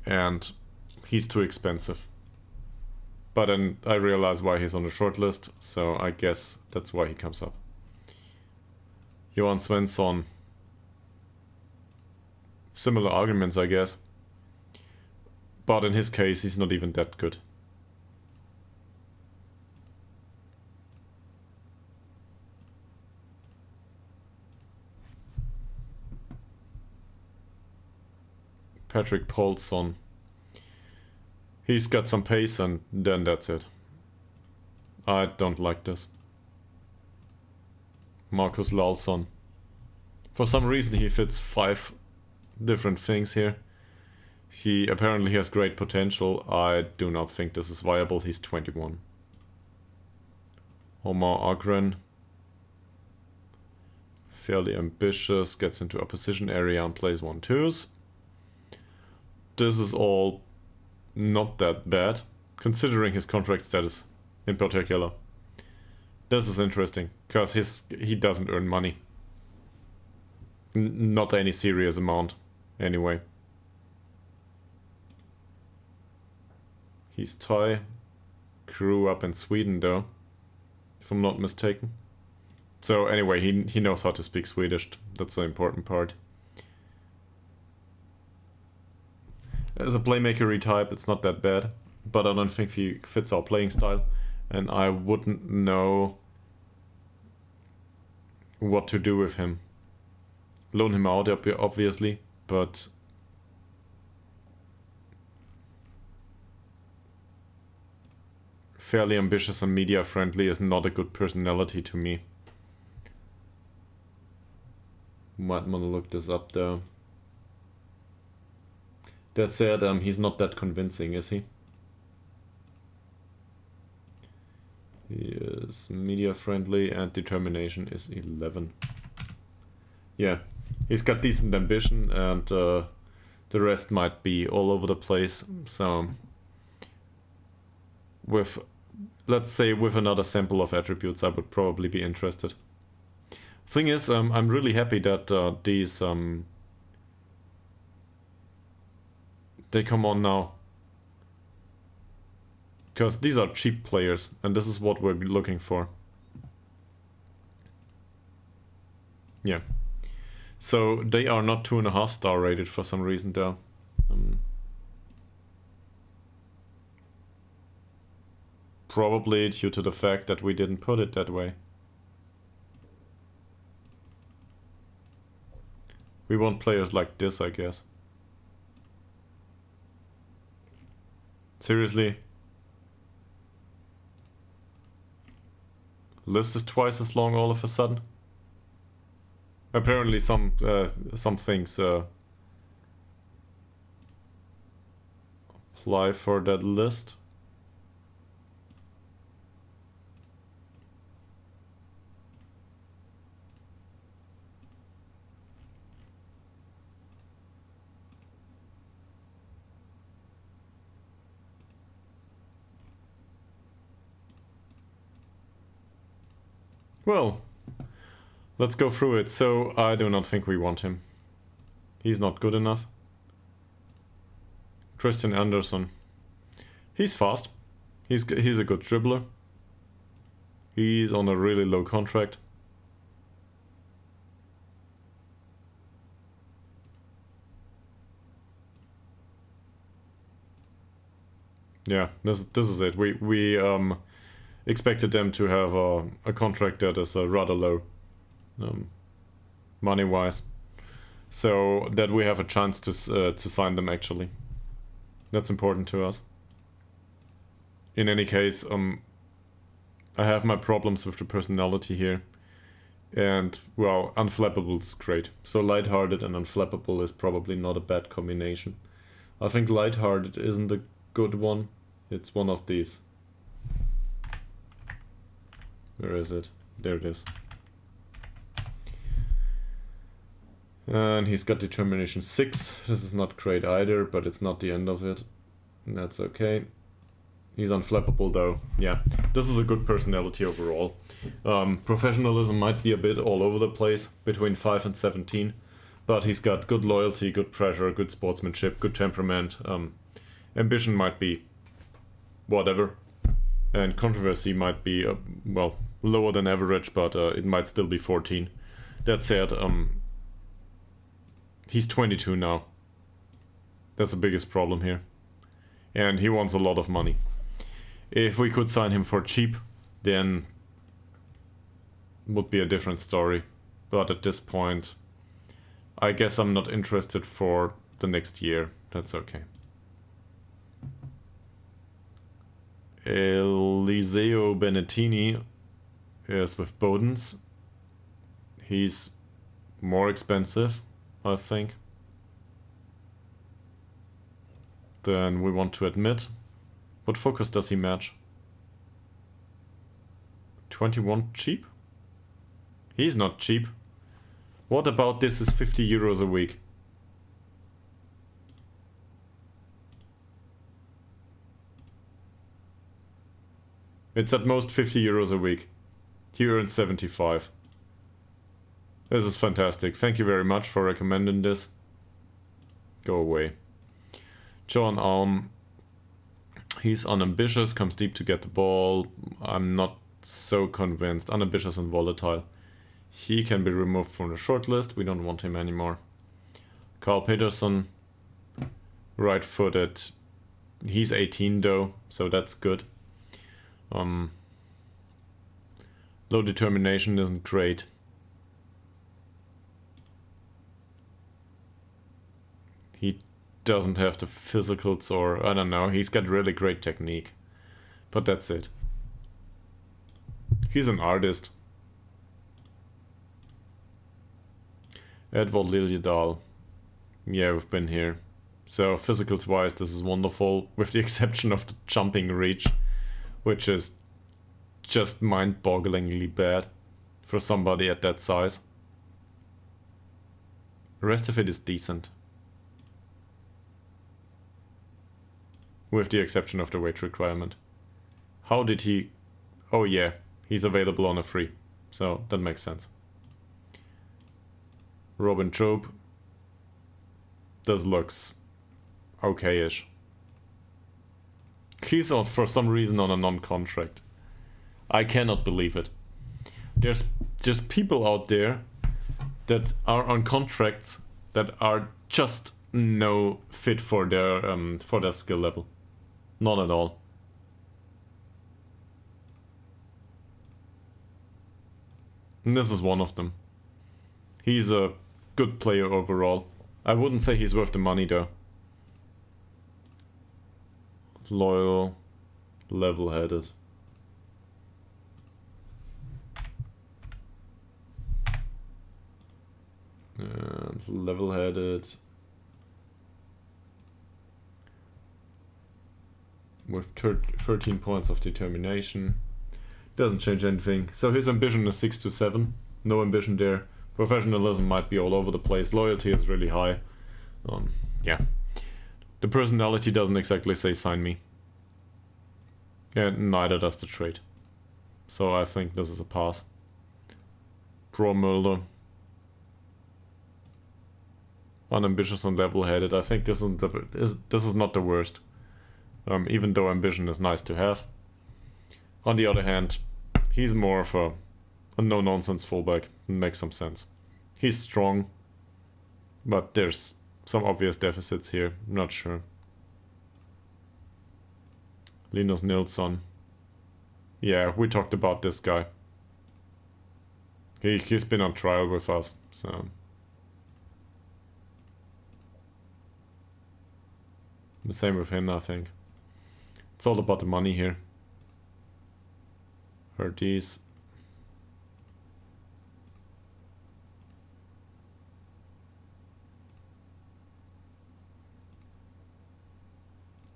And he's too expensive. But then I realize why he's on the shortlist, so I guess that's why he comes up. Johan Svensson. Similar arguments, I guess. But in his case, he's not even that good. Patrick Paulson. He's got some pace and then that's it. I don't like this. Marcus Larsson. For some reason he fits 5 different things here. He apparently has great potential. I do not think this is viable. He's 21. Omar Agren. Fairly ambitious. Gets into opposition area and plays 1-2s. This is all not that bad, considering his contract status in particular. This is interesting, because he doesn't earn money. Not any serious amount, anyway. He's Thai. Grew up in Sweden, though, if I'm not mistaken. So anyway, he knows how to speak Swedish. That's the important part. As a playmaker type, it's not that bad, but I don't think he fits our playing style, and I wouldn't know what to do with him. Loan him out, obviously, but fairly ambitious and media friendly is not a good personality to me. Might want to look this up though. That said, he's not that convincing, is he? He is media friendly and determination is 11. Yeah, he's got decent ambition and The rest might be all over the place. So with, let's say, with another sample of attributes, I would probably be interested. Thing is, I'm really happy that these they come on now, because these are cheap players, and this is what we're looking for. Yeah. So they are not 2.5 star rated for some reason though. Probably due to the fact that we didn't put it that way. We want players like this, I guess. Seriously? List is twice as long all of a sudden? Apparently some things apply for that list. Well, let's go through it. So I do not think we want him. He's not good enough. Christian Anderson. He's fast. He's a good dribbler. He's on a really low contract. Yeah, this is it. We expected them to have a contract that is rather low, money-wise, so that we have a chance to sign them actually. That's important to us. In any case, I have my problems with the personality here, and well, unflappable is great. So lighthearted and unflappable is probably not a bad combination. I think lighthearted isn't a good one. It's one of these. Where is it? There it is. And he's got determination 6. This is not great either, but it's not the end of it. That's okay. He's unflappable though. Yeah, this is a good personality overall. Professionalism might be a bit all over the place, between 5 and 17. But he's got good loyalty, good pressure, good sportsmanship, good temperament. Ambition might be whatever. And controversy might be, well, lower than average, but it might still be 14. That said, he's 22 now. That's the biggest problem here. And he wants a lot of money. If we could sign him for cheap, then would be a different story. But at this point, I guess I'm not interested for the next year. That's okay. Eliseo Benettini is with Bodens. He's more expensive, I think, than we want to admit. What focus does he match? 21 cheap? He's not cheap. What about this is 50 euros a week? It's at most 50 euros a week. You earn 75. This is fantastic. Thank you very much for recommending this. Go away. John Alm. He's unambitious, comes deep to get the ball. I'm not so convinced. Unambitious and volatile. He can be removed from the shortlist. We don't want him anymore. Carl Peterson. Right-footed. He's 18 though, so that's good. Low determination isn't great. He doesn't have the physicals, or I don't know, he's got really great technique. But that's it. He's an artist. Edward Liljedahl. Yeah, we've been here. So physicals wise this is wonderful, with the exception of the jumping reach, which is just mind-bogglingly bad for somebody at that size. The rest of it is decent. with the exception of the wage requirement. How did he... Oh yeah, he's available on a free, so that makes sense. Robin Job. This looks okay-ish. He's on, for some reason, on a non-contract. I cannot believe it. There's just people out there that are on contracts that are just no fit for their skill level. None at all. And this is one of them. He's a good player overall. I wouldn't say he's worth the money though. Loyal, level-headed. And level-headed. With 13 points of determination. Doesn't change anything. So his ambition is 6 to 7. No ambition there. Professionalism might be all over the place. Loyalty is really high. Yeah. The personality doesn't exactly say sign me. And neither does the trait. So I think this is a pass. Pro Mulder. Unambitious and level-headed. I think this is not the worst. Even though ambition is nice to have. On the other hand, he's more of a no-nonsense fullback. It makes some sense. He's strong, but there's some obvious deficits here. Not sure. Linus Nilsson. Yeah, we talked about this guy. He's been on trial with us, so... The same with him, I think. It's all about the money here. These.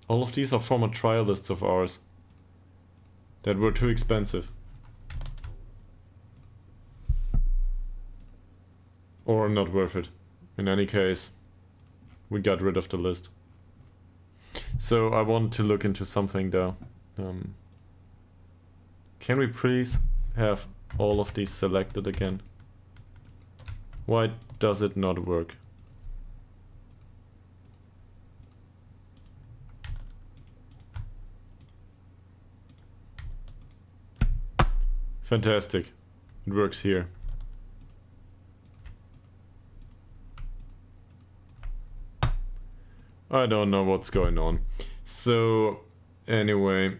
All of these are former trialists of ours that were too expensive. Or not worth it. In any case, we got rid of the list. So I want to look into something though. Can we please have all of these selected again? Why does it not work? Fantastic. It works here. I don't know what's going on. So, anyway.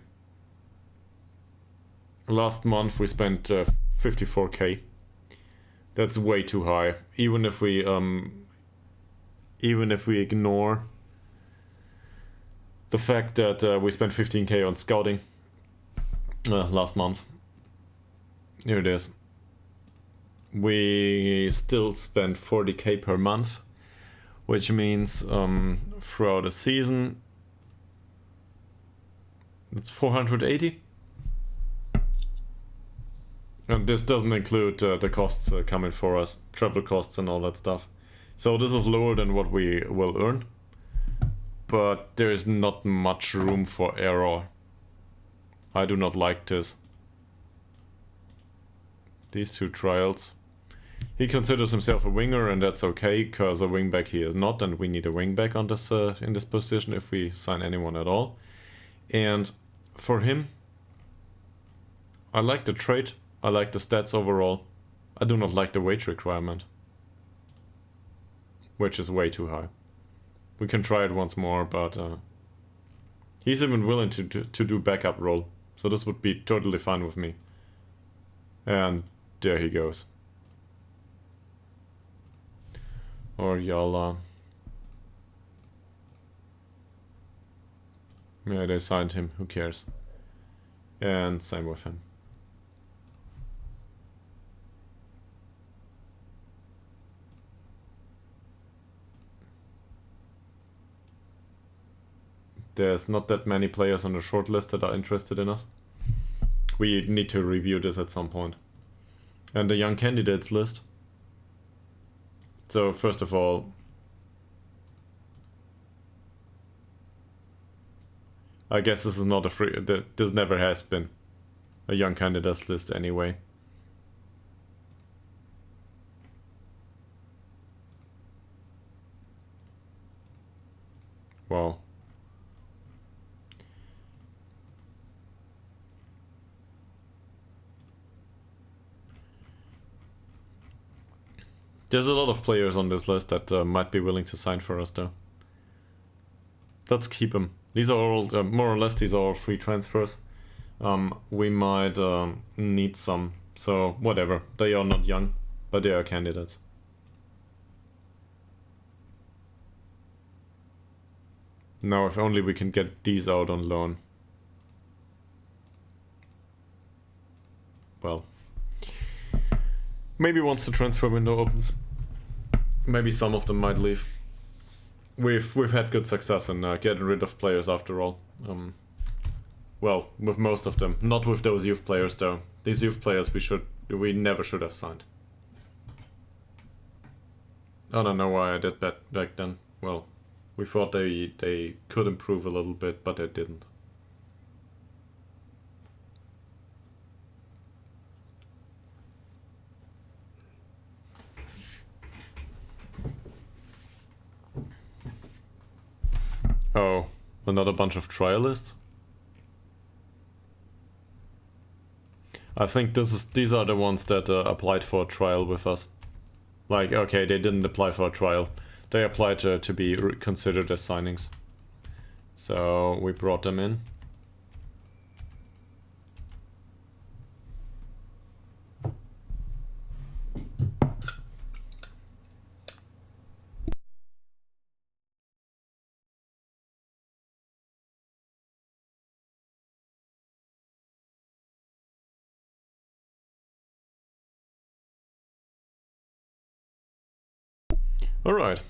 Last month we spent 54k. That's way too high. Even if we ignore the fact that we spent 15k on scouting last month. Here it is. We still spent 40k per month, which means throughout a season it's 480. And this doesn't include the costs coming for us, travel costs and all that stuff. So this is lower than what we will earn, but there is not much room for error. I do not like this. These two trials. He considers himself a winger, and that's okay, because a wingback he is not, and we need a wingback on this in this position if we sign anyone at all. And for him, I like the trait. I like the stats overall. I do not like the wage requirement, which is way too high. We can try it once more, but he's even willing to do backup role, so this would be totally fine with me. And there he goes. Or Yala. Yeah, they signed him, who cares? And same with him. There's not that many players on the shortlist that are interested in us. We need to review this at some point. And the young candidates list. So first of all, I guess this is not a free... This never has been a young candidates list anyway. Wow. There's a lot of players on this list that might be willing to sign for us, though. Let's keep them. These are all, more or less, these are all free transfers. We might need some, so whatever. They are not young, but they are candidates. Now, if only we can get these out on loan. Well, maybe once the transfer window opens, maybe some of them might leave. We've had good success in getting rid of players after all. Well, with most of them, not with those youth players though. These youth players we never should have signed. I don't know why I did that back then. Well, we thought they could improve a little bit, but they didn't. Oh, another bunch of trialists? I think these are the ones that applied for a trial with us. Like, okay, they didn't apply for a trial. They applied to be considered as signings. So we brought them in. All right.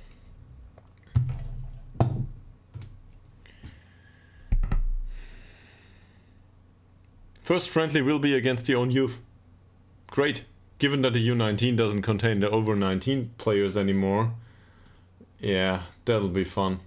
First friendly will be against the own youth. Great. Given that the U19 doesn't contain the over 19 players anymore. Yeah, that'll be fun.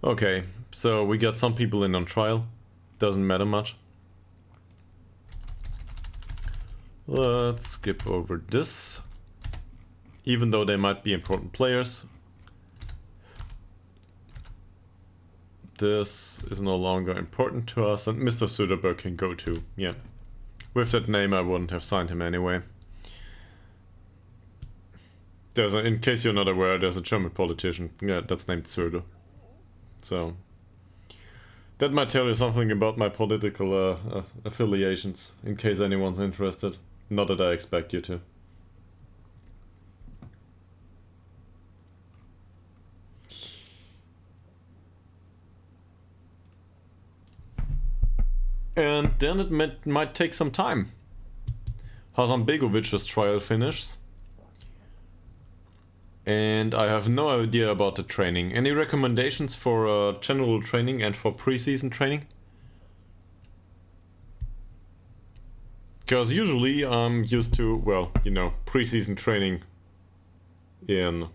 Okay, so we got some people in on trial. Doesn't matter much. Let's skip over this. Even though they might be important players. This is no longer important to us, and Mr. Söderberg can go too, yeah. With that name I wouldn't have signed him anyway. In case you're not aware, there's a German politician, yeah, that's named Söder. So, that might tell you something about my political affiliations, in case anyone's interested. Not that I expect you to. And then it might take some time. Hasanbegovic's trial finished. And I have no idea about the training. Any recommendations for general training and for pre-season training? Because usually I'm used to, well, you know, pre-season training in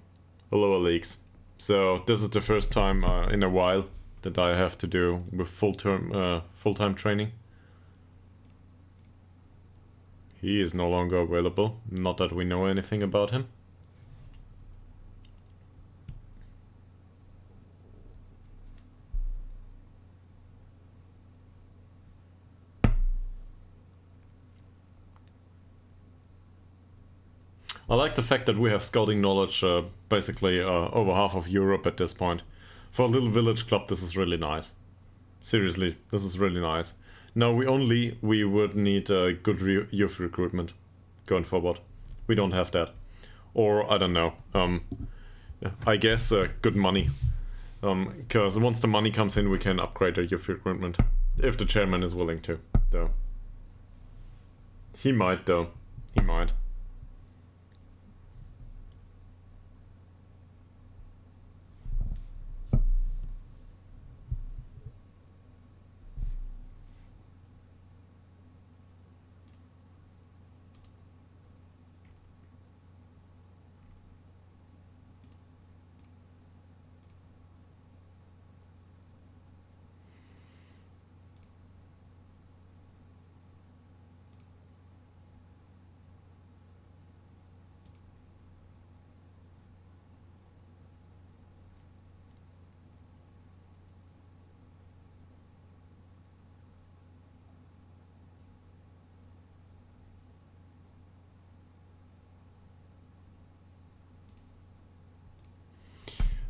the lower leagues. So this is the first time in a while that I have to do with full-time training. He is no longer available, not that we know anything about him. I like the fact that we have scouting knowledge basically over half of Europe at this point. For a little village club, this is really nice. Seriously, this is really nice. Now we would need good youth recruitment going forward. We don't have that. Or, I don't know, I guess good money. Because once the money comes in, we can upgrade our youth recruitment. If the chairman is willing to, though. He might though. He might.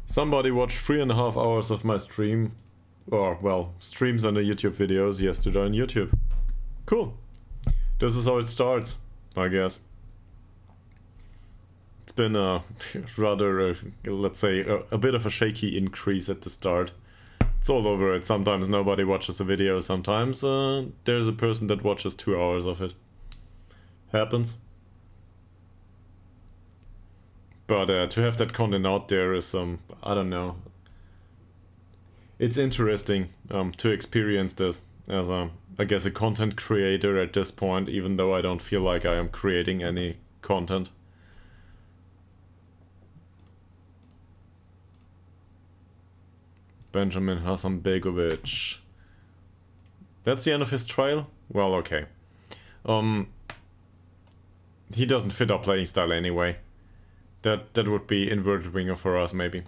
Somebody watched 3.5 hours of my stream, or well, streams on the YouTube videos yesterday on YouTube. Cool. This is how it starts, I guess. It's been a rather, let's say, a bit of a shaky increase at the start. It's all over it. Sometimes nobody watches a video, sometimes there's a person that watches 2 hours of it. Happens. But to have that content out there is, I don't know. It's interesting to experience this as, I guess, a content creator at this point, even though I don't feel like I am creating any content. Benjamin Hasanbegovic. That's the end of his trial? Well, okay. He doesn't fit our playing style anyway. That would be inverted winger for us, maybe.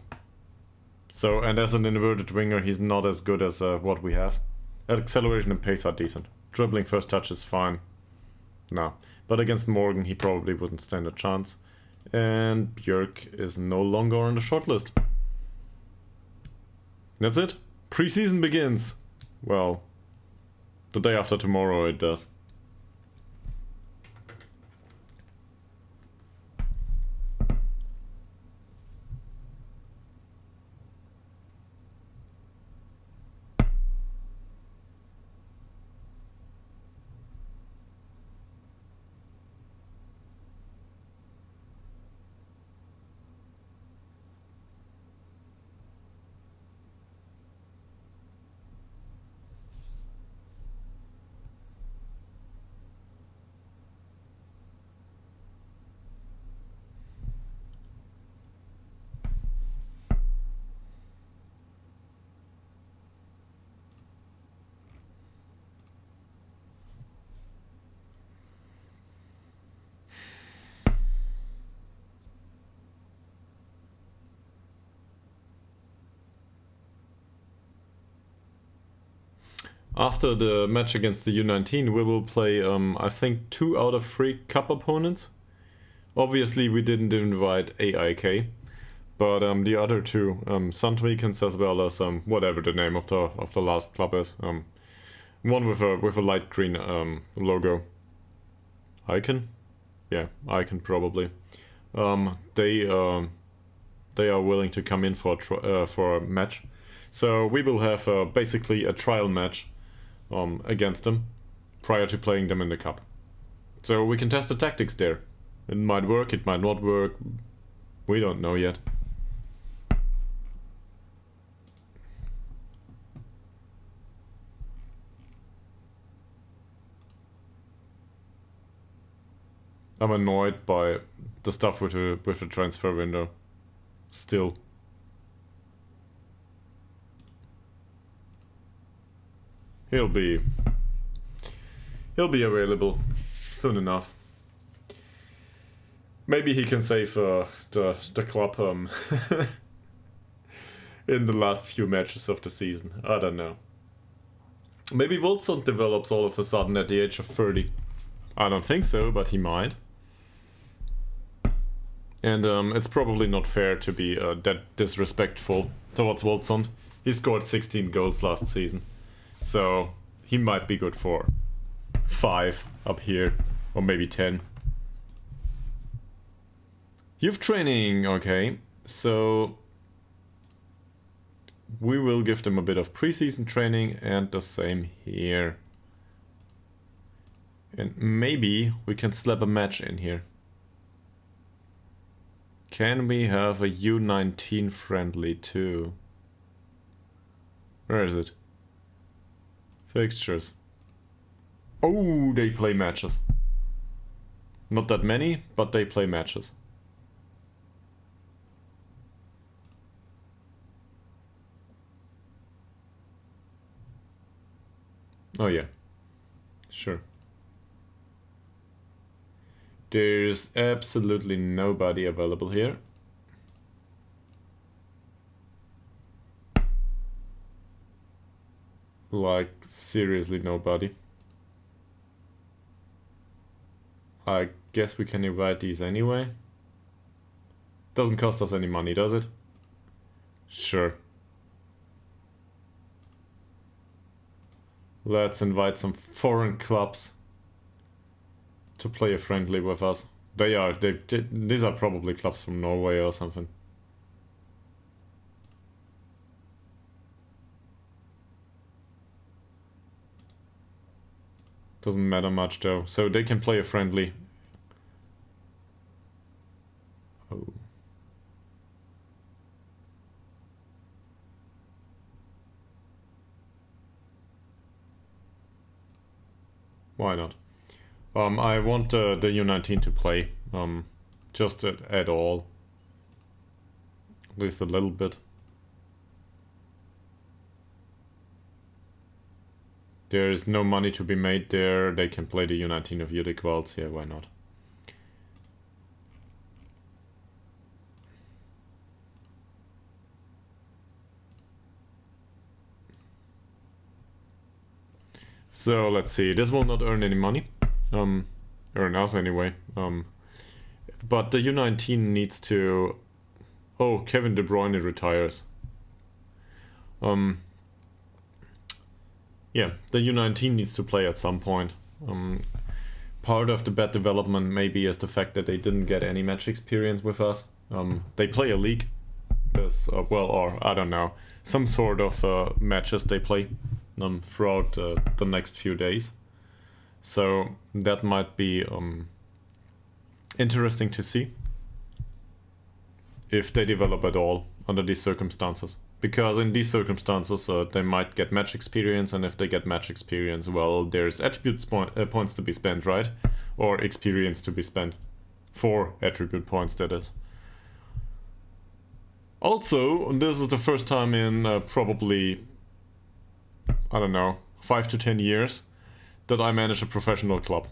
So, and as an inverted winger, he's not as good as what we have. Acceleration and pace are decent. Dribbling first touch is fine. No. But against Morgan, he probably wouldn't stand a chance. And Björk is no longer on the shortlist. That's it. Preseason begins. Well, the day after tomorrow it does. After the match against the U19, we will play, I think, 2 out of 3 cup opponents. Obviously, we didn't invite AIK, but the other 2, Sandvikens as well as whatever the name of the last club is. One with a light green logo. Icon? Yeah, Icon probably. They are willing to come in for a match. So we will have basically a trial match against them prior to playing them in the cup. So we can test the tactics there. It might work, it might not work. We don't know yet. I'm annoyed by the stuff with the transfer window. Still. He'll be available soon enough. Maybe he can save the club in the last few matches of the season. I don't know. Maybe Wolfson develops all of a sudden at the age of 30. I don't think so, but he might. And it's probably not fair to be that disrespectful towards Wolfson. He scored 16 goals last season. So he might be good for 5 up here, or maybe 10. Youth training, okay. So we will give them a bit of preseason training and the same here. And maybe we can slap a match in here. Can we have a U19 friendly too? Where is it? Fixtures. Oh, they play matches. Not that many, but they play matches. Oh yeah, sure. There's absolutely nobody available here. Like, seriously nobody. I guess we can invite these anyway. Doesn't cost us any money, does it? Sure. Let's invite some foreign clubs to play a friendly with us. These are probably clubs from Norway or something. Doesn't matter much though, so they can play a friendly. Oh. Why not? I want the U19 to play, just at all. At least a little bit. There is no money to be made there. They can play the U19 of Ytterhogdals. Yeah, why not? So let's see. This will not earn any money. Earn us anyway. But the U19 needs to. Oh, Kevin De Bruyne retires. Yeah, the U19 needs to play at some point. Part of the bad development maybe is the fact that they didn't get any match experience with us. They play a league. There's, well, or I don't know, some sort of matches they play throughout the next few days. So that might be interesting to see if they develop at all under these circumstances. Because in these circumstances, they might get match experience, and if they get match experience, well, there's attribute points to be spent, right? Or experience to be spent. 4 attribute points, that is. Also, this is the first time in probably, I don't know, 5 to 10 years that I manage a professional club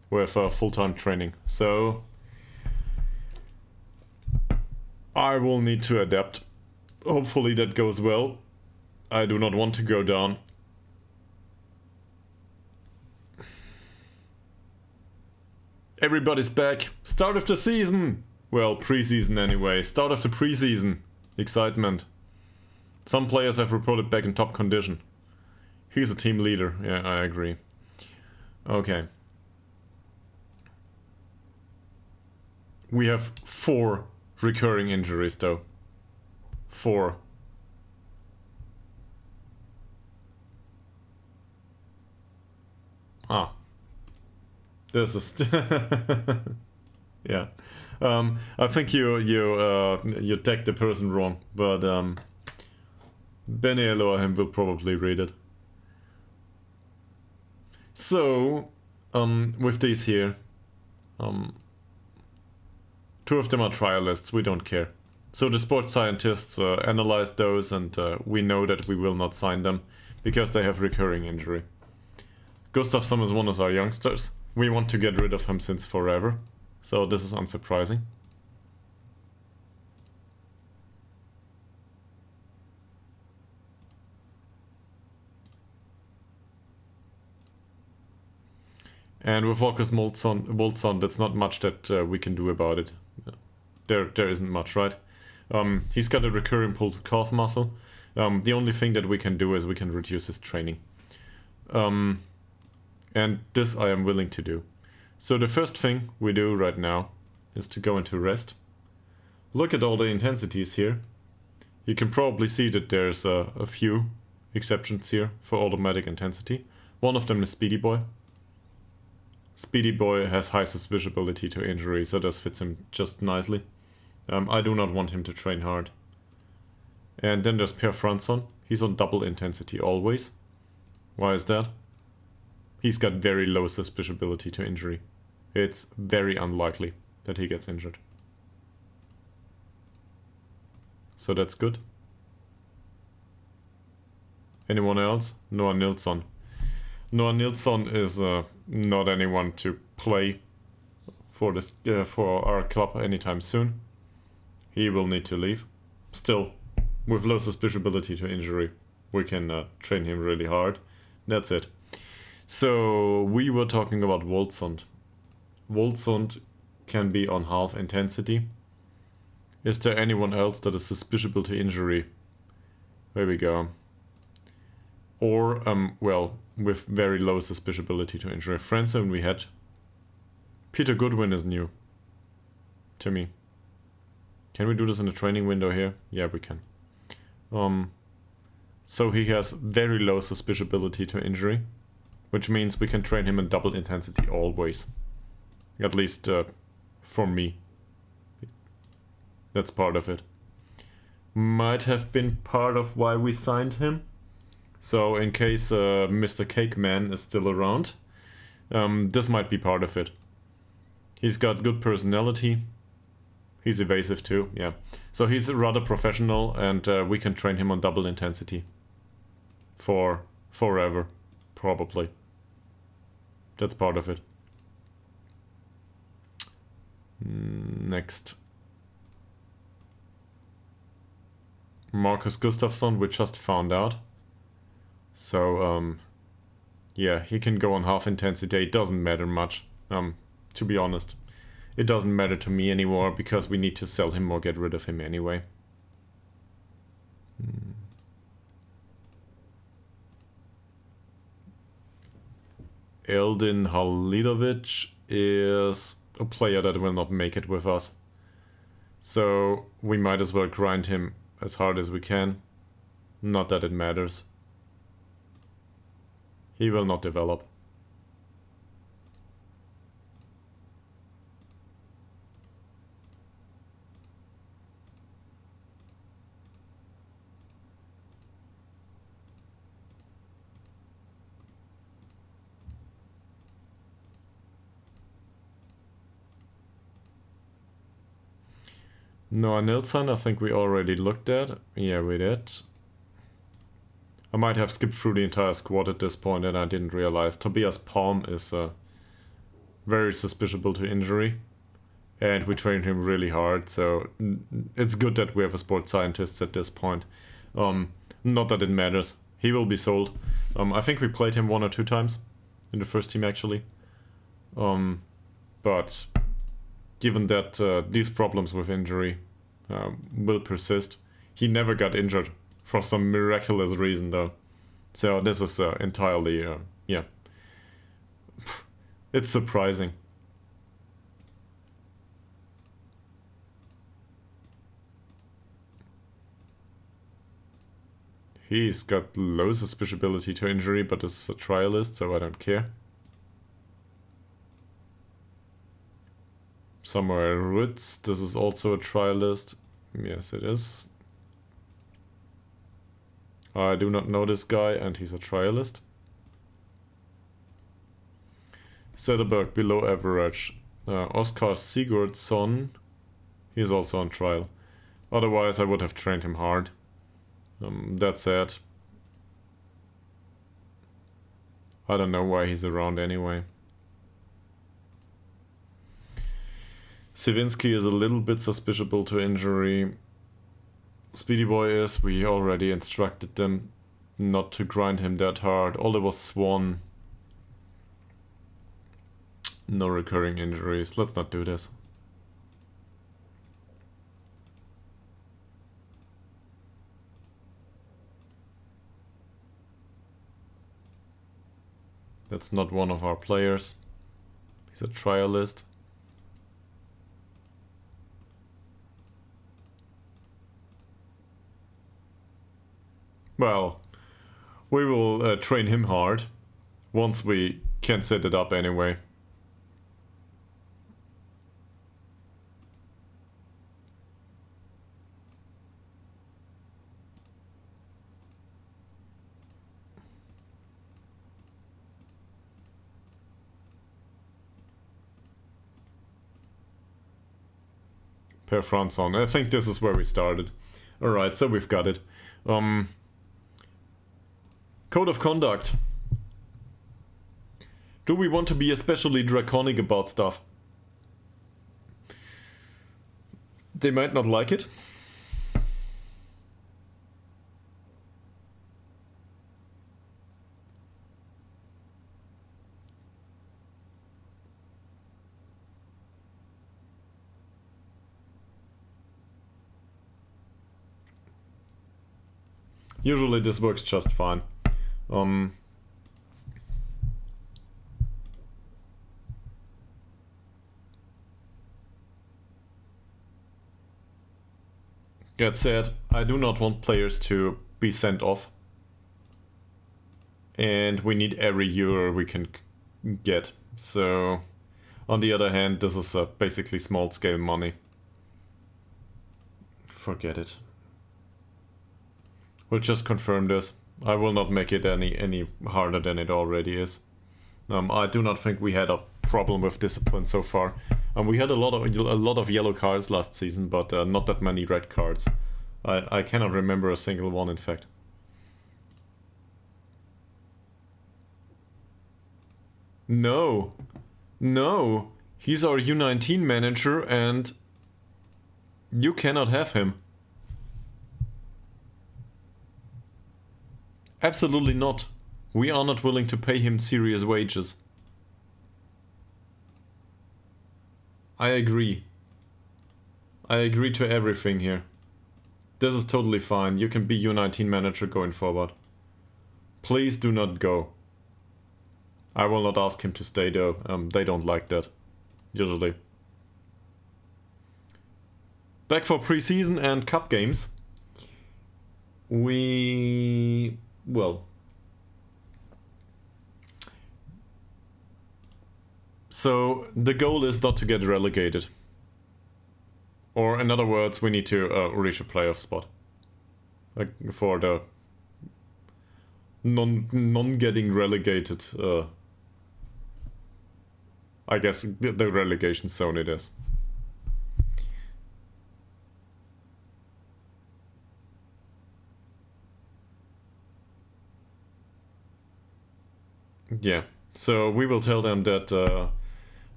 with full-time training. So I will need to adapt. Hopefully that goes well. I do not want to go down. Everybody's back. Start of the season! Well, pre-season anyway. Start of the pre-season. Excitement. Some players have reported back in top condition. He's a team leader. Yeah, I agree. Okay. We have 4 recurring injuries though. 4. Ah. This is... yeah. I think you tagged the person wrong, but Benny Elohim will probably read it. So, with these here, 2 of them are trialists, we don't care. So the sports scientists analyzed those, and we know that we will not sign them because they have recurring injury. Gustafsson is one of our youngsters. We want to get rid of him since forever, so this is unsurprising. And with Walker's Moltson, that's not much that we can do about it. There isn't much, right? He's got a recurring pulled calf muscle. The only thing that we can do is we can reduce his training. And this I am willing to do. So the first thing we do right now is to go into rest. Look at all the intensities here. You can probably see that there's a few exceptions here for automatic intensity. One of them is Speedy Boy. Speedy Boy has high susceptibility to injury, so this fits him just nicely. I do not want him to train hard. And then there's Per Franson. He's on double intensity always. Why is that? He's got very low susceptibility to injury. It's very unlikely that he gets injured. So that's good. Anyone else? Noah Nilsson. Noah Nilsson is not anyone to play for this for our club anytime soon. He will need to leave. Still, with low susceptibility to injury, we can train him really hard. That's it. So we were talking about Woldsund. Woldsund can be on half intensity. Is there anyone else that is susceptible to injury? There we go. Or, well, with very low susceptibility to injury. Franson we had. Peter Goodwin is new to me. Can we do this in the training window here? Yeah, we can. So he has very low susceptibility to injury, which means we can train him in double intensity always. At least for me. That's part of it. Might have been part of why we signed him. So in case Mr. Cakeman is still around, this might be part of it. He's got good personality. He's evasive too, yeah. So he's rather professional, and we can train him on double intensity. For forever, probably. That's part of it. Next. Marcus Gustafsson, we just found out. So, yeah, he can go on half intensity. It doesn't matter much, to be honest. It doesn't matter to me anymore, because we need to sell him or get rid of him anyway. Eldin Halilovic is a player that will not make it with us. So we might as well grind him as hard as we can. Not that it matters. He will not develop. Noah Nilsson, I think we already looked at. Yeah, we did. I might have skipped through the entire squad at this point and I didn't realize. Tobias Palm is very susceptible to injury. And we trained him really hard, so it's good that we have a sports scientist at this point. Not that it matters. He will be sold. I think we played him 1 or 2 times in the first team actually. But given that these problems with injury will persist, he never got injured for some miraculous reason though. So this is entirely, yeah. It's surprising. He's got low susceptibility to injury, but is a trialist, so I don't care. Somewhere Roots, this is also a trialist. Yes, it is. I do not know this guy, and he's a trialist. Söderberg, below average. Oskar Sigurdsson, he's also on trial. Otherwise, I would have trained him hard. That said, I don't know why he's around anyway. Sivinsky is a little bit susceptible to injury. Speedy Boy is, we already instructed them not to grind him that hard. Oliver Swan. No recurring injuries. Let's not do this. That's not one of our players. He's a trialist. Well, we will train him hard once we can set it up anyway. per front zone. I think this is where we started. Alright, so we've got it. Code of conduct. Do we want to be especially draconic about stuff? They might not like it. Usually this works just fine. That said, I do not want players to be sent off. And we need every euro we can get. So, on the other hand, this is basically small scale money. Forget it. We'll just confirm this. I will not make it any harder than it already is. I do not think we had a problem with discipline so far. We had a lot of yellow cards last season, but not that many red cards. I cannot remember a single one, in fact. No, no, he's our U19 manager, and you cannot have him. Absolutely not. We are not willing to pay him serious wages. I agree. I agree to everything here. This is totally fine. You can be U19 manager going forward. Please do not go. I will not ask him to stay though. They don't like that. Usually. Back for preseason and cup games. Well. So, the goal is not to get relegated. Or, in other words, we need to reach a playoff spot. Like, for the non-getting relegated, I guess the relegation zone it is. Yeah, so we will tell them that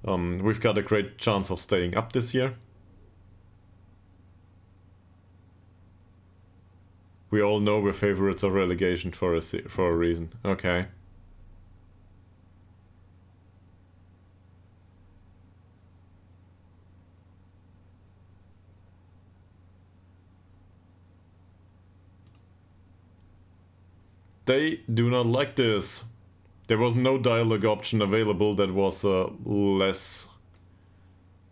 we've got a great chance of staying up this year. We all know we're favorites of relegation for a reason. Okay. They do not like this. There was no dialogue option available that was less...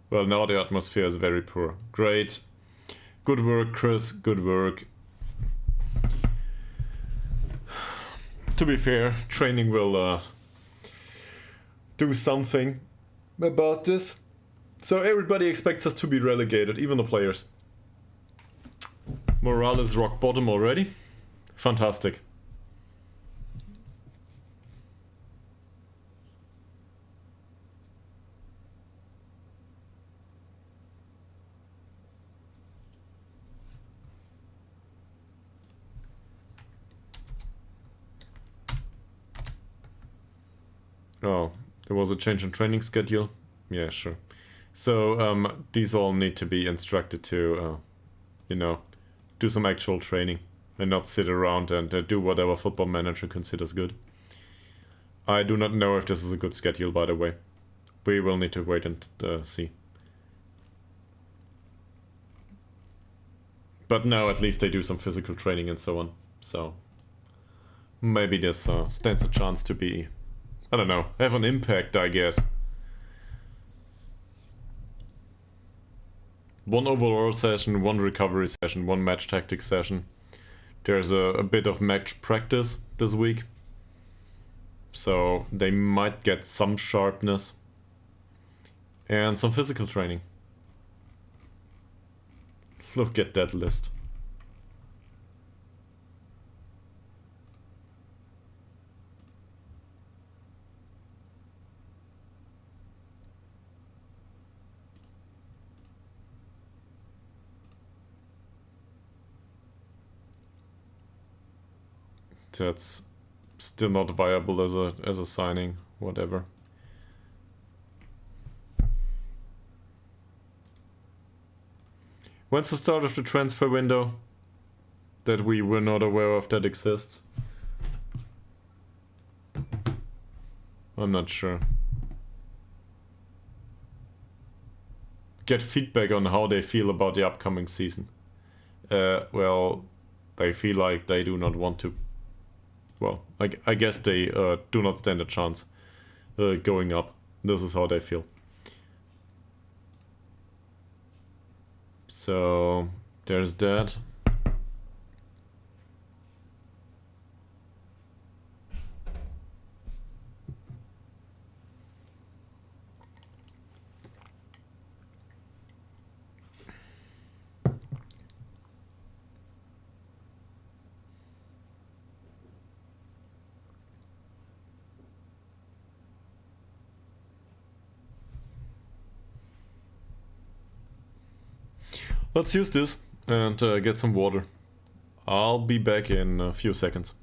Well, now the atmosphere is very poor. Great. Good work, Chris. Good work. To be fair, training will do something about this. So everybody expects us to be relegated, even the players. Morale is rock bottom already. Fantastic. Oh, there was a change in training schedule? Yeah, sure. So, these all need to be instructed to, you know, do some actual training and not sit around and do whatever Football Manager considers good. I do not know if this is a good schedule, by the way. We will need to wait and see. But now at least they do some physical training and so on. So, maybe this stands a chance to be... I don't know, have an impact, I guess. One overall session, one recovery session, one match tactics session. There's a bit of match practice this week. So they might get some sharpness. And some physical training. Look at that list. that's still not viable as a signing, whatever. When's the start of the transfer window that we were not aware of that exists? I'm not sure. Get feedback on how they feel about the upcoming season. Well, they feel like they do not want to. Well, I guess they do not stand a chance going up. This is how they feel. So, there's that. Let's use this and get some water. I'll be back in a few seconds.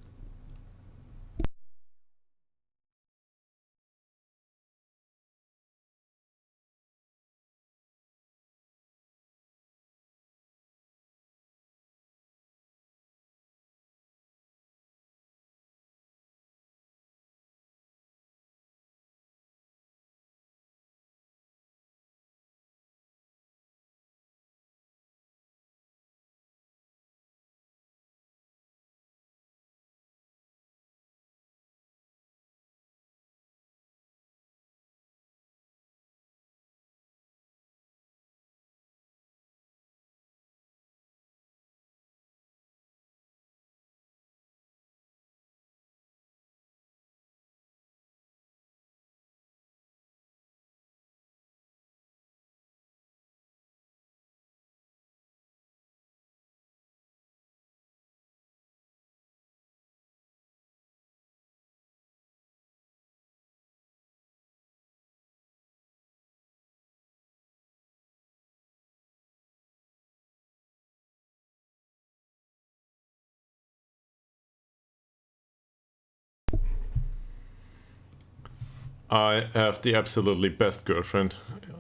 I have the absolutely best girlfriend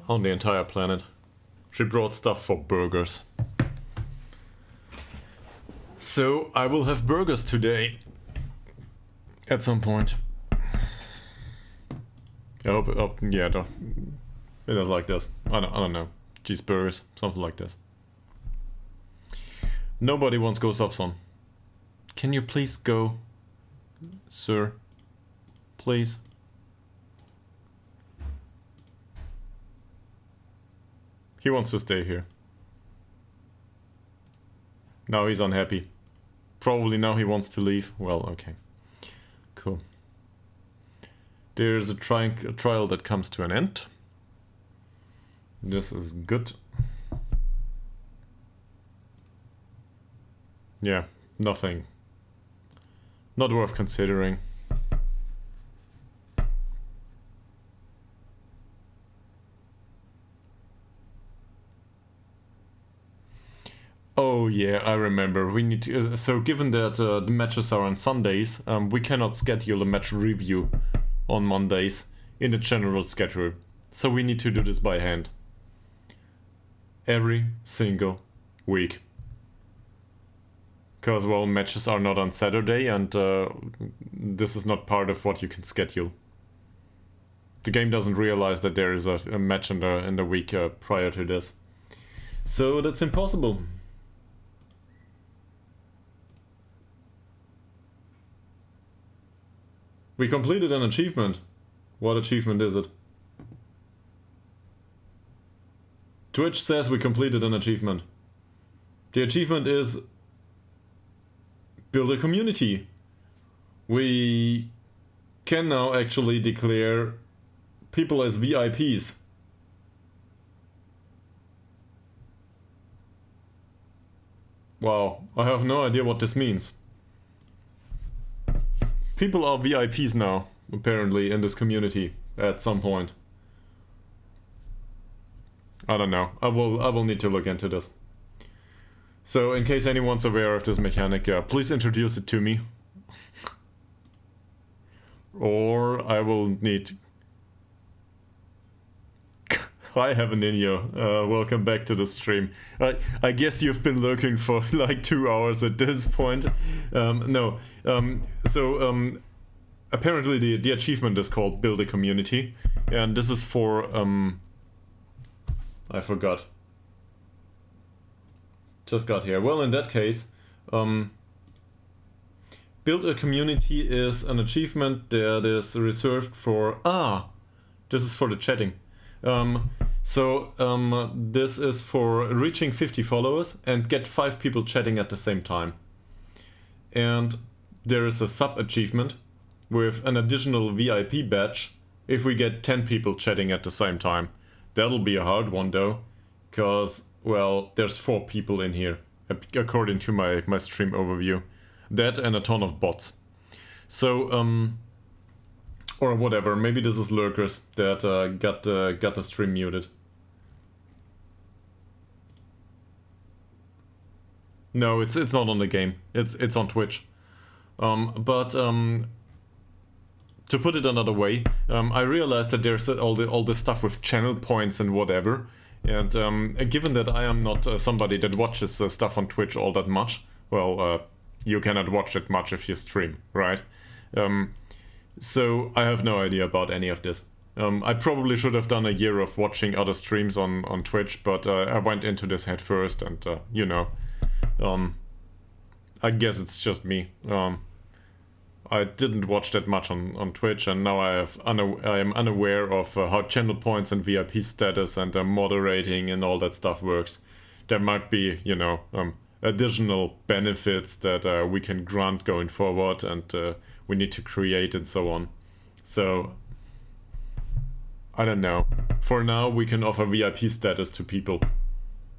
on the entire planet. She brought stuff for burgers. So I will have burgers today. At some point. I hope yeah, it is like this. I don't know. Cheeseburgers, something like this. Nobody wants Ghost of Son. Can you please go, sir? Please. He wants to stay here. Now he's unhappy. Probably now he wants to leave. Well, okay. Cool. There's a trial that comes to an end. This is good. Yeah, nothing. Not worth considering. Oh yeah, I remember. We need to. So given that the matches are on Sundays, we cannot schedule a match review on Mondays in the general schedule. So we need to do this by hand. Every single week. Because, well, matches are not on Saturday and this is not part of what you can schedule. The game doesn't realize that there is a match in the week prior to this. So that's impossible. We completed an achievement. What achievement is it? Twitch says we completed an achievement. The achievement is build a community. We can now actually declare people as VIPs. Wow, I have no idea what this means. People are VIPs now, apparently, in this community at some point. I don't know. I will need to look into this. So, in case anyone's aware of this mechanic, please introduce it to me. Or I will need... Hi, Heaven in you. Welcome back to the stream. I guess you've been lurking for like 2 hours at this point. No. Apparently the achievement is called Build a Community. And this is for... I forgot. Just got here. Well, in that case... Build a Community is an achievement that is reserved for... This is for the chatting. This is for reaching 50 followers and get 5 people chatting at the same time. And there is a sub-achievement with an additional VIP badge if we get 10 people chatting at the same time. That'll be a hard one though, because, well, there's 4 people in here, according to my stream overview. That and a ton of bots. So, or whatever, maybe this is lurkers that got the stream muted. No, it's not on the game. It's on Twitch. To put it another way, I realized that there's all the stuff with channel points and whatever. And given that I am not somebody that watches stuff on Twitch all that much, well, you cannot watch it much if you stream, right? So I have no idea about any of this. I probably should have done a year of watching other streams on Twitch, but I went into this head first, and you know, I guess it's just me. I didn't watch that much on Twitch, and now I am unaware of how channel points and VIP status and moderating and all that stuff works. There might be, you know, additional benefits that we can grant going forward, and we need to create and so on. So, I don't know. For now, we can offer VIP status to people.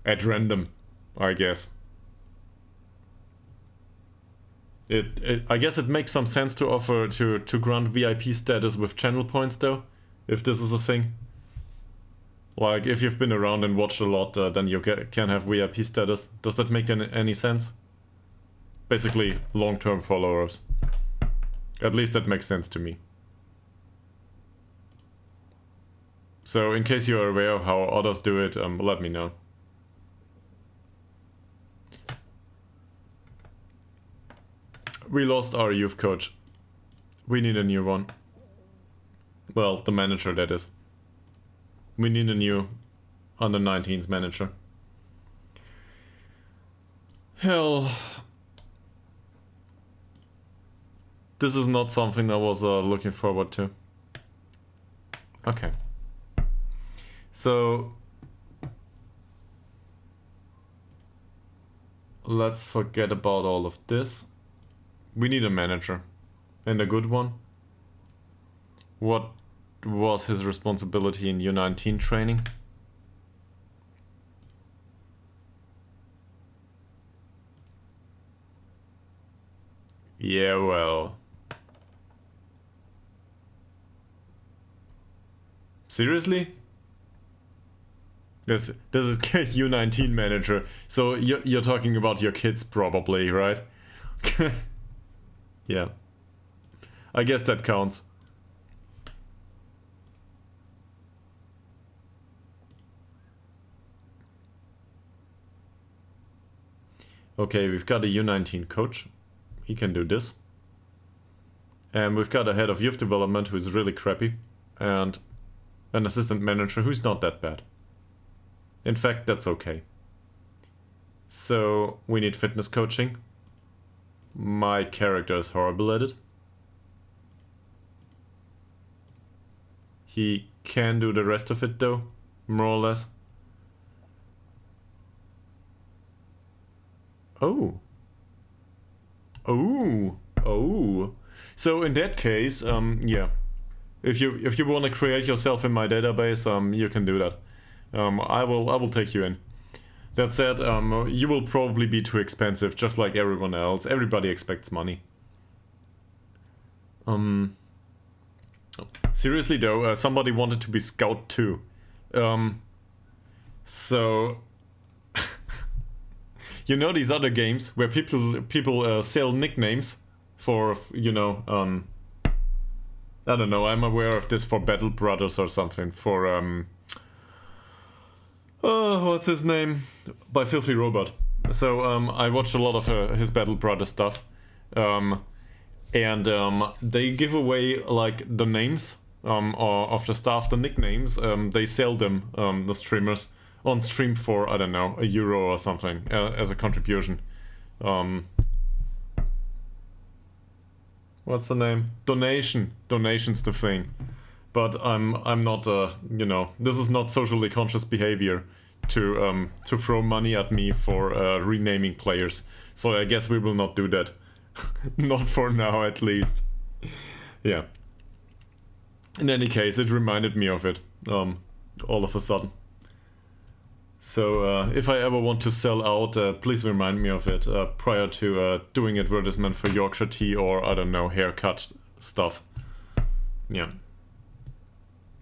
At random, I guess. I guess it makes some sense to offer to grant VIP status with channel points though, if this is a thing. Like, if you've been around and watched a lot, then you can have VIP status. Does that make any sense? Basically, long-term followers. At least that makes sense to me. So, in case you are aware of how others do it, let me know. We lost our youth coach. We need a new one. Well, the manager, that is. We need a new under-19s manager. Hell. This is not something I was looking forward to. Okay. So, let's forget about all of this. We need a manager. And a good one. What was his responsibility in U19 training? Yeah, well. Seriously? This is U19 manager. So you're talking about your kids probably, right? Yeah. I guess that counts. Okay, we've got a U19 coach. He can do this. And we've got a head of youth development who's really crappy. And an assistant manager who's not that bad. In fact, that's okay. So, we need fitness coaching. My character is horrible at it. He can do the rest of it though, more or less. Oh. Oh. Oh. So in that case, yeah. If you want to create yourself in my database, you can do that. I will take you in. That said, you will probably be too expensive, just like everyone else. Everybody expects money. Seriously though, somebody wanted to be Scout too. So you know these other games where people sell nicknames for, you know, I don't know, I'm aware of this for Battle Brothers or something, for, what's his name? By Filthy Robot. So, I watched a lot of his Battle Brothers stuff, and they give away, like, the names, of the staff, the nicknames, they sell them, the streamers, on stream for, I don't know, €1 or something, as a contribution. What's the name? Donation's the thing. But I'm not, you know, this is not socially conscious behavior to throw money at me for renaming players. So I guess we will not do that. Not for now, at least. Yeah. In any case, it reminded me of it, all of a sudden. So if I ever want to sell out, please remind me of it prior to doing advertisement for Yorkshire tea or, I don't know, haircut stuff. Yeah.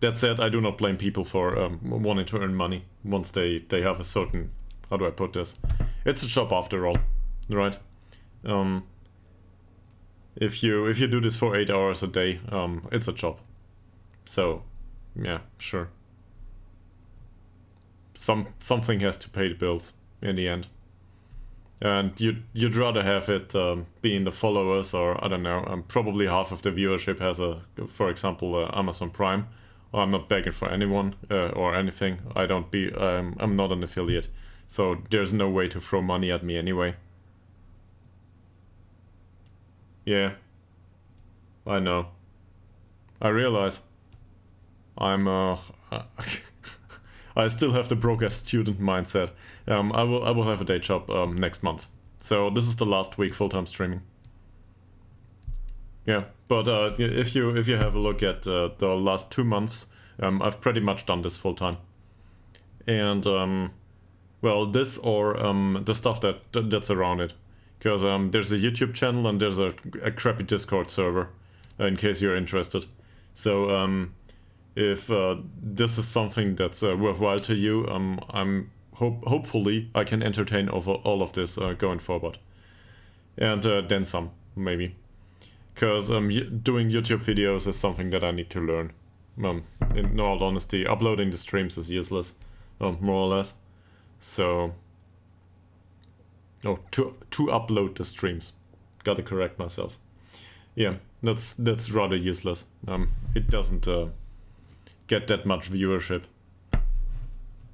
That said, I do not blame people for wanting to earn money once they have a certain, how do I put this? It's a job after all, right? If you do this for 8 hours a day, it's a job. So, yeah, sure. Something has to pay the bills in the end. And you'd rather have it be in the followers, or I don't know, probably half of the viewership has for example, Amazon Prime. I'm not begging for anyone or anything. I'm not an affiliate, so there's no way to throw money at me anyway. Yeah, I know. I realize I'm I still have the broke ass student mindset. I will have a day job next month. So this is the last week full-time streaming. Yeah, but if you have a look at the last 2 months, I've pretty much done this full-time. And well, this or the stuff that's around it, because there's a YouTube channel and there's a crappy Discord server, in case you're interested. So if this is something that's worthwhile to you, hopefully I can entertain over all of this going forward, and then some, maybe, because doing YouTube videos is something that I need to learn. In all honesty, uploading the streams is useless, more or less. So, to upload the streams, gotta correct myself. Yeah, that's rather useless. It doesn't get that much viewership.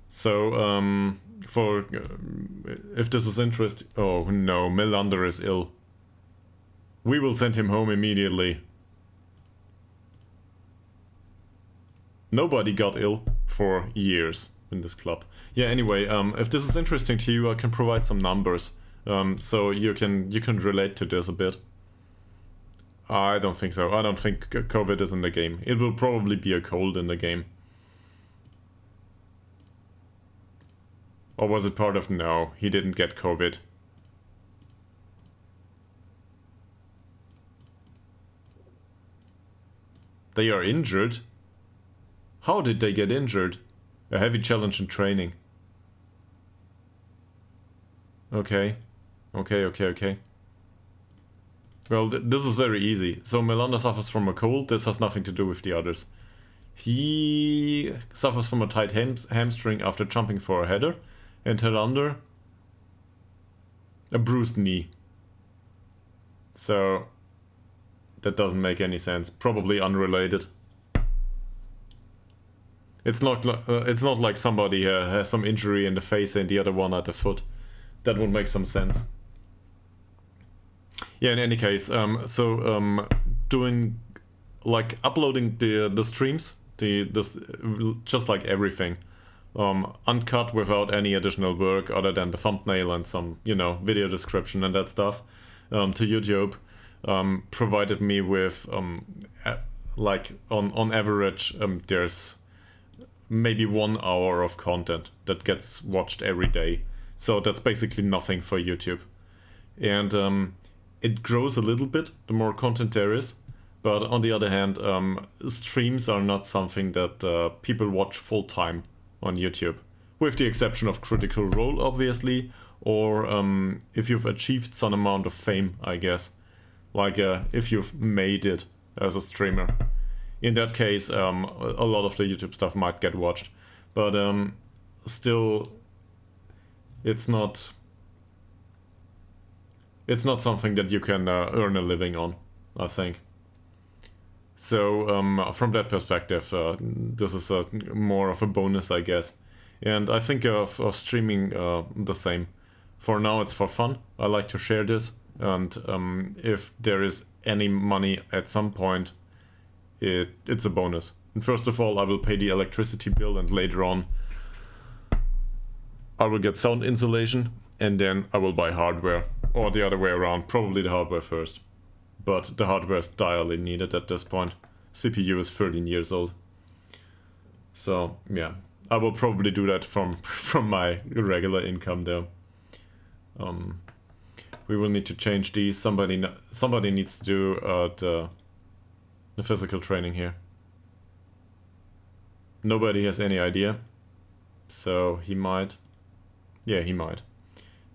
So, for if this is interesting, oh no, Melander is ill. We will send him home immediately. Nobody got ill for years in this club. Yeah, anyway, if this is interesting to you, I can provide some numbers, so you can relate to this a bit. I don't think so. I don't think COVID is in the game. It will probably be a cold in the game. Or was it part of... No, he didn't get COVID. They are injured? How did they get injured? A heavy challenge in training. Okay. Okay. Well, this is very easy. So Melander suffers from a cold. This has nothing to do with the others. He suffers from a tight hamstring after jumping for a header. And Helander, a bruised knee. So that doesn't make any sense. Probably unrelated. It's not like somebody has some injury in the face and the other one at the foot. That would make some sense. Yeah, in any case, doing, like, uploading the streams, just like everything, uncut without any additional work other than the thumbnail and some, video description and that stuff, to YouTube, provided me with, like, on average, there's maybe 1 hour of content that gets watched every day. So that's basically nothing for YouTube. And it grows a little bit the more content there is. But on the other hand, streams are not something that people watch full time on YouTube. With the exception of Critical Role, obviously. Or if you've achieved some amount of fame, I guess. Like if you've made it as a streamer. In that case, a lot of the YouTube stuff might get watched. But still, it's not something that you can earn a living on, I think. So from that perspective, this is more of a bonus, I guess. And I think of streaming the same. For now, it's for fun. I like to share this. And if there is any money at some point, it's a bonus. And first of all, I will pay the electricity bill, and later on I will get sound insulation, and then I will buy hardware. Or the other way around, probably the hardware first. But the hardware is direly needed at this point. CPU is 13 years old. So yeah, I will probably do that from my regular income though. We will need to change these. Somebody needs to do the physical training here. Nobody has any idea. So he might. Yeah, he might.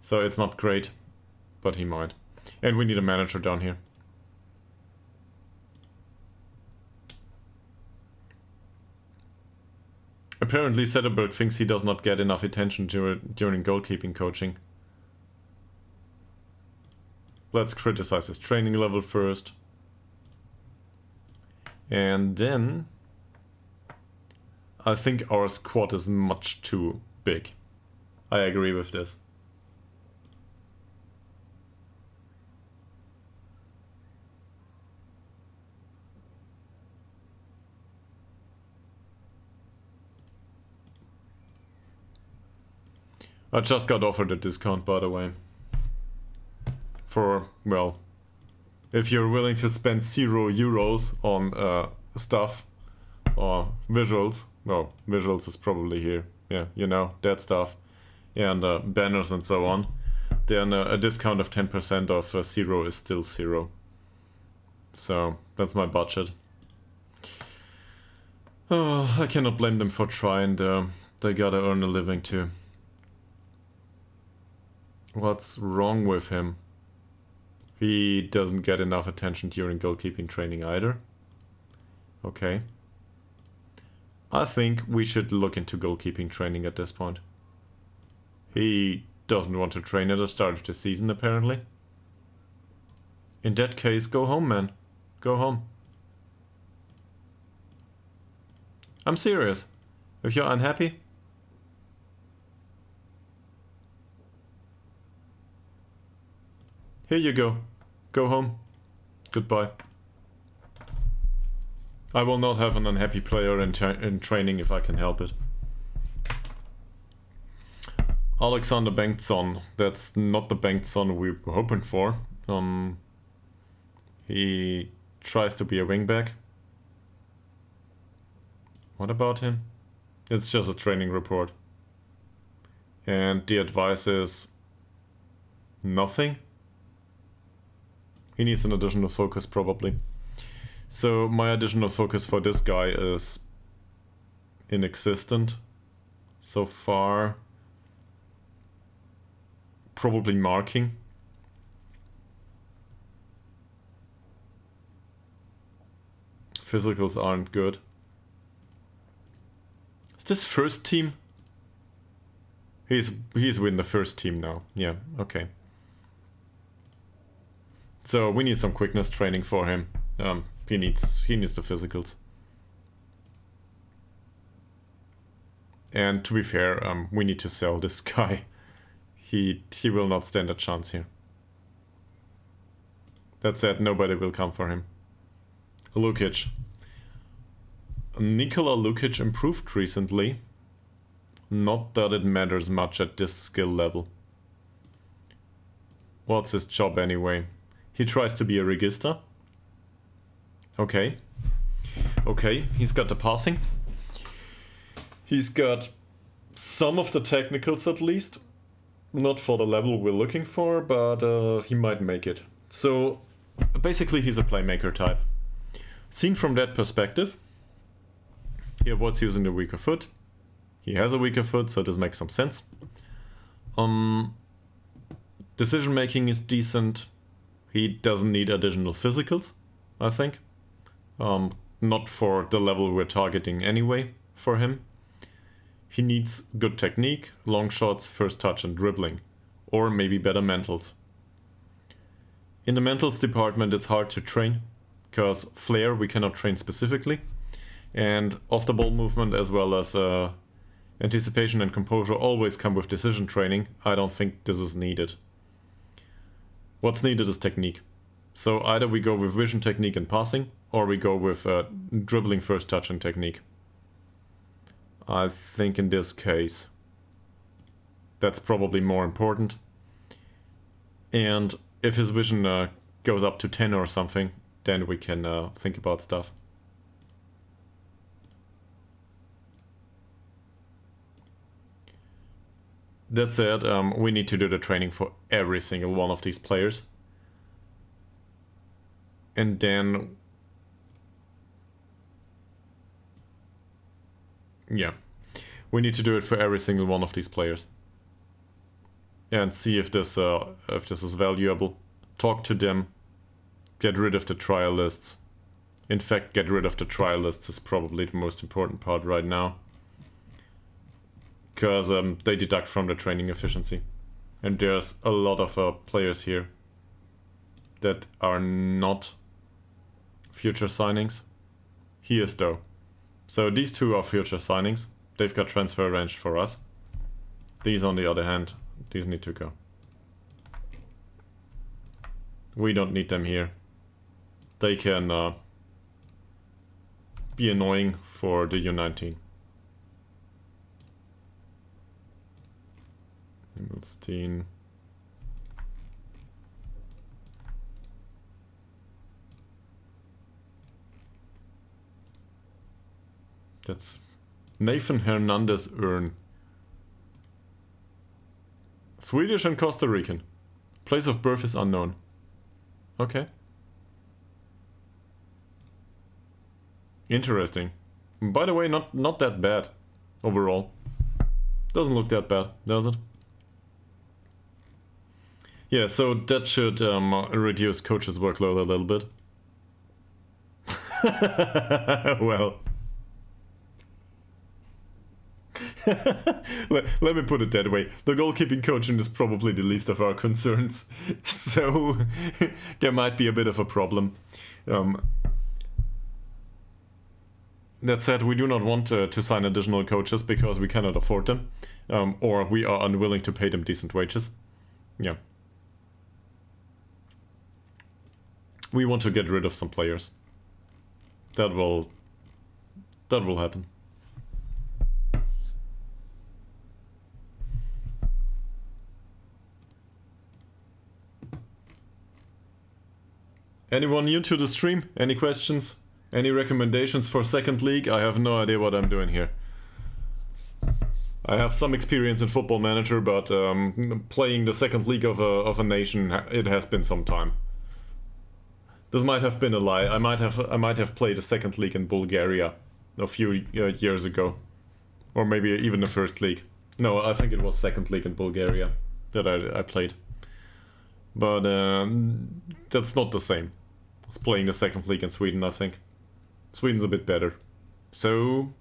So it's not great, but he might. And we need a manager down here. Apparently Zetterberg thinks he does not get enough attention during goalkeeping coaching. Let's criticize his training level first. And then I think our squad is much too big. I agree with this. I just got offered a discount, by the way. For, well, if you're willing to spend €0 on stuff or visuals, well, visuals is probably here, yeah, you know, that stuff, and banners and so on, then a discount of 10% of 0 is still 0. So that's my budget. I cannot blame them for trying. They gotta earn a living too. What's wrong with him? He doesn't get enough attention during goalkeeping training either. Okay. I think we should look into goalkeeping training at this point. He doesn't want to train at the start of the season, apparently. In that case, go home, man. Go home. I'm serious. If you're unhappy, here you go. Go home. Goodbye. I will not have an unhappy player in training if I can help it. Alexander Bengtsson. That's not the Bengtsson we were hoping for. He tries to be a wingback. What about him? It's just a training report. And the advice is nothing. He needs an additional focus, probably. So my additional focus for this guy is inexistent so far. Probably marking. Physicals aren't good. Is this first team? He's with the first team now. Yeah, okay. So we need some quickness training for him. He needs the physicals. And to be fair, we need to sell this guy. He will not stand a chance here. That said, nobody will come for him. Lukic. Nikola Lukic improved recently. Not that it matters much at this skill level. What's his job anyway? He tries to be a regista. Okay. Okay, he's got the passing. He's got some of the technicals at least. Not for the level we're looking for, but he might make it. So, basically he's a playmaker type. Seen from that perspective, he avoids using the weaker foot. He has a weaker foot, so this makes some sense. Decision making is decent. He doesn't need additional physicals, I think. Not for the level we're targeting anyway for him. He needs good technique, long shots, first touch and dribbling. Or maybe better mentals. In the mentals department it's hard to train, because flair we cannot train specifically. And off the ball movement as well as anticipation and composure always come with decision training. I don't think this is needed. What's needed is technique. So either we go with vision technique and passing, or we go with dribbling, first touch and technique. I think in this case that's probably more important. And if his vision goes up to 10 or something, then we can think about stuff. That said, we need to do the training for every single one of these players. And then... yeah. We need to do it for every single one of these players. And see if this is valuable. Talk to them. Get rid of the trial lists. In fact, get rid of the trial lists is probably the most important part right now. Because they deduct from the training efficiency. And there's a lot of players here that are not future signings. He is though. So these two are future signings. They've got transfer range for us. These on the other hand, these need to go. We don't need them here. They can be annoying for the U19. Himmelstein. That's Nathan Hernandez Earn. Swedish and Costa Rican. Place of birth is unknown. Okay. Interesting. By the way, not that bad overall. Doesn't look that bad, does it? Yeah, so that should reduce coach's workload a little bit. Well. Let me put it that way. The goalkeeping coaching is probably the least of our concerns. So there might be a bit of a problem. That said, we do not want to sign additional coaches because we cannot afford them. Or we are unwilling to pay them decent wages. Yeah. We want to get rid of some players. That will happen. Anyone new to the stream? Any questions? Any recommendations for second league? I have no idea what I'm doing here. I have some experience in Football Manager, but playing the second league of a nation, it has been some time. This might have been a lie. I might have played a second league in Bulgaria a few years ago, or maybe even the first league. No, I think it was second league in Bulgaria that I played. But that's not the same as playing the second league in Sweden, I think. Sweden's a bit better. So,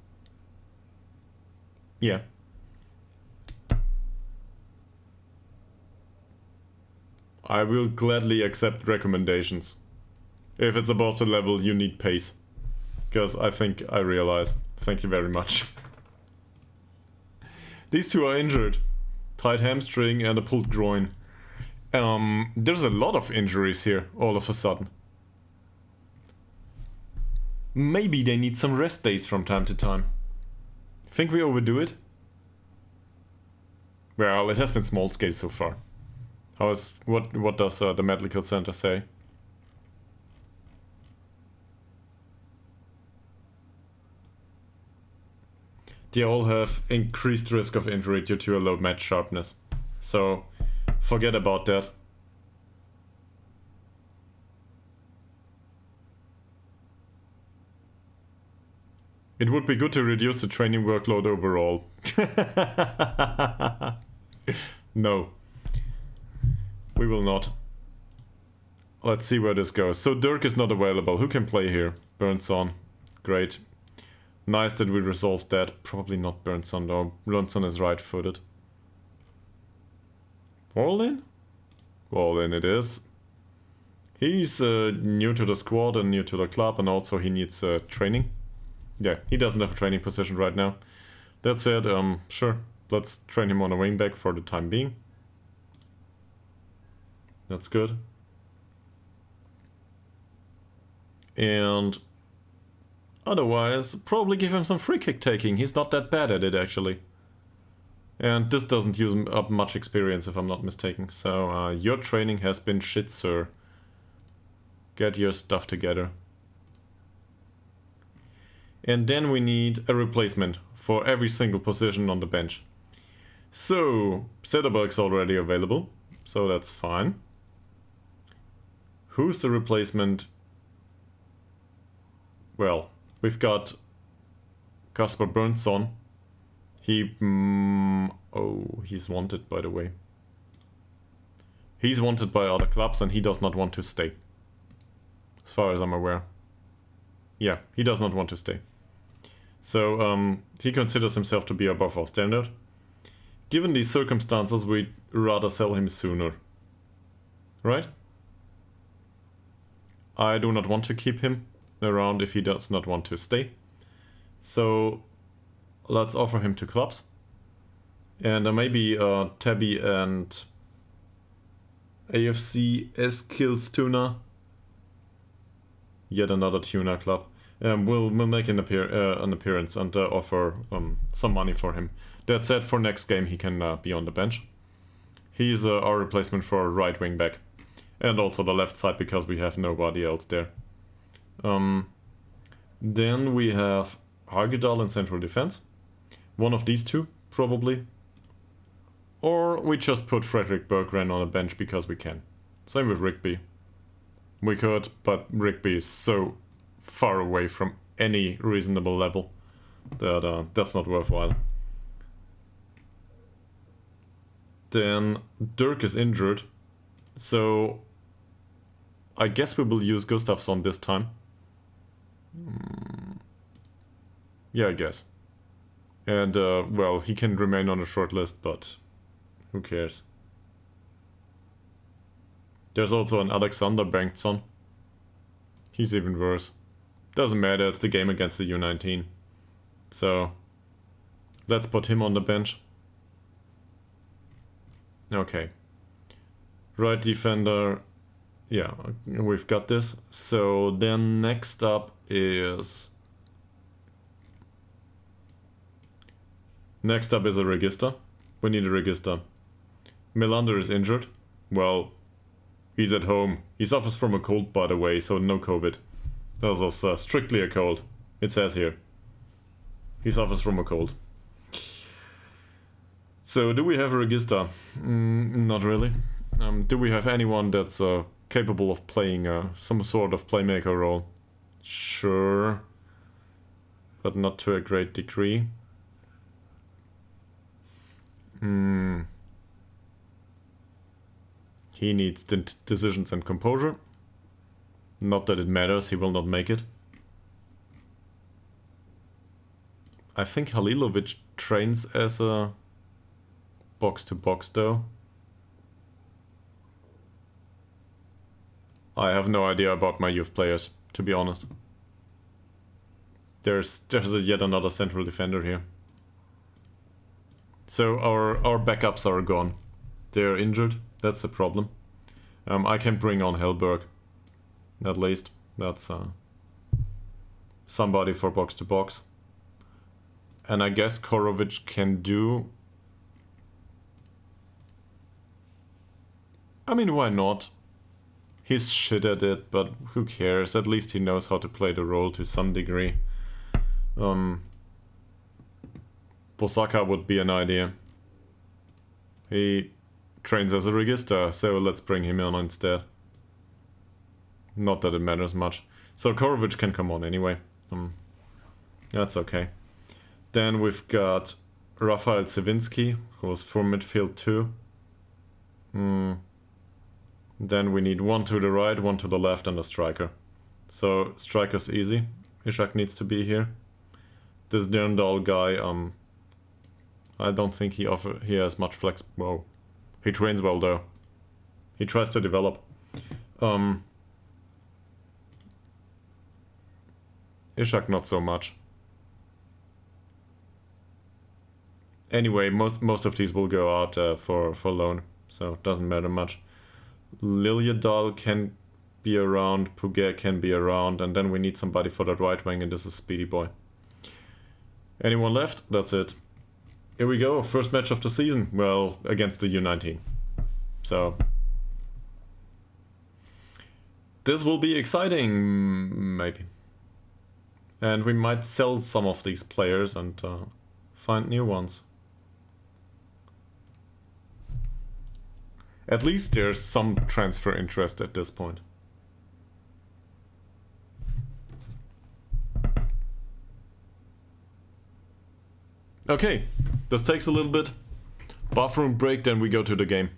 yeah. I will gladly accept recommendations. If it's above the level, you need pace. Because I think I realize. Thank you very much. These two are injured. Tight hamstring and a pulled groin. There's a lot of injuries here, all of a sudden. Maybe they need some rest days from time to time. Think we overdo it? Well, it has been small scale so far. What does the medical center say? They all have increased risk of injury due to a low match sharpness. So, forget about that. It would be good to reduce the training workload overall. No. We will not. let's see where this goes. So Dirk is not available. Who can play here? Burnson. Great. Nice that we resolved that. Probably not Burnson though. Burnson is right-footed. All in? All in it is. He's new to the squad and new to the club, and also he needs training. Yeah, he doesn't have a training position right now. That said, sure, let's train him on a wingback for the time being. That's good. And otherwise, probably give him some free kick taking. He's not that bad at it, actually. And this doesn't use up much experience, if I'm not mistaken. So, your training has been shit, sir. Get your stuff together. And then we need a replacement for every single position on the bench. So, Zetterberg's already available, so that's fine. Who's the replacement? Well, we've got Kasper Berntsson. Oh, he's wanted, by the way. He's wanted by other clubs and he does not want to stay. As far as I'm aware. Yeah, he does not want to stay. So, he considers himself to be above our standard. Given these circumstances, we'd rather sell him sooner. Right? I do not want to keep him around if he does not want to stay. So, let's offer him to clubs. And maybe Tabby and AFC Eskils Tuna. Yet another tuna club. We'll make an appearance and offer some money for him. That said, for next game he can be on the bench. He's our replacement for a right wing back. And also the left side because we have nobody else there. Then we have Ytterhogdals in central defense. One of these two, probably. Or we just put Fredrik Berggren on a bench because we can. Same with Rigby. We could, but Rigby is so far away from any reasonable level that that's not worthwhile. Then Dirk is injured, so I guess we will use Gustafsson this time. Yeah, I guess. And, well, he can remain on a short list, but who cares? There's also an Alexander Bengtsson. He's even worse. Doesn't matter, it's the game against the U19. So, let's put him on the bench. Okay. Right defender. Yeah, we've got this. So then next up is... Next up is a register. We need a register. Melander is injured. Well, he's at home. He suffers from a cold, by the way, so no COVID. That was strictly a cold. It says here. He suffers from a cold. So, do we have a register? Not really. Do we have anyone that's capable of playing some sort of playmaker role? Sure. But not to a great degree. He needs decisions and composure. Not that it matters, he will not make it. I think Halilovic trains as a box-to-box though. I have no idea about my youth players, to be honest. There's yet another central defender here. So our backups are gone. They're injured, that's the problem. I can bring on Hellberg. At least, that's somebody for box-to-box. And I guess Korovic can do... I mean, why not? He's shit at it, but who cares? At least he knows how to play the role to some degree. Bosaka would be an idea. He trains as a register, so let's bring him on instead. Not that it matters much. So Korovic can come on anyway. That's okay. Then we've got Rafael Sawinski, who's from midfield too. Then we need one to the right, one to the left, and a striker. So striker's easy. Ishak needs to be here. This Ytterhogdal guy, I don't think he has much flex. Whoa, he trains well though. He tries to develop. Ishak not so much. Anyway, most of these will go out for loan, so it doesn't matter much. Ytterhogdal can be around, Puget can be around, and then we need somebody for that right wing, and this is Speedy Boy. Anyone left? That's it. Here we go, first match of the season. Well, against the U19. So this will be exciting, maybe. And we might sell some of these players and find new ones. At least there's some transfer interest at this point. Okay, this takes a little bit. Bathroom break, then we go to the game.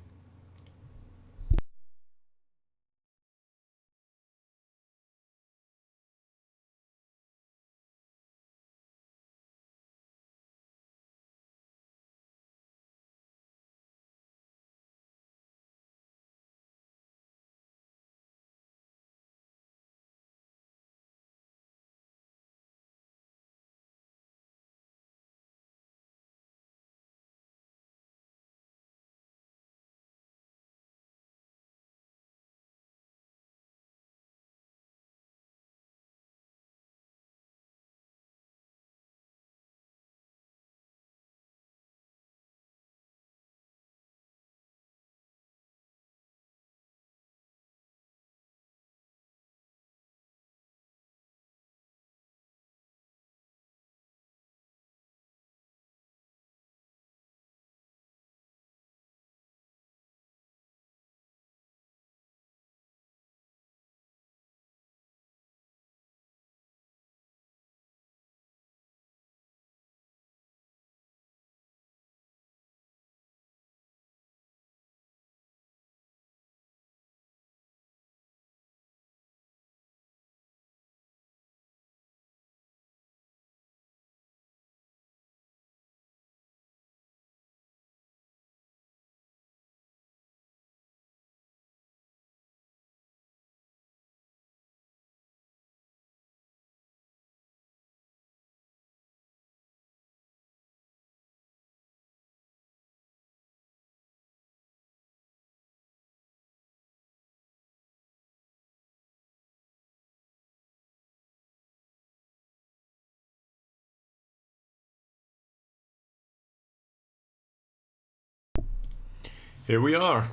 Here we are.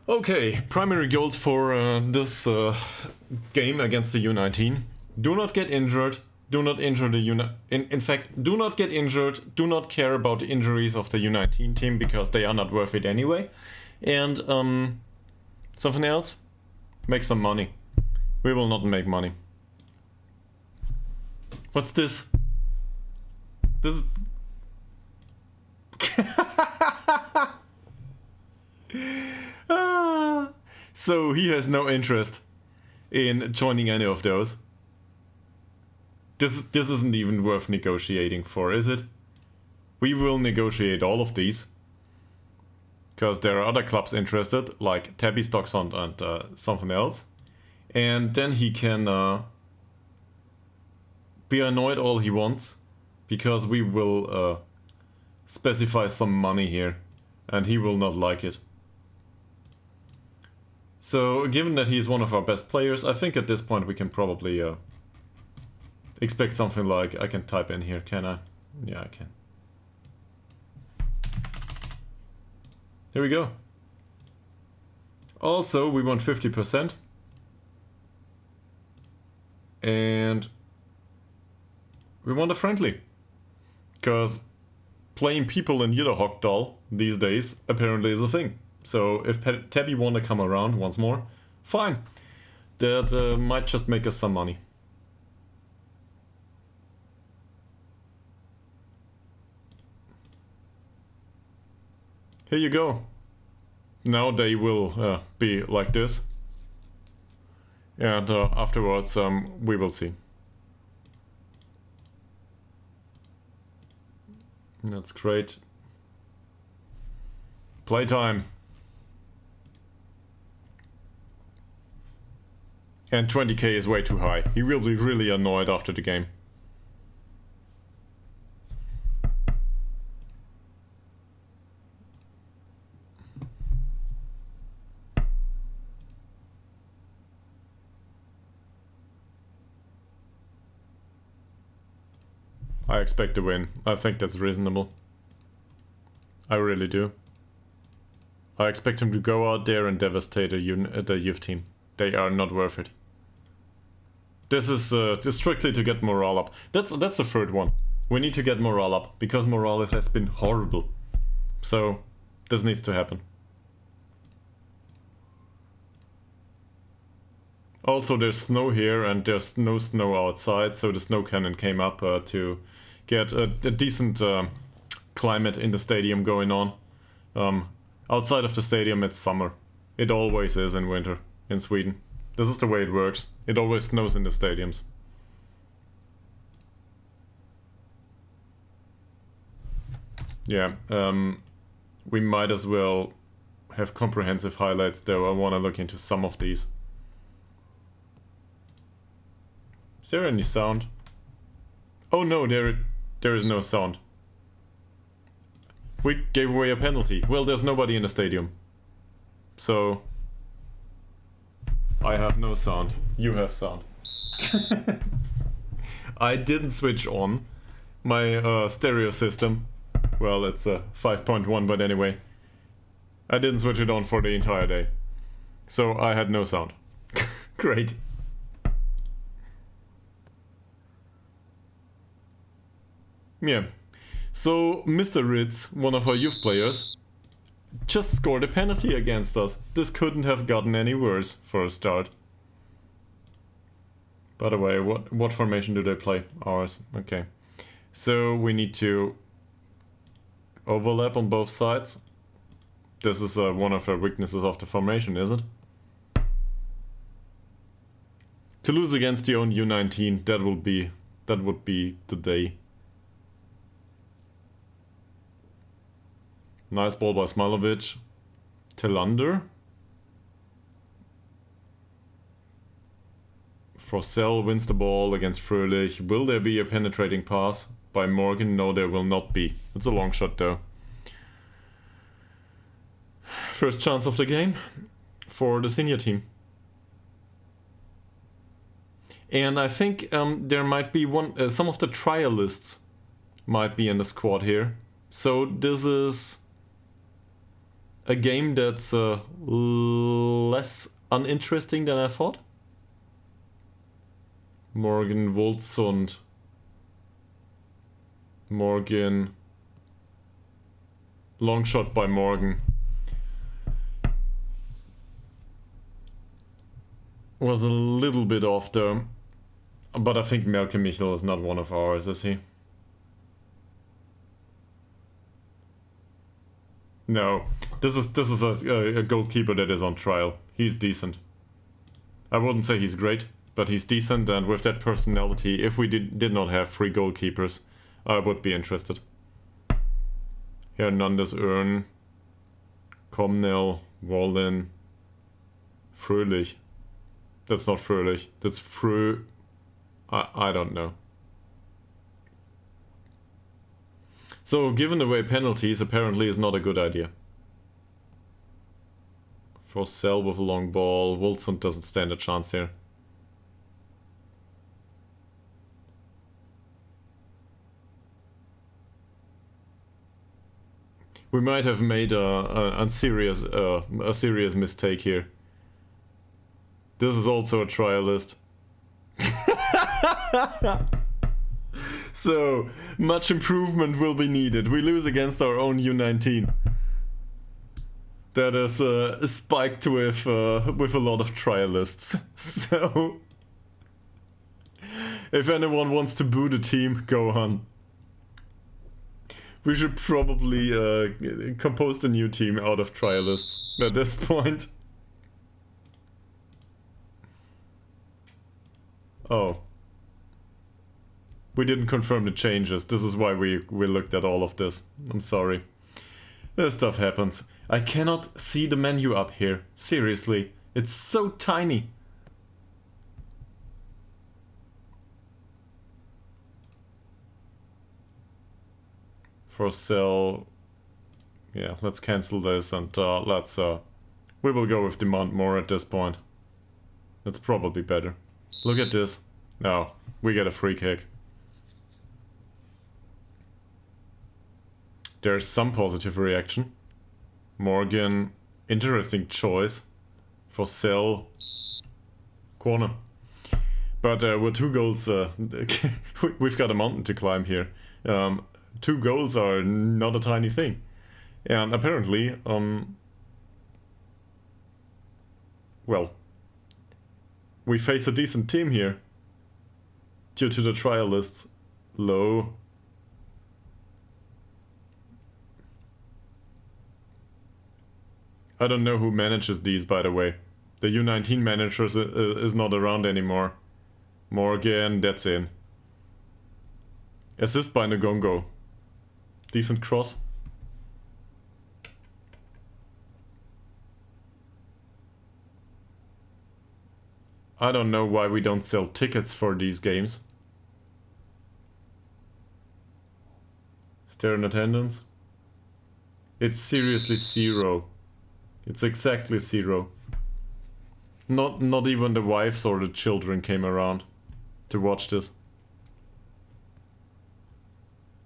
Okay, primary goals for this game against the U19. Do not get injured. Do not injure the In fact, do not get injured. Do not care about the injuries of the U19 team because they are not worth it anyway. And something else? Make some money. We will not make money. What's this? This is... So he has no interest in joining any of those. This isn't even worth negotiating for, is it? We will negotiate all of these. Because there are other clubs interested, like Tabby Stocksond and something else. And then he can be annoyed all he wants. Because we will specify some money here. And he will not like it. So, given that he's one of our best players, I think at this point we can probably expect something like... I can type in here, can I? Yeah, I can. Here we go. Also, we want 50%. And we want a friendly. Because playing people in Ytterhogdal these days apparently is a thing. So if Tabby want to come around once more, fine. That might just make us some money. Here you go. now they will be like this. And afterwards we will see. That's great. Playtime. And 20k is way too high. He will be really annoyed after the game. I expect a win. I think that's reasonable. I really do. I expect him to go out there and devastate the youth team. They are not worth it. This is strictly to get morale up. That's the third one. We need to get morale up, because morale has been horrible. So, this needs to happen. Also, there's snow here and there's no snow outside, so the snow cannon came up to get a decent climate in the stadium going on. Outside of the stadium, it's summer. It always is in winter in Sweden. This is the way it works. It always snows in the stadiums. Yeah, we might as well have comprehensive highlights though. I want to look into some of these. Is there any sound? Oh no, there is no sound. We gave away a penalty. Well, there's nobody in the stadium. So I have no sound. You have sound. I didn't switch on my stereo system. Well, it's a 5.1, but anyway. I didn't switch it on for the entire day. So I had no sound. Great. Yeah. So Mr. Ritz, one of our youth players, just scored a penalty against us. This couldn't have gotten any worse for a start. By the way, what formation do they play? Ours. Okay. So we need to overlap on both sides. This is one of the weaknesses of the formation, is it? To lose against your own U19, that would be the day. Nice ball by Smilovic. Tillander. Forsell wins the ball against Fröhlich. Will there be a penetrating pass by Morgan? No, there will not be. It's a long shot though. First chance of the game for the senior team. And I think there might be some of the trialists might be in the squad here. So this is a game that's less uninteresting than I thought. Morgan Wolzund. Morgan. Long shot by Morgan. Was a little bit off though. But I think Melke Michel is not one of ours, is he? No, this is a goalkeeper that is on trial. He's decent. I wouldn't say he's great, but he's decent, and with that personality, if we did not have 3 goalkeepers, I would be interested. Hernandez, Earn, Comnell, Walden, Fröhlich. That's not Fröhlich. That's I don't know. So, giving away penalties apparently is not a good idea. Forsell with a long ball. Wolzund doesn't stand a chance here. We might have made a serious mistake here. This is also a trialist. So, much improvement will be needed. We lose against our own U19. That is spiked with a lot of trialists. So, if anyone wants to boo the team, go on. We should probably compose a new team out of trialists at this point. Oh. We didn't confirm the changes. This is why we looked at all of this. I'm sorry. This stuff happens. I cannot see the menu up here. Seriously. It's so tiny. For sale. Yeah, let's cancel this and let's we will go with demand more at this point. That's probably better. Look at this. Oh, we get a free kick. There's some positive reaction. Morgan, interesting choice. For sale. Corner. But we're 2 goals. We've got a mountain to climb here. 2 goals are not a tiny thing. And apparently, well, we face a decent team here. Due to the trialists. Low. I don't know who manages these, by the way. The U19 manager is not around anymore. Morgan, that's in. Assist by Ngongo. Decent cross. I don't know why we don't sell tickets for these games. Is there an attendance? It's seriously 0. It's exactly 0. Not even the wives or the children came around to watch this.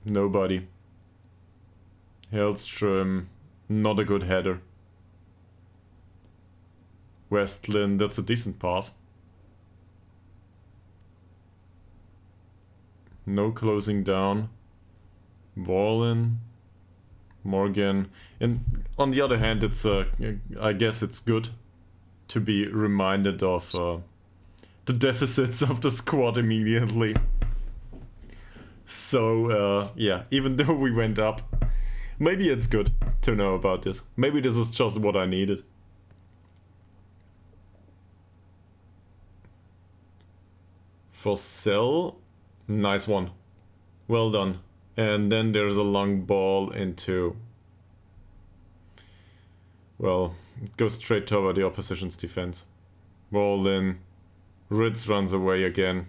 Nobody. Hellström, not a good header. Westlin, that's a decent pass. No closing down. Wallin. Morgan. And on the other hand, it's I guess it's good to be reminded of the deficits of the squad immediately. So yeah, even though we went up, maybe it's good to know about this. Maybe this is just what I needed. For sell, nice one. Well done. And then there's a long ball into... Well, it goes straight toward the opposition's defense. Ball in. Ritz runs away again.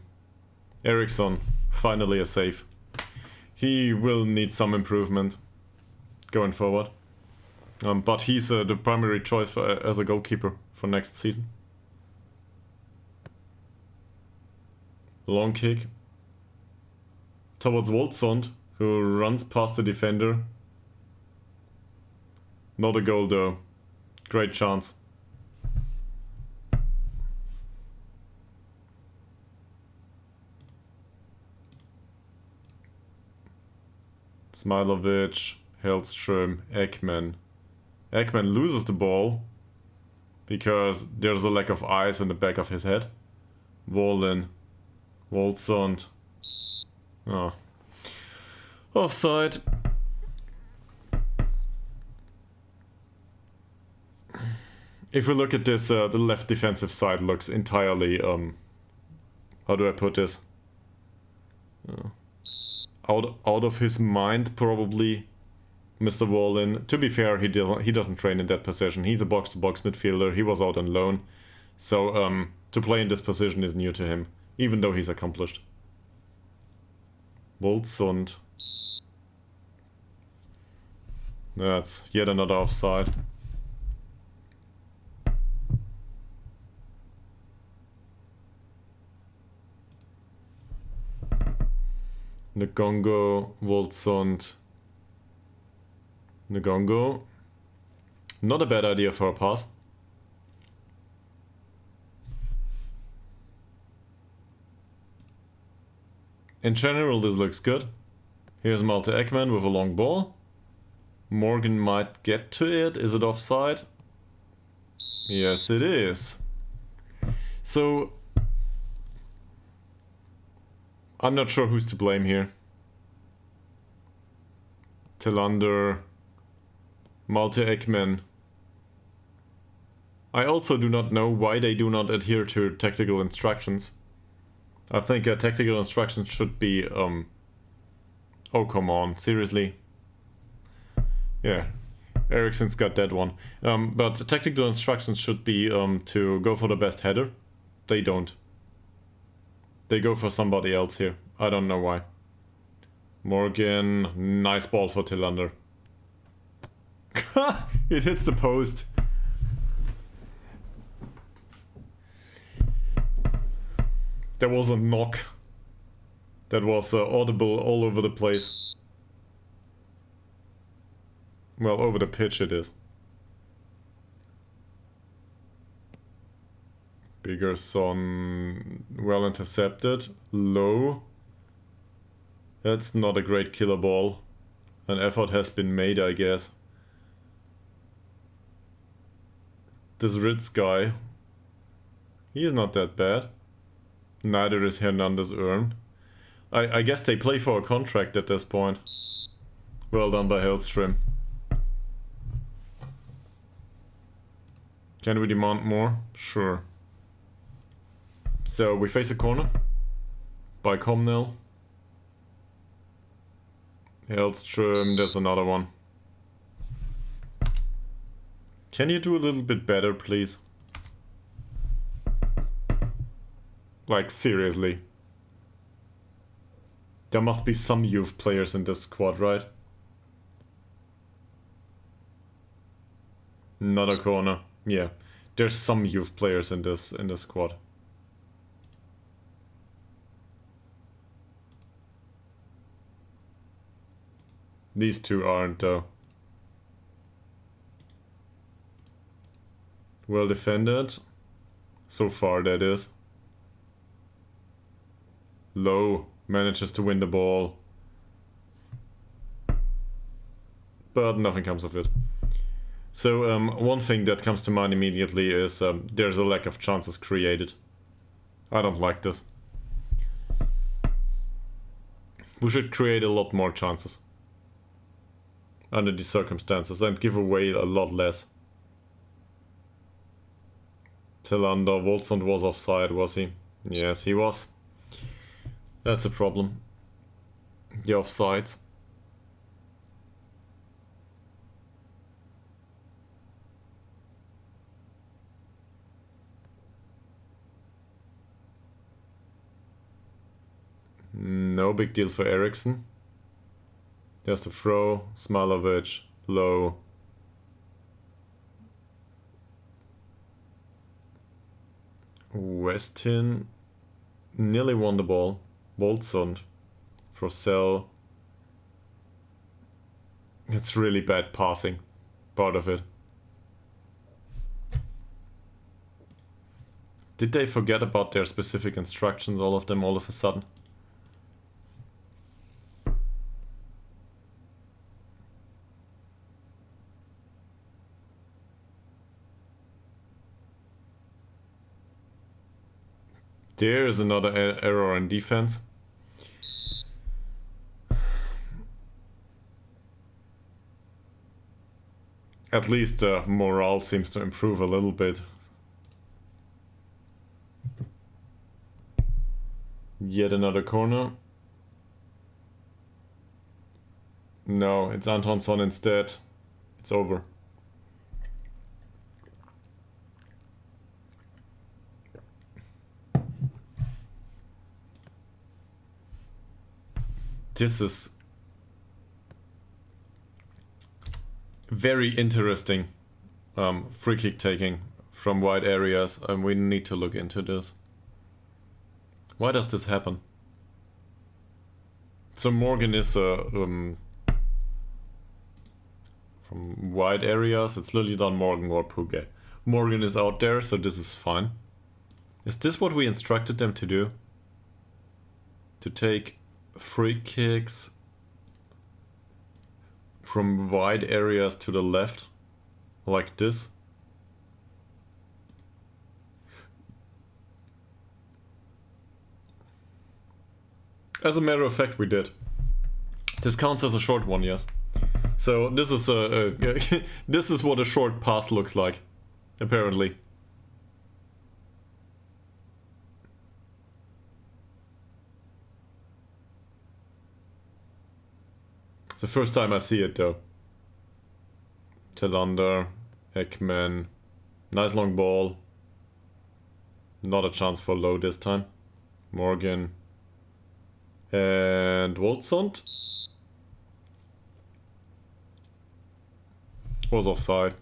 Eriksson, finally a save. He will need some improvement going forward. But he's the primary choice as a goalkeeper for next season. Long kick. Towards Woldsund, who runs past the defender. Not a goal though. Great chance. Smilovic, Hellström, Ekman. Ekman loses the ball because there's a lack of ice in the back of his head. Wallin, Woldsund. Oh. Offside. If we look at this, the left defensive side looks entirely, how do I put this? Out of his mind, probably, Mr. Wallin. To be fair, he doesn't train in that position. He's a box-to-box midfielder. He was out on loan. So, to play in this position is new to him, even though he's accomplished. Woldsund. That's yet another offside. Ngongo, Woldsund. Ngongo. Not a bad idea for a pass. In general, this looks good. Here's Malte Ekman with a long ball. Morgan might get to it. Is it offside? Yes, it is. So, I'm not sure who's to blame here. Tillander, multi-Ekman. I also do not know why they do not adhere to tactical instructions. I think tactical instructions should be, oh come on, seriously? Yeah, Eriksson's got that one. But tactical instructions should be to go for the best header. They don't. They go for somebody else here. I don't know why. Morgan, nice ball for Tillander. It hits the post. There was a knock that was audible all over the place. Well, over the pitch it is. Biggerson, well intercepted, low. That's not a great killer ball. An effort has been made, I guess. This Ritz guy, he's not that bad. Neither is Hernandez Earn. I guess they play for a contract at this point. Well done by Hellstrom. Can we demand more? Sure. So we face a corner by Comnell. Hellstrom, there's another one. Can you do a little bit better, please? Like, seriously. There must be some youth players in this squad, right? Not a corner. Yeah. There's some youth players in this squad. These two aren't though. Well defended. So far, that is. Low manages to win the ball. But nothing comes of it. So one thing that comes to mind immediately is there's a lack of chances created. I don't like this. We should create a lot more chances under these circumstances and give away a lot less. Tillander, Wolfsund was offside, was he? Yes, he was. That's a problem. The offsides. No big deal for Eriksson. There's the throw. Smailovic, low. Westin nearly won the ball. Wolfsund. Frosell. It's really bad passing. Part of it. Did they forget about their specific instructions, all of them, all of a sudden? There is another error in defense. At least morale seems to improve a little bit. Yet another corner. No, it's Antonsson instead. It's over. This is very interesting free kick taking from wide areas, and we need to look into this. Why does this happen? So Morgan is from wide areas. It's literally done Morgan or Puget. Morgan is out there, so this is fine. Is this what we instructed them to do? To take free kicks from wide areas to the left, like this? As a matter of fact, we did. This counts as a short one, yes. So this is this is what a short pass looks like, apparently. It's the first time I see it though. Tillander, Ekman, nice long ball. Not a chance for low this time. Morgan and Woldsund was offside.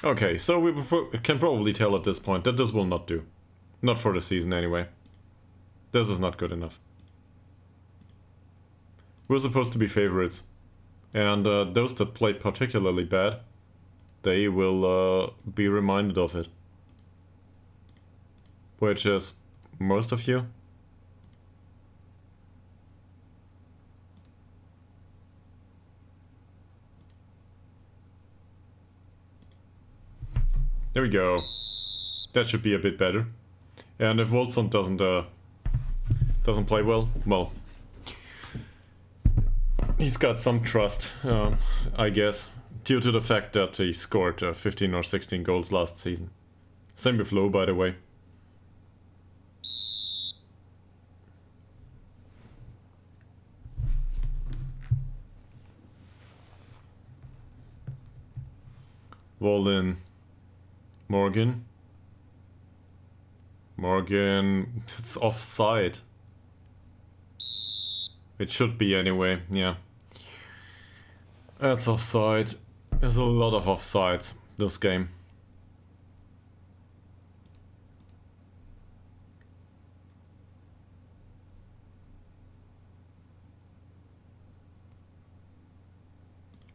Okay, so we can probably tell at this point that this will not do. Not for the season anyway. This is not good enough. We're supposed to be favorites. And those that played particularly bad, they will be reminded of it. Which is most of you. There we go. That should be a bit better. And if Woldsund doesn't play well, he's got some trust, I guess, due to the fact that he scored 15 or 16 goals last season. Same with Low, by the way. Walden, Morgan. It's offside. It should be anyway, yeah. That's offside. There's a lot of offsides this game.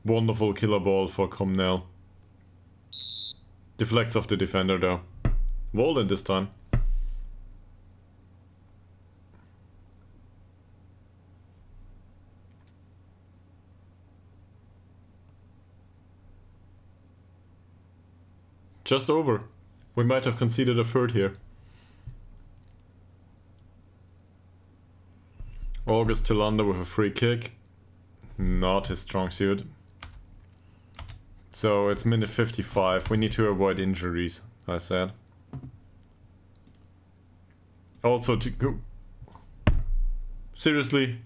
Wonderful killer ball for Comnell. Deflects off the defender though. Walden this time. Just over. We might have conceded a third here. August Tillander with a free kick. Not his strong suit. So it's minute 55. We need to avoid injuries, I said. Also to go. Seriously?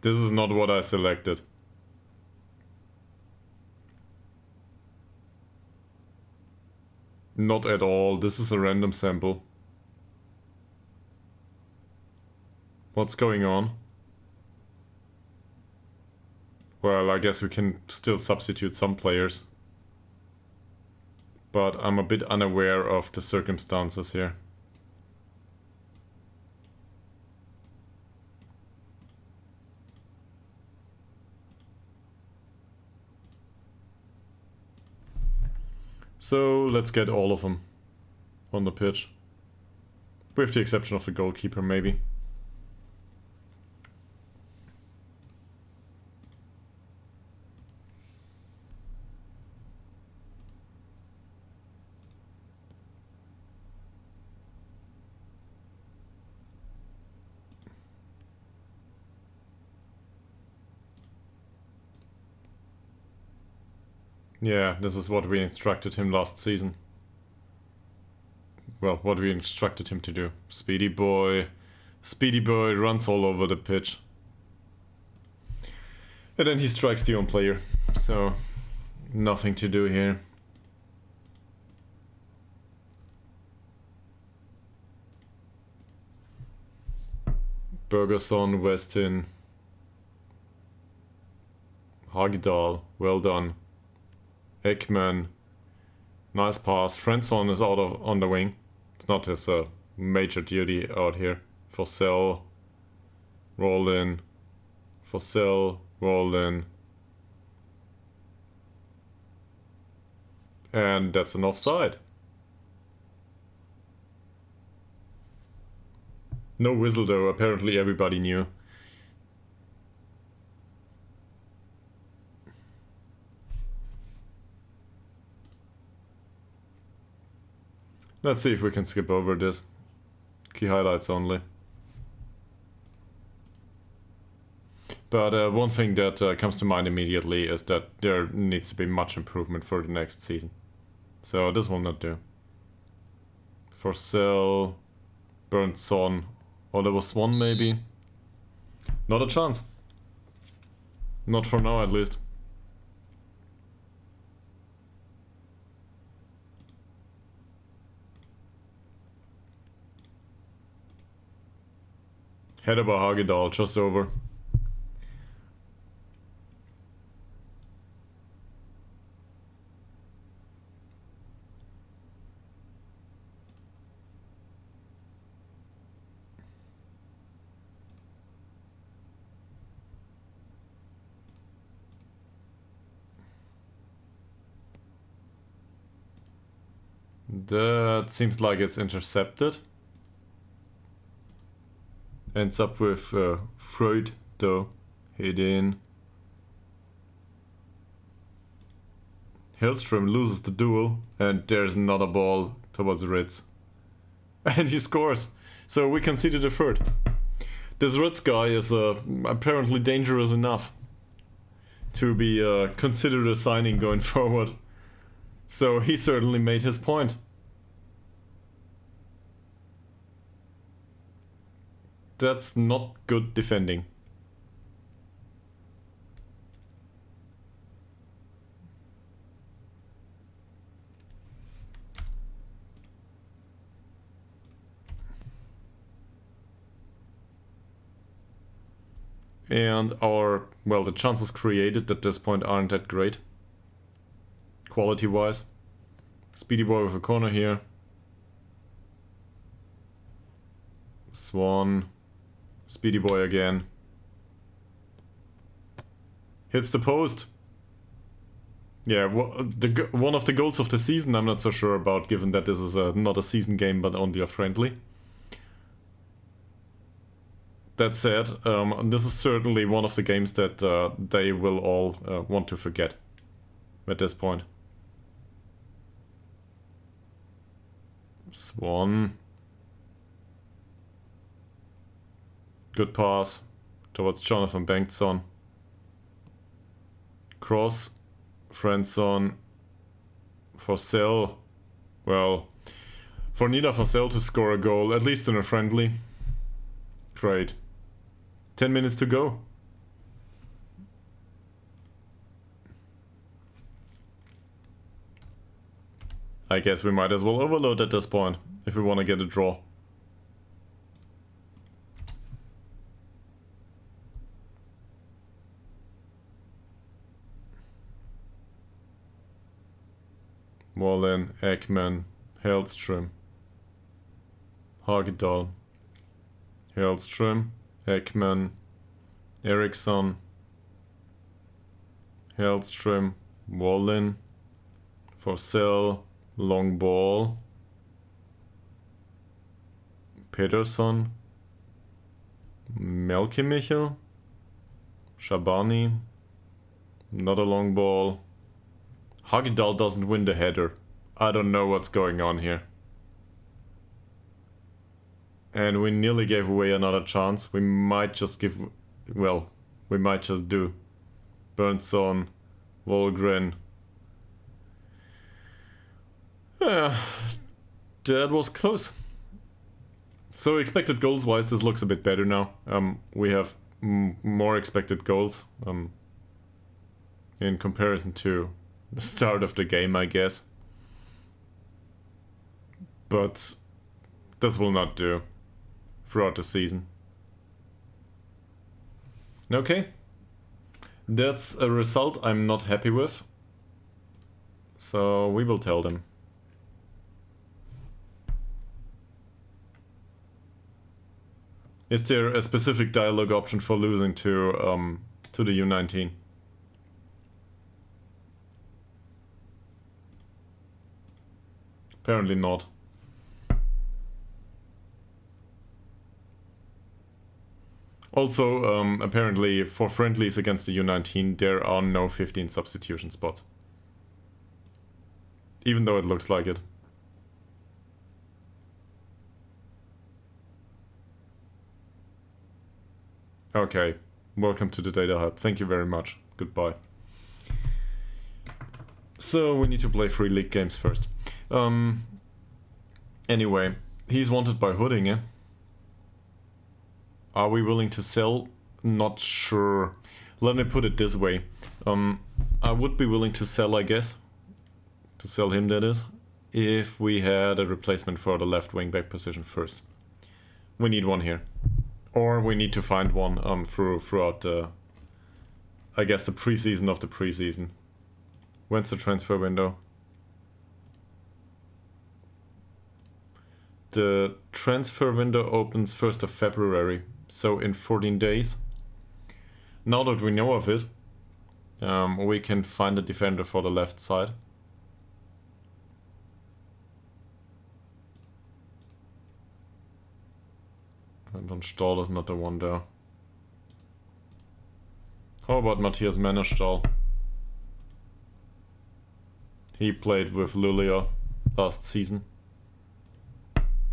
This is not what I selected. Not at all. This is a random sample. What's going on? Well, I guess we can still substitute some players. But I'm a bit unaware of the circumstances here. So let's get all of them on the pitch. With the exception of the goalkeeper, maybe. Yeah, this is what we instructed him last season. Well, what we instructed him to do. Speedy boy runs all over the pitch. And then he strikes the own player. So, nothing to do here. Bergerson, Westin. Hagedal, well done. Ekman, nice pass. Frenson is on the wing. It's not his major duty out here. Fossell, roll in. Fossell, roll in. And that's an offside. No whistle though, apparently everybody knew. Let's see if we can skip over this. Key highlights only. But one thing that comes to mind immediately is that there needs to be much improvement for the next season. So this will not do. For sale, burnt son. Oh, there was one maybe. Not a chance. Not for now at least. Ytterhogdals just over. That seems like it's intercepted. Ends up with Freud though. Hidden. Hellstrom loses the duel and there's another ball towards Ritz. And he scores. So we conceded a third. This Ritz guy is apparently dangerous enough to be considered a signing going forward. So he certainly made his point. That's not good defending. And our, well, the chances created at this point aren't that great. Quality wise. Speedy boy with a corner here. Swan. Speedy boy again. Hits the post. Yeah, one of the goals of the season I'm not so sure about, given that this is not a season game but only a friendly. That said, this is certainly one of the games that they will all want to forget at this point. Swan. Good pass towards Jonathan Bengtsson. Cross. Friendson. Forsell. Well, for Nida Forsell to score a goal, at least in a friendly. Great. 10 minutes to go. I guess we might as well overload at this point, if we want to get a draw. Wallen, Ekman, Hellström, Hagedal, Hellström, Ekman, Eriksson, Hellström, Wallen, Forsell, long ball, Peterson, Melkemichel, Shabani, another long ball. Hagedal doesn't win the header. I don't know what's going on here. And we nearly gave away another chance. We might just give... Well, we might just do. Bernson, Volgren. That was close. So expected goals wise, this looks a bit better now. We have more expected goals in comparison to the start of the game, I guess. But this will not do throughout the season. Okay. That's a result I'm not happy with. So we will tell them. Is there a specific dialogue option for losing to the U19? Apparently not. Also, apparently for friendlies against the U19, there are no 15 substitution spots. Even though it looks like it. Okay, welcome to the data hub. Thank you very much. Goodbye. So we need to play 3 league games first. Anyway, he's wanted by Hooding, eh? Are we willing to sell? Not sure. Let me put it this way. I would be willing to sell, I guess. To sell him, that is. If we had a replacement for the left wing back position first. We need one here. Or we need to find one throughout the... I guess the preseason of the preseason. When's the transfer window? The transfer window opens 1st of February, so in 14 days. Now that we know of it, we can find a defender for the left side. And Don Stahl is not the one there. How about Matthias Mannerstahl? He played with Luleå last season.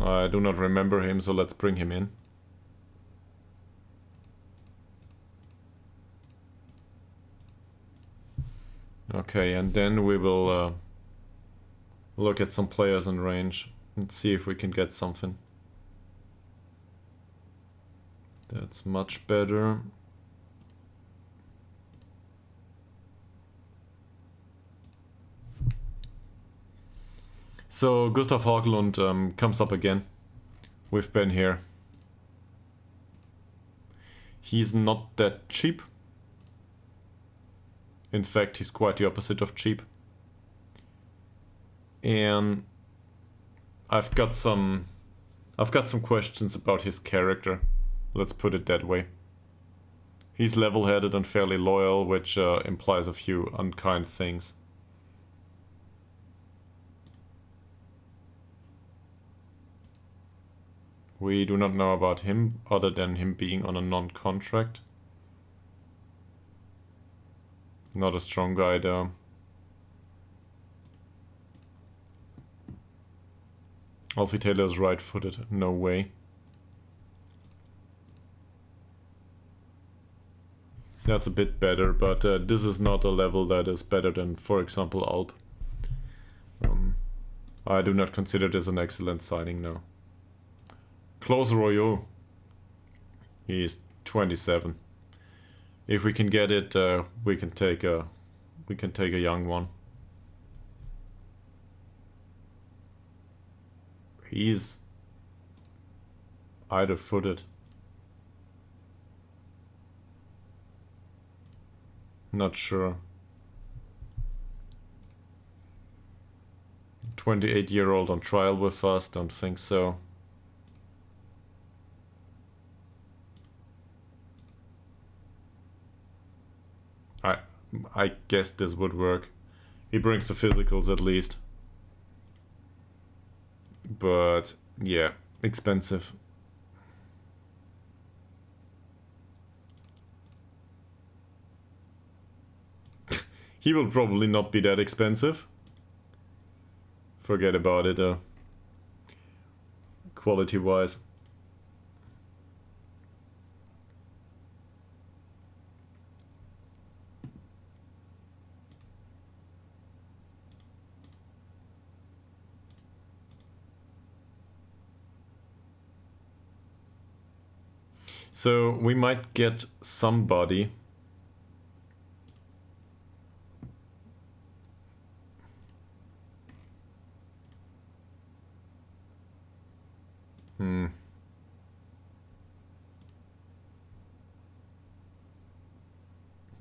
I do not remember him, so let's bring him in. Okay, and then we will look at some players in range and see if we can get something. That's much better. So Gustav Haglund comes up again. We've been here. He's not that cheap. In fact, he's quite the opposite of cheap. And I've got some questions about his character. Let's put it that way. He's level-headed and fairly loyal, which implies a few unkind things. We do not know about him, other than him being on a non-contract. Not a strong guy though. Alfie Taylor is right-footed, no way. That's a bit better, but this is not a level that is better than, for example, Alp. I do not consider this an excellent signing now. Klaus Royo. He's 27. If we can get it, we can take a young one. He's either footed. Not sure. 28-year-old on trial with us, don't think so. I guess this would work. He brings the physicals at least. But yeah, expensive. He will probably not be that expensive. Forget about it, quality-wise. So we might get somebody.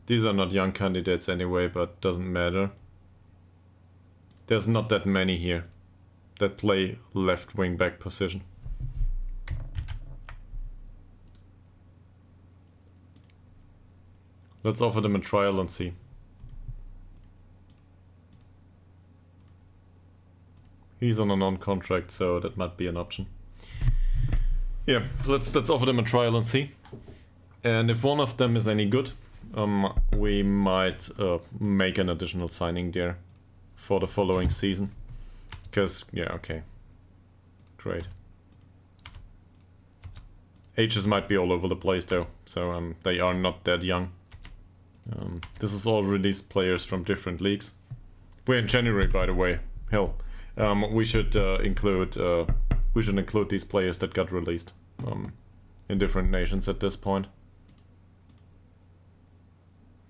These are not young candidates anyway, but doesn't matter. There's not that many here that play left wing back position. Let's offer them a trial and see. He's on a non-contract, so that might be an option. Yeah, let's offer them a trial and see. And if one of them is any good, we might make an additional signing there for the following season. Because, yeah, okay. Great. Ages might be all over the place though, so they are not that young. This is all released players from different leagues. We're in January, by the way. Hell, we should include these players that got released in different nations at this point.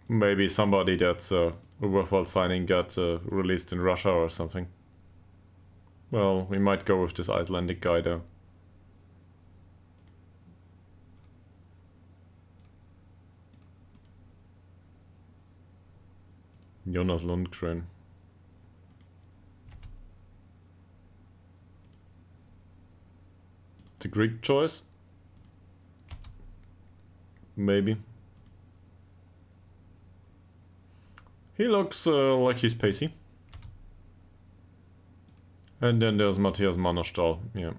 Maybe somebody that's a worthwhile signing got released in Russia or something. Well, we might go with this Icelandic guy though. Jonas Lundgren. The Greek choice? Maybe. He looks like he's pacey. And then there's Matthias Mannerstahl, yeah.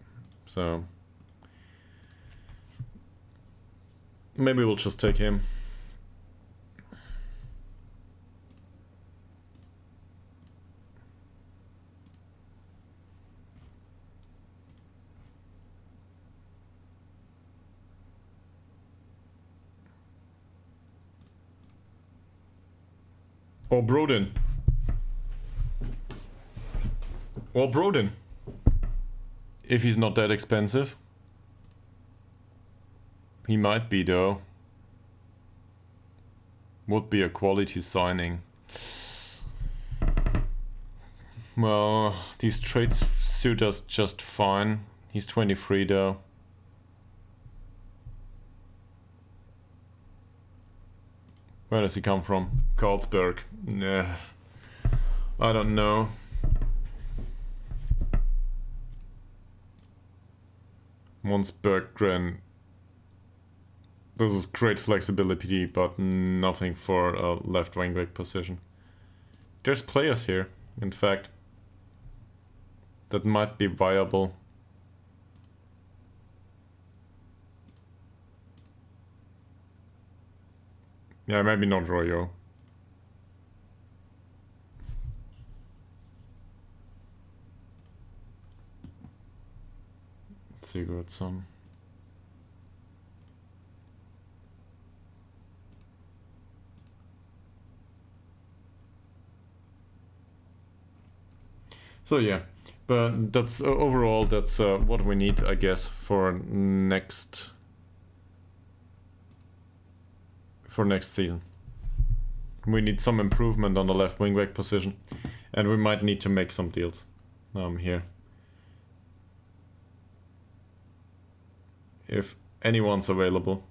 So maybe we'll just take him. Or Brodin. Or Brodin. If he's not that expensive. He might be though. Would be a quality signing. Well, these traits suit us just fine. He's 23 though. Where does he come from? Carlsberg. Nah. I don't know. Mons Berggren. This is great flexibility, but nothing for a left wing back position. There's players here, in fact, that might be viable. Yeah, maybe not Royo. Sigurdsson. So yeah, but that's overall that's what we need, I guess, for next season. We need some improvement on the left wing back position, and we might need to make some deals here. If anyone's available.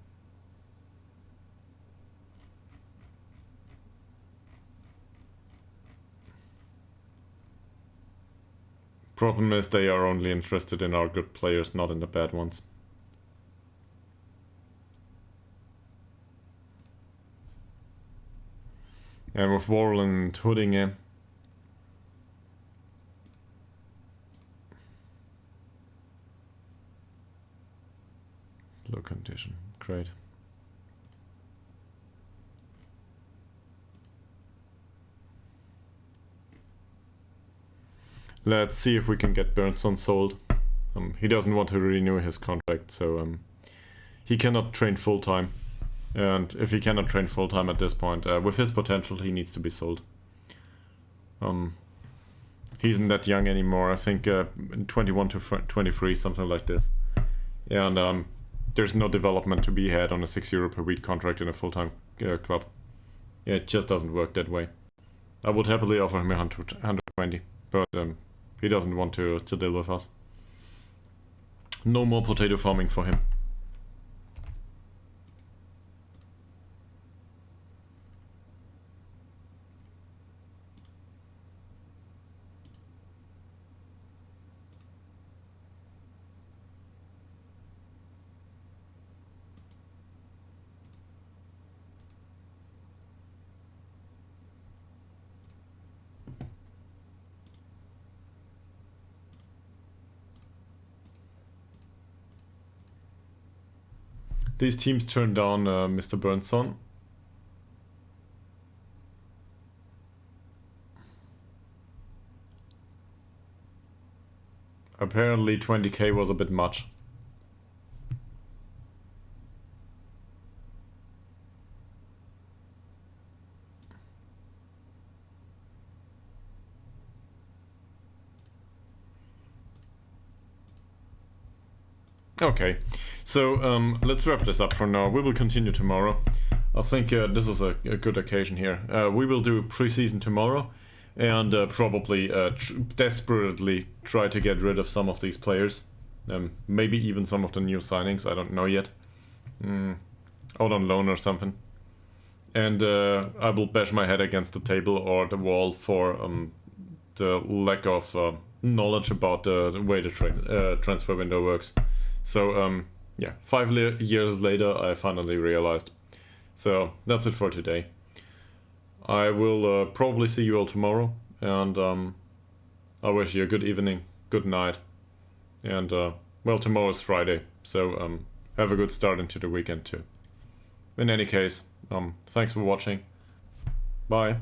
Problem is they are only interested in our good players, not in the bad ones. And with Worrell and Huddinge, low condition, great. Let's see if we can get Bernson sold. He doesn't want to renew his contract, so he cannot train full time. And if he cannot train full time at this point, with his potential, he needs to be sold. He isn't that young anymore. I think 21 to 23, something like this. And there's no development to be had on a €6 per week contract in a full time club. Yeah, it just doesn't work that way. I would happily offer him 120, but he doesn't want to deal with us. No more potato farming for him. These teams turned down Mr. Bernson. Apparently 20k was a bit much. Okay, so let's wrap this up for now. We will continue tomorrow. I think this is a good occasion here. We will do preseason tomorrow, and probably desperately try to get rid of some of these players. Maybe even some of the new signings, I don't know yet. Out on loan or something. And I will bash my head against the table or the wall for the lack of knowledge about the way the transfer window works. So yeah, 5 years later I finally realized. So that's it for today. I will probably see you all tomorrow, and I wish you a good evening, good night, and well, tomorrow's Friday, so have a good start into the weekend too. In any case, thanks for watching. Bye.